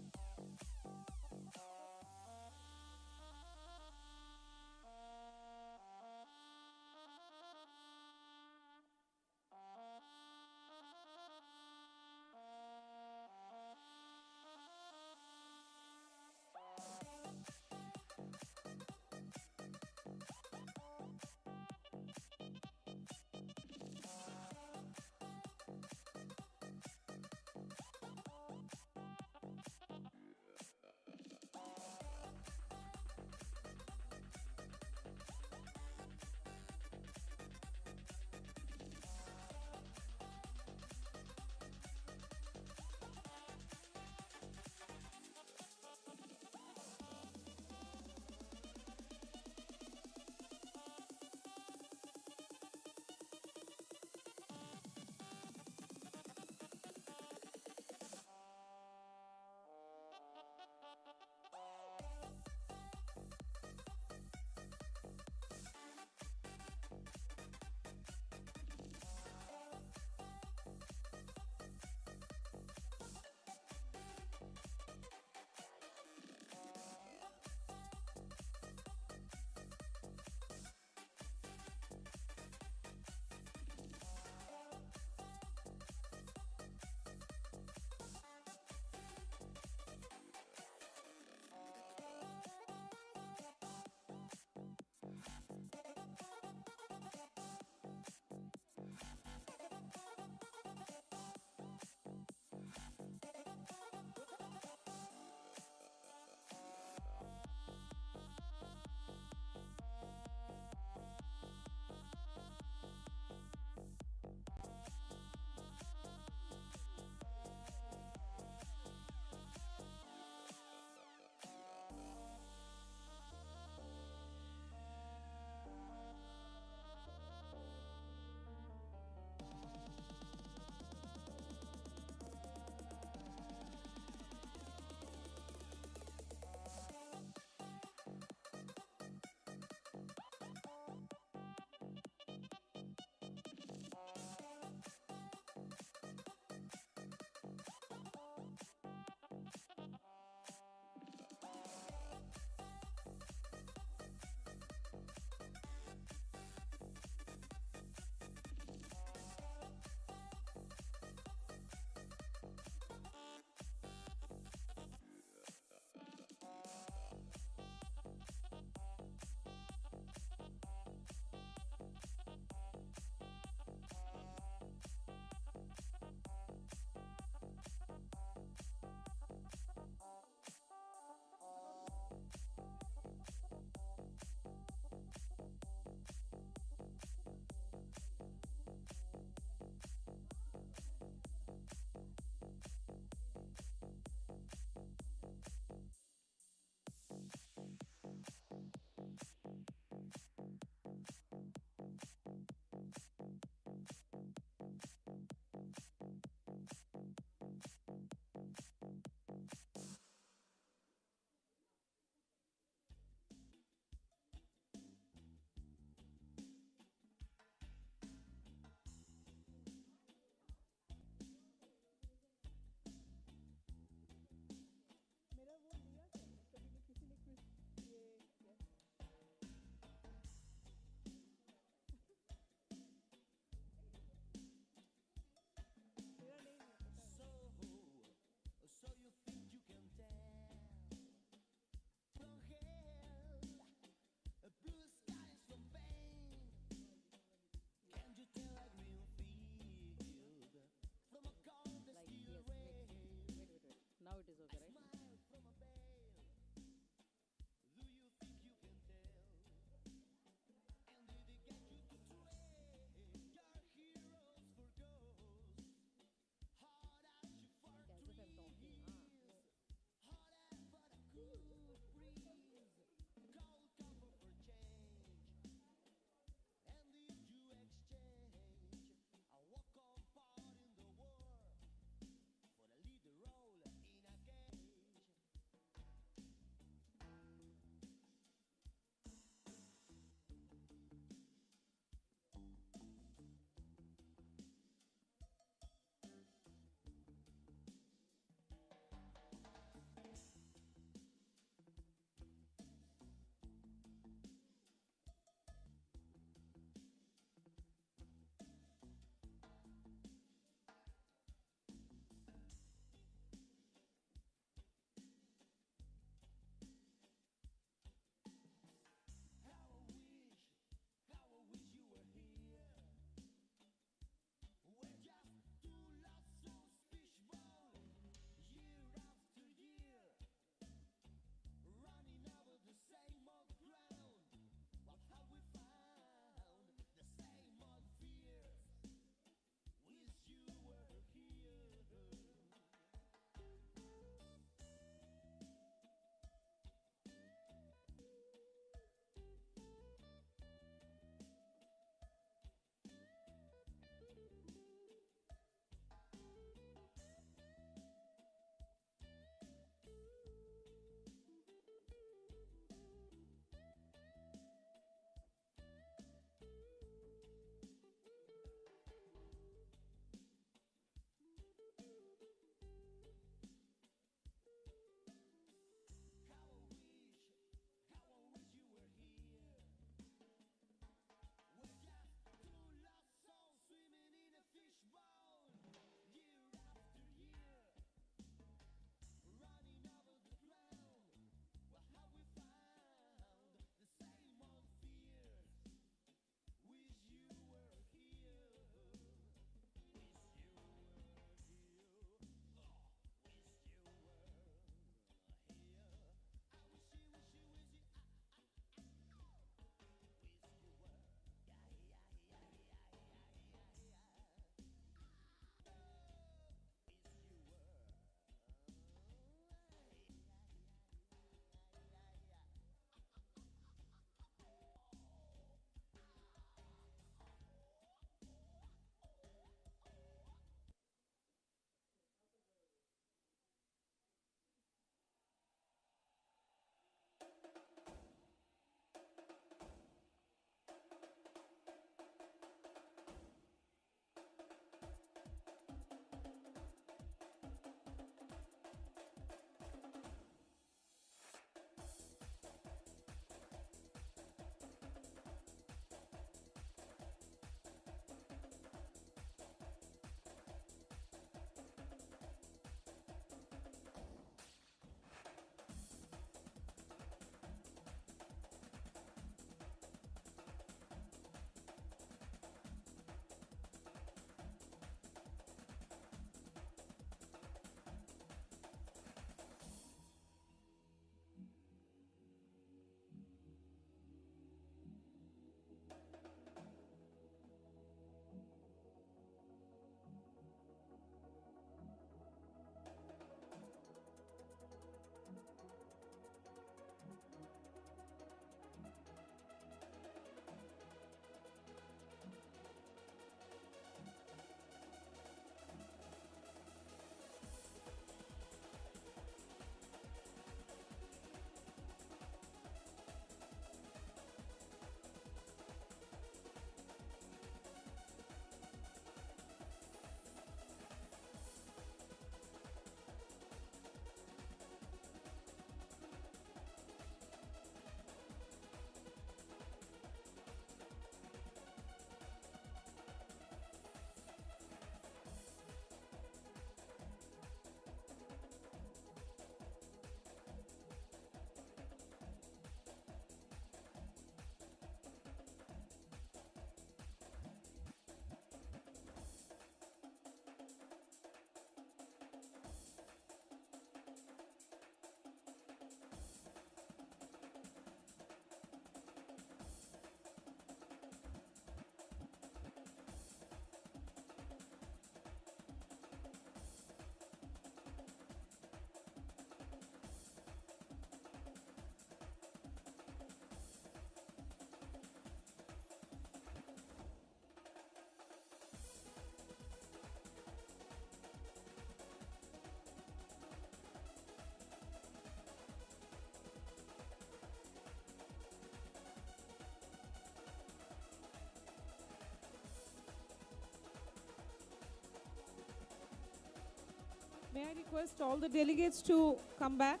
May I request all the delegates to come back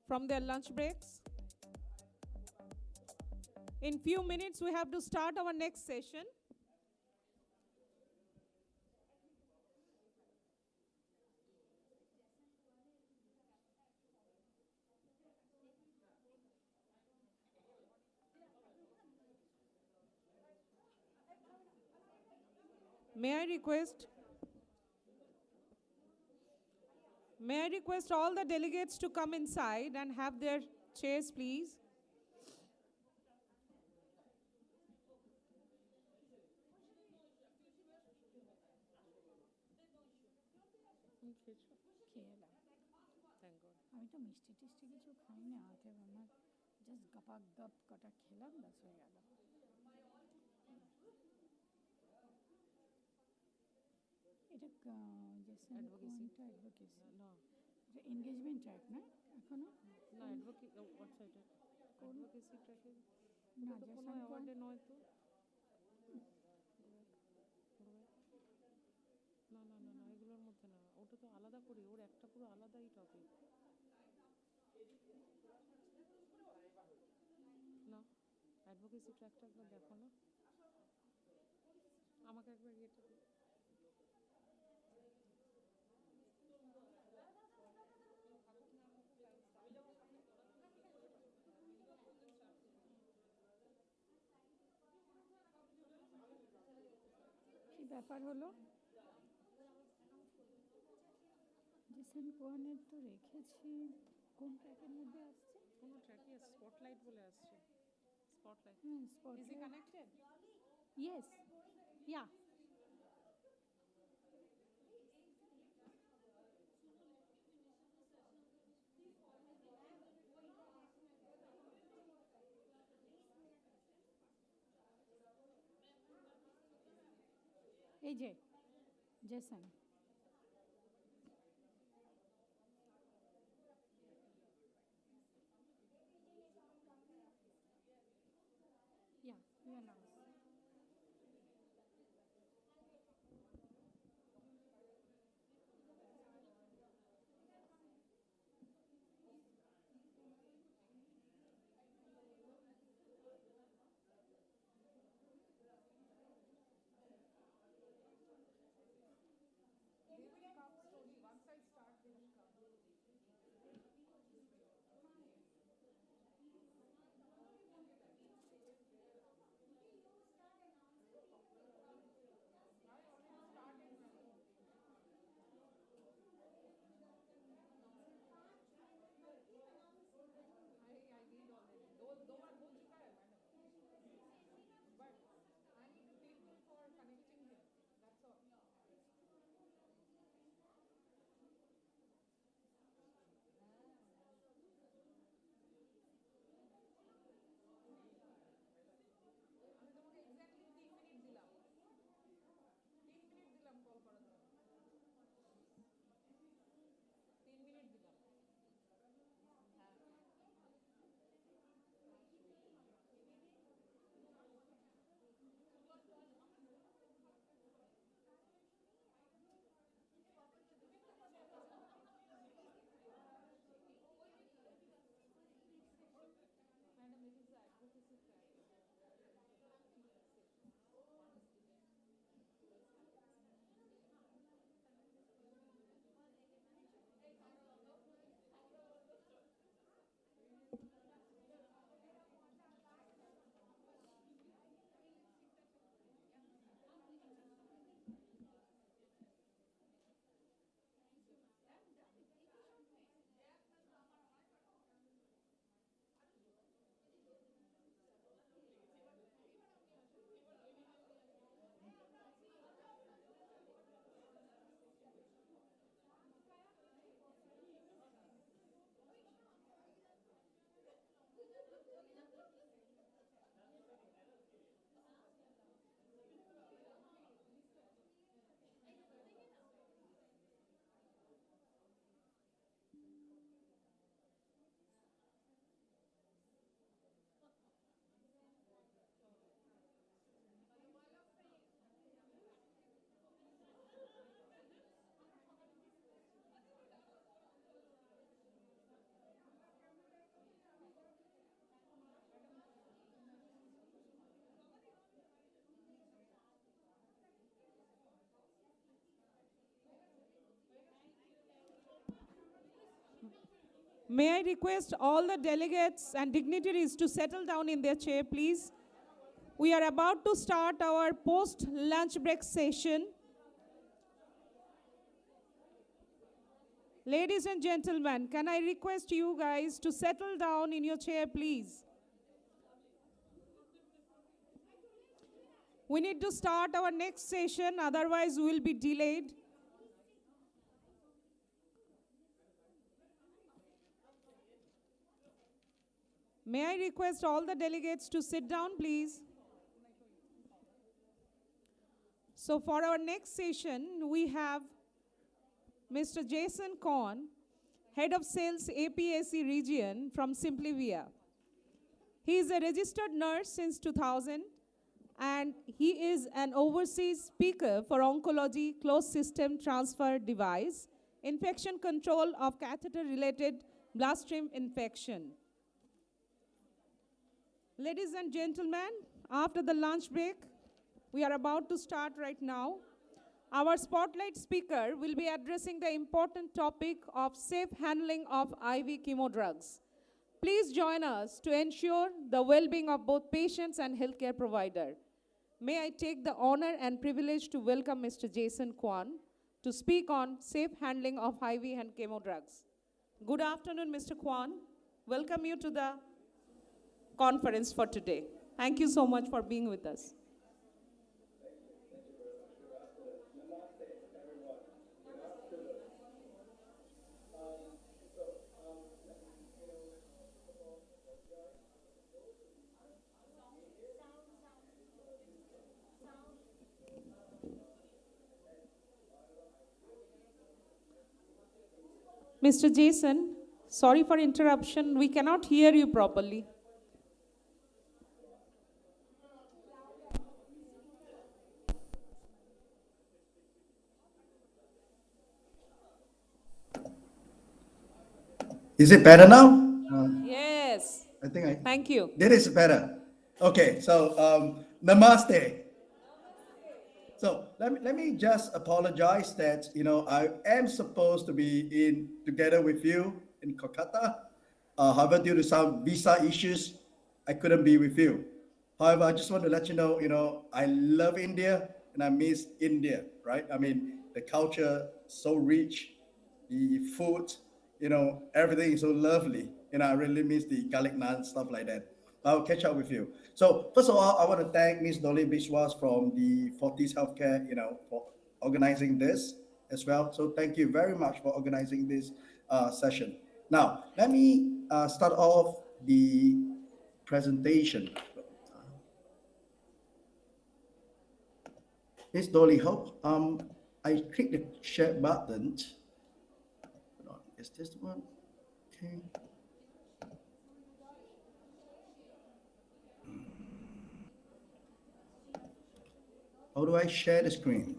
from their lunch breaks? In few minutes, we have to start our next session. May I request all the delegates to come inside and have their chairs, please? আমি তো মিষ্টি টিষ্টি কিছু খাই না, অতএব আমার just গপাক গপ কটা খেলাম, ব্যাস হয়ে গেল। এটা অ্যাডভোকেসি, না এটা এনগেজমেন্ট ট্র্যাক না এখনো? না অ্যাডভোকেসি ট্র্যাকে না, তো কোনো অ্যাওয়ার্ডে নয় তো। না না না না, এগুলোর মধ্যে না, ওটা তো আলাদা করে, ওর একটা পুরো আলাদাই টপিক। না, অ্যাডভোকেসি ট্র্যাকটা একবার দেখো না, আমাকে একবার ইয়েটা দিও। কি ব্যাপার হলো? জেসন কোয়ানের তো রেখেছি, কোন ট্র্যাকের মধ্যে আসছে? কোনো ট্র্যাকই আছে, স্পটলাইট বলে আসছে। স্পটলাইট, হ্যাঁ ইজ ই স্পটলাইট। কানেক্টেড? Yes, yeah. এই যে Jason, yeah, you announce. May I request all the delegates and dignitaries to settle down in their chair, please? We are about to start our post-lunch break session. Ladies and gentlemen, can I request you guys to settle down in your chair, please? We need to start our next session, otherwise we will be delayed. May I request all the delegates to sit down, please? So for our next session, we have Mr. Jason Korn, Head of Sales APAC Region from Simplivia. He is a registered nurse since 2000, and he is an overseas speaker for Oncology closed system transfer device, infection control of catheter-related bloodstream infection. Ladies and gentlemen, after the lunch break, we are about to start right now. Our spotlight speaker will be addressing the important topic of safe handling of IV chemo drugs. Please join us to ensure the well-being of both patients and healthcare provider. May I take the honor and privilege to welcome Mr. Jason Kwan to speak on safe handling of IV and chemo drugs. Good afternoon, Mr. Kwan. Welcome you to the conference for today. Thank you so much for being with us. Mr. Jason, sorry for interruption. We cannot hear you properly. Is it better now? Yes. I think Thank you. That is better. Okay, so namaste. So let me just apologize that I am supposed to be together with you in Kolkata. However, due to some visa issues, I couldn't be with you. However, I just want to let you know, I love India and I miss India, right? I mean, the culture so rich, the food, everything is so lovely. I really miss the garlic naan, stuff like that. I'll catch up with you. So first of all, I want to thank Ms. Dolly Biswas from the Fortis Healthcare, for organizing this as well. So thank you very much for organizing this session. Now, let me start off the presentation. Ms. Dolly, hope I click the share button. Hold on, is this one? Okay. How do I share the screen?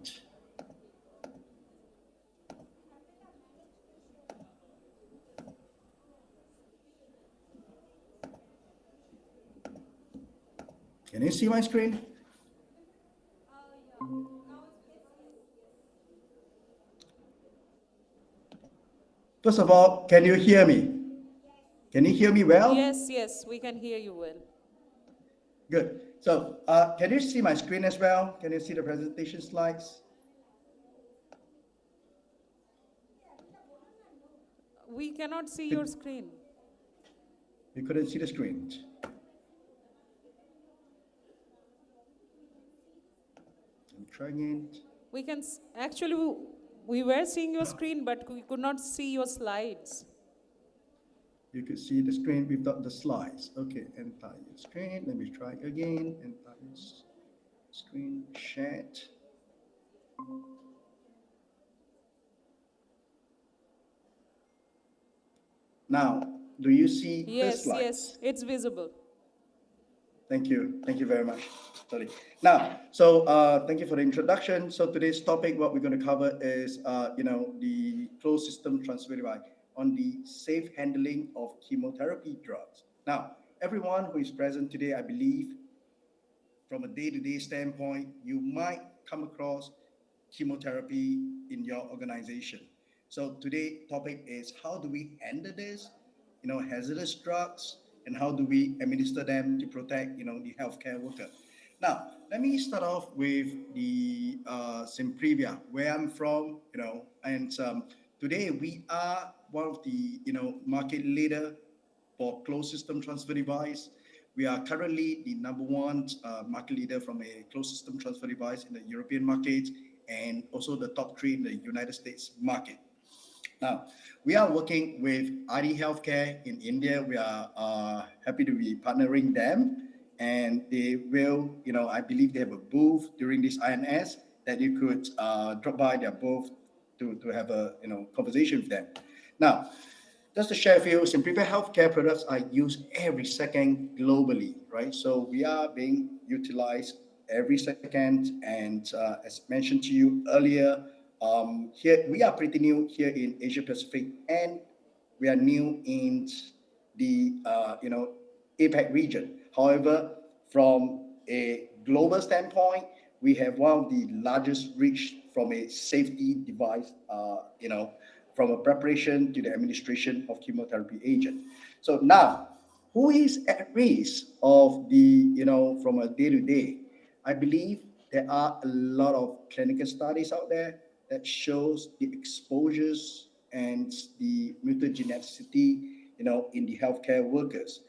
Can you see my screen? First of all, can you hear me? Can you hear me well? Yes, we can hear you well. Good. So can you see my screen as well? Can you see the presentation slides? We cannot see your screen. You couldn't see the screen. I'm trying it. We can actually, we were seeing your screen, but we could not see your slides. You could see the screen without the slides. Okay, entire screen. Let me try again. Entire screen shared. Now, do you see the slides? Yes, it's visible. Thank you. Thank you very much. Sorry. Now, so thank you for the introduction. So today's topic, what we're going to cover is, the closed system transfer device on the safe handling of chemotherapy drugs. Now, everyone who is present today, I believe, from a day-to-day standpoint, you might come across chemotherapy in your organization. So today's topic is how do we handle this? hazardous drugs, and how do we administer them to protect, the healthcare worker. Now, let me start off with the Simprevia, where I'm from, and today we are one of the, market leader for closed system transfer device. We are currently the number one market leader from a closed system transfer device in the European market, and also the top 3 in the United States market. Now, we are working with ID Healthcare in India. We are happy to be partnering them, and they will, I believe they have a booth during this INS that you could drop by their booth to have a, conversation with them. Now, just to share with you, Simplify healthcare products are used every second globally, right? So we are being utilized every second. And as mentioned to you earlier, here we are pretty new here in Asia Pacific, and we are new in the APAC region. However, from a global standpoint, we have one of the largest reach from a safety device, from a preparation to the administration of chemotherapy agent. So now, who is at risk of the, from a day-to-day? I believe there are a lot of clinical studies out there that shows the exposures and the mutagenicity, in the healthcare workers.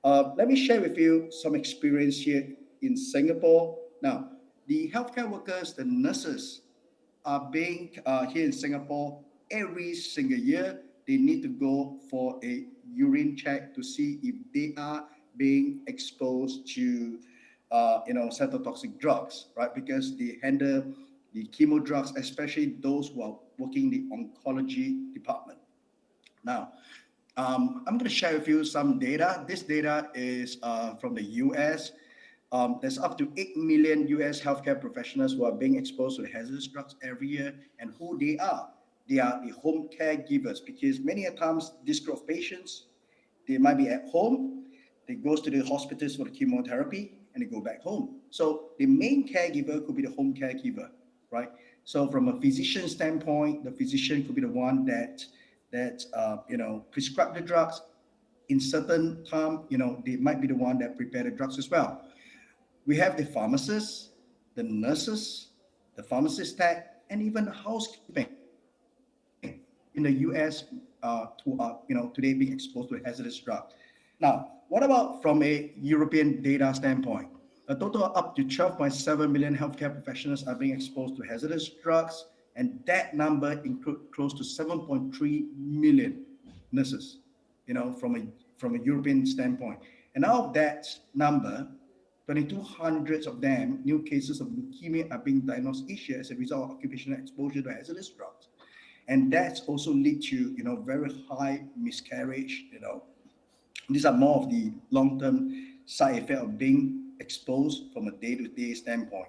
Let me share with you some experience here in Singapore. Now, the healthcare workers, the nurses, are being here in Singapore every single year. They need to go for a urine check to see if they are being exposed to cytotoxic drugs, right? Because they handle the chemo drugs, especially those who are working in the oncology department. Now, I'm going to share with you some data. This data is from the US. There's up to 8 million US healthcare professionals who are being exposed to hazardous drugs every year, and who they are. They are the home caregivers, because many a times this group of patients, they might be at home, they go to the hospitals for the chemotherapy, and they go back home. So the main caregiver could be the home caregiver, right? So from a physician standpoint, the physician could be the one that prescribe the drugs. In certain time, they might be the one that prepare the drugs as well. We have the pharmacists, the nurses, the pharmacist tech, and even housekeeping in the US who are, today being exposed to hazardous drugs. Now, what about from a European data standpoint? A total of up to 12.7 million healthcare professionals are being exposed to hazardous drugs, and that number includes close to 7.3 million nurses, from a European standpoint. And out of that number, 2,200 of them, new cases of leukemia are being diagnosed each year as a result of occupational exposure to hazardous drugs. And that's also lead to, very high miscarriage, These are more of the long-term side effect of being exposed from a day-to-day standpoint.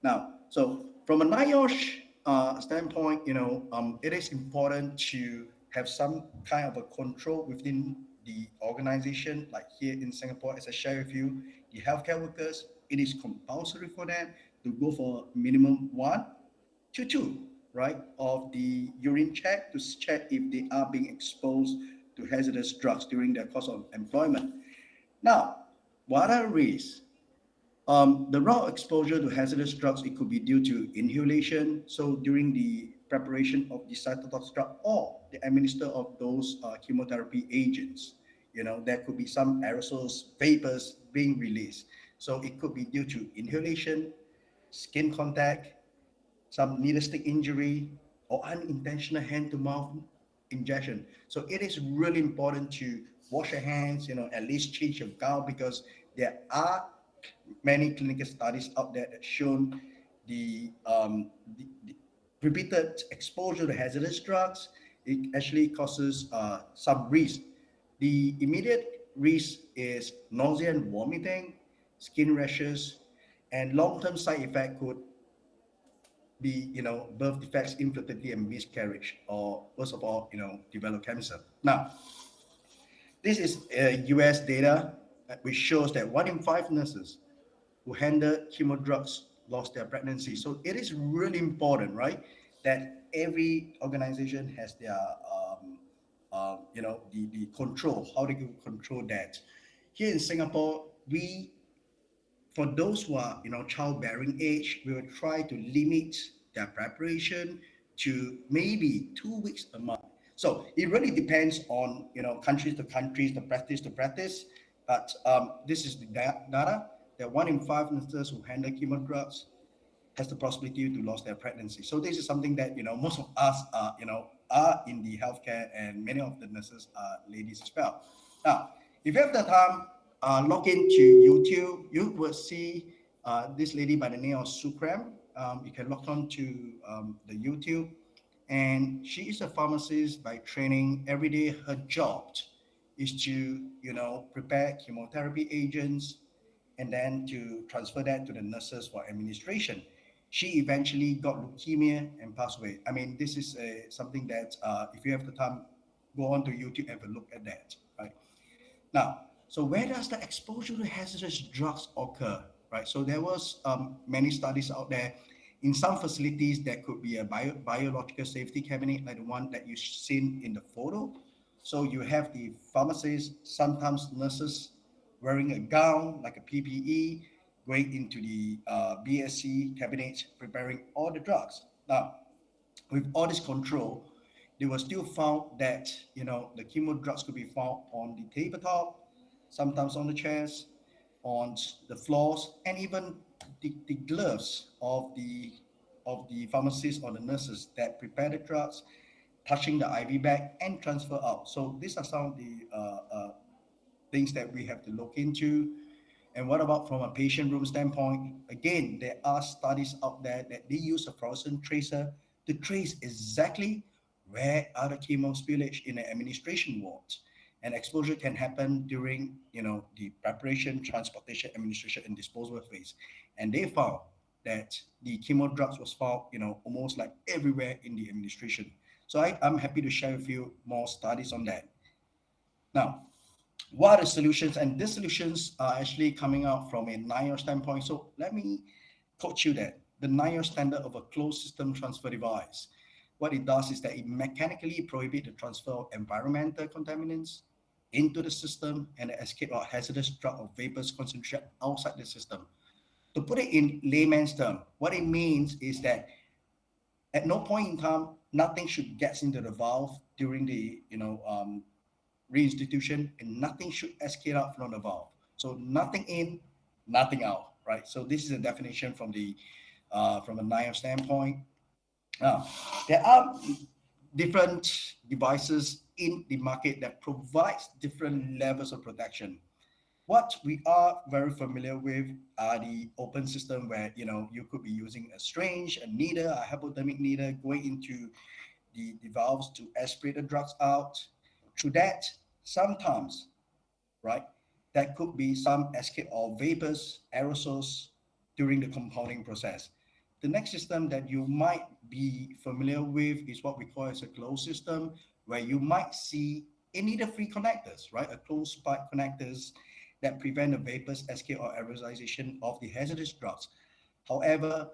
Now, so from a NIOSH standpoint, it is important to have some kind of a control within the organization. Like here in Singapore, as I share with you, the healthcare workers, it is compulsory for them to go for minimum 1 to 2, right, of the urine check to check if they are being exposed to hazardous drugs during their course of employment. Now, what are risks? The raw exposure to hazardous drugs, it could be due to inhalation. So during the preparation of the cytotoxic drug or the administer of those chemotherapy agents, there could be some aerosols, vapors being released. So it could be due to inhalation, skin contact, some needle stick injury, or unintentional hand-to-mouth injection. So it is really important to wash your hands, at least change your gown, because there are many clinical studies out there that shown the repeated exposure to hazardous drugs, it actually causes some risk. The immediate risk is nausea and vomiting, skin rashes, and long-term side effect could be, birth defects, infertility, and miscarriage, or worst of all, develop cancer. Now, this is US data which shows that 1 in 5 nurses who handle chemo drugs lost their pregnancy. So it is really important, right, that every organization has their the control, how they can control that. Here in Singapore, for those who are, childbearing age, we will try to limit their preparation to maybe 2 weeks a month. So it really depends on, countries to countries, the practice to practice. But this is the data that 1 in 5 nurses who handle chemo drugs has the possibility to lose their pregnancy. So this is something that, most of us are, are in the healthcare, and many of the nurses are ladies as well. Now, if you have the time, log into YouTube, you will see this lady by the name of Sukram. You can log on to the YouTube, and she is a pharmacist by training. Every day her job is to, prepare chemotherapy agents and then to transfer that to the nurses for administration. She eventually got leukemia and passed away. I mean, this is something that if you have the time, go on to YouTube and have a look at that, right? Now, so where does the exposure to hazardous drugs occur, right? So there was many studies out there. In some facilities, there could be a biological safety cabinet like the one that you've seen in the photo. So you have the pharmacists, sometimes nurses wearing a gown like a PPE, going into the BSC cabinet, preparing all the drugs. Now, with all this control, they were still found that, the chemo drugs could be found on the tabletop, sometimes on the chairs, on the floors, and even the gloves of the pharmacists or the nurses that prepare the drugs, touching the IV bag and transfer out. So these are some of the things that we have to look into. And what about from a patient room standpoint? Again, there are studies out there that they use a fluorescent tracer to trace exactly where are the chemo spillage in the administration wards. And exposure can happen during, the preparation, transportation, administration, and disposal phase. And they found that the chemo drugs was found, almost like everywhere in the administration. So I'm happy to share with you more studies on that. Now, what are the solutions? And these solutions are actually coming out from a NIOSH standpoint. So let me coach you that. The NIOSH standard of a closed system transfer device, what it does is that it mechanically prohibits the transfer of environmental contaminants into the system and the escape of hazardous drug or vapors concentrated outside the system. To put it in layman's term, what it means is that at no point in time, nothing should get into the valve during the, reinstitution, and nothing should escape out from the valve. So nothing in, nothing out, right? So this is a definition from the from a NIOSH standpoint. Now, there are different devices in the market that provides different levels of protection. What we are very familiar with are the open system where, you could be using a syringe, a needle, a hypodermic needle going into the valves to aspirate the drugs out. Through that, sometimes, right, there could be some escape of vapors, aerosols during the compounding process. The next system that you might be familiar with is what we call as a closed system, where you might see a needle-free connectors, right, a closed pipe connectors that prevent the vapors, escape, or aerosolization of the hazardous drugs. However,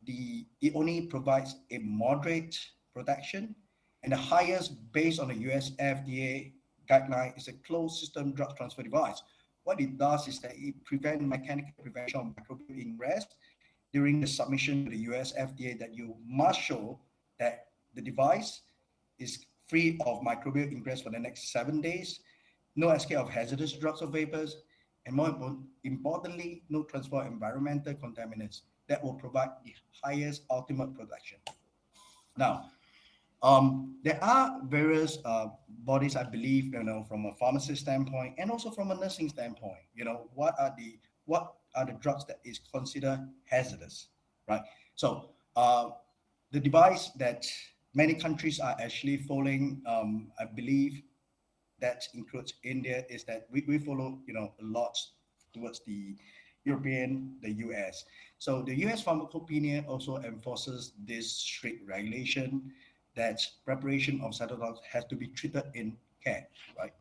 it only provides a moderate protection, and the highest based on the US FDA guideline is a closed system drug transfer device. What it does is that it prevents mechanical prevention of microbial ingress during the submission to the US FDA, that you must show that the device is free of microbial ingress for the next 7 days, no escape of hazardous drugs or vapors, and more importantly, no transfer of environmental contaminants that will provide the highest ultimate protection. Now, there are various bodies, I believe, from a pharmacist standpoint and also from a nursing standpoint, what are the drugs that is considered hazardous, right? So the device that many countries are actually following, I believe that includes India, is that we follow, a lot towards the European, the US. So the US Pharmacopoeia also enforces this strict regulation that preparation of cytotox has to be treated in care, right?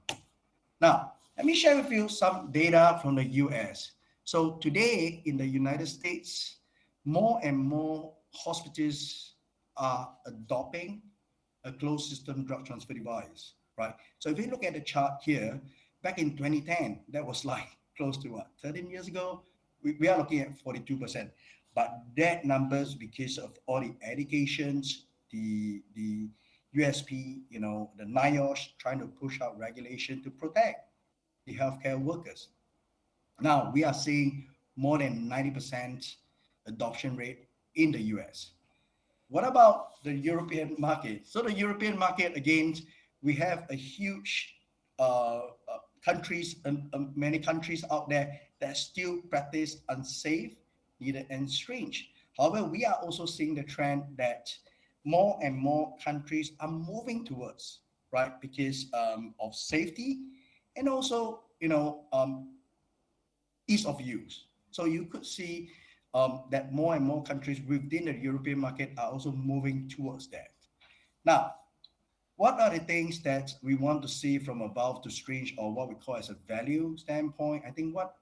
Now, let me share with you some data from the US. So today in the United States, more and more hospitals are adopting a closed system drug transfer device. right? So if you look at the chart here, back in 2010, that was like close to what, 13 years ago? We are looking at 42%. But that numbers, because of all the educations, the USP, you know, the NIOSH trying to push out regulation to protect the healthcare workers. Now we are seeing more than 90% adoption rate in the US. What about the European market? So the European market, again, we have a huge countries and many countries out there that still practice unsafe, needed, and strange. However, we are also seeing the trend that more and more countries are moving towards, right, because of safety and also, you know, ease of use. So you could see that more and more countries within the European market are also moving towards that. Now, what are the things that we want to see from above to strange, or what we call as a value standpoint? I think what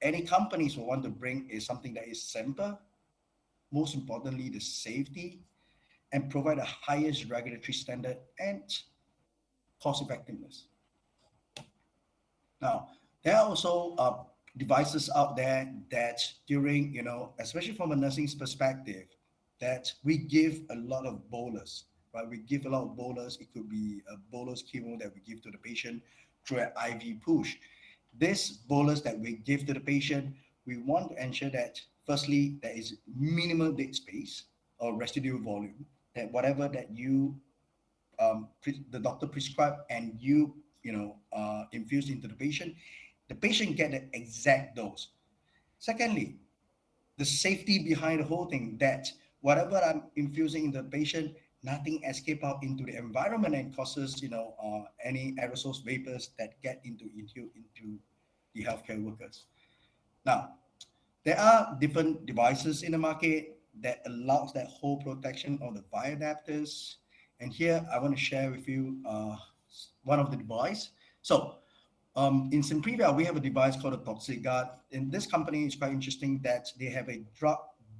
any companies will want to bring is something that is simple, most importantly, the safety, and provide the highest regulatory standard and cost effectiveness. Now, there are also devices out there that during, you know, especially from a nursing's perspective, that we give a lot of bolus, right? We give a lot of bolus. It could be a bolus chemo that we give to the patient through an IV push. This bolus that we give to the patient, we want to ensure that firstly, there is minimal dead space or residual volume, that whatever that you, the doctor prescribed and you infused into the patient get the exact dose. Secondly, the safety behind the whole thing, that whatever I'm infusing into the patient, nothing escape out into the environment and causes, any aerosols vapors that get into the healthcare workers. Now, there are different devices in the market that allows that whole protection of the bioadapters. And here I want to share with you one of the device. So in Simprevia, we have a device called a Toxic Guard. And this company is quite interesting that they have a drug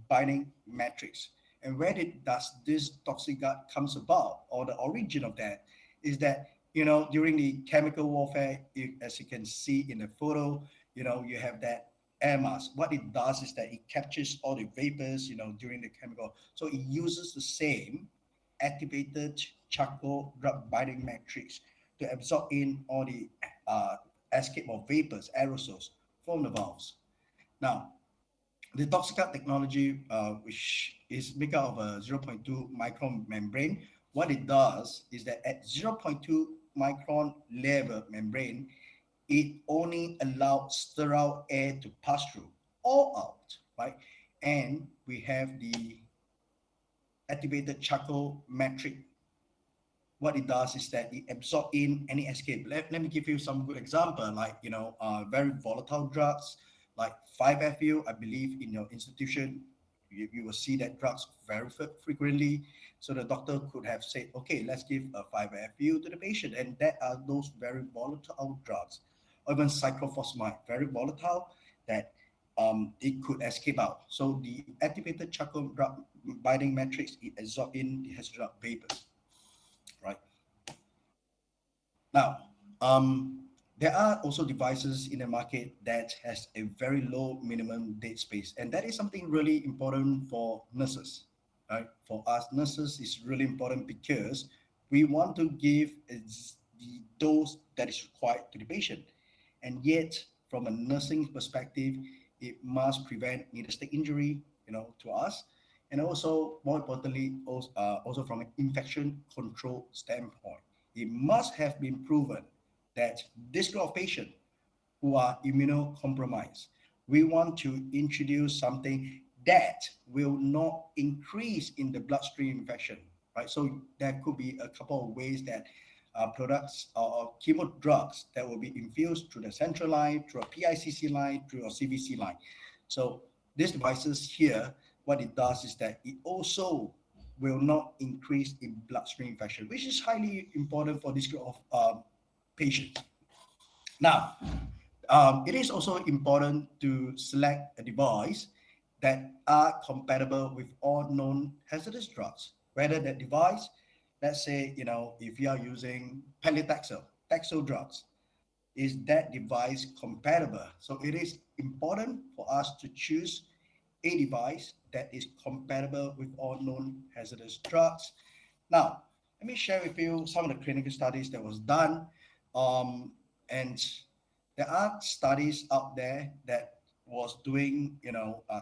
binding matrix. And where does this Toxic Guard comes about, or the origin of that, is that, during the chemical warfare, as you can see in the photo, you have that air mask. What it does is that it captures all the vapors, during the chemical. So it uses the same activated charcoal drug binding matrix to absorb in all the escape of vapors, aerosols from the valves. Now, the Toxic technology, which is made out of a 0.2 micron membrane, what it does is that at 0.2 micron level membrane, it only allows sterile air to pass through or out, right? And we have the activated charcoal matrix. What it does is that it absorbs in any escape. Let me give you some good example, like, very volatile drugs, like 5-FU. I believe in your institution, you will see that drugs very frequently. So the doctor could have said, okay, let's give a 5-FU to the patient. And that are those very volatile drugs. Or even cyclophosphamide, very volatile, that it could escape out. So the activated charcoal drug binding matrix, it absorbs in the hazardous vapors. Right. Now, there are also devices in the market that has a very low minimum dead space, and that is something really important for nurses. Right? For us nurses, it's really important because we want to give the dose that is required to the patient, and yet from a nursing perspective, it must prevent needle-stick injury, to us. And also, more importantly, also from an infection control standpoint, it must have been proven that this group of patients who are immunocompromised, we want to introduce something that will not increase in the bloodstream infection, right? So there could be a couple of ways that products or chemo drugs that will be infused through the central line, through a PICC line, through a CVC line. So these devices here, what it does is that it also will not increase in bloodstream infection, which is highly important for this group of patients. Now, it is also important to select a device that are compatible with all known hazardous drugs, whether that device let's say, if you are using paclitaxel, taxol drugs, is that device compatible? So it is important for us to choose a device that is compatible with all known hazardous drugs. Now, let me share with you some of the clinical studies that was done. And there are studies out there that was doing,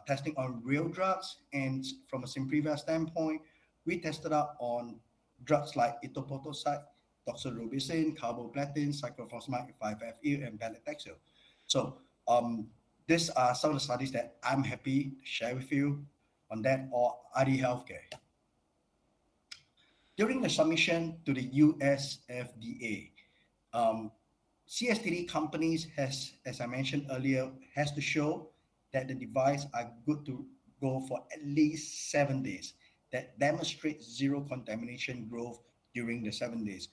testing on real drugs. And from a Simprevia standpoint, we tested out on drugs like etoposide, doxorubicin, carboplatin, cyclophosphamide 5-FU, and paclitaxel. So these are some of the studies that I'm happy to share with you on that, or RD Healthcare. During the submission to the US FDA, CSTD companies has, as I mentioned earlier, has to show that the device are good to go for at least 7 days, that demonstrate zero contamination growth during the 7 days.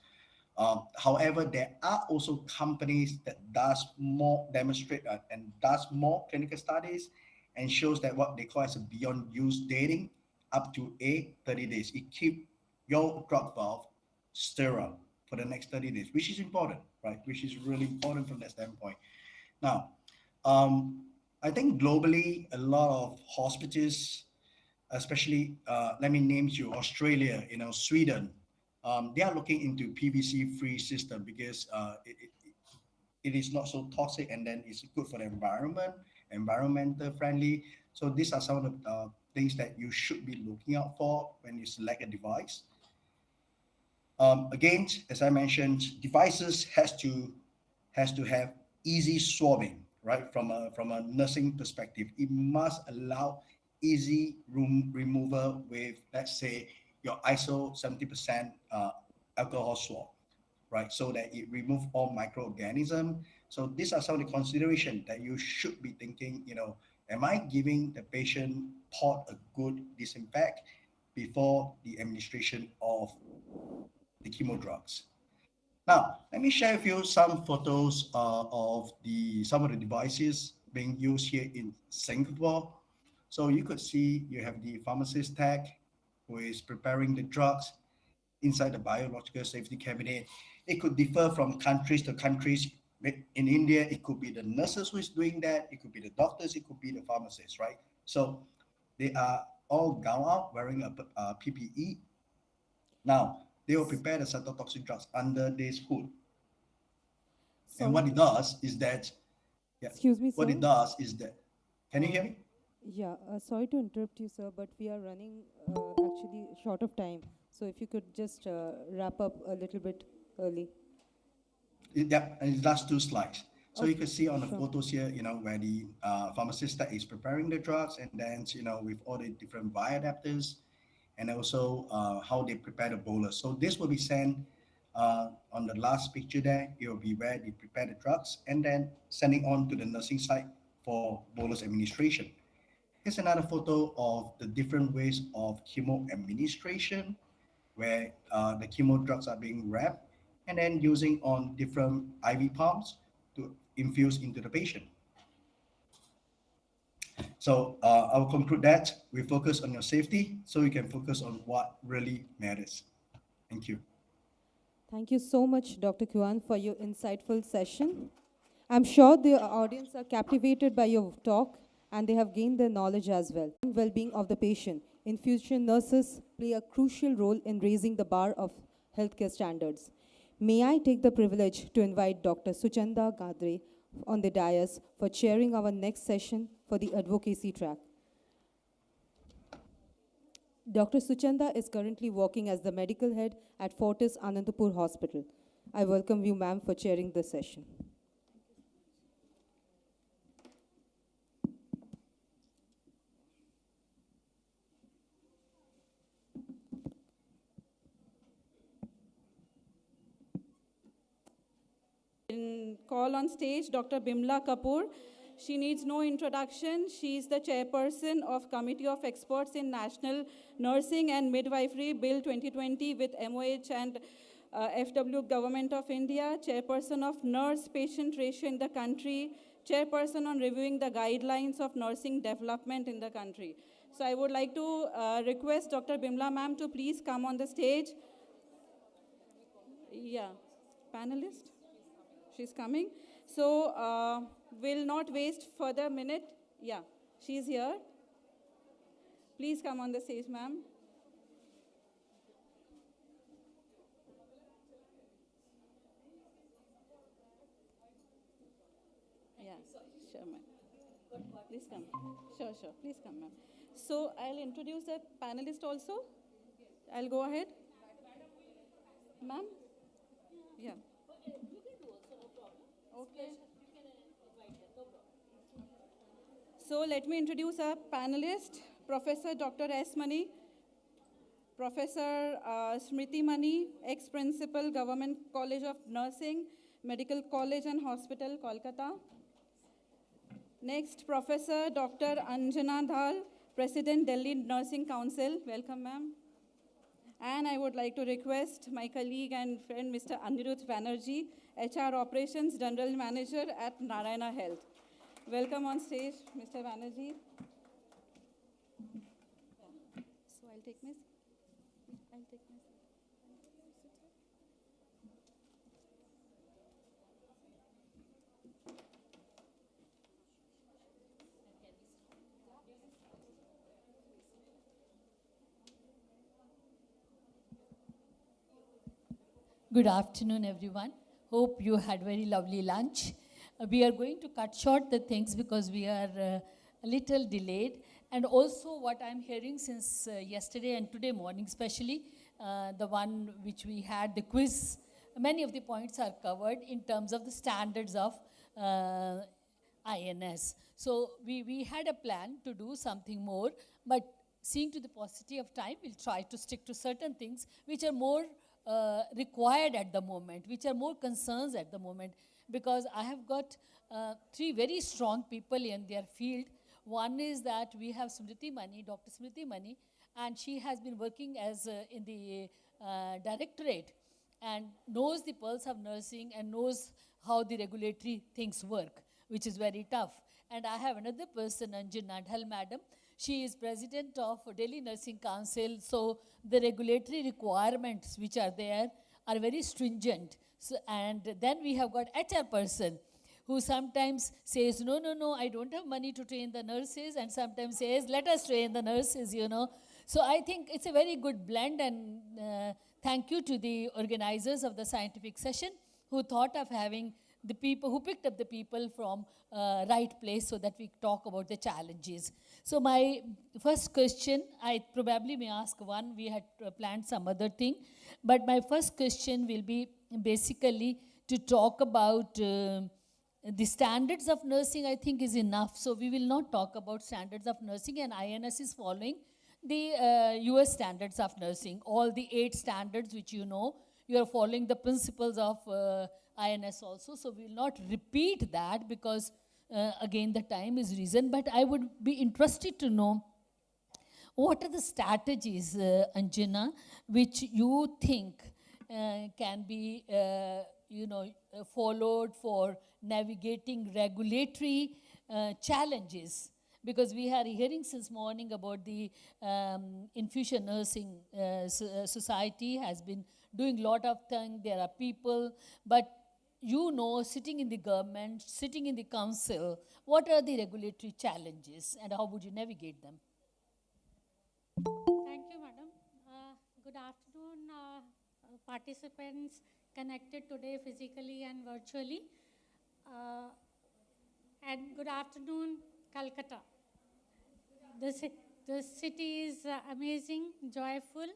However, there are also companies that does more demonstrate and does more clinical studies and shows that what they call as a beyond use dating up to 30 days. It keep your drug valve sterile for the next 30 days, which is important, right? Which is really important from that standpoint. Now, I think globally, a lot of hospitals, especially, let me name you, Australia, Sweden, they are looking into PVC-free system because it is not so toxic, and then it's good for the environment, environmental friendly. So these are some of the things that you should be looking out for when you select a device. Again, as I mentioned, devices has to have easy swabbing, right? From a nursing perspective, it must allow easy removal with, let's say, your ISO 70% alcohol swab, right? So that it remove all microorganisms. So these are some of the considerations that you should be thinking, am I giving the patient pot a good disinfect before the administration of the chemo drugs? Now, let me share with you some photos of some of the devices being used here in Singapore. So you could see you have the pharmacist tech who is preparing the drugs inside the biological safety cabinet. It could differ from countries to countries. In India, it could be the nurses who is doing that. It could be the doctors. It could be the pharmacists, right? So they are all gowned out, wearing a PPE. Now, they will prepare the cytotoxic drugs under this hood. And what it does is that, Excuse me, what sir? it does is that, can you hear me? Yeah, sorry to interrupt you, sir, but we are running actually short of time. So if you could just wrap up a little bit early. Yeah, and it's last 2 slides. So Okay, you can see on the sure. photos here, where the pharmacist is preparing the drugs, and then, with all the different bioadapters, and also how they prepare the bolus. So this will be sent on the last picture there. It will be where they prepare the drugs and then sending on to the nursing site for bolus administration. Here's another photo of the different ways of chemo administration, where the chemo drugs are being wrapped and then using on different IV pumps to infuse into the patient. So I will conclude that we focus on your safety so you can focus on what really matters. Thank you. Thank you so much, Dr. Kuan, for your insightful session. I'm sure the audience are captivated by your talk and they have gained their knowledge as well. Well-being of the patient. Infusion nurses play a crucial role in raising the bar of healthcare standards. May I take the privilege to invite Dr. Suchanda Gadre on the dais for chairing our next session for the advocacy track. Dr. Suchanda is currently working as the medical head at Fortis Anandapur Hospital. I welcome you, ma'am, for chairing this session. Call on stage Dr. Bimla Kapoor. She needs no introduction. She is the chairperson of Committee of Experts in National Nursing and Midwifery Bill 2020 with MOH and FW Government of India, chairperson of nurse-patient ratio in the country, chairperson on reviewing the guidelines of nursing development in the country. So I would like to request Dr. Bimla ma'am to please come on the stage Yeah, panelist. She's coming. So we'll not waste further minute. Yeah, she's here. Please come on the stage, ma'am. Yeah, sure, ma'am. Please come. Sure, sure. Please come, ma'am. So I'll introduce the panelist also. I'll go ahead. Ma'am? Yeah. Okay. So let me introduce our panelist, Professor Dr. S. Mani, Professor Smriti Mani, ex-principal, Government College of Nursing, Medical College and Hospital, Kolkata. Next, Professor Dr. Anjana Dhal, President, Delhi Nursing Council. Welcome, ma'am. And I would like to request my colleague and friend, Mr. Anirudh Banerjee, HR Operations General Manager at Narayana Health. Welcome on stage, Mr. Banerjee. So I'll take my seat. Good afternoon, everyone. Hope you had very lovely lunch. We are going to cut short the things because we are a little delayed. And also what I'm hearing since yesterday and today morning especially, the one which we had, the quiz, many of the points are covered in terms of the standards of INS. So we had a plan to do something more, but seeing to the paucity of time, we'll try to stick to certain things which are more required at the moment, which are more concerns at the moment, because I have got three very strong people in their field. One is that we have Smriti Mani, Dr. Smriti Mani, and she has been working as in the directorate and knows the pulse of nursing and knows how the regulatory things work, which is very tough. And I have another person, Anjana Dhal madam. She is president of Delhi Nursing Council, so the regulatory requirements which are there are very stringent. So, and then we have got HR person who sometimes says, no, I don't have money to train the nurses, and sometimes says, let us train the nurses, you know. So I think it's a very good blend, and thank you to the organizers of the scientific session who thought of having the people, who picked up the people from right place so that we talk about the challenges. So my first question, I probably may ask one, we had planned some other thing, but my first question will be basically to talk about the standards of nursing. I think is enough, so we will not talk about standards of nursing, and INS is following the US standards of nursing, all the 8 standards which you know, you are following the principles of INS also, so we will not repeat that because again the time is reason, but I would be interested to know what are the strategies, Anjana, which you think can be followed for navigating regulatory challenges? Because we are hearing since morning about the Infusion Nursing Society has been doing a lot of things. There are people, but you know, sitting in the government, sitting in the council, what are the regulatory challenges and how would you navigate them? Thank you, madam. Good afternoon, participants connected today physically and virtually. And good afternoon, Calcutta. The city is amazing, joyful.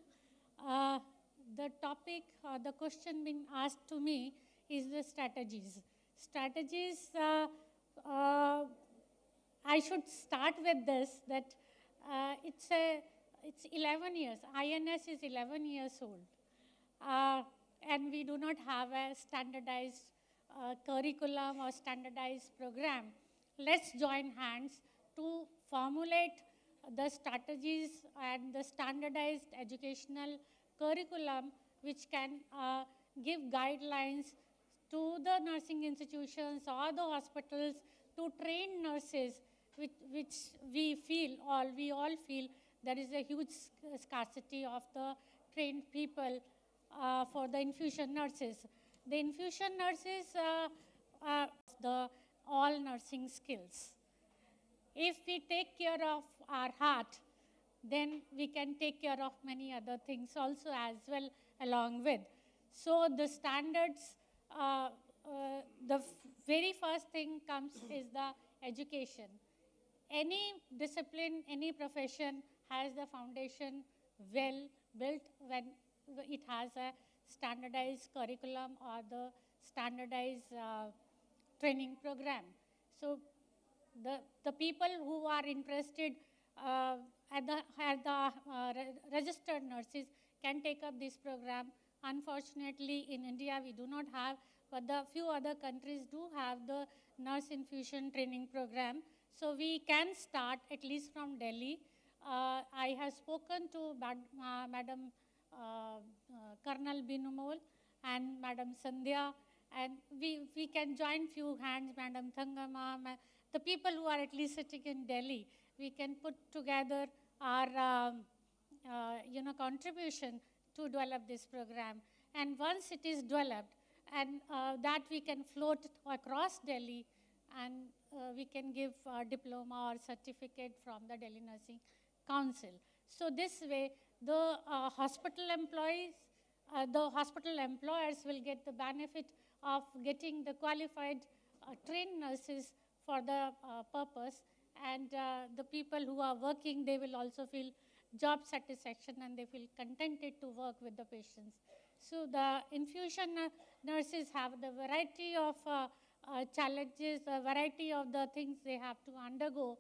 The topic, the question being asked to me is the strategies. Strategies, I should start with this, that it's 11 years. INS is 11 years old. And we do not have a standardized curriculum or standardized program. Let's join hands to formulate the strategies and the standardized educational curriculum which can give guidelines to the nursing institutions or the hospitals to train nurses, which we all feel there is a huge scarcity of the trained people for the infusion nurses. The infusion nurses, the all nursing skills. If we take care of our heart, then we can take care of many other things also as well along with. So the standards, the very first thing comes is the education. Any discipline, any profession has the foundation well built when it has a standardized curriculum or the standardized training program. So the people who are interested at the registered nurses can take up this program. Unfortunately, in India, we do not have, but the few other countries do have the nurse infusion training program. So we can start at least from Delhi. I have spoken to Madam Colonel Binumol and Madam Sandhya, and we can join few hands, Madam Thangama, the people who are at least sitting in Delhi. We can put together our contribution to develop this program. And once it is developed, and that we can float across Delhi, and we can give a diploma or certificate from the Delhi Nursing Council. So this way, the hospital employees, the hospital employers will get the benefit of getting the qualified trained nurses for the purpose, and the people who are working, they will also feel job satisfaction and they feel contented to work with the patients. So the infusion nurses have the variety of challenges, a variety of the things they have to undergo,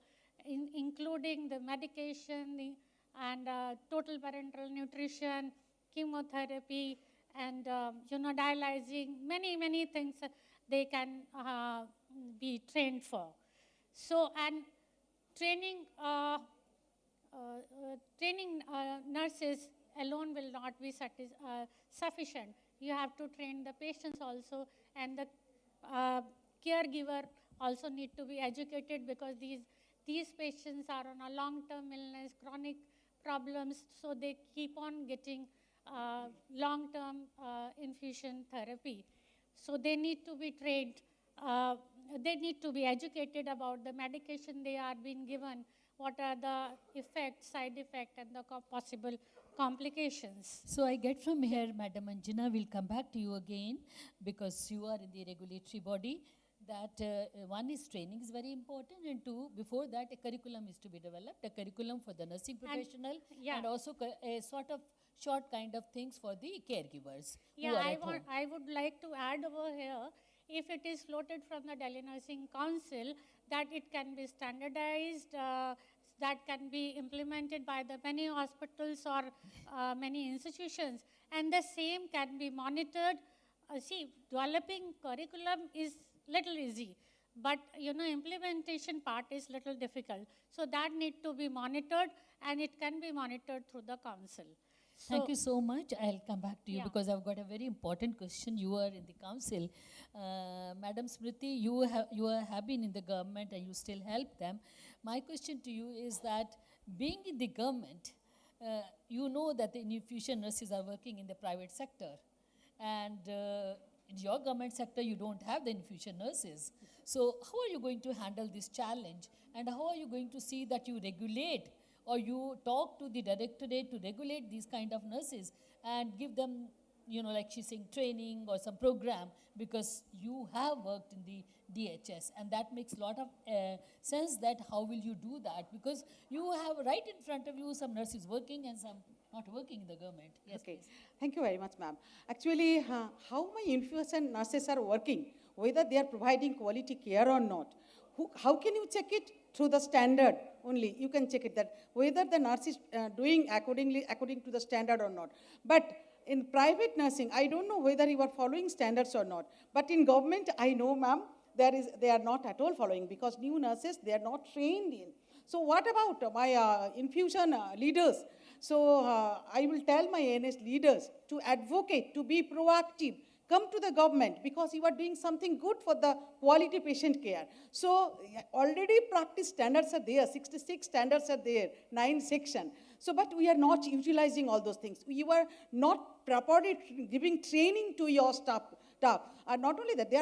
including the medication and total parenteral nutrition, chemotherapy, and dialyzing, many things they can be trained for. So, and training nurses alone will not be sufficient. You have to train the patients also, and the caregiver also need to be educated, because these patients are on a long-term illness, chronic problems, so they keep on getting long-term infusion therapy. So they need to be trained, they need to be educated about the medication they are being given, what are the effects, side effects, and the possible complications. So I get from here, Madam Anjana, we'll come back to you again, because you are in the regulatory body, that one is training is very important, and two, before that a curriculum is to be developed, a curriculum for the nursing professional, and also a sort of short kind of things for the caregivers. Yeah, I would like to add over here, if it is floated from the Delhi Nursing Council, that it can be standardized, that can be implemented by the many hospitals or many institutions, and the same can be monitored. See, developing curriculum is little easy, but implementation part is little difficult. So that need to be monitored, and it can be monitored through the council. Thank you so much. I'll come back to you because I've got a very important question. You are in the council. Madam Smriti, you have been in the government and you still help them. My question to you is that being in the government, you know that the infusion nurses are working in the private sector. And in your government sector, you don't have the infusion nurses. So how are you going to handle this challenge? And how are you going to see that you regulate, or you talk to the directorate to regulate these kind of nurses and give them, like she's saying, training or some program, because you have worked in the DHS, and that makes a lot of sense. That how will you do that? Because you have right in front of you some nurses working and some not working in the government. Yes, okay. Please. Thank you very much, ma'am. Actually, how my infusion nurses are working, whether they are providing quality care or not, how can you check it? Through the standard only. You can check it that whether the nurse is doing according to the standard or not. But in private nursing, I don't know whether you are following standards or not. But in government, I know, ma'am, they are not at all following, because new nurses, they are not trained in. So what about my infusion leaders? So I will tell my ANS leaders to advocate, to be proactive, come to the government, because you are doing something good for the quality patient care. So already practice standards are there, 66 standards are there, 9 sections. So, but we are not utilizing all those things. You are not properly giving training to your staff. And not only that,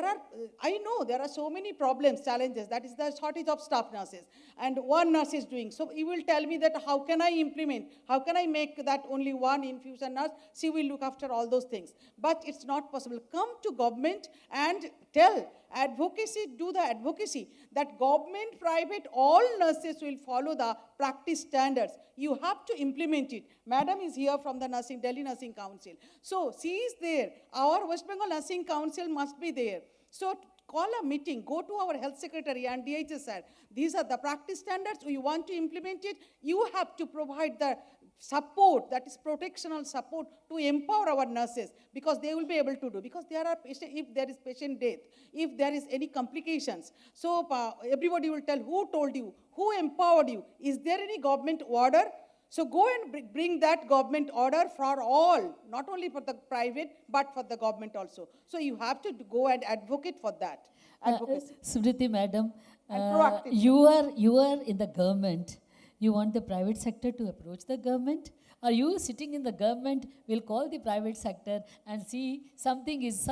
I know there are so many problems, challenges. That is the shortage of staff nurses. And one nurse is doing. So you will tell me that how can I implement? How can I make that only one infusion nurse? She will look after all those things. But it's not possible. Come to government and tell advocacy, do the advocacy that government, private, all nurses will follow the practice standards. You have to implement it. Madam is here from the Delhi Nursing Council. So she is there. Our West Bengal Nursing Council must be there. So call a meeting, go to our health secretary and DHSR. These are the practice standards. We want to implement it. You have to provide the support, that is protectional support, to empower our nurses, because they will be able to do, because there are patient, if there is patient death, if there is any complications, so everybody will tell who told you, who empowered you, is there any government order? So go and bring that government order for all, not only for the private, but for the government also. So you have to go and advocate for that. Advocacy. Smriti madam, proactive. you are in the government. You want the private sector to approach the government? Are you sitting in the government, will call the private sector and see some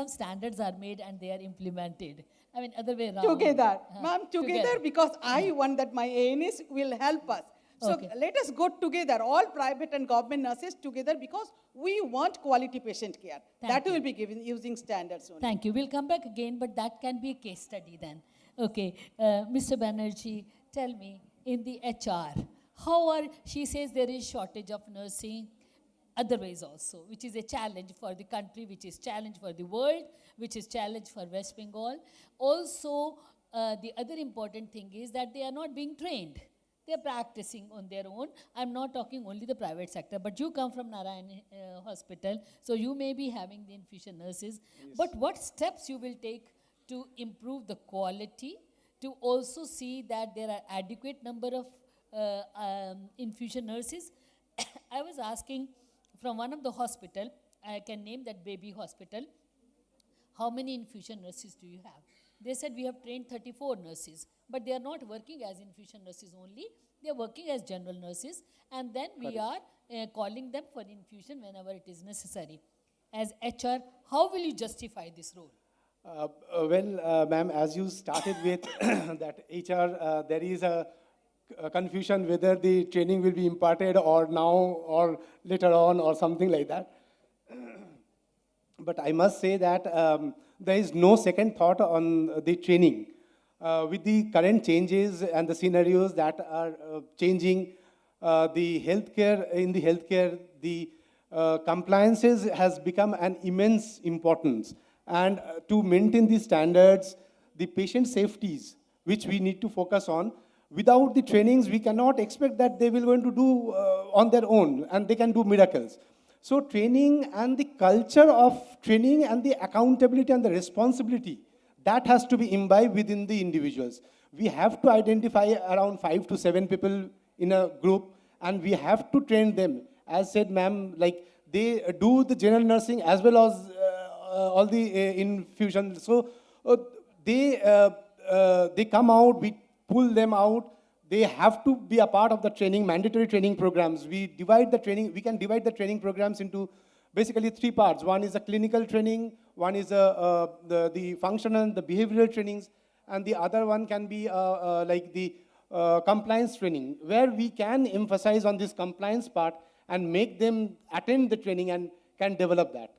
standards are made and they are implemented? I mean, other way around. Together. Ma'am, together, because I want that my ANS will help us. So let us go together, all private and government nurses together, because we want quality patient care. That will be given using standards only. Thank you. We'll come back again, but that can be a case study then. Okay. Mr. Banerjee, tell me, in the HR, she says there is shortage of nursing, other ways also, which is a challenge for the country, which is challenge for the world, which is challenge for West Bengal. Also, the other important thing is that they are not being trained. They're practicing on their own. I'm not talking only the private sector, but you come from Narayan Hospital, so you may be having the infusion nurses. Yes. But what steps you will take to improve the quality, to also see that there are adequate number of infusion nurses? I was asking from one of the hospital, I can name that baby hospital, how many infusion nurses do you have? They said we have trained 34 nurses, but they are not working as infusion nurses only. They are working as general nurses, and then we are calling them for infusion whenever it is necessary. As HR, how will you justify this role? Ma'am, as you started with that HR, there is a confusion whether the training will be imparted or now or later on or something like that. But I must say that there is no second thought on the training. With the current changes and the scenarios that are changing, the healthcare, the compliances has become an immense importance. And to maintain the standards, the patient safeties, which we need to focus on, without the trainings, we cannot expect that they will going to do on their own, and they can do miracles. So training and the culture of training and the accountability and the responsibility, that has to be imbibed within the individuals. We have to identify around 5 to 7 people in a group, and we have to train them. As said, ma'am, like they do the general nursing as well as all the infusion. So they come out, we pull them out. They have to be a part of the training, mandatory training programs. We can divide the training programs into basically 3 parts. One is the clinical training, one is the functional, the behavioral trainings, and the other one can be like the compliance training, where we can emphasize on this compliance part and make them attend the training and can develop that.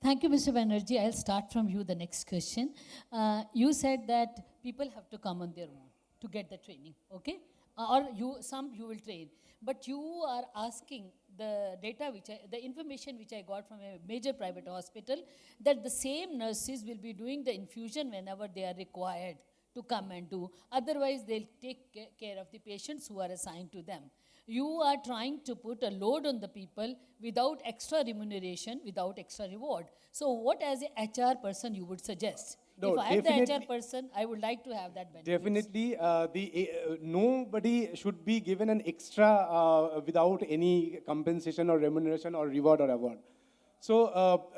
Thank you, Mr. Banerjee. I'll start from you the next question. You said that people have to come on their own to get the training, okay? Or you will train. But you are asking the data, the information which I got from a major private hospital, that the same nurses will be doing the infusion whenever they are required to come and do. Otherwise, they'll take care of the patients who are assigned to them. You are trying to put a load on the people without extra remuneration, without extra reward. So what as a HR person you would suggest? No, if I am the HR person, I would like to have that benefit. Definitely, nobody should be given an extra without any compensation or remuneration or reward or award. So,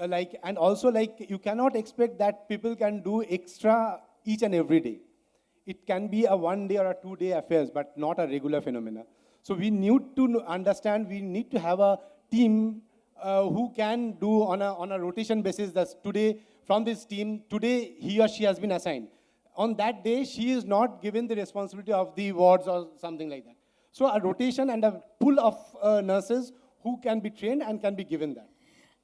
and also you cannot expect that people can do extra each and every day. It can be a 1 day or a 2 day affairs, but not a regular phenomena. So we need to understand, we need to have a team who can do on a rotation basis. That's today, from this team, today he or she has been assigned. On that day, she is not given the responsibility of the wards or something like that. So a rotation and a pool of nurses who can be trained and can be given that.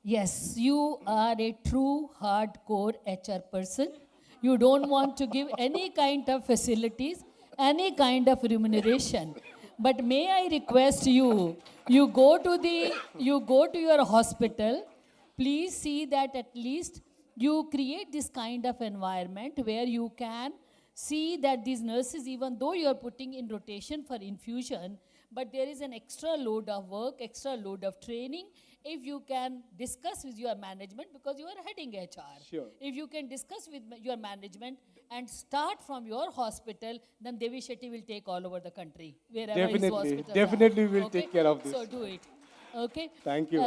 Yes, you are a true hardcore HR person. You don't want to give any kind of facilities, any kind of remuneration. But may I request you, you go to your hospital, please see that at least you create this kind of environment where you can see that these nurses, even though you are putting in rotation for infusion, but there is an extra load of work, extra load of training. If you can discuss with your management, because you are heading HR. Sure. If you can discuss with your management and start from your hospital, then Devi Shetty will take all over the country, wherever his hospitals Definitely are. will take care of this. So do it. Okay. Thank you.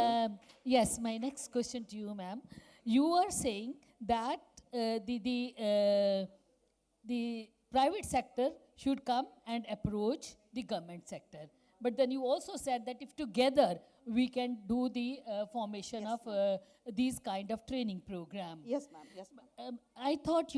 Yes, my next question to you, ma'am. You are saying that the private sector should come and approach the government sector. But then you also said that if together we can do the formation of these kind of training program. Yes, ma'am. Yes, ma'am. I thought,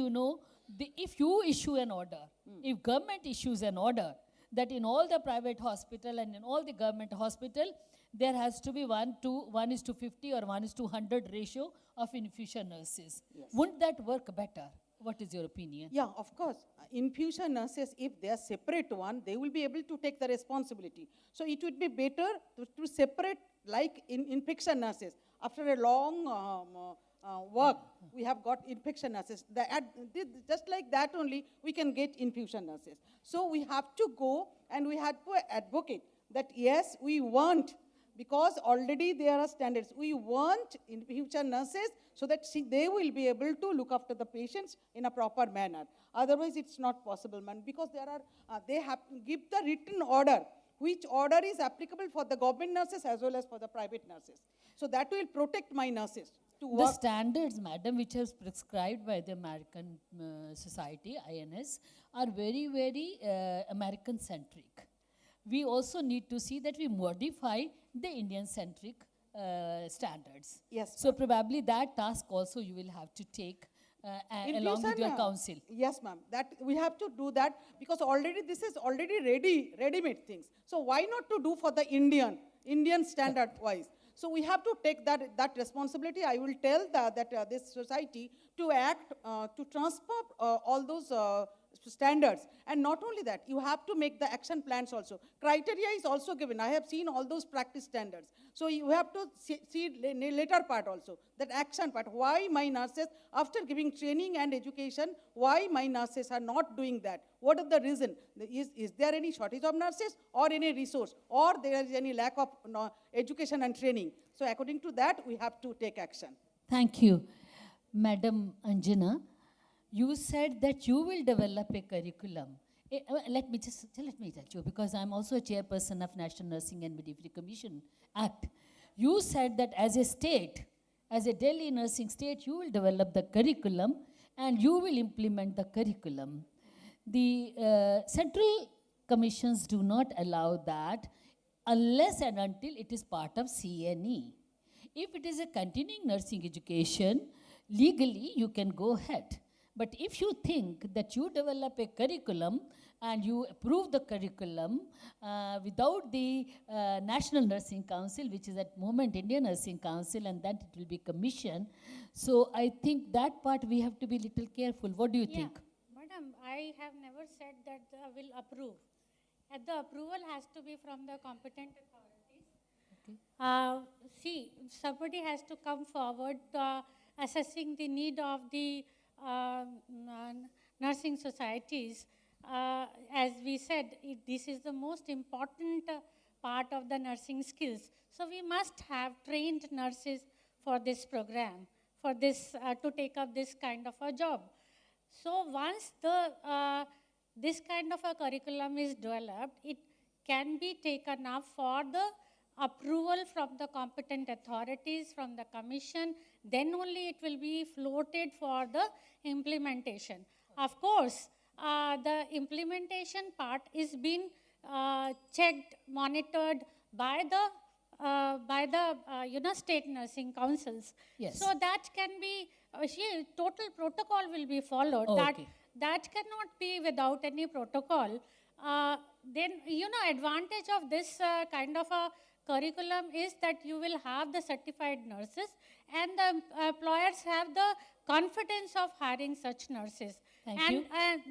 if you issue an order, if government issues an order, that in all the private hospital and in all the government hospital, there has to be 1:50 or 1:100 ratio of infusion nurses. Yes. Wouldn't that work better? What is your opinion? Yeah, of course. Infusion nurses, if they are separate one, they will be able to take the responsibility. So it would be better to separate, like in infection nurses. After a long work, we have got infection nurses. Just like that only, we can get infusion nurses. So we have to go and we have to advocate that yes, we want, because already there are standards, we want infusion nurses so that they will be able to look after the patients in a proper manner. Otherwise, it's not possible, man, because they have to give the written order, which order is applicable for the government nurses as well as for the private nurses. So that will protect my nurses to work. The standards, madam, which is prescribed by the American Society, INS, are very, very American-centric. We also need to see that we modify the Indian-centric standards. Yes. So probably that task also you will have to take along with your council. Yes, ma'am. That we have to do that because already this is already ready-made things. So why not to do for the Indian standard wise? So we have to take that responsibility. I will tell this society to act, to transfer all those standards. And not only that, you have to make the action plans also. Criteria is also given. I have seen all those practice standards. So you have to see later part also, that action part. Why my nurses, after giving training and education, why my nurses are not doing that? What is the reason? Is there any shortage of nurses or any resource? Or there is any lack of education and training? So according to that, we have to take action. Thank you. Madam Anjana, you said that you will develop a curriculum. Let me tell you, because I'm also a chairperson of National Nursing and Midwifery Commission Act. You said that as a state, as a Delhi nursing state, you will develop the curriculum and you will implement the curriculum. The central commissions do not allow that unless and until it is part of CNE. If it is a continuing nursing education, legally you can go ahead. But if you think that you develop a curriculum and you approve the curriculum without the National Nursing Council, which is at the moment Indian Nursing Council, and that it will be commissioned, so I think that part we have to be a little careful. What do you think? Madam, I have never said that I will approve. The approval has to be from the competent authorities. See, somebody has to come forward assessing the need of the nursing societies. As we said, this is the most important part of the nursing skills. So we must have trained nurses for this program, for this to take up this kind of a job. So once this kind of a curriculum is developed, it can be taken up for the approval from the competent authorities, from the commission, then only it will be floated for the implementation. Of course, the implementation part is being checked, monitored by the state nursing councils. Yes. So that can be total protocol will be followed. Oh, that okay. that cannot be without any protocol. Then advantage of this kind of a curriculum is that you will have the certified nurses, and the employers have the confidence of hiring such nurses. Thank and you.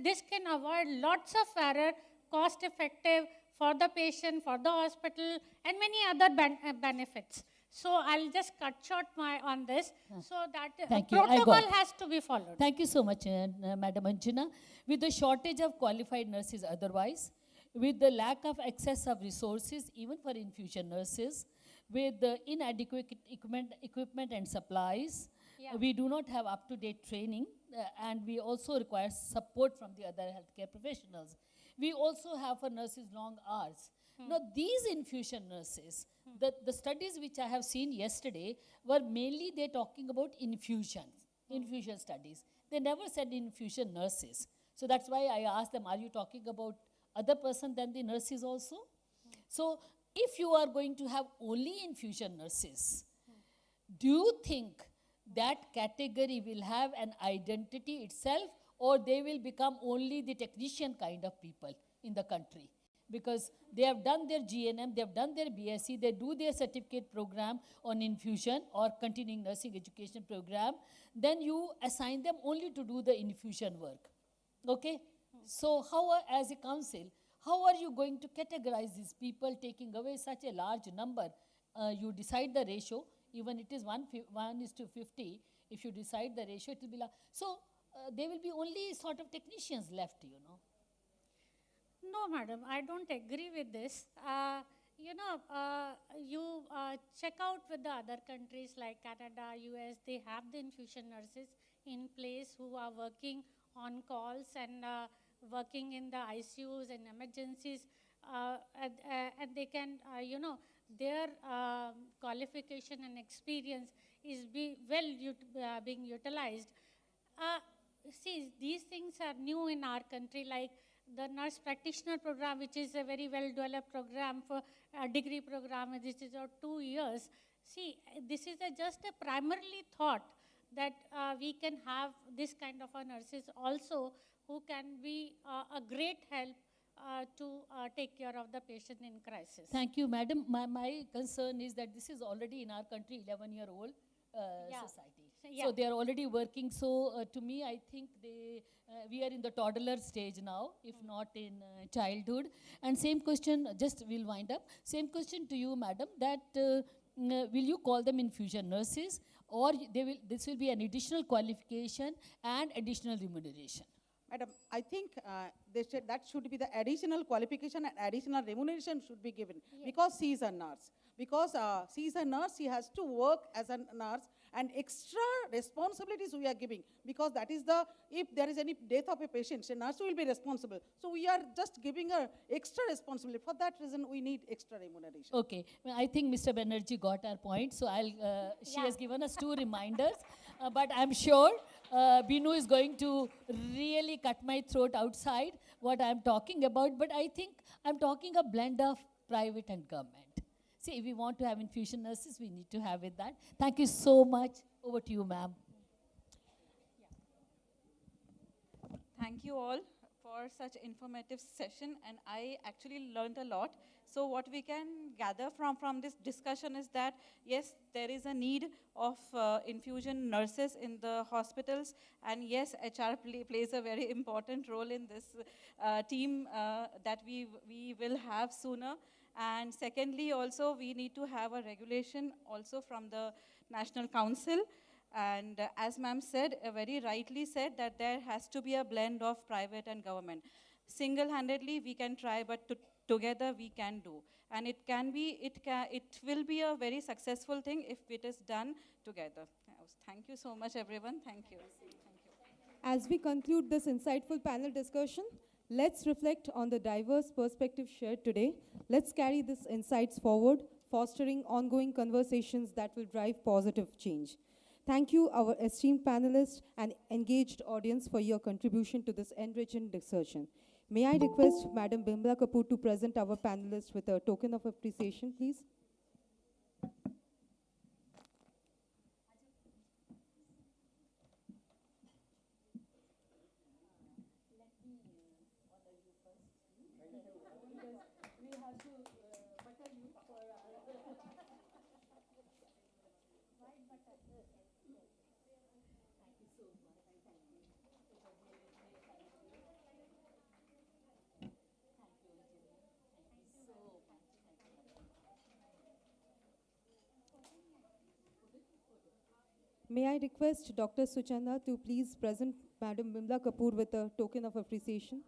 This can avoid lots of error, cost effective for the patient, for the hospital, and many other benefits. So I'll just cut short on this, so that Thank you. I protocol got. has to be followed. Thank you so much, Madam Anjana. With the shortage of qualified nurses otherwise, with the lack of access of resources even for infusion nurses, with the inadequate equipment and supplies, we do not have up-to-date training, and we also require support from the other healthcare professionals. We also have for nurses long hours. Now, these infusion nurses, the studies which I have seen yesterday were mainly they're talking about infusion studies. They never said infusion nurses. So that's why I asked them, are you talking about other person than the nurses also? So if you are going to have only infusion nurses, do you think that category will have an identity itself, or they will become only the technician kind of people in the country? Because they have done their GNM, they have done their BSc, they do their certificate program on infusion or continuing nursing education program, then you assign them only to do the infusion work. Okay? So how, as a council, how are you going to categorize these people, taking away such a large number? You decide the ratio, even it is 1:50, if you decide the ratio, it will be so there will be only sort of technicians left, No, madam, I don't agree with this. You check out with the other countries like Canada, US, they have the infusion nurses in place who are working on calls and working in the ICUs and emergencies, and they can, their qualification and experience is being utilized. See, these things are new in our country, like the nurse practitioner program, which is a very well-developed program for a degree program, this is 2 years. See, this is just a primarily thought that we can have this kind of nurses also who can be a great help to take care of the patient in crisis. Thank you, madam. My concern is that this is already in our country 11-year-old society. So they are already working. So to me, I think we are in the toddler stage now, if not in childhood. And same question, just we'll wind up. Same question to you, madam, that will you call them infusion nurses, or this will be an additional qualification and additional remuneration? Madam, I think that should be the additional qualification and additional remuneration should be given, because she is a nurse. Because she is a nurse, she has to work as a nurse, and extra responsibilities we are giving, because that is if there is any death of a patient, the nurse will be responsible. So we are just giving her extra responsibility. For that reason, we need extra remuneration. Okay, well, I think Mr. Banerjee got our point, so she has given us 2 reminders, but I'm sure Binu is going to really cut my throat outside what I'm talking about, but I think I'm talking a blend of private and government. See, if we want to have infusion nurses, we need to have it that. Thank you so much. Over to you, ma'am. Thank you all for such informative session, and I actually learned a lot. So what we can gather from this discussion is that, yes, there is a need of infusion nurses in the hospitals, and yes, HR plays a very important role in this team that we will have sooner. And secondly, also, we need to have a regulation also from the National Council. And as ma'am said, very rightly said, that there has to be a blend of private and government. Single-handedly, we can try, but together we can do. And it will be a very successful thing if it is done together. Thank you so much, everyone. Thank you. As we conclude this insightful panel discussion, let's reflect on the diverse perspectives shared today. Let's carry these insights forward, fostering ongoing conversations that will drive positive change. Thank you, our esteemed panelists and engaged audience, for your contribution to this enriching discussion. May I request Madam Bimla Kapoor to present our panelists with a token of appreciation, please? May I request Dr. Suchanda to please present Madam Bimla Kapoor with a token of appreciation?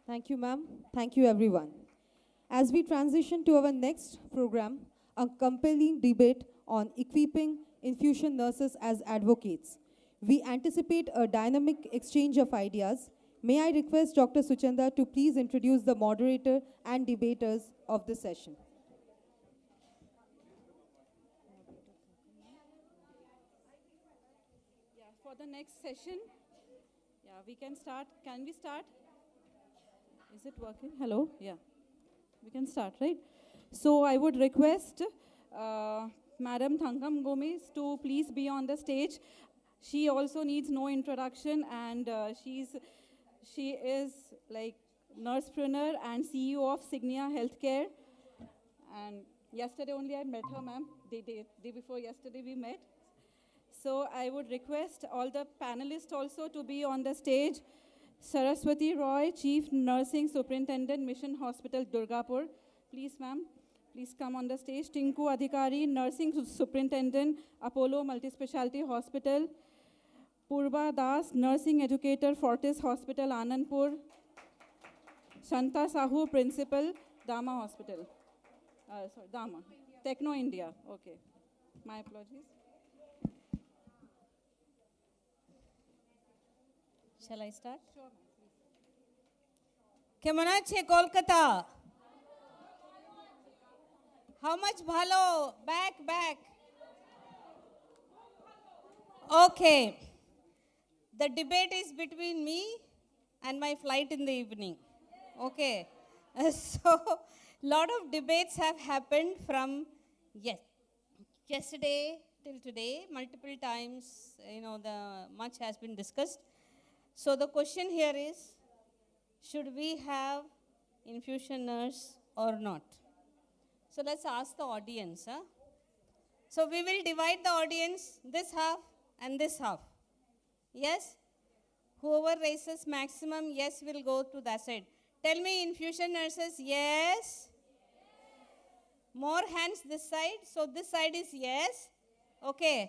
Thank you, ma'am. Thank you, everyone. As we transition to our next program, a compelling debate on equipping infusion nurses as advocates. We anticipate a dynamic exchange of ideas. May I request Dr. Suchanda to please introduce the moderator and debaters of the session. Yeah, for the next session, we can start. Can we start? Is it working? Hello? Yeah. We can start, right? So I would request Madam Thangam Gomez to please be on the stage. She also needs no introduction, and she is like nursepreneur and CEO of Signia Healthcare. And yesterday only I met her, ma'am. Day before yesterday we met. So I would request all the panelists also to be on the stage. Saraswati Roy, Chief Nursing Superintendent, Mission Hospital, Durgapur. Please, ma'am, please come on the stage. Tinku Adhikari, Nursing Superintendent, Apollo Multispecialty Hospital. Purba Das, Nursing Educator, Fortis Hospital, Anandpur. Shanta Sahu, Principal, Dama Hospital. Dama. Techno India. Okay. My apologies. Shall I start? Sure. কেমন আছে Kolkata? How much bhalo? Back. Okay. The debate is between me and my flight in the evening. Okay. So, lot of debates have happened from yesterday till today. Multiple times, much has been discussed. So the question here is, should we have infusion nurse or not? So let's ask the audience. So we will divide the audience, this half and this half. Yes? Whoever raises maximum yes will go to that side. Tell me, infusion nurses, yes? More hands this side. So this side is yes. Okay.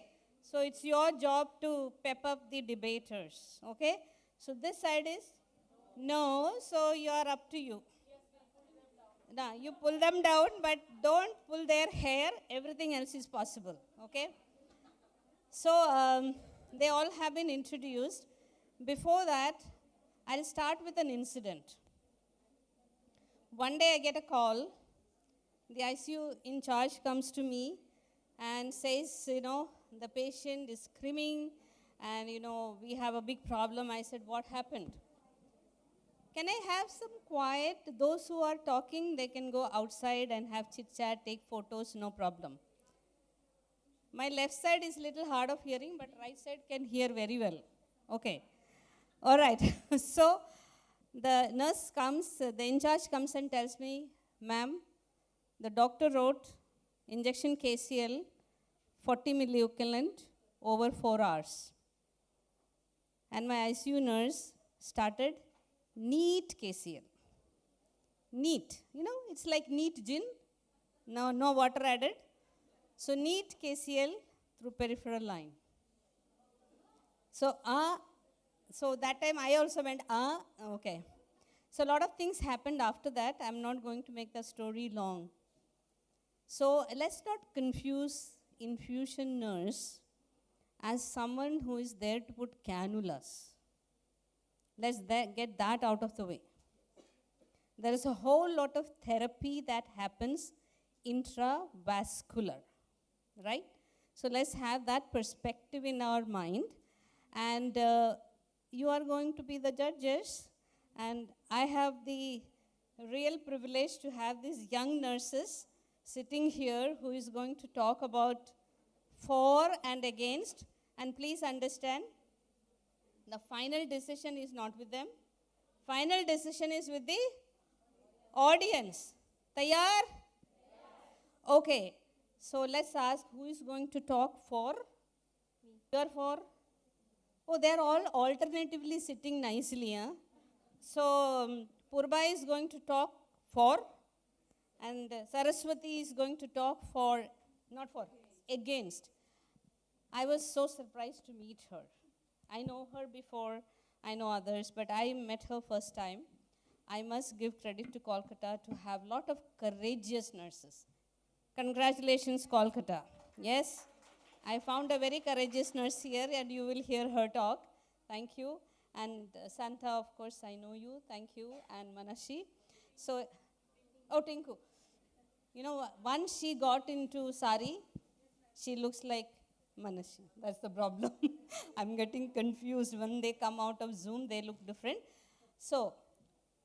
So it's your job to pep up the debaters. Okay. So this side is no. So you are up to you. Now you pull them down, but don't pull their hair. Everything else is possible. Okay. So they all have been introduced. Before that, I'll start with an incident. One day I get a call. The ICU in charge comes to me and says, the patient is screaming and, we have a big problem. I said, what happened? Can I have some quiet? Those who are talking, they can go outside and have chit-chat, take photos, no problem. My left side is a little hard of hearing, but right side can hear very well. Okay. All right. So the nurse comes, the in charge comes and tells me, ma'am, the doctor wrote injection KCL 40 milliequivalent over 4 hours. And my ICU nurse started neat KCL. Neat. It's like neat gin. No water added. So neat KCL through peripheral line. So that time I also went, okay. So a lot of things happened after that. I'm not going to make the story long. So let's not confuse infusion nurse as someone who is there to put cannulas. Let's get that out of the way. There is a whole lot of therapy that happens intravascular, right? So let's have that perspective in our mind. And you are going to be the judges. And I have the real privilege to have these young nurses sitting here who is going to talk about for and against. And please understand, the final decision is not with them. Final decision is with the audience. Tayar? Okay. So let's ask who is going to talk for? You are for? Oh, they are all alternatively sitting nicely. Huh? So Purba is going to talk for, and Saraswati is going to talk for, not for, against. I was so surprised to meet her. I know her before, I know others, but I met her first time. I must give credit to Kolkata to have a lot of courageous nurses. Congratulations, Kolkata. Yes, I found a very courageous nurse here, and you will hear her talk. Thank you. And Santa, of course, I know you. Thank you. And Manashi. So, oh, Tinku. You know, once she got into sari, she looks like Manashi. That's the problem. I'm getting confused. When they come out of Zoom, they look different. So,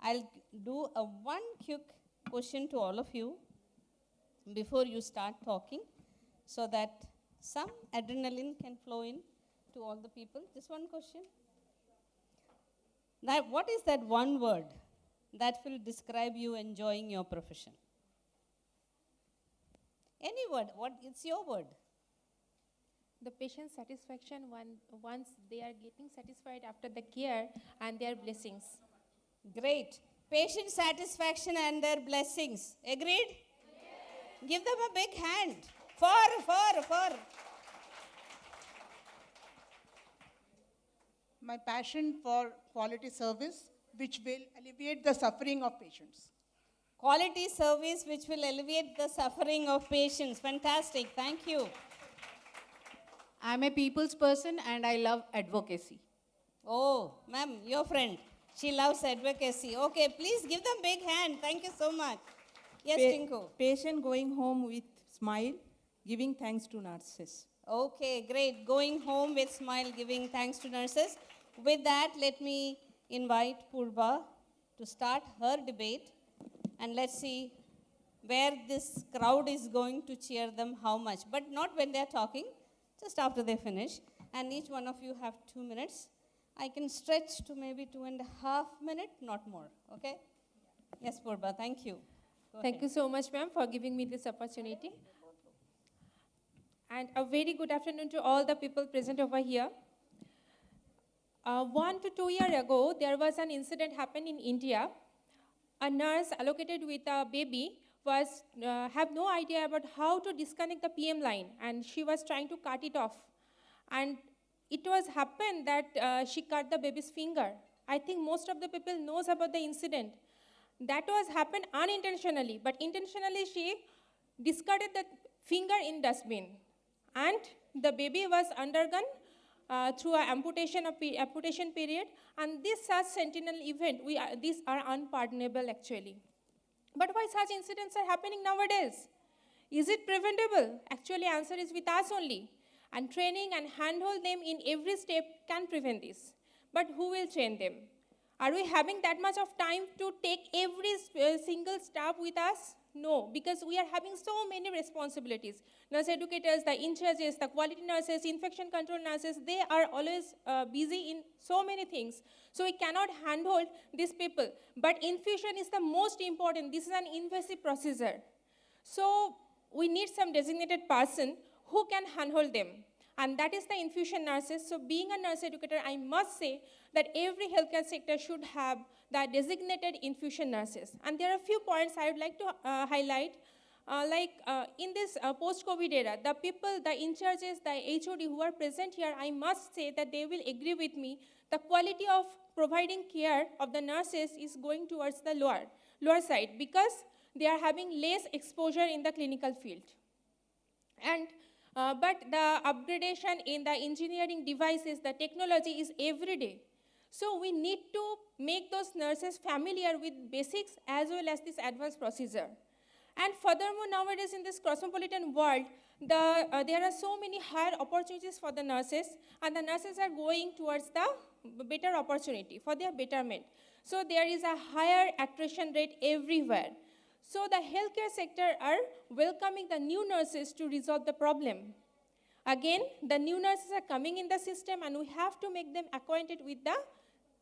I'll do a one quick question to all of you before you start talking, so that some adrenaline can flow in to all the people. Just one question. Now, what is that one word that will describe you enjoying your profession? Any word, it's your word. The patient satisfaction once they are getting satisfied after the care and their blessings. Great. Patient satisfaction and their blessings. Agreed? Yes. Give them a big hand. For. My passion for quality service, which will alleviate the suffering of patients. Quality service which will alleviate the suffering of patients. Fantastic. Thank you. I'm a people's person and I love advocacy. Oh, ma'am, your friend. She loves advocacy. Okay, please give them big hand. Thank you so much. Yes, Tinku. Patient going home with smile, giving thanks to nurses. Okay, great. Going home with smile, giving thanks to nurses. With that, let me invite Purba to start her debate. And let's see where this crowd is going to cheer them how much. But not when they're talking, just after they finish. And each one of you have 2 minutes. I can stretch to maybe 2.5 minutes, not more. Okay? Yes, Purba, thank you. Thank you so much, ma'am, for giving me this opportunity. And a very good afternoon to all the people present over here. 1 to 2 years ago, there was an incident happened in India. A nurse allocated with a baby was have no idea about how to disconnect the PM line, and she was trying to cut it off. And it was happened that she cut the baby's finger. I think most of the people knows about the incident. That was happened unintentionally, but intentionally she discarded the finger in dustbin. And the baby was undergone through an amputation period, and this such sentinel event, these are unpardonable actually. But why such incidents are happening nowadays? Is it preventable? Actually, answer is with us only. And training and handhold them in every step can prevent this. But who will train them? Are we having that much of time to take every single staff with us? No, because we are having so many responsibilities. Nurse educators, the in-charges, the quality nurses, infection control nurses, they are always busy in so many things. So we cannot handhold these people. But infusion is the most important. This is an invasive procedure. So we need some designated person who can handhold them. And that is the infusion nurses. So being a nurse educator, I must say that every healthcare sector should have the designated infusion nurses. And there are a few points I would like to highlight. In this post-COVID era, the people, the in-charges, the HOD who are present here, I must say that they will agree with me. The quality of providing care of the nurses is going towards the lower side because they are having less exposure in the clinical field. And but the upgradation in the engineering devices, the technology is every day. So we need to make those nurses familiar with basics as well as this advanced procedure. And furthermore, nowadays in this cosmopolitan world, there are so many higher opportunities for the nurses, and the nurses are going towards the better opportunity for their betterment. So there is a higher attrition rate everywhere. So the healthcare sector are welcoming the new nurses to resolve the problem. Again, the new nurses are coming in the system, and we have to make them acquainted with the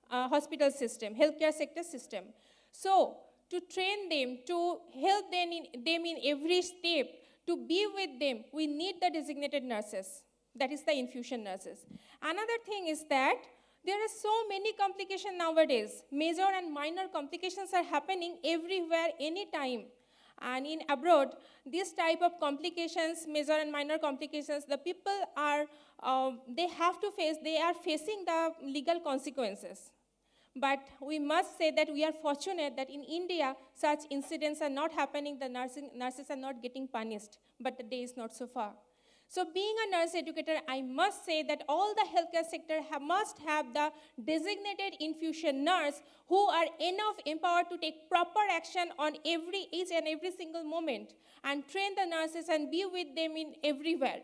hospital system, healthcare sector system. So to train them, to help them in every step, to be with them, we need the designated nurses. That is the infusion nurses. Another thing is that there are so many complications nowadays. Major and minor complications are happening everywhere, anytime. And in abroad, this type of complications, major and minor complications, the people are, they are facing the legal consequences. But we must say that we are fortunate that in India, such incidents are not happening, the nurses are not getting punished, but the day is not so far. So being a nurse educator, I must say that all the healthcare sector must have the designated infusion nurse who are enough empowered to take proper action on each and every single moment, and train the nurses and be with them in everywhere.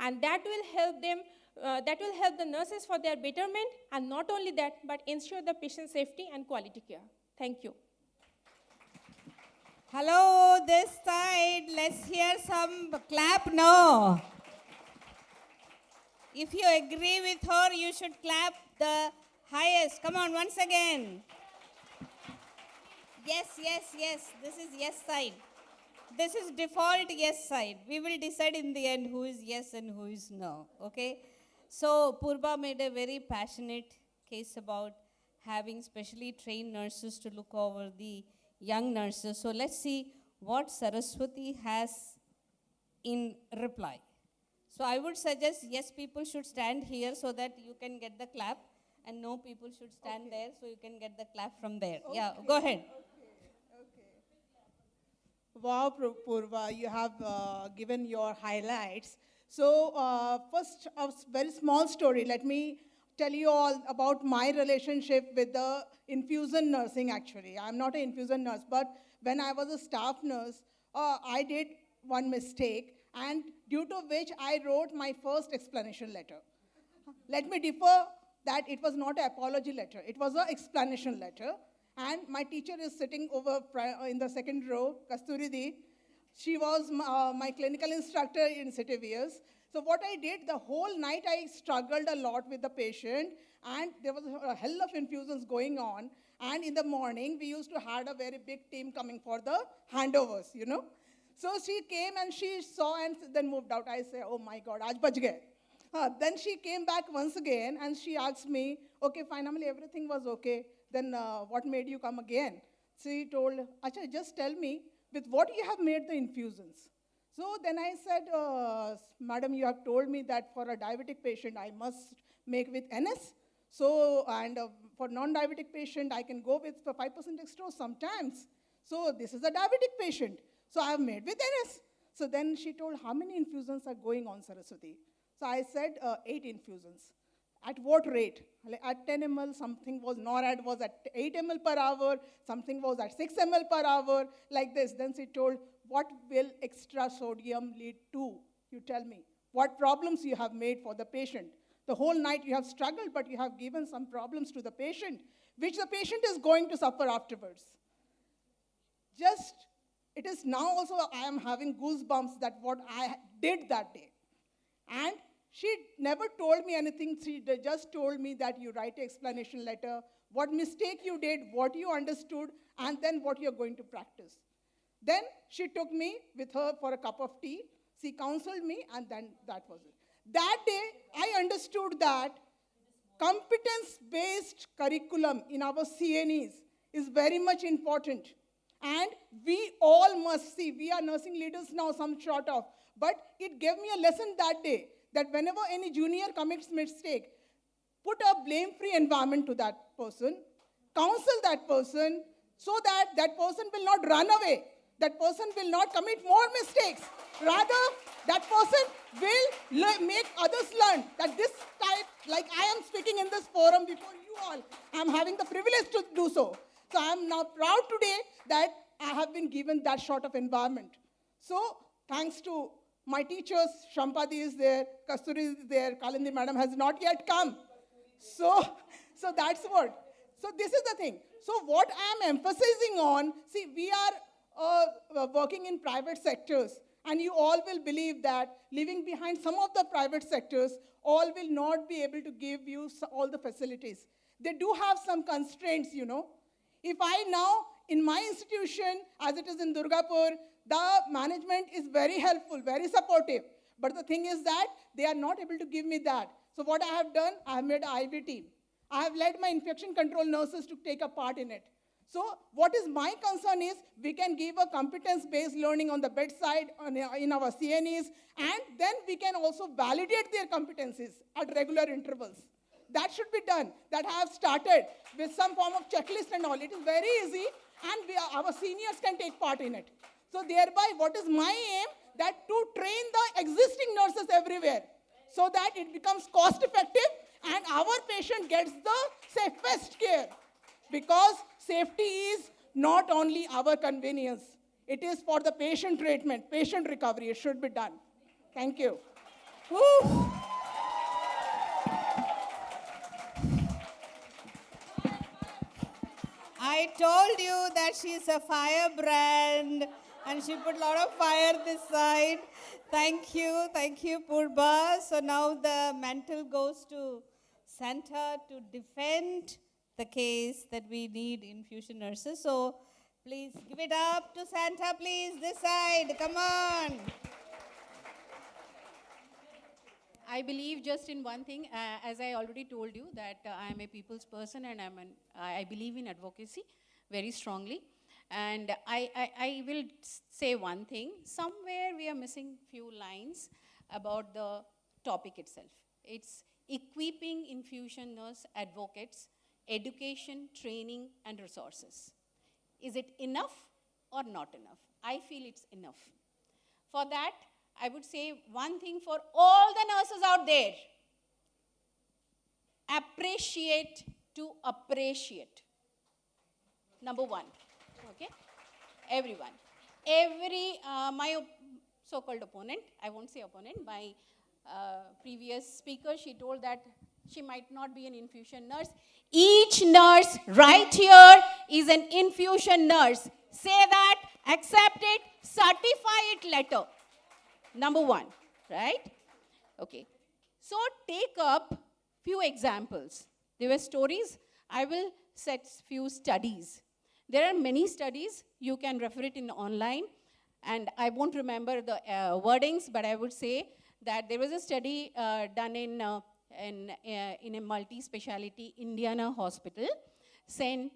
And that will help them, that will help the nurses for their betterment, and not only that, but ensure the patient safety and quality care. Thank you. Hello, this side. Let's hear some clap now. If you agree with her, you should clap the highest. Come on, once again. Yes, yes, yes. This is yes side. This is default yes side. We will decide in the end who is yes and who is no. Okay? So Purba made a very passionate case about having specially trained nurses to look over the young nurses. So let's see what Saraswati has in reply. So I would suggest yes, people should stand here so that you can get the clap, and no, people should stand there so you can get the clap from there. Okay. Yeah, go ahead. Wow, Purva, you have given your highlights. So first, a very small story. Let me tell you all about my relationship with the infusion nursing, actually. I'm not an infusion nurse, but when I was a staff nurse, I did one mistake, and due to which I wrote my first explanation letter. Let me differ that it was not an apology letter. It was an explanation letter. And my teacher is sitting over in the second row, Kasturidi. She was my clinical instructor in Citiviers. So what I did, the whole night I struggled a lot with the patient, and there was a hell of infusions going on. And in the morning, we used to have a very big team coming for the handovers, you know. So she came and she saw and then moved out. I say, oh my God, aaj bach gaye. Then she came back once again and she asked me, okay, finally everything was okay. Then what made you come again? She told, Acha, just tell me, with what you have made the infusions? So then I said, madam, you have told me that for a diabetic patient, I must make with NS. So, and for non-diabetic patient, I can go with 5% dextrose sometimes. So this is a diabetic patient. So I have made with NS. So then she told, how many infusions are going on, Saraswati? So I said, 8 infusions. At what rate? At 10 ml, something was, NORAD was at 8 ml per hour, something was at 6 ml per hour, like this. Then she told, what will extra sodium lead to? You tell me. What problems you have made for the patient? The whole night you have struggled, but you have given some problems to the patient, which the patient is going to suffer afterwards. Just, it is now also I am having goosebumps that what I did that day. And she never told me anything. She just told me that you write an explanation letter, what mistake you did, what you understood, and then what you're going to practice. Then she took me with her for a cup of tea. She counseled me, and then that was it. That day, I understood that competence-based curriculum in our CNEs is very much important. And we all must see, we are nursing leaders now, some short of, but it gave me a lesson that day, that whenever any junior commits mistake, put a blame-free environment to that person, counsel that person, so that that person will not run away, that person will not commit more mistakes. Rather, that person will make others learn that this type, like I am speaking in this forum before you all, I'm having the privilege to do so. So I'm now proud today that I have been given that sort of environment. So thanks to my teachers, Shampadi is there, Kasturi is there, Kalindi madam has not yet come. So that's what. So this is the thing. So what I am emphasizing on, see, we are working in private sectors, and you all will believe that leaving behind some of the private sectors, all will not be able to give you all the facilities. They do have some constraints, you know. If I now, in my institution, as it is in Durgapur, the management is very helpful, very supportive. But the thing is that they are not able to give me that. So what I have done, I have made an IV team. I have led my infection control nurses to take a part in it. So what is my concern is we can give a competence-based learning on the bedside in our CNEs, and then we can also validate their competencies at regular intervals. That should be done. That I have started with some form of checklist and all. It is very easy, and our seniors can take part in it. So thereby, what is my aim? That to train the existing nurses everywhere, so that it becomes cost-effective and our patient gets the safest care. Because safety is not only our convenience. It is for the patient treatment, patient recovery. It should be done. Thank you. Woo. I told you that she's a firebrand, and she put a lot of fire this side. Thank you, Purba. So now the mantle goes to Santa to defend the case that we need infusion nurses. So please give it up to Santa, please, this side, come on. I believe just in one thing, as I already told you, that I am a people's person, and I believe in advocacy very strongly. And I will say one thing. Somewhere we are missing few lines about the topic itself. It's equipping infusion nurse advocates, education, training, and resources. Is it enough or not enough? I feel it's enough. For that, I would say one thing for all the nurses out there. Appreciate to appreciate. Number one, okay? Everyone. My so-called opponent, I won't say opponent, my previous speaker, she told that she might not be an infusion nurse. Each nurse right here is an infusion nurse. Say that, accept it, certify it letter. Number one, right? Okay. So take up few examples. There were stories. I will set few studies. There are many studies. You can refer it in online. And I won't remember the wordings, but I would say that there was a study done in a multi-speciality Indiana hospital, St.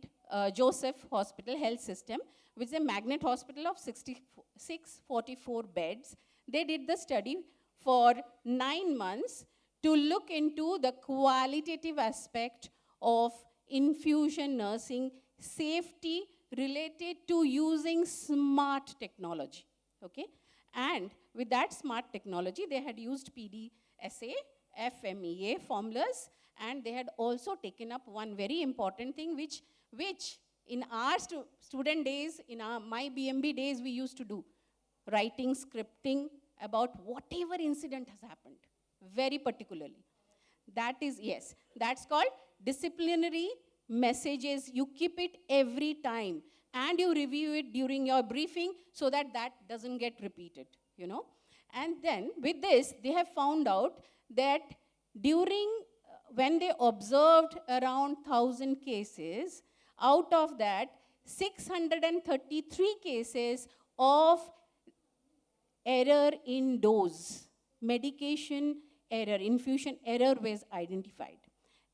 Joseph Hospital Health System, which is a magnet hospital of 644 beds. They did the study for 9 months to look into the qualitative aspect of infusion nursing safety related to using smart technology, okay? And with that smart technology, they had used PDSA, FMEA formulas, and they had also taken up one very important thing which in our student days, in my BMB days, we used to do. Writing, scripting about whatever incident has happened, very particularly. That is, yes, that's called disciplinary messages. You keep it every time, and you review it during your briefing so that that doesn't get repeated, you know. And then with this, they have found out that when they observed around 1,000 cases, out of that, 633 cases of error in dose, medication error, infusion error was identified.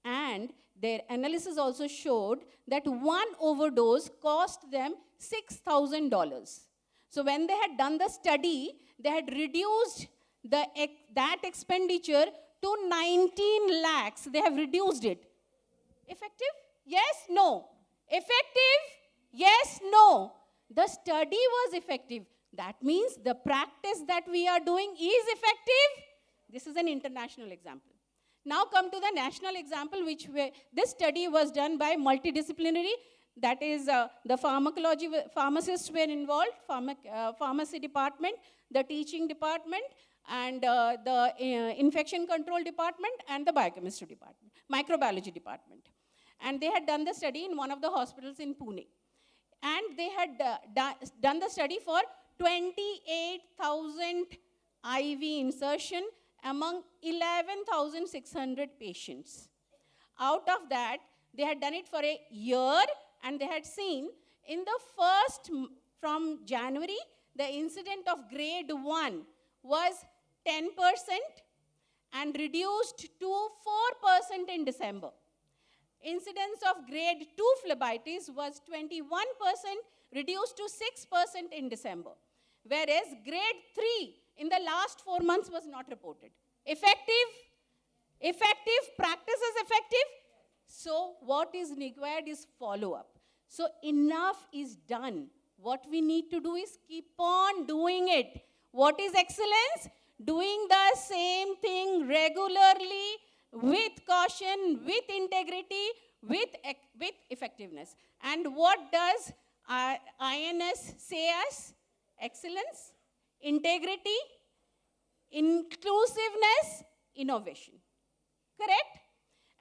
And their analysis also showed that one overdose cost them $6,000. So when they had done the study, they had reduced that expenditure to 19 lakhs. They have reduced it. Effective? Yes, no. Effective? Yes, no. The study was effective. That means the practice that we are doing is effective. This is an international example. Now come to the national example, this study was done by multidisciplinary That is, the pharmacists were involved, pharmacy department, the teaching department, and the infection control department, and the biochemistry department, microbiology department. And they had done the study in one of the hospitals in Pune. And they had done the study for 28,000 IV insertion among 11,600 patients. Out of that, they had done it for a year, and they had seen in the first, from January, the incident of grade 1 was 10% and reduced to 4% in December. Incidence of grade 2 phlebitis was 21%, reduced to 6% in December. Whereas grade 3 in the last 4 months was not reported. Effective? Effective? Practice is effective? So what is required is follow-up. So enough is done. What we need to do is keep on doing it. What is excellence? Doing the same thing regularly, with caution, with integrity, with effectiveness. And what does INS say us? Excellence, integrity, inclusiveness, innovation. Correct?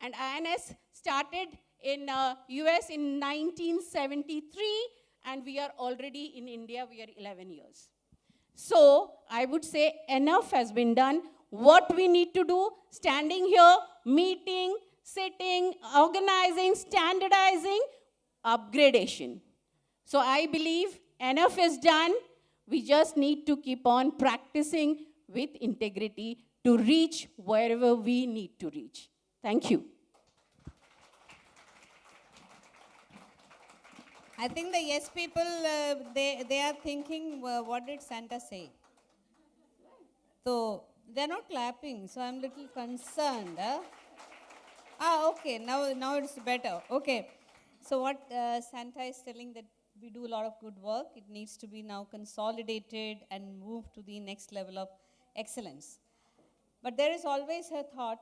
And INS started in US in 1973, and we are already in India, we are 11 years. So I would say enough has been done. What we need to do, standing here, meeting, sitting, organizing, standardizing, upgradation. So I believe enough is done. We just need to keep on practicing with integrity to reach wherever we need to reach. Thank you. I think the yes people, they are thinking, what did Santa say? So they're not clapping, so I'm a little concerned. Okay, now it's better. Okay, so what Santa is telling, that we do a lot of good work. It needs to be now consolidated and moved to the next level of excellence. But there is always a thought,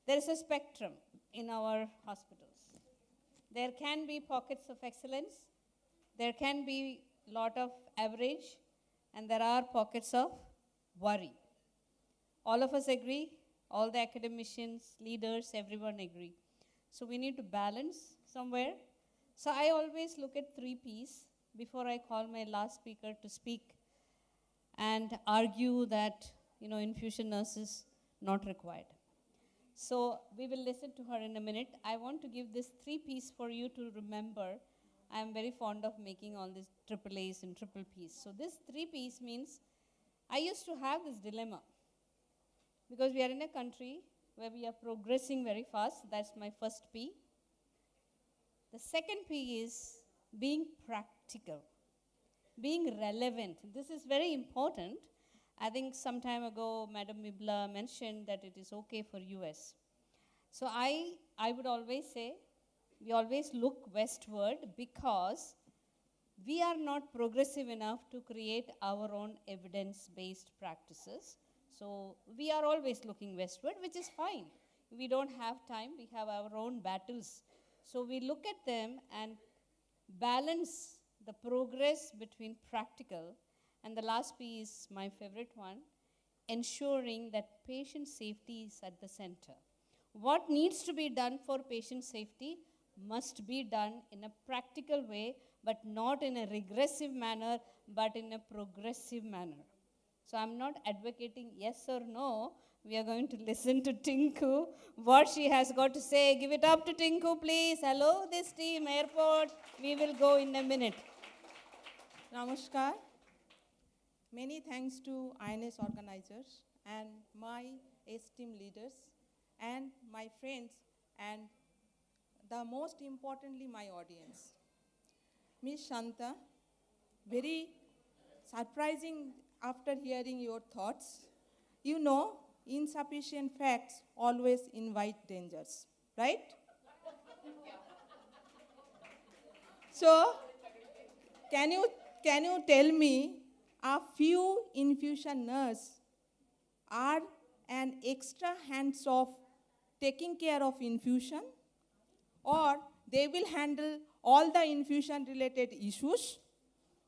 there is a spectrum in our hospitals. There can be pockets of excellence, there can be a lot of average, and there are pockets of worry. All of us agree, all the academicians, leaders, everyone agree. So we need to balance somewhere. So I always look at 3 Ps before I call my last speaker to speak and argue that, infusion nurse is not required. So we will listen to her in a minute. I want to give this 3 Ps for you to remember. I am very fond of making all these triple A's and triple Ps. So this 3 Ps means, I used to have this dilemma, because we are in a country where we are progressing very fast. That's my first P. The second P is being practical, being relevant. This is very important. I think some time ago, Madam Mibla mentioned that it is okay for US. So I would always say, we always look westward, because we are not progressive enough to create our own evidence-based practices. So we are always looking westward, which is fine. We don't have time, we have our own battles. So we look at them and balance the progress between practical, and the last P is my favorite one, ensuring that patient safety is at the center. What needs to be done for patient safety must be done in a practical way, but not in a regressive manner, but in a progressive manner. So I'm not advocating yes or no. We are going to listen to Tinku, what she has got to say. Give it up to Tinku, please. Hello, this team, airport. We will go in a minute. Namaskar. Many thanks to INS organizers and my esteemed leaders and my friends, and the most importantly, my audience. Ms. Shanta, very surprising after hearing your thoughts. Insufficient facts always invite dangers, right? So, can you tell me, a few infusion nurses are an extra hands of taking care of infusion, or they will handle all the infusion related issues,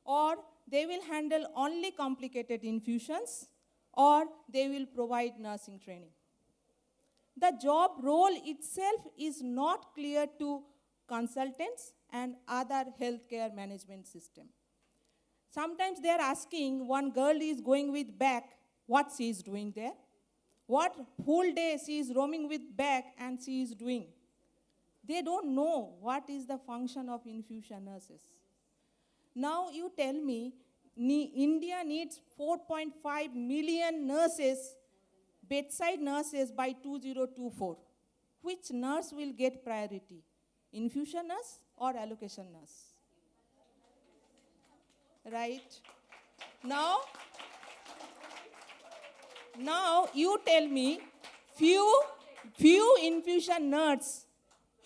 or they will handle only complicated infusions, or they will provide nursing training. The job role itself is not clear to consultants and other healthcare management system. Sometimes they are asking, one girl is going with back, what she is doing there? What whole day she is roaming with back and she is doing? They don't know what is the function of infusion nurses. Now you tell me, India needs 4.5 million nurses, bedside nurses by 2024. Which nurse will get priority? Infusion nurse or allocation nurse? Right? Now you tell me, few infusion nurse,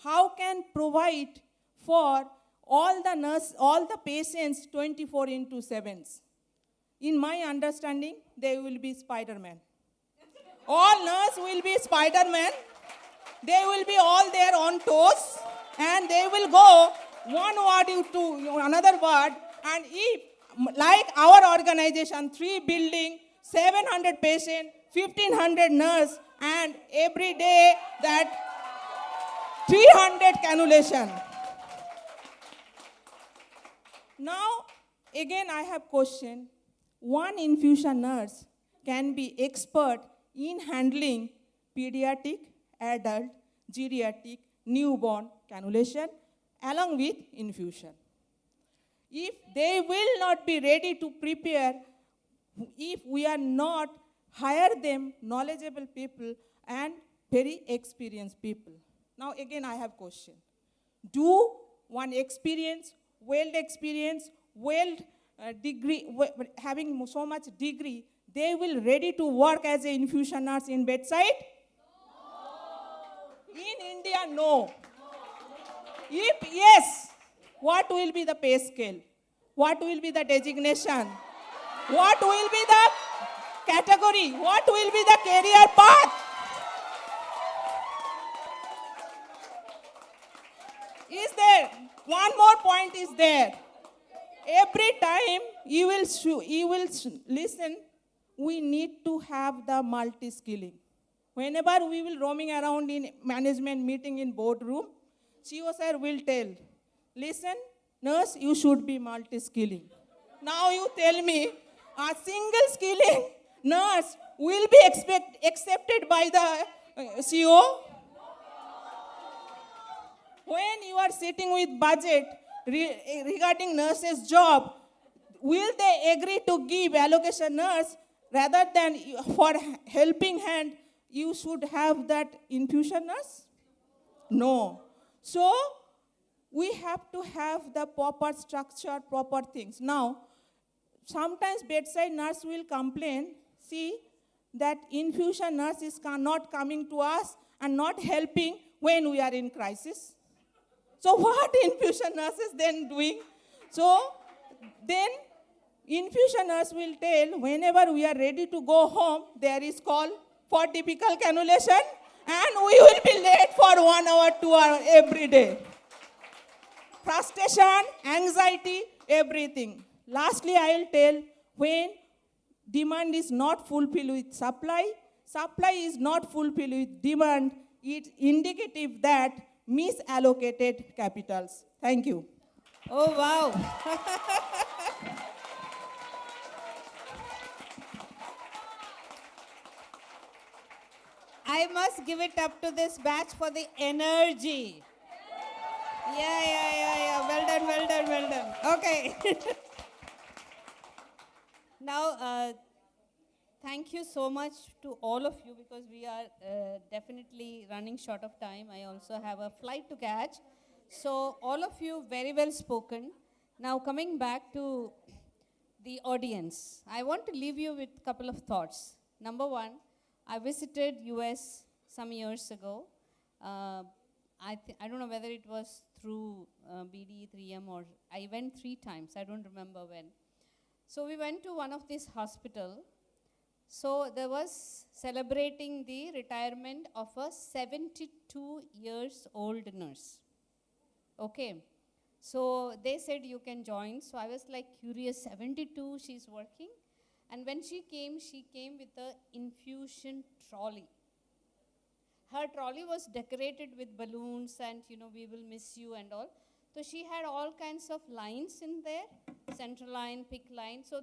how can provide for all the patients 24/7? In my understanding, they will be Spider-Man. All nurse will be Spider-Man. They will be all there on toes, and they will go one ward to another ward. And if, like our organization, 3 building, 700 patients, 1,500 nurse, and every day that 300 cannulation. Now, again, I have question. One infusion nurse can be expert in handling pediatric, adult, geriatric, newborn cannulation, along with infusion. If they will not be ready to prepare, if we are not hire them knowledgeable people and very experienced people. Now again I have question. Do one having so much degree, they will ready to work as an infusion nurse in bedside? No. In India, no. If yes, what will be the pay scale? What will be the designation? What will be the category? What will be the career path? Is there? One more point is there. Every time you will listen, we need to have the multi-skilling. Whenever we will roaming around in management meeting in boardroom, CEO sir will tell, listen, nurse, you should be multi-skilling. Now you tell me, a single skilling nurse will be accepted by the CEO? When you are sitting with budget regarding nurses' job, will they agree to give allocation nurse rather than for helping hand, you should have that infusion nurse? No. So, we have to have the proper structure, proper things. Now, sometimes bedside nurse will complain, see, that infusion nurse is not coming to us and not helping when we are in crisis. So what infusion nurse is then doing? So then infusion nurse will tell, whenever we are ready to go home, there is call for typical cannulation, and we will be late for 1 hour, 2 hours every day. Frustration, anxiety, everything. Lastly, I will tell, when demand is not fulfilled with supply, supply is not fulfilled with demand, it's indicative that misallocated capitals. Thank you. Oh, wow. I must give it up to this batch for the energy. Yeah. Well done. Okay. Now, thank you so much to all of you, because we are definitely running short of time. I also have a flight to catch. So all of you very well spoken. Now coming back to the audience, I want to leave you with a couple of thoughts. Number one, I visited US some years ago. I don't know whether it was through BD, 3M, or I went 3 times. I don't remember when. So we went to one of these hospital. So there was celebrating the retirement of a 72 years old nurse. Okay. So they said you can join. So I was like curious, 72 she's working. And when she came with a infusion trolley. Her trolley was decorated with balloons and, we will miss you and all. So she had all kinds of lines in there, central line, pick line. So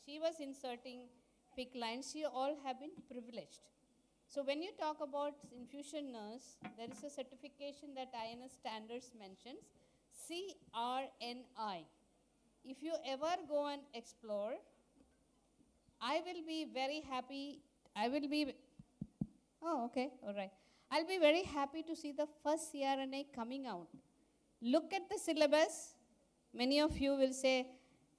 she was inserting pick lines. She all have been privileged. So when you talk about infusion nurse, there is a certification that INS standards mentions, CRNI. If you ever go and explore, I will be very happy. Oh, okay, all right. I'll be very happy to see the first CRNA coming out. Look at the syllabus. Many of you will say,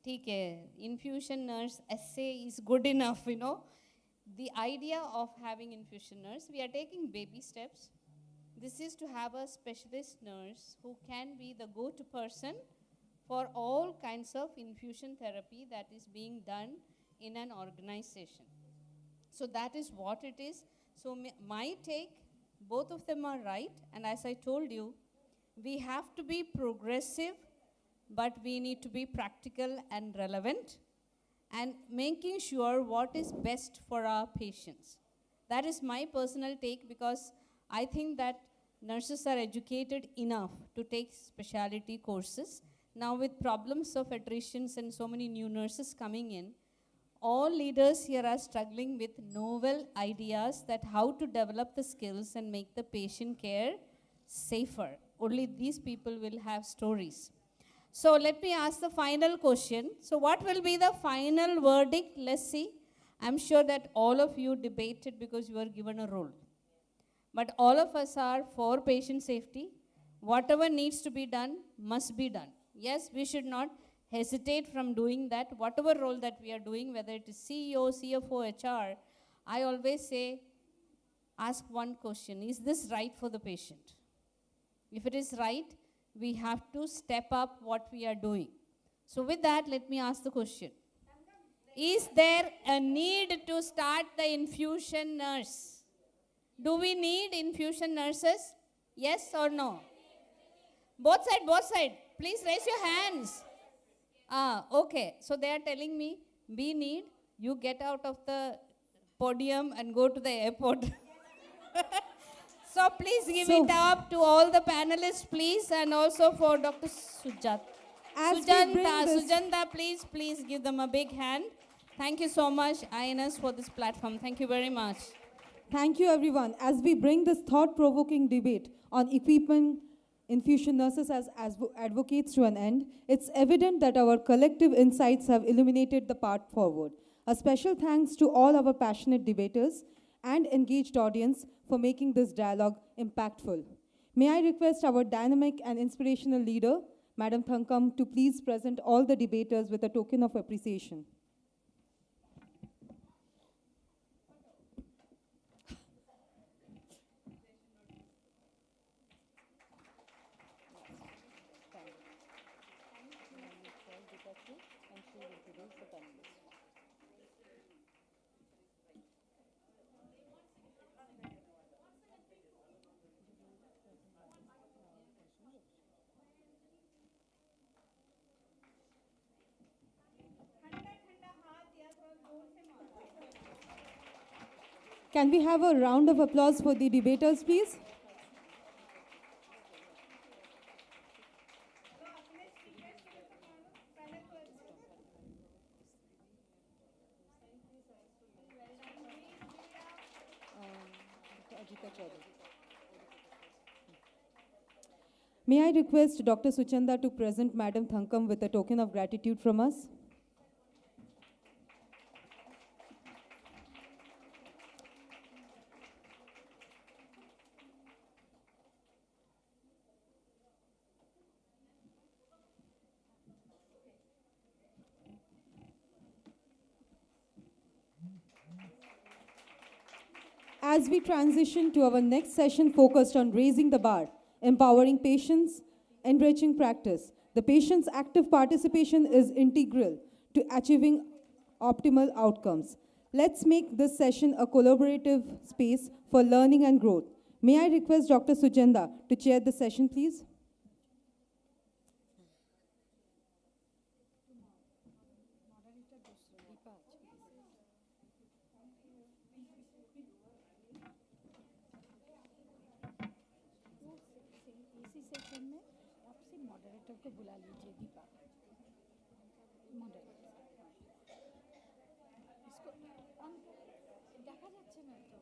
TK, infusion nurse essay is good enough, The idea of having infusion nurse, we are taking baby steps. This is to have a specialist nurse who can be the go-to person for all kinds of infusion therapy that is being done in an organization. So that is what it is. So my take, both of them are right. And as I told you, we have to be progressive, but we need to be practical and relevant and making sure what is best for our patients. That is my personal take, because I think that nurses are educated enough to take specialty courses. Now with problems of attritions and so many new nurses coming in, all leaders here are struggling with novel ideas that how to develop the skills and make the patient care safer. Only these people will have stories. So let me ask the final question. So what will be the final verdict? Let's see. I'm sure that all of you debated because you were given a role. But all of us are for patient safety. Whatever needs to be done must be done. Yes, we should not hesitate from doing that. Whatever role that we are doing, whether it is CEO, CFO, HR, I always say, ask one question. Is this right for the patient? If it is right, we have to step up what we are doing. So with that, let me ask the question. Is there a need to start the infusion nurse? Do we need infusion nurses? Yes or no? Both side. Please raise your hands. Okay. So they are telling me, we need, you get out of the podium and go to the airport. So please give it up to all the panelists, please, and also for Dr. Sujanta, please give them a big hand. Thank you so much, INS, for this platform. Thank you very much. Thank you, everyone. As we bring this thought-provoking debate on equipping infusion nurses as advocates to an end, it's evident that our collective insights have illuminated the path forward. A special thanks to all our passionate debaters and engaged audience for making this dialogue impactful. May I request our dynamic and inspirational leader, Madam Thankam, to please present all the debaters with a token of appreciation. Can we have a round of applause for the debaters, please? May I request Dr. Suchanda to present Madam Thankam with a token of gratitude from us? As we transition to our next session focused on raising the bar, empowering patients, enriching practice, the patient's active participation is integral to achieving optimal outcomes. Let's make this session a collaborative space for learning and growth. May I request Dr. Sujanda to chair the session, please? इसी section में आपसे moderator को बुला लीजिए Deepa moderator इसको দেখা যাচ্ছে না তো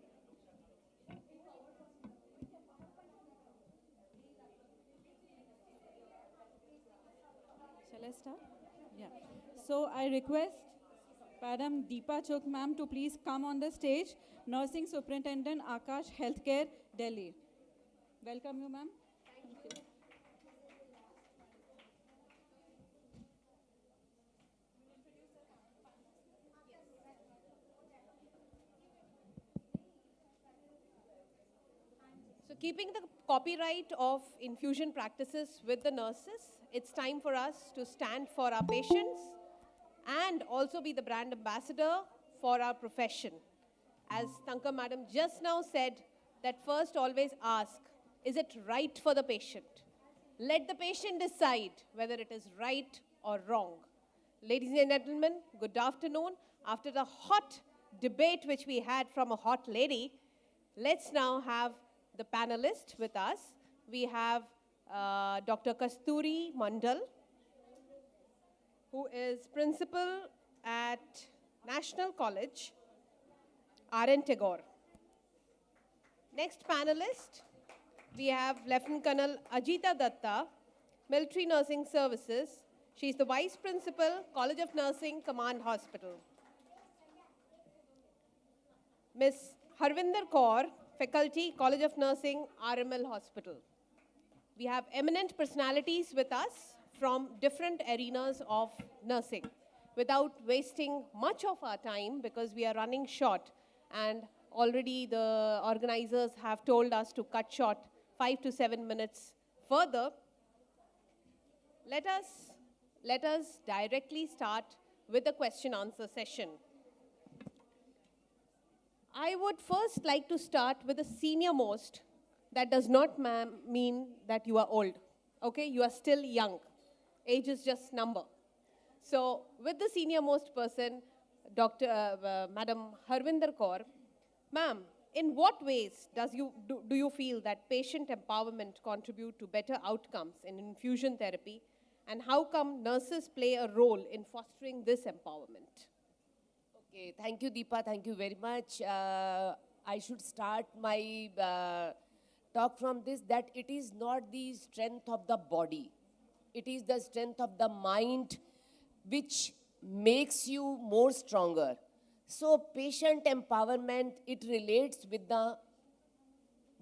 Shall I start? Yeah. So I request Madam Deepa Chok ma'am to please come on the stage. Nursing Superintendent Akash Healthcare, Delhi. Welcome you, ma'am. Thank you. So keeping the copyright of infusion practices with the nurses, it's time for us to stand for our patients and also be the brand ambassador for our profession. As Tanka madam just now said, that first always ask, is it right for the patient? Let the patient decide whether it is right or wrong. Ladies and gentlemen, good afternoon. After the hot debate which we had from a hot lady, let's now have the panelists with us. We have Dr. Kasturi Mandal, who is principal at National College, R.N. Tagore. Next panelist, we have Lieutenant Colonel Ajita Datta, Military Nursing Services. She is the Vice Principal, College of Nursing, Command Hospital. Ms. Harvinder Kaur, Faculty, College of Nursing, RML Hospital. We have eminent personalities with us from different arenas of nursing. Without wasting much of our time, because we are running short, and already the organizers have told us to cut short 5 to 7 minutes further, let us directly start with the question-answer session. I would first like to start with the senior most. That does not mean that you are old, okay? You are still young. Age is just number. So with the senior most person, Madam Harvinder Kaur, ma'am, in what ways do you feel that patient empowerment contribute to better outcomes in infusion therapy, and how come nurses play a role in fostering this empowerment? Okay, thank you, Deepa. Thank you very much. I should start my talk from this, that it is not the strength of the body. It is the strength of the mind which makes you more stronger. So patient empowerment, it relates with the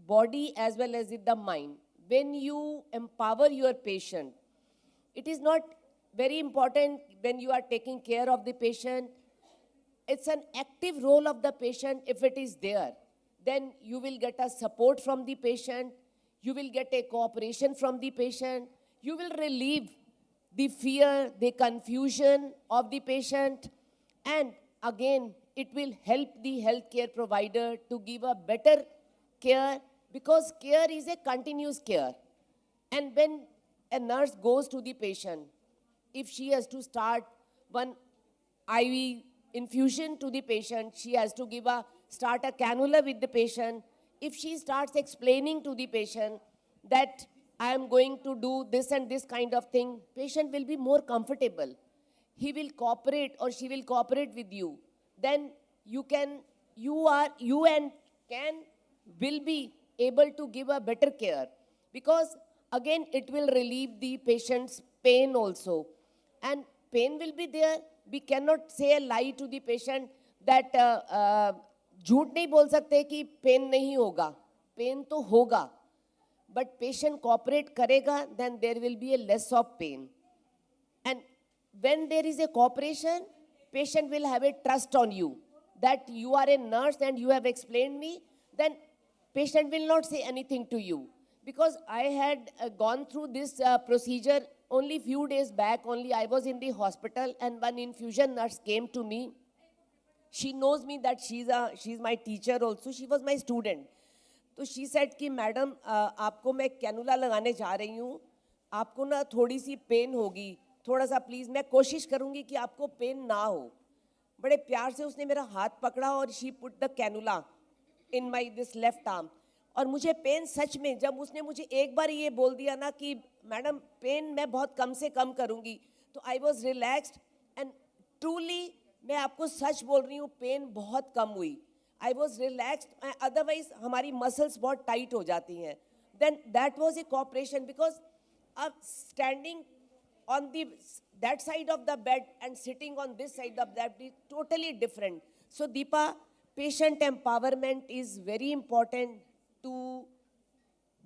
body as well as with the mind. When you empower your patient, it is not very important when you are taking care of the patient. It's an active role of the patient if it is there. Then you will get a support from the patient. You will get a cooperation from the patient. You will relieve the fear, the confusion of the patient. And again, it will help the healthcare provider to give a better care, because care is a continuous care. And when a nurse goes to the patient, if she has to start one IV infusion to the patient, she has to start a cannula with the patient. If she starts explaining to the patient that I am going to do this and this kind of thing, patient will be more comfortable. He will cooperate or she will cooperate with you. Then will be able to give a better care, because again it will relieve the patient's pain also. And pain will be there. We cannot say a lie to the patient that झूठ नहीं बोल सकते कि pain नहीं होगा. Pain तो होगा. But patient cooperate करेगा, then there will be a less of pain. And when there is a cooperation, patient will have a trust on you, that you are a nurse and you have explained me, then patient will not say anything to you. Because I had gone through this procedure only few days back. Only I was in the hospital and one infusion nurse came to me. She knows me that she's my teacher also. She was my student. So she said कि madam आपको मैं cannula लगाने जा रही हूँ, आपको ना थोड़ी सी पेन होगी, थोड़ा सा प्लीज़ मैं कोशिश करूँगी कि आपको पेन ना हो. बड़े प्यार से उसने मेरा हाथ पकड़ा और she put the cannula in my this left arm. और मुझे पेन सच में, जब उसने मुझे एक बार ये बोल दिया ना कि मैडम पेन मैं बहुत कम से कम करूँगी, तो आई वॉज रिलैक्सड एंड ट्रूली मैं आपको सच बोल रही हूँ, पेन बहुत कम हुई. आई वॉज रिलैक्सड, अदरवाइज हमारी मसल्स बहुत टाइट हो जाती हैं. Then that was a cooperation, because अब standing on that side of the bed and sitting on this side of that is totally different. So Deepa, patient empowerment is very important to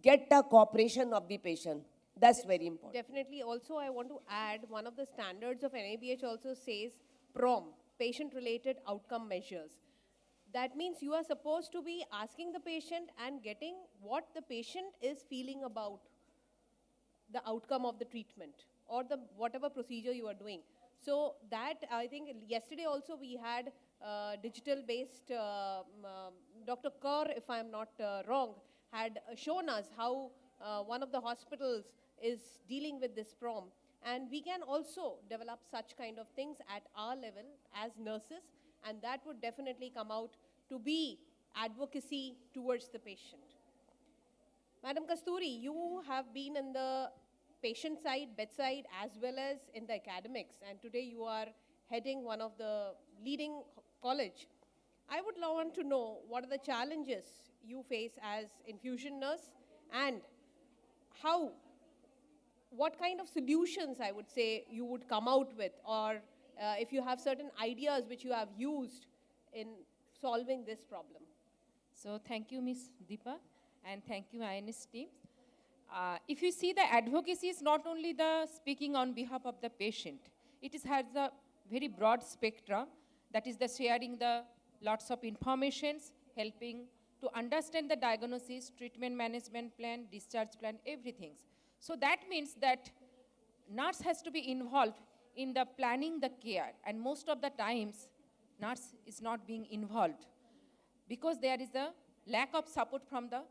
get the cooperation of the patient. That's very important. Definitely. Also, I want to add, one of the standards of NABH also says PROM, patient-related outcome measures. That means you are supposed to be asking the patient and getting what the patient is feeling about the outcome of the treatment or the whatever procedure you are doing. So that, I think yesterday also we had digital-based, Dr. Kaur, if I'm not wrong, had shown us how one of the hospitals is dealing with this PROM. And we can also develop such kind of things at our level as nurses, and that would definitely come out to be advocacy towards the patient. Madam Kasturi, you have been in the patient side, bedside, as well as in the academics, and today you are heading one of the leading college. I would want to know what are the challenges you face as infusion nurse, and what kind of solutions, I would say, you would come out with, or if you have certain ideas which you have used in solving this problem. So thank you, Ms. Deepa, and thank you, INS team. If you see, the advocacy is not only the speaking on behalf of the patient, it has a very broad spectrum, that is the sharing the lots of informations, helping to understand the diagnosis, treatment management plan, discharge plan, everything. So that means that nurse has to be involved in the planning the care, and most of the times nurse is not being involved because there is a lack of support from the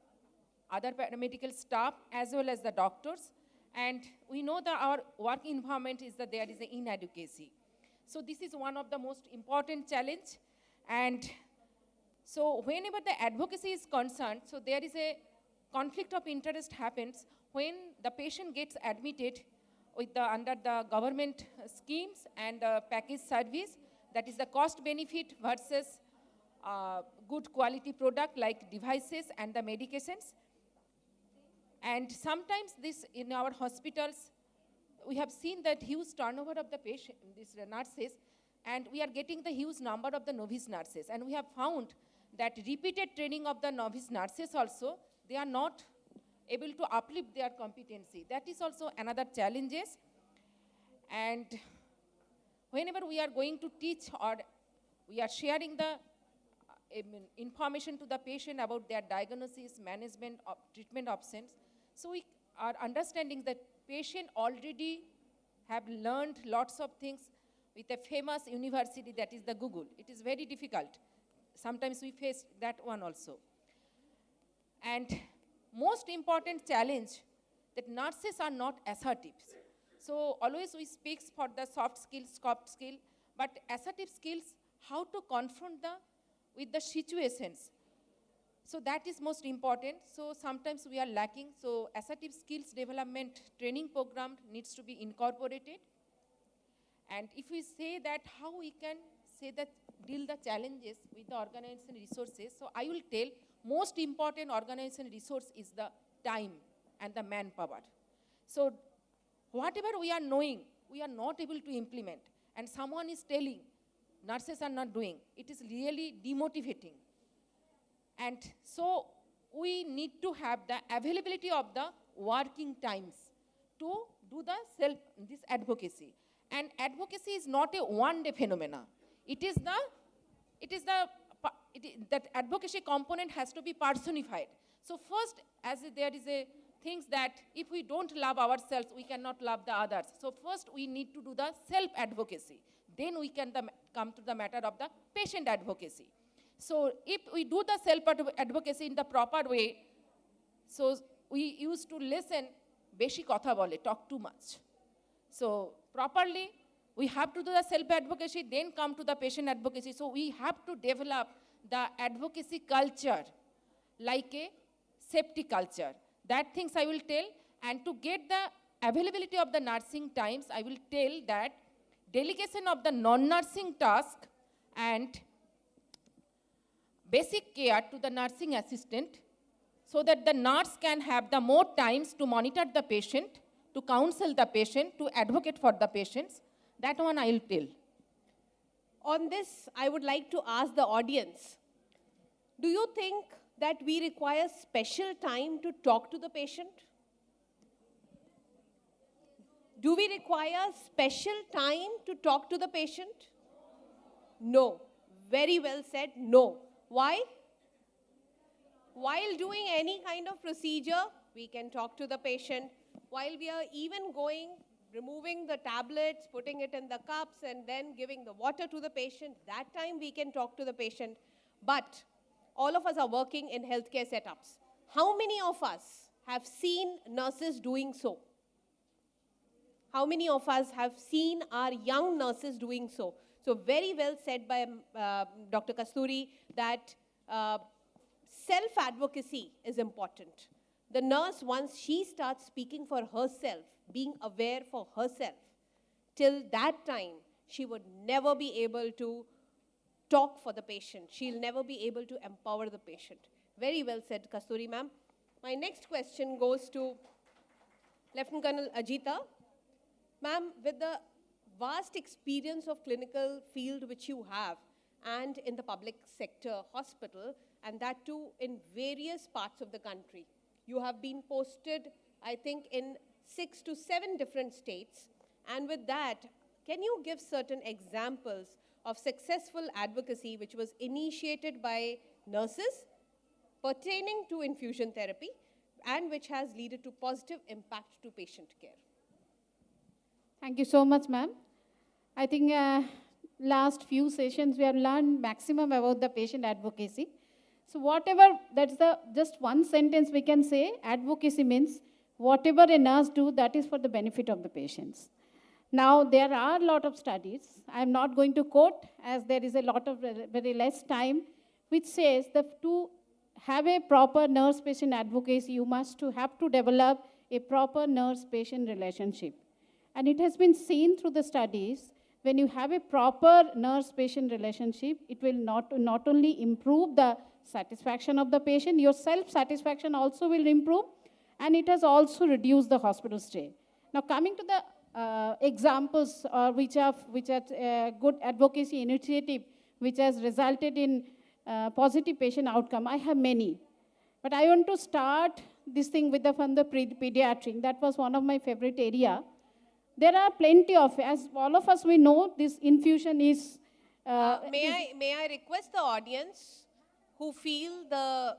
other paramedical staff as well as the doctors, and we know that our work environment is that there is an inadequacy. So this is one of the most important challenge, and so whenever the advocacy is concerned, so there is a conflict of interest happens when the patient gets admitted with under the government schemes and package service, that is the cost benefit versus good quality product like devices and the medications. And sometimes this in our hospitals, we have seen that huge turnover of the patient, these nurses, and we are getting the huge number of the novice nurses. And we have found that repeated training of the novice nurses also, they are not able to uplift their competency. That is also another challenges. And whenever we are going to teach or we are sharing the information to the patient about their diagnosis, management, treatment options, so we are understanding that patient already have learned lots of things with a famous university, that is the Google. It is very difficult. Sometimes we face that one also. And most important challenge, that nurses are not assertive. So always we speak for the soft skills, but assertive skills, how to confront with the situations. So that is most important. So sometimes we are lacking. So assertive skills development training program needs to be incorporated. And if we say that how we can say that deal the challenges with the organization resources, so I will tell most important organization resource is the time and the manpower. So whatever we are knowing, we are not able to implement, and someone is telling nurses are not doing, it is really demotivating. And so we need to have the availability of the working times to do this advocacy. And advocacy is not a one-day phenomena. That advocacy component has to be personified. So first, as there is a things that if we don't love ourselves, we cannot love the others. So first we need to do the self-advocacy. Then we can come to the matter of the patient advocacy. So if we do the self-advocacy in the proper way, so we used to listen, beshi kotha bole, talk too much. So properly, We have to do the self-advocacy, then come to the patient advocacy. So we have to develop the advocacy culture like a safety culture. That things I will tell. And to get the availability of the nursing times, I will tell that delegation of the non-nursing task and basic care to the nursing assistant so that the nurse can have the more times to monitor the patient, to counsel the patient, to advocate for the patients. That one I will tell. On this, I would like to ask the audience, do you think that we require special time to talk to the patient? Do we require special time to talk to the patient? No. Very well said, no. Why? While doing any kind of procedure, we can talk to the patient. While we are even removing the tablets, putting it in the cups, and then giving the water to the patient, that time we can talk to the patient. But all of us are working in healthcare setups. How many of us have seen nurses doing so? How many of us have seen our young nurses doing so? So very well said by Dr. Kasturi that self-advocacy is important. The nurse, once she starts speaking for herself, being aware for herself, till that time, she would never be able to talk for the patient. She'll never be able to empower the patient. Very well said, Kasturi ma'am. My next question goes to Lieutenant Colonel Ajita. Ma'am, with the vast experience of clinical field which you have and in the public sector hospital, and that too in various parts of the country, you have been posted, I think, in 6 to 7 different states. And with that, can you give certain examples of successful advocacy which was initiated by nurses pertaining to infusion therapy and which has led to positive impact to patient care? Thank you so much, ma'am. I think last few sessions we have learned maximum about the patient advocacy. So whatever, that's the just one sentence we can say, advocacy means whatever a nurse do, that is for the benefit of the patients. Now, there are a lot of studies. I am not going to quote as there is a lot of very less time, which says that to have a proper nurse-patient advocacy, you must have to develop a proper nurse-patient relationship. And it has been seen through the studies, when you have a proper nurse-patient relationship, it will not only improve the satisfaction of the patient, your self-satisfaction also will improve, and it has also reduced the hospital stay. Now, coming to the examples which are good advocacy initiative, which has resulted in positive patient outcome, I have many. But I want to start this thing with from the pediatric. That was one of my favorite area. There are plenty of, as all of us we know, this infusion is... May I request the audience who feel the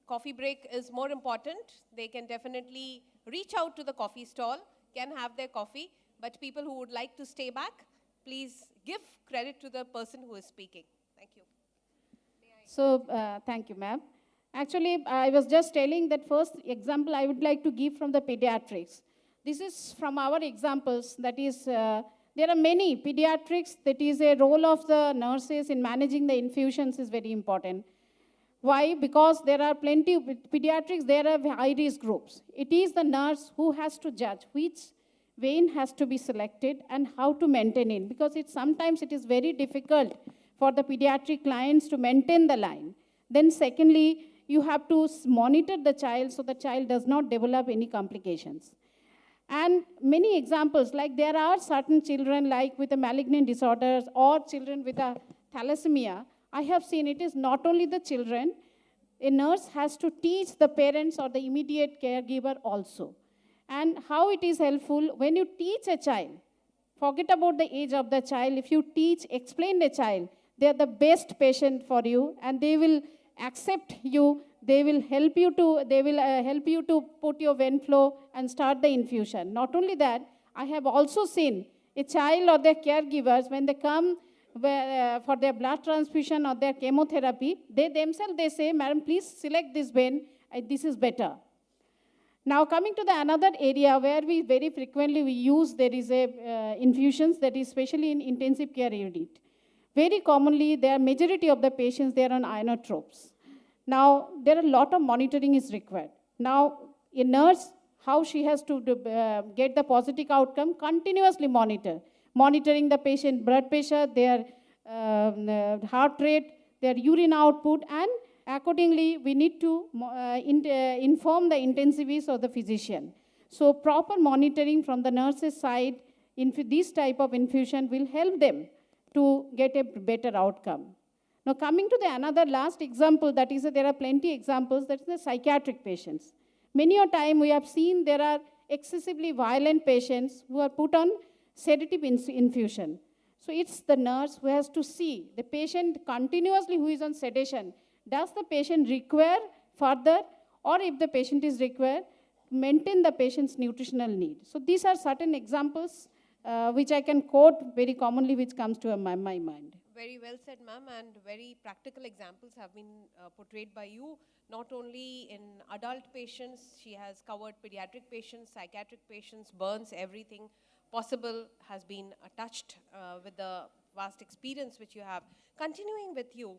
coffee break is more important, they can definitely reach out to the coffee stall, can have their coffee, but people who would like to stay back, please give credit to the person who is speaking. Thank you. So, thank you, ma'am. Actually, I was just telling that first example I would like to give from the pediatrics. This is from our examples, that is, there are many pediatrics, that is a role of the nurses in managing the infusions is very important. Why? Because there are plenty of pediatrics, there are high-risk groups. It is the nurse who has to judge which vein has to be selected and how to maintain it, because sometimes it is very difficult for the pediatric clients to maintain the line. Then secondly, you have to monitor the child so the child does not develop any complications. And many examples, like there are certain children like with a malignant disorders or children with a thalassemia, I have seen it is not only the children, a nurse has to teach the parents or the immediate caregiver also. And how it is helpful, when you teach a child, forget about the age of the child, if you explain the child, they are the best patient for you and they will accept you, they will help you to put your vein flow and start the infusion. Not only that, I have also seen a child or their caregivers, when they come for their blood transfusion or their chemotherapy, they themselves, they say, madam, please select this vein, this is better. Now coming to the another area where we very frequently we use, there is a infusions that is especially in intensive care unit. Very commonly, the majority of the patients, they are on inotropes. Now, there are a lot of monitoring is required. Now, a nurse, how she has to get the positive outcome, continuously monitoring the patient blood pressure, their heart rate, their urine output, and accordingly, we need to inform the intensivists or the physician. So proper monitoring from the nurse's side in this type of infusion will help them to get a better outcome. Now coming to the another last example, that is there are plenty examples, that is the psychiatric patients. Many a time we have seen there are excessively violent patients who are put on sedative infusion. So it's the nurse who has to see the patient continuously who is on sedation. Does the patient require further, or if the patient is required, maintain the patient's nutritional need? So these are certain examples which I can quote very commonly, which comes to my mind. Very well said, ma'am, and very practical examples have been portrayed by you, not only in adult patients, she has covered pediatric patients, psychiatric patients, burns, everything possible has been touched with the vast experience which you have. Continuing with you,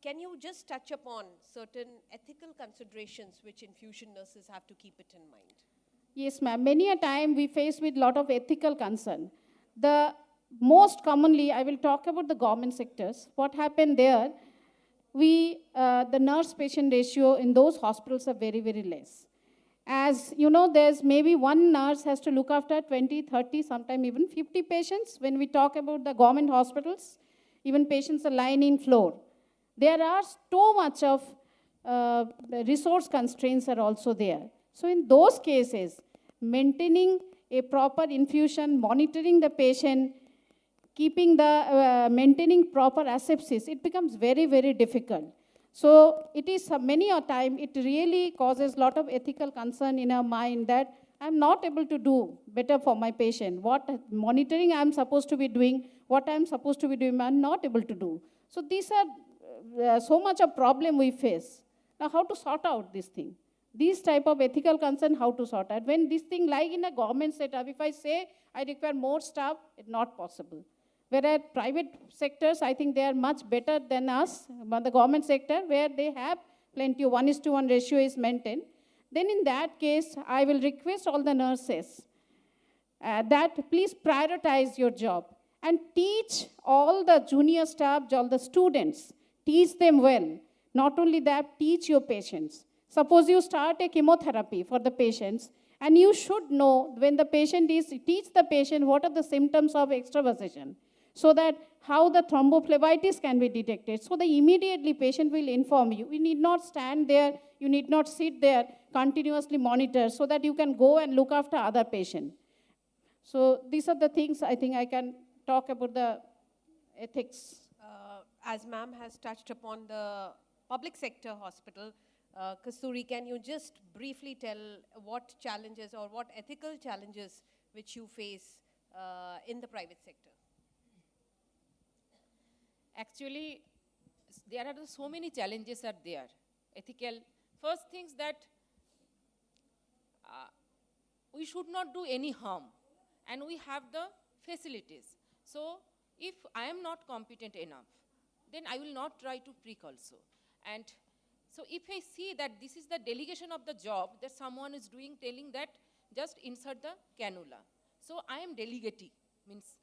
can you just touch upon certain ethical considerations which infusion nurses have to keep it in mind? Yes, ma'am. Many a time we face with a lot of ethical concern. The most commonly, I will talk about the government sectors. What happened there, the nurse-patient ratio in those hospitals are very, very less. As you know, there's maybe one nurse has to look after 20, 30, sometimes even 50 patients. When we talk about the government hospitals, even patients are lying in floor. There are so much of resource constraints are also there. So in those cases, maintaining a proper infusion, monitoring the patient, maintaining proper asepsis, it becomes very, very difficult. So it is many a time, it really causes a lot of ethical concern in our mind that I'm not able to do better for my patient. What monitoring I'm supposed to be doing, what I'm supposed to be doing, I'm not able to do. So these are so much a problem we face. Now how to sort out this thing? These type of ethical concern, how to sort out? When this thing like in a government setup, if I say I require more staff, it's not possible. Whereas private sectors, I think they are much better than us, but the government sector, where they have plenty of 1:1 ratio is maintained. Then in that case, I will request all the nurses that please prioritize your job and teach all the junior staff, all the students, teach them well. Not only that, teach your patients. Suppose you start a chemotherapy for the patients, and you should know when the patient is, teach the patient what are the symptoms of extravasation, so that how the thrombophlebitis can be detected. So that immediately patient will inform you. You need not stand there, you need not sit there, continuously monitor, so that you can go and look after other patient. So these are the things I think I can talk about the ethics. As ma'am has touched upon the public sector hospital, Kasturi, can you just briefly tell what challenges or what ethical challenges which you face in the private sector? Actually, there are so many challenges are there. Ethical, first things that we should not do any harm, and we have the facilities. So if I am not competent enough, then I will not try to prick also. And so if I see that this is the delegation of the job that someone is doing, telling that just insert the cannula. So I am delegating, means.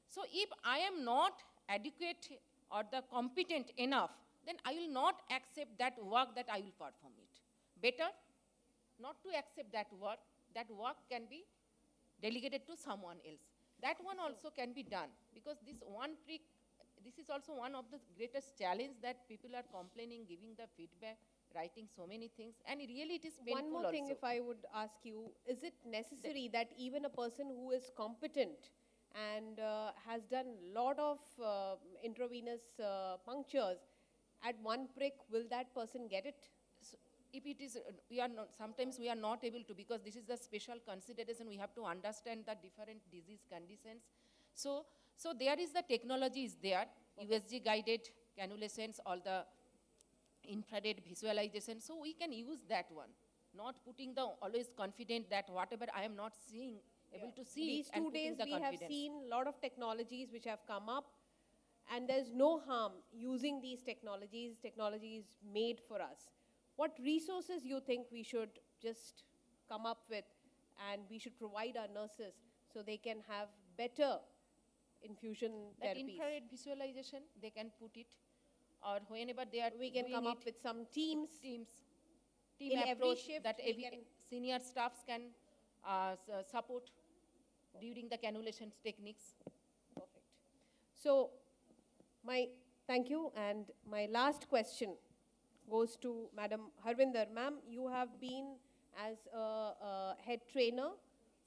So if I am not adequate or the competent enough, then I will not accept that work that I will perform it. Better not to accept that work can be delegated to someone else. That one also can be done, because this is also one of the greatest challenge that people are complaining, giving the feedback, writing so many things, and really it is painful. One more thing, also. if I would ask you, is it necessary that even a person who is competent and has done a lot of intravenous punctures, at one prick, will that person get it? So if it is, sometimes we are not able to, because this is the special consideration, we have to understand the different disease conditions. So there is the technology is there, USG guided cannulations, all the infrared visualization. So we can use that one, not putting the always confident that whatever I am not seeing, able to see These it and 2 putting days the we have confidence. seen a lot of technologies which have come up, and there's no harm using these technologies. Technology is made for us. What resources you think we should just come up with and we should provide our nurses so they can have better infusion That therapies? infrared visualization, they can put it, or whenever they are We can come up with some team team in every approach shift. that We every can senior staffs can support during the cannulation techniques. Perfect. So, thank you. And my last question goes to Madam Harvinder. Ma'am, you have been as a head trainer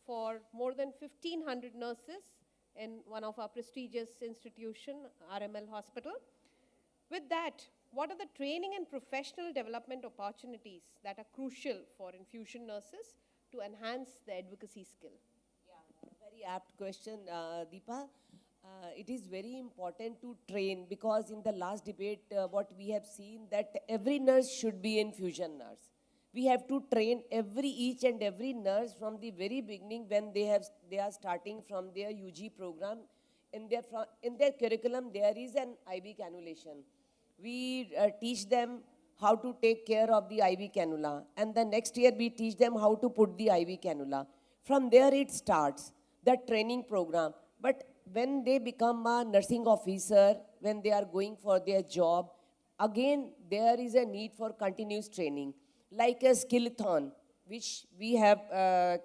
for more than 1,500 nurses in one of our prestigious institution, RML Hospital. With that, what are the training and professional development opportunities that are crucial for infusion nurses to enhance the advocacy skill? Very apt question, Deepa. It is very important to train, because in the last debate, what we have seen that every nurse should be an infusion nurse. We have to train each and every nurse from the very beginning when they are starting from their UG program. In their curriculum, there is an IV cannulation. We teach them how to take care of the IV cannula, and the next year we teach them how to put the IV cannula. From there it starts, the training program. But when they become a nursing officer, when they are going for their job, again there is a need for continuous training, like a skillathon, which we have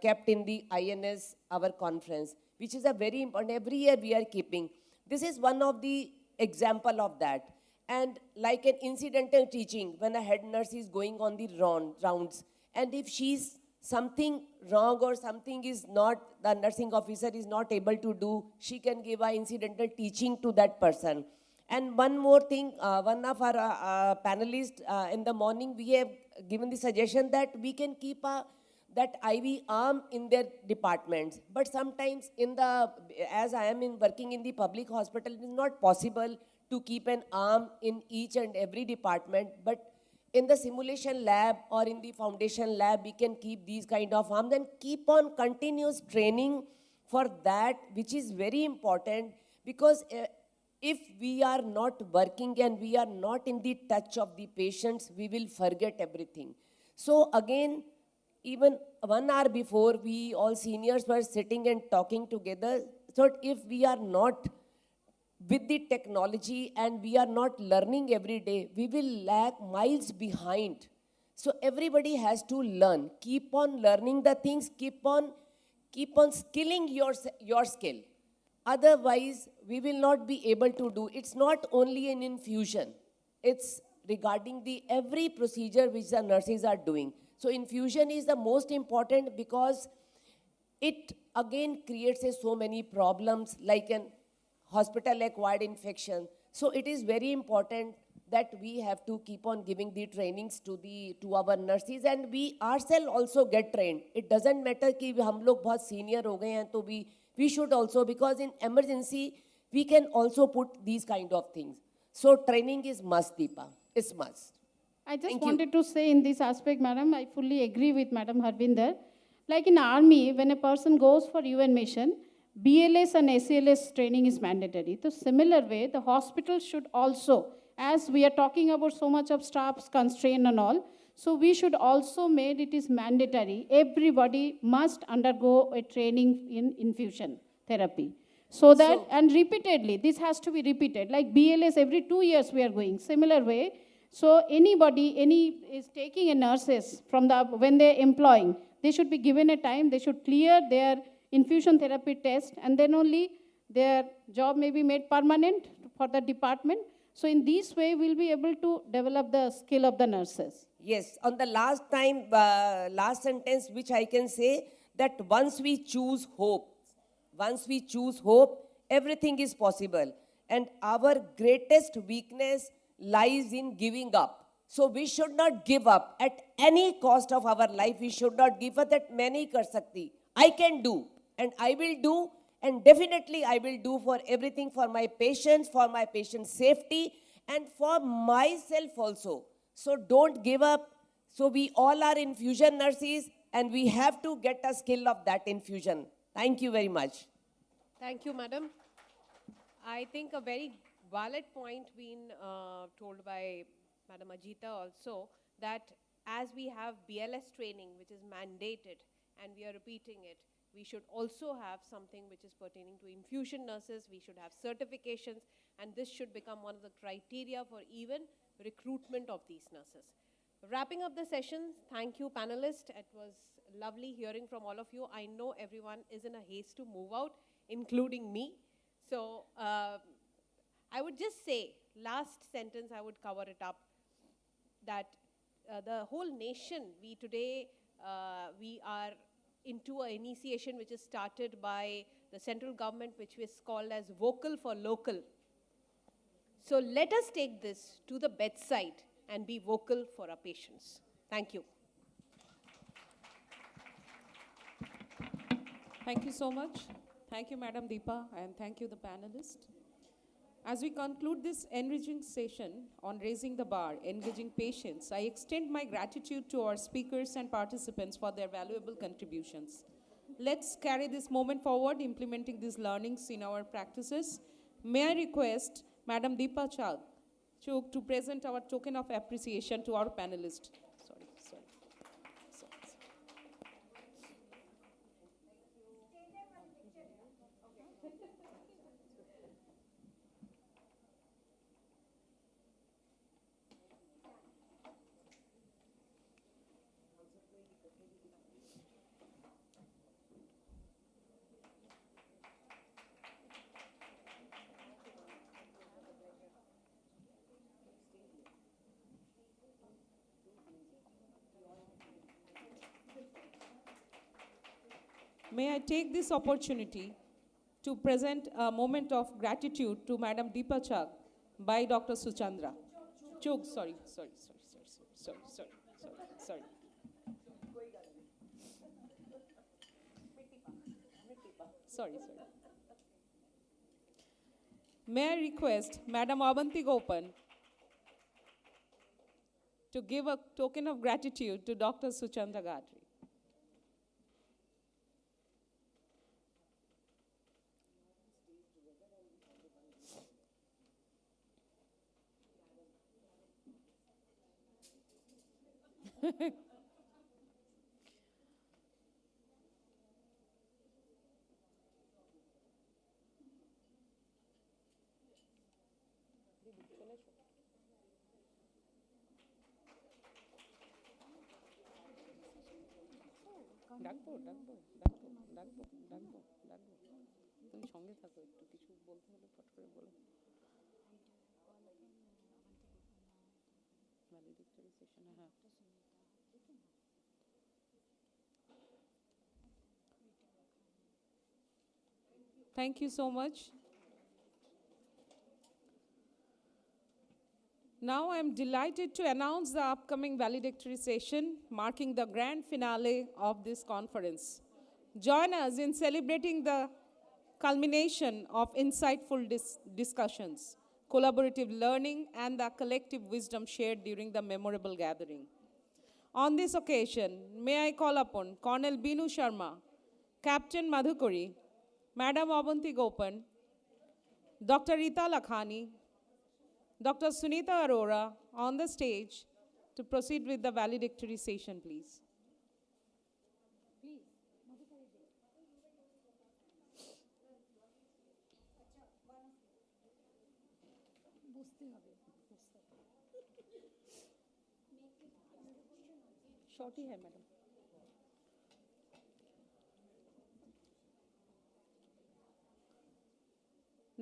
kept in the INS, our conference, which is a very important, every year we are keeping. This is one of the example of that. And like an incidental teaching, when a head nurse is going on the rounds, and if she's something wrong or something is not, the nursing officer is not able to do, she can give a incidental teaching to that person. And one more thing, one of our panelists in the morning, we have given the suggestion that we can keep that IV arm in their departments. But sometimes as I am working in the public hospital, it is not possible to keep an arm in each and every department. But in the simulation lab or in the foundation lab, we can keep these kind of arms and keep on continuous training for that, which is very important, because if we are not working and we are not in the touch of the patients, we will forget everything. So again, even 1 hour before, we all seniors were sitting and talking together. So if we are not with the technology and we are not learning every day, we will lag miles behind. So everybody has to learn. Keep on learning the things, keep on skilling your skill. Otherwise, we will not be able to do. It's not only an infusion. It's regarding every procedure which the nurses are doing. So infusion is the most important, because it again creates so many problems, like an hospital-acquired infection. So it is very important that we have to keep on giving the trainings to our nurses, and we ourselves also get trained. It doesn't matter कि हम लोग बहुत senior हो गए हैं, तो we should also, because in emergency we can also put these kind of things. So training is must, Deepa. It's must. I just wanted to say in this aspect, madam, I fully agree with Madam Harvinder. Like in army, when a person goes for UN mission, BLS and ACLS training is mandatory. The similar way, the hospital should also, as we are talking about so much of staff's constraint and all, so we should also make it is mandatory. Everybody must undergo a training in infusion therapy. So that, and repeatedly, this has to be repeated. Like BLS, every 2 years we are going. Similar way, so anybody, is taking a nurses from when they're employing, they should be given a time, they should clear their infusion therapy test, and then only their job may be made permanent for the department. So in this way, we'll be able to develop the skill of the nurses. Yes, on the last sentence, which I can say, that once we choose hope, everything is possible. And our greatest weakness lies in giving up. So we should not give up at any cost of our life. We should not give up that many kar sakti. I can do, and I will do, and definitely I will do for everything, for my patients' safety, and for myself also. So don't give up. So we all are infusion nurses and we have to get a skill of that infusion. Thank you very much. Thank you, madam. I think a very valid point being told by Madam Ajita also, that as we have BLS training, which is mandated, and we are repeating it, we should also have something which is pertaining to infusion nurses. We should have certifications, and this should become one of the criteria for even recruitment of these nurses. Wrapping up the session, thank you, panelists. It was lovely hearing from all of you. I know everyone is in a haste to move out, including me. So I would just say, last sentence, I would cover it up, that the whole nation, we today, we are into an initiation which is started by the central government, which is called as Vocal for Local. So let us take this to the bedside and be vocal for our patients. Thank you. Thank you so much. Thank you, Madam Deepa, and thank you, the panelists. As we conclude this enriching session on raising the bar, engaging patients, I extend my gratitude to our speakers and participants for their valuable contributions. Let's carry this moment forward, implementing these learnings in our practices. May I request Madam Deepa Chugh to present our token of appreciation to our panelists. Sorry. May I take this opportunity to present a moment of gratitude to Madam Deepa Chugh by Dr. Suchandra. Chugh, sorry. May I request Madam Avanti Gopan to give a token of gratitude to Dr. Suchandra Gadri. ডাকবো তুমি সঙ্গে থাকো, একটু কিছু বলতে হলে ফট করে বলো। ভ্যালিডিক্টরি সেশনে, হ্যাঁ। Thank you so much. Now I'm delighted to announce the upcoming valedictory session, marking the grand finale of this conference. Join us in celebrating the culmination of insightful discussions, collaborative learning, and the collective wisdom shared during the memorable gathering. On this occasion, may I call upon Colonel Binu Sharma, Captain Madhukuri, Madam Avanti Gopan, Dr. Rita Lakhani, Dr. Sunita Arora on the stage to proceed with the valedictory session, please. Shorty hai, madam.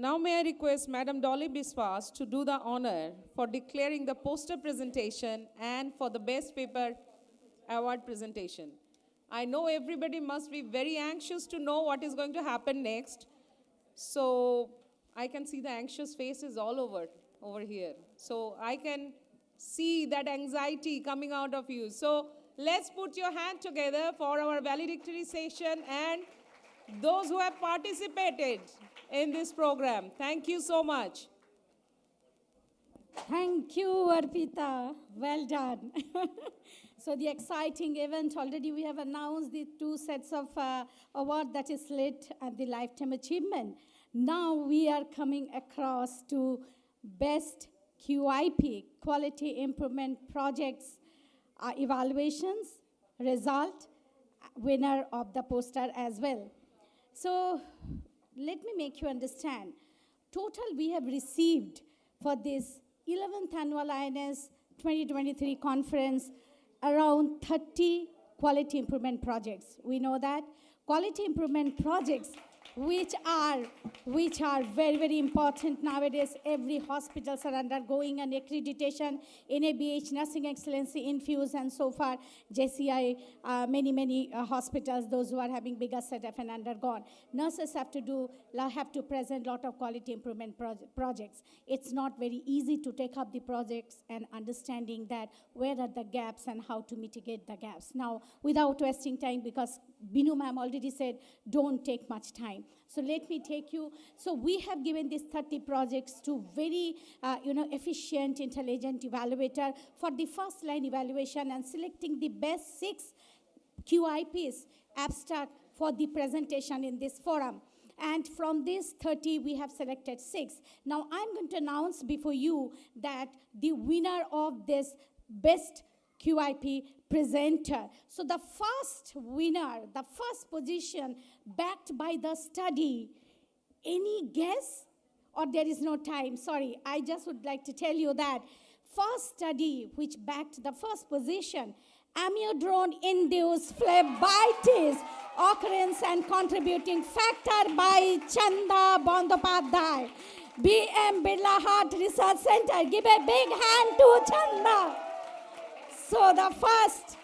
Now may I request Madam Dolly Biswas to do the honor for declaring the poster presentation and for the Best Paper Award presentation. I know everybody must be very anxious to know what is going to happen next. So I can see the anxious faces all over here. So I can see that anxiety coming out of you. So let's put your hand together for our valedictory session and those who have participated in this program. Thank you so much. Thank you, Arpita. Well done. So the exciting event, already we have announced the two sets of award, that is SLIT and the Lifetime Achievement. Now we are coming across to Best QIP, Quality Improvement Projects Evaluations, result, winner of the poster as well. So let me make you understand. Total we have received for this 11th Annual INS 2023 conference around 30 quality improvement projects. We know that quality improvement projects which are very, very important nowadays. Every hospitals are undergoing an accreditation, NABH, Nursing Excellency, Infusion, and so far, JCI, many hospitals, those who are having bigger setup and undergone. Nurses have to present lot of quality improvement projects. It's not very easy to take up the projects and understanding that where are the gaps and how to mitigate the gaps. Now, without wasting time, because Binu ma'am already said, don't take much time. So let me take you. So we have given these 30 projects to very, efficient, intelligent evaluator for the first line evaluation and selecting the best 6 QIPs abstract for the presentation in this forum. And from these 30, we have selected 6. Now, I'm going to announce before you that the winner of this best QIP presenter. So the first winner, the first position backed by the study, any guess? Or there is no time? Sorry, I just would like to tell you that first study which backed the first position, amiodarone-induced phlebitis occurrence and contributing factor by Chanda Bandopadhyay, BM Birla Heart Research Center. Give a big hand to Chanda. So the first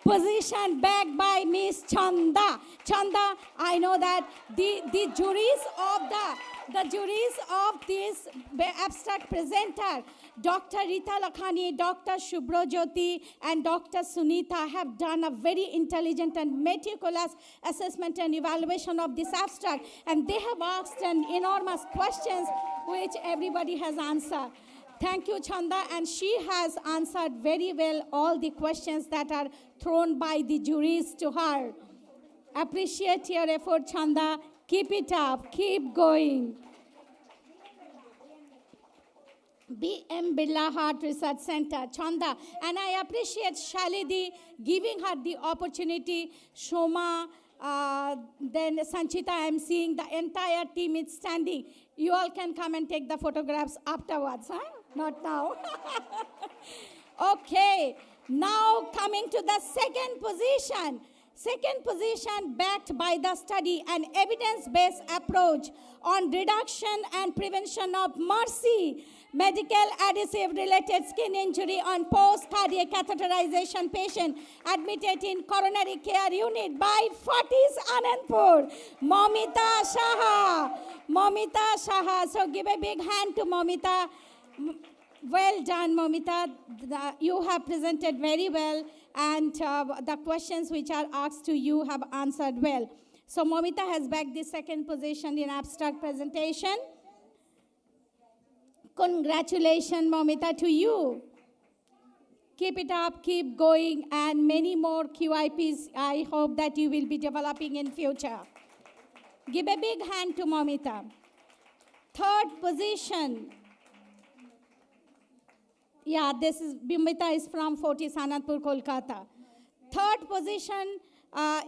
position backed by Miss Chanda. Chanda, I know that the juries of this abstract presenter, Dr. Rita Lakhani, Dr. Shubhro Jyoti, and Dr. Sunita have done a very intelligent and meticulous assessment and evaluation of this abstract. And they have asked an enormous questions which everybody has answered. Thank you, Chanda, and she has answered very well all the questions that are thrown by the juries to her. Appreciate your effort, Chanda. Keep it up. Keep going. BM Birla Heart Research Center, Chanda. And I appreciate Shalidi giving her the opportunity. Shoma, then Sanchita, I'm seeing the entire team is standing. You all can come and take the photographs afterwards, huh? Not now. Okay, now coming to the second position. Second position backed by the study, an evidence-based approach on reduction and prevention of MRSI, medical adhesive-related skin injury on post-cardiac catheterization patient admitted in coronary care unit by Fortis Anandpur, Momita Shaha. Momita Shaha. So give a big hand to Momita. Well done, Momita. You have presented very well, and the questions which are asked to you have answered well. So Momita has bagged the second position in abstract presentation. Congratulations, Momita, to you. Keep it up, keep going, and many more QIPs I hope that you will be developing in future. Give a big hand to Momita. Third position. Yeah, this is Bimita is from Fortis Anandpur, Kolkata. Third position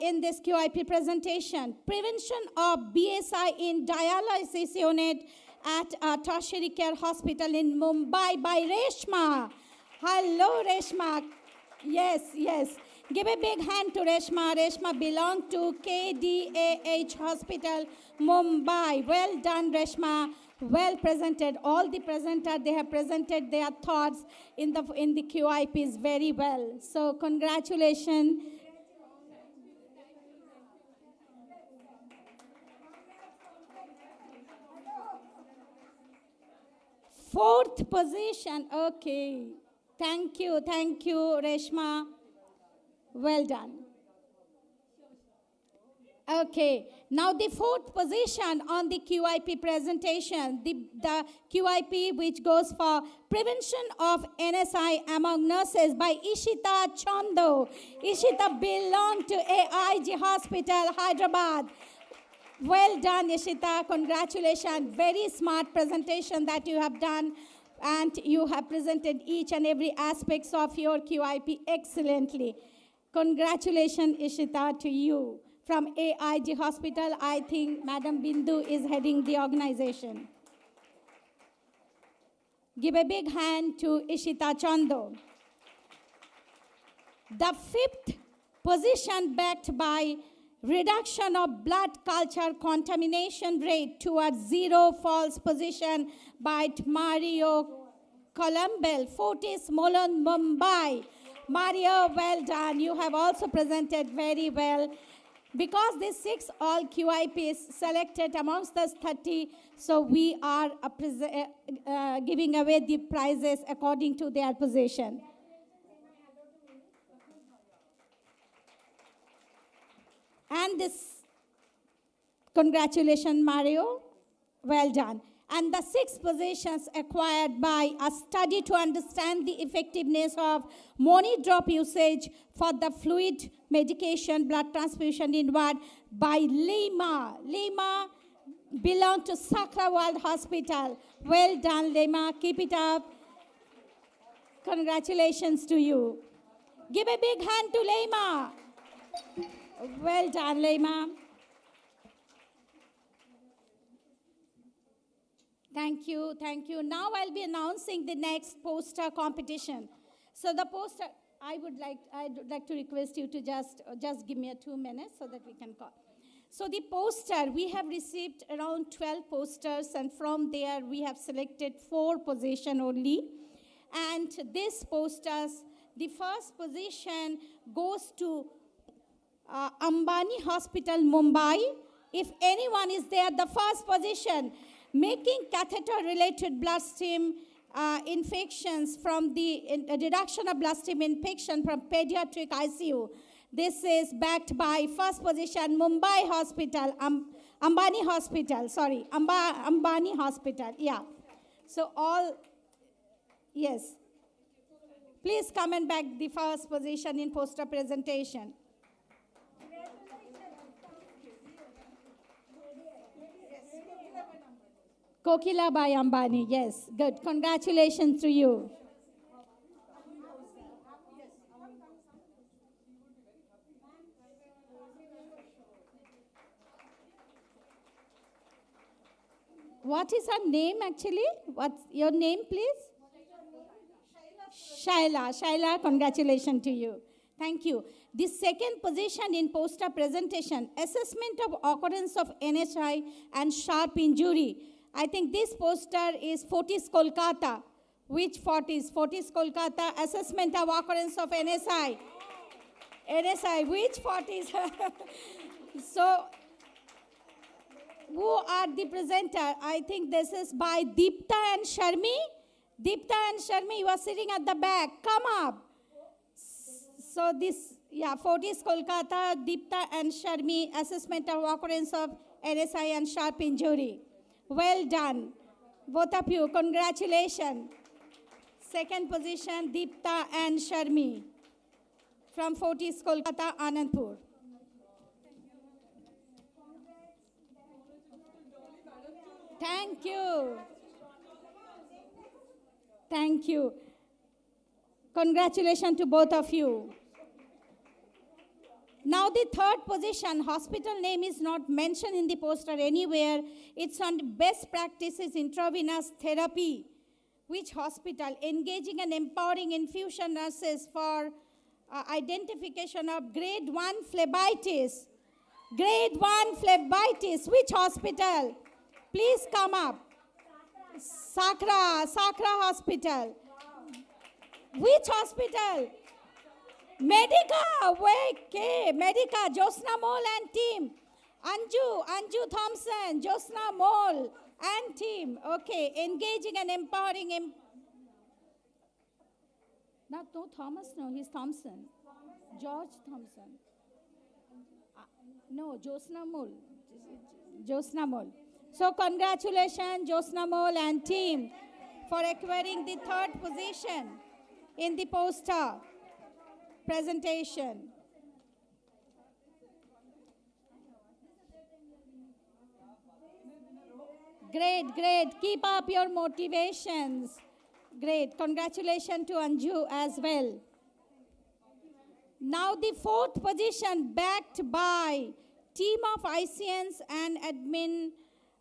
in this QIP presentation, prevention of BSI in dialysis unit at a tertiary care hospital in Mumbai by Reshma. Hello, Reshma. Yes. Give a big hand to Reshma. Reshma belongs to KDAH Hospital, Mumbai. Well done, Reshma. Well presented. All the presenters, they have presented their thoughts in the QIPs very well. So congratulations. Fourth position. Okay. Thank you, Reshma. Well done. Okay, now the fourth position on the QIP presentation, the QIP which goes for prevention of NSI among nurses by Ishita Chando. Ishita belonged to AIG Hospital, Hyderabad. Well done, Ishita. Congratulations. Very smart presentation that you have done. And you have presented each and every aspects of your QIP excellently. Congratulations, Ishita, to you. From AIG Hospital, I think Madam Bindu is heading the organization. Give a big hand to Ishita Chando. The fifth position backed by reduction of blood culture contamination rate towards zero false position by Mario Columbel, Fortis Molon, Mumbai. Mario, well done. You have also presented very well. Because these 6 all QIPs selected amongst us 30, so we are giving away the prizes according to their position. And this, congratulations, Mario. Well done. And the 6 positions acquired by a study to understand the effectiveness of money drop usage for the fluid medication blood transfusion in ward by Lima. Lima belonged to Sakra World Hospital. Well done, Lima. Keep it up. Congratulations to you. Give a big hand to Lima. Well done, Lima. Thank you, thank you. Now I'll be announcing the next poster competition. So the poster, I'd like to request you to just give me 2 minutes so that we can call. So the poster, we have received around 12 posters, and from there we have selected 4 positions only. And these posters, the first position goes to Ambani Hospital, Mumbai. If anyone is there, the first position, making catheter-related bloodstream infections from the reduction of bloodstream infection from pediatric ICU. This is backed by first position, Mumbai Hospital, Ambani Hospital, sorry, Ambani Hospital, yeah. So all, yes. Please come and back the first position in poster presentation. Kokila by Ambani, yes, good. Congratulations to you. What is her name actually? What's your name, please? Shaila. Shaila, congratulations to you. Thank you. The second position in poster presentation, assessment of occurrence of NSI and sharp injury. I think this poster is Fortis Kolkata. Which Fortis? Fortis Kolkata, assessment of occurrence of NSI. NSI, which Fortis? So, who are the presenter? I think this is by Deepta and Sharmi. Deepta and Sharmi, you are sitting at the back. Come up. So this, yeah, Fortis Kolkata, Deepta and Sharmi, assessment of occurrence of NSI and sharp injury. Well done. Both of you, congratulations. Second position, Deepta and Sharmi from Fortis Kolkata, Anandpur. Thank you. Thank you. Congratulations to both of you. Now the third position, hospital name is not mentioned in the poster anywhere. It's on best practices intravenous therapy. Which hospital? Engaging and empowering infusion nurses for identification of grade 1 phlebitis. Grade 1 phlebitis. Which hospital? Please come up. Sakra Hospital. Which hospital? Medica, okay, Medica, Josna Mole and team. Anju Thompson, Josna Mole and team. Okay, engaging and empowering. No Thomas, no, he's Thompson. George Thompson. No, Josna Mol. Josna Mol. So congratulations, Josna Mol and team for acquiring the third position in the poster presentation. Great, great. Keep up your motivations. Great. Congratulations to Anju as well. Now the fourth position backed by team of ICNs and admin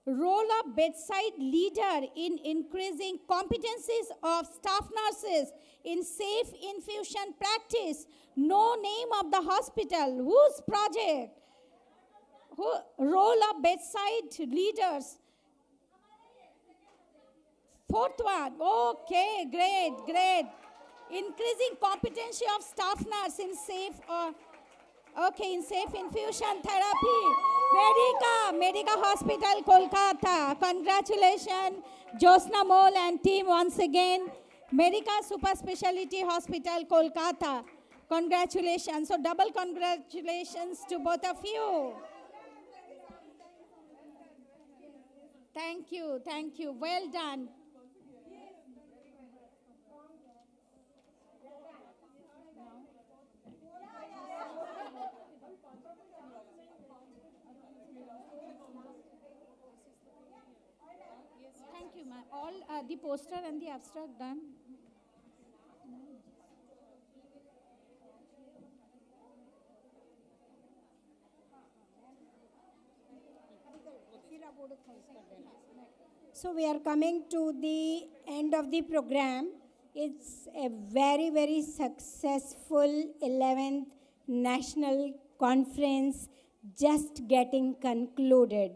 roll-up bedside leader in increasing competencies of staff nurses in safe infusion practice. No name of the hospital. Whose project? Who roll-up bedside leaders? Fourth one. Okay, great, great. Increasing competency of staff nurse in safe in safe infusion therapy. Medica Hospital, Kolkata. Congratulations, Josna Mol and team once again. Medica Super Speciality Hospital, Kolkata. Congratulations. So double congratulations to both of you. Thank you, thank you. Well done. Thank you, ma'am. All the poster and the abstract done. So we are coming to the end of the program. It's a very, very successful 11th National Conference just getting concluded.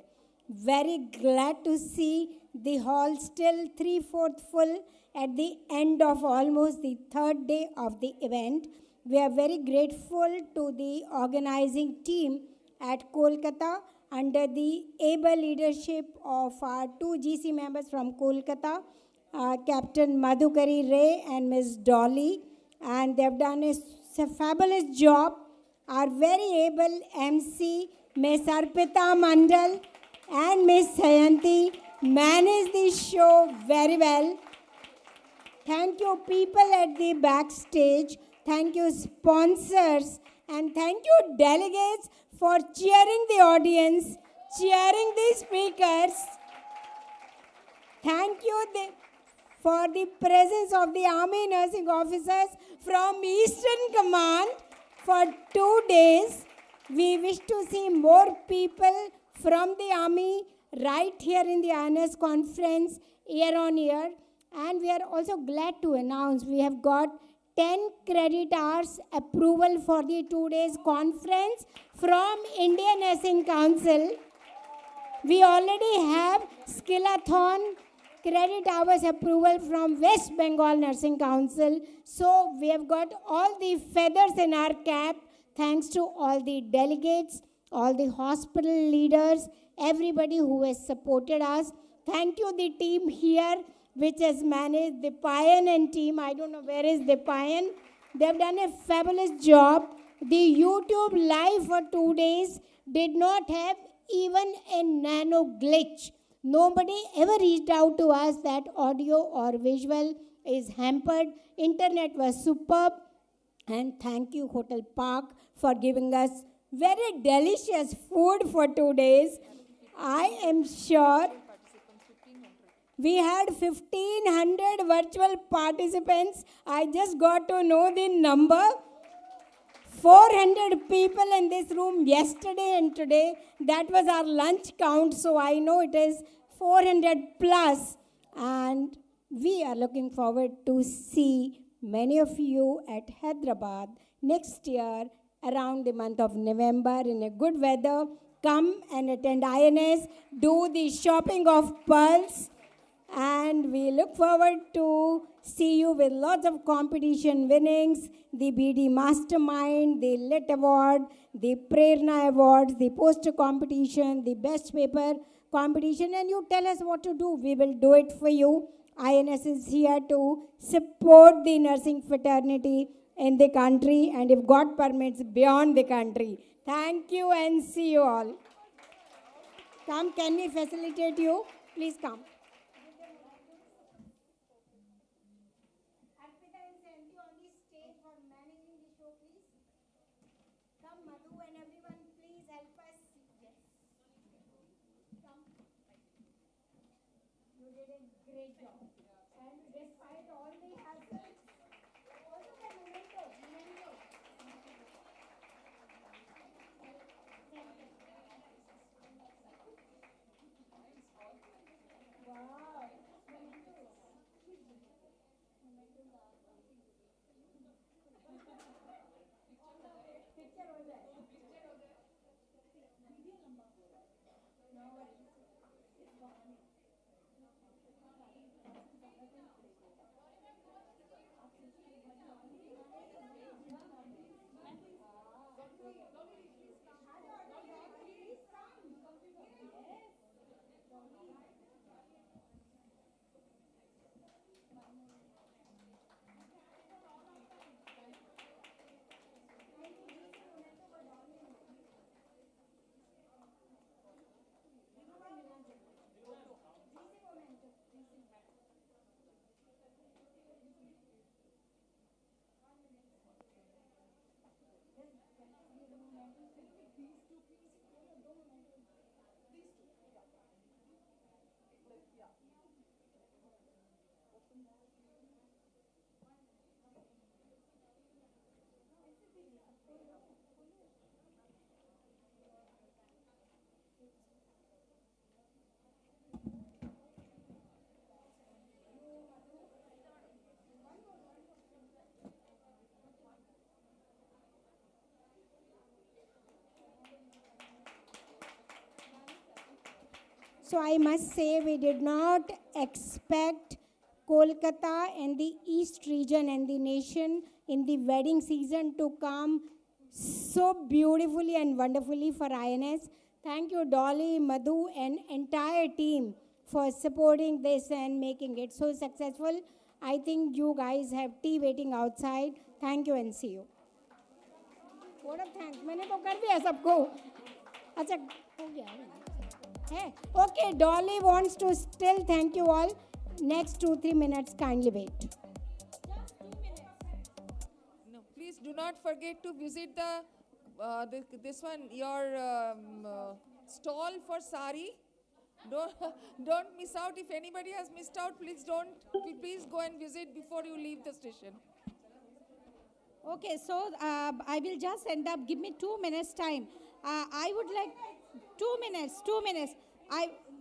Very glad to see the hall still 3/4 full at the end of almost the third day of the event. We are very grateful to the organizing team at Kolkata under the able leadership of our two GC members from Kolkata, Captain Madhukari Ray and Ms. Dolly, and they've done a fabulous job. Our very able MC, Ms. Arpita Mandal and Ms. Sayanti managed the show very well. Thank you people at the backstage. Thank you sponsors and thank you delegates for cheering the audience, cheering the speakers. Thank you for the presence of the Army nursing officers from Eastern Command for 2 days. We wish to see more people from the Army right here in the INS conference year on year. And we are also glad to announce we have got 10 credit hours approval for the 2 days conference from Indian Nursing Council. We already have Skillathon credit hours approval from West Bengal Nursing Council. So we have got all the feathers in our cap thanks to all the delegates, all the hospital leaders, everybody who has supported us. Thank you the team here which has managed the Payan and team. I don't know where is the Payan. They've done a fabulous job. The YouTube live for 2 days did not have even a nano glitch. Nobody ever reached out to us that audio or visual is hampered. Internet was superb. And thank you Hotel Park for giving us very delicious food for 2 days. I am sure we had 1,500 virtual participants. I just got to know the number. 400 people in this room yesterday and today. That was our lunch count, so I know it is 400 plus. And we are looking forward to see many of you at Hyderabad next year around the month of November in a good weather. Come and attend INS, do the shopping of pearls. And we look forward to see you with lots of competition winnings, the BD Mastermind, the Lit Award, the Prerna Awards, the poster competition, the best paper competition, and you tell us what to do. We will do it for you. INS is here to support the nursing fraternity in the country and if God permits, beyond the country. Thank you and see you all. Come, can we facilitate you? Please come. Arpita and Sandy on the stage for managing the show, please. Come, Madhu and everyone, please help us. Yes. Come. You did a great job. And despite all the hassles, also the memento. Wow. Picture हो जाए. No worries. It's fine. So I must say we did not expect Kolkata and the East region and the nation in the wedding season to come so beautifully and wonderfully for INS. Thank you, Dolly, Madhu, and entire team for supporting this and making it so successful. I think you guys have tea waiting outside. Thank you and see you. What a thanks. मैंने तो कर दिया सबको. अच्छा हो गया है. Okay, Dolly wants to still thank you all. Next 2-3 minutes, kindly wait. No, please do not forget to visit this one, your stall for sari. Don't miss out. If anybody has missed out, please go and visit before you leave the station. Okay, so I will just end up, give me 2 minutes time. I would like 2 minutes.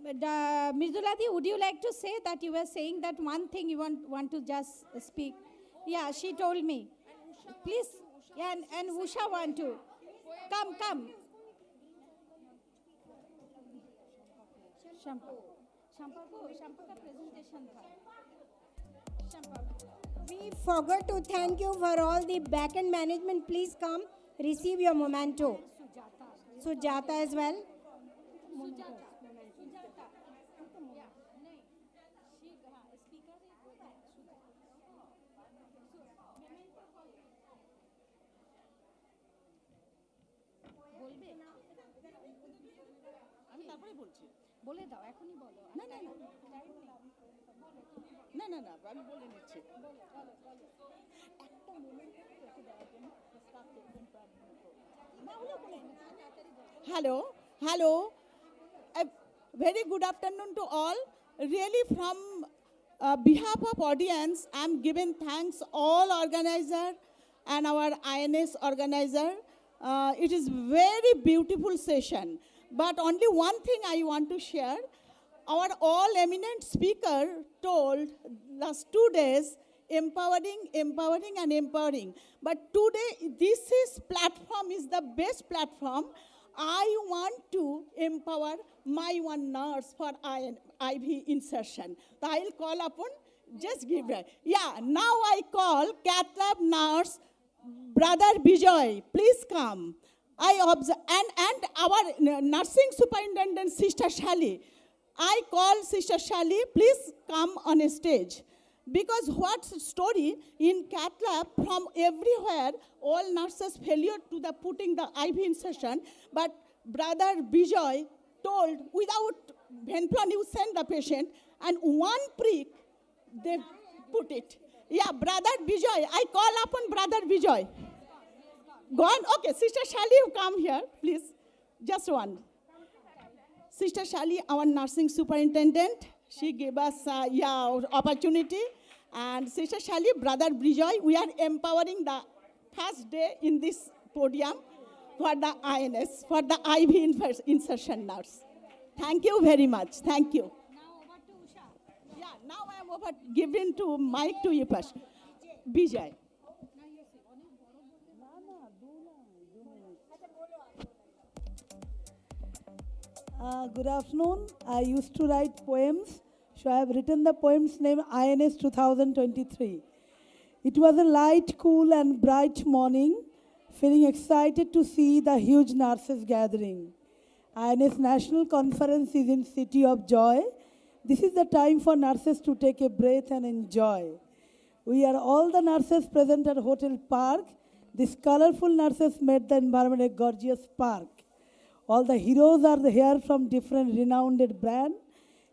Mridulati, would you like to say that you were saying that one thing you want to just speak? Yeah, she told me. Please, yeah, and Usha want to. Come. Shampoo का presentation था. We forgot to thank you for all the back-end management. Please come, receive your memento. Sujata as well. বলে দাও এখনই বলো না আমি বলে নিচ্ছি একটা মোমেন্ট রেখে দেওয়ার জন্য স্টাফ দেখবেন Hello. A very good afternoon to all. Really, from behalf of audience, I'm giving thanks all organizer and our INS organizer. It is very beautiful session. But only one thing I want to share. Our all eminent speaker told last 2 days, empowering. But today, platform is the best platform. I want to empower my one nurse for IV insertion. So I'll call upon, just give it. Yeah, now I call cath lab nurse, brother Bijoy, please come. I observe, and our nursing superintendent, Sister Shali. I call Sister Shali, please come on a stage. Because what story in cath lab from everywhere, all nurses failure to the putting the IV insertion, but brother Bijoy told without Venplan you send the patient and one prick they put it. Yeah, brother Bijoy, I call upon brother Bijoy. Gone? Okay, Sister Shali, you come here, please. Just one. Sister Shali, our nursing superintendent, she gave us opportunity. And Sister Shali, brother Bijoy, we are empowering the first day in this podium for the INS, for the IV insertion nurse. Thank you very much. Thank you. Now over to Usha. Yeah, now I am over giving to mic to you first. Bijay. Good afternoon. I used to write poems, so I have written the poem's name INS 2023. It was a light, cool and bright morning, feeling excited to see the huge nurses gathering. INS National Conference is in City of Joy. This is the time for nurses to take a breath and enjoy. We are all the nurses present at Hotel Park. These colorful nurses made the environment a gorgeous park. All the heroes are here from different renowned brands.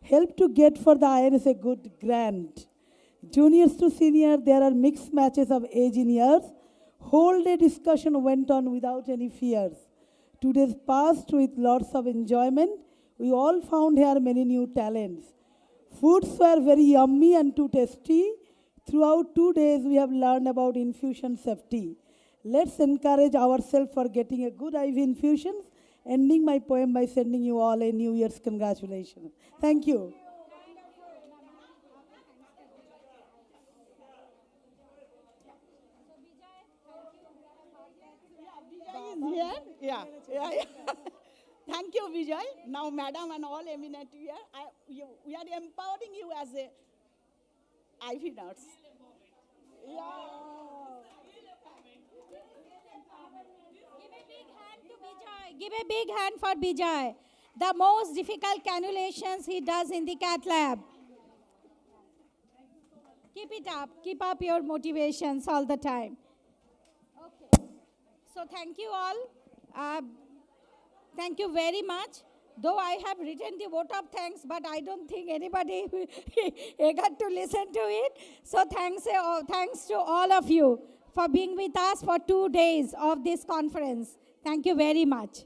Help to get for the INS a good grant. Juniors to senior, there are mixed matches of age in years. Whole day discussion went on without any fears. 2 days passed with lots of enjoyment. We all found here many new talents. Foods were very yummy and too tasty. Throughout 2 days, we have learned about infusion safety. Let's encourage ourselves for getting a good IV infusions. Ending my poem by sending you all a New Year's congratulations. Thank you. Vijay is here. Yeah. Thank you, Vijay. Now, madam and all eminent here, we are empowering you as a IV nurse. Yeah. Give a big hand for Bijay. The most difficult cannulations he does in the cath lab. Keep it up. Keep up your motivations all the time. Okay. So thank you all. Thank you very much. Though I have written the vote of thanks, but I don't think anybody got to listen to it. So thanks to all of you for being with us for 2 days of this conference. Thank you very much.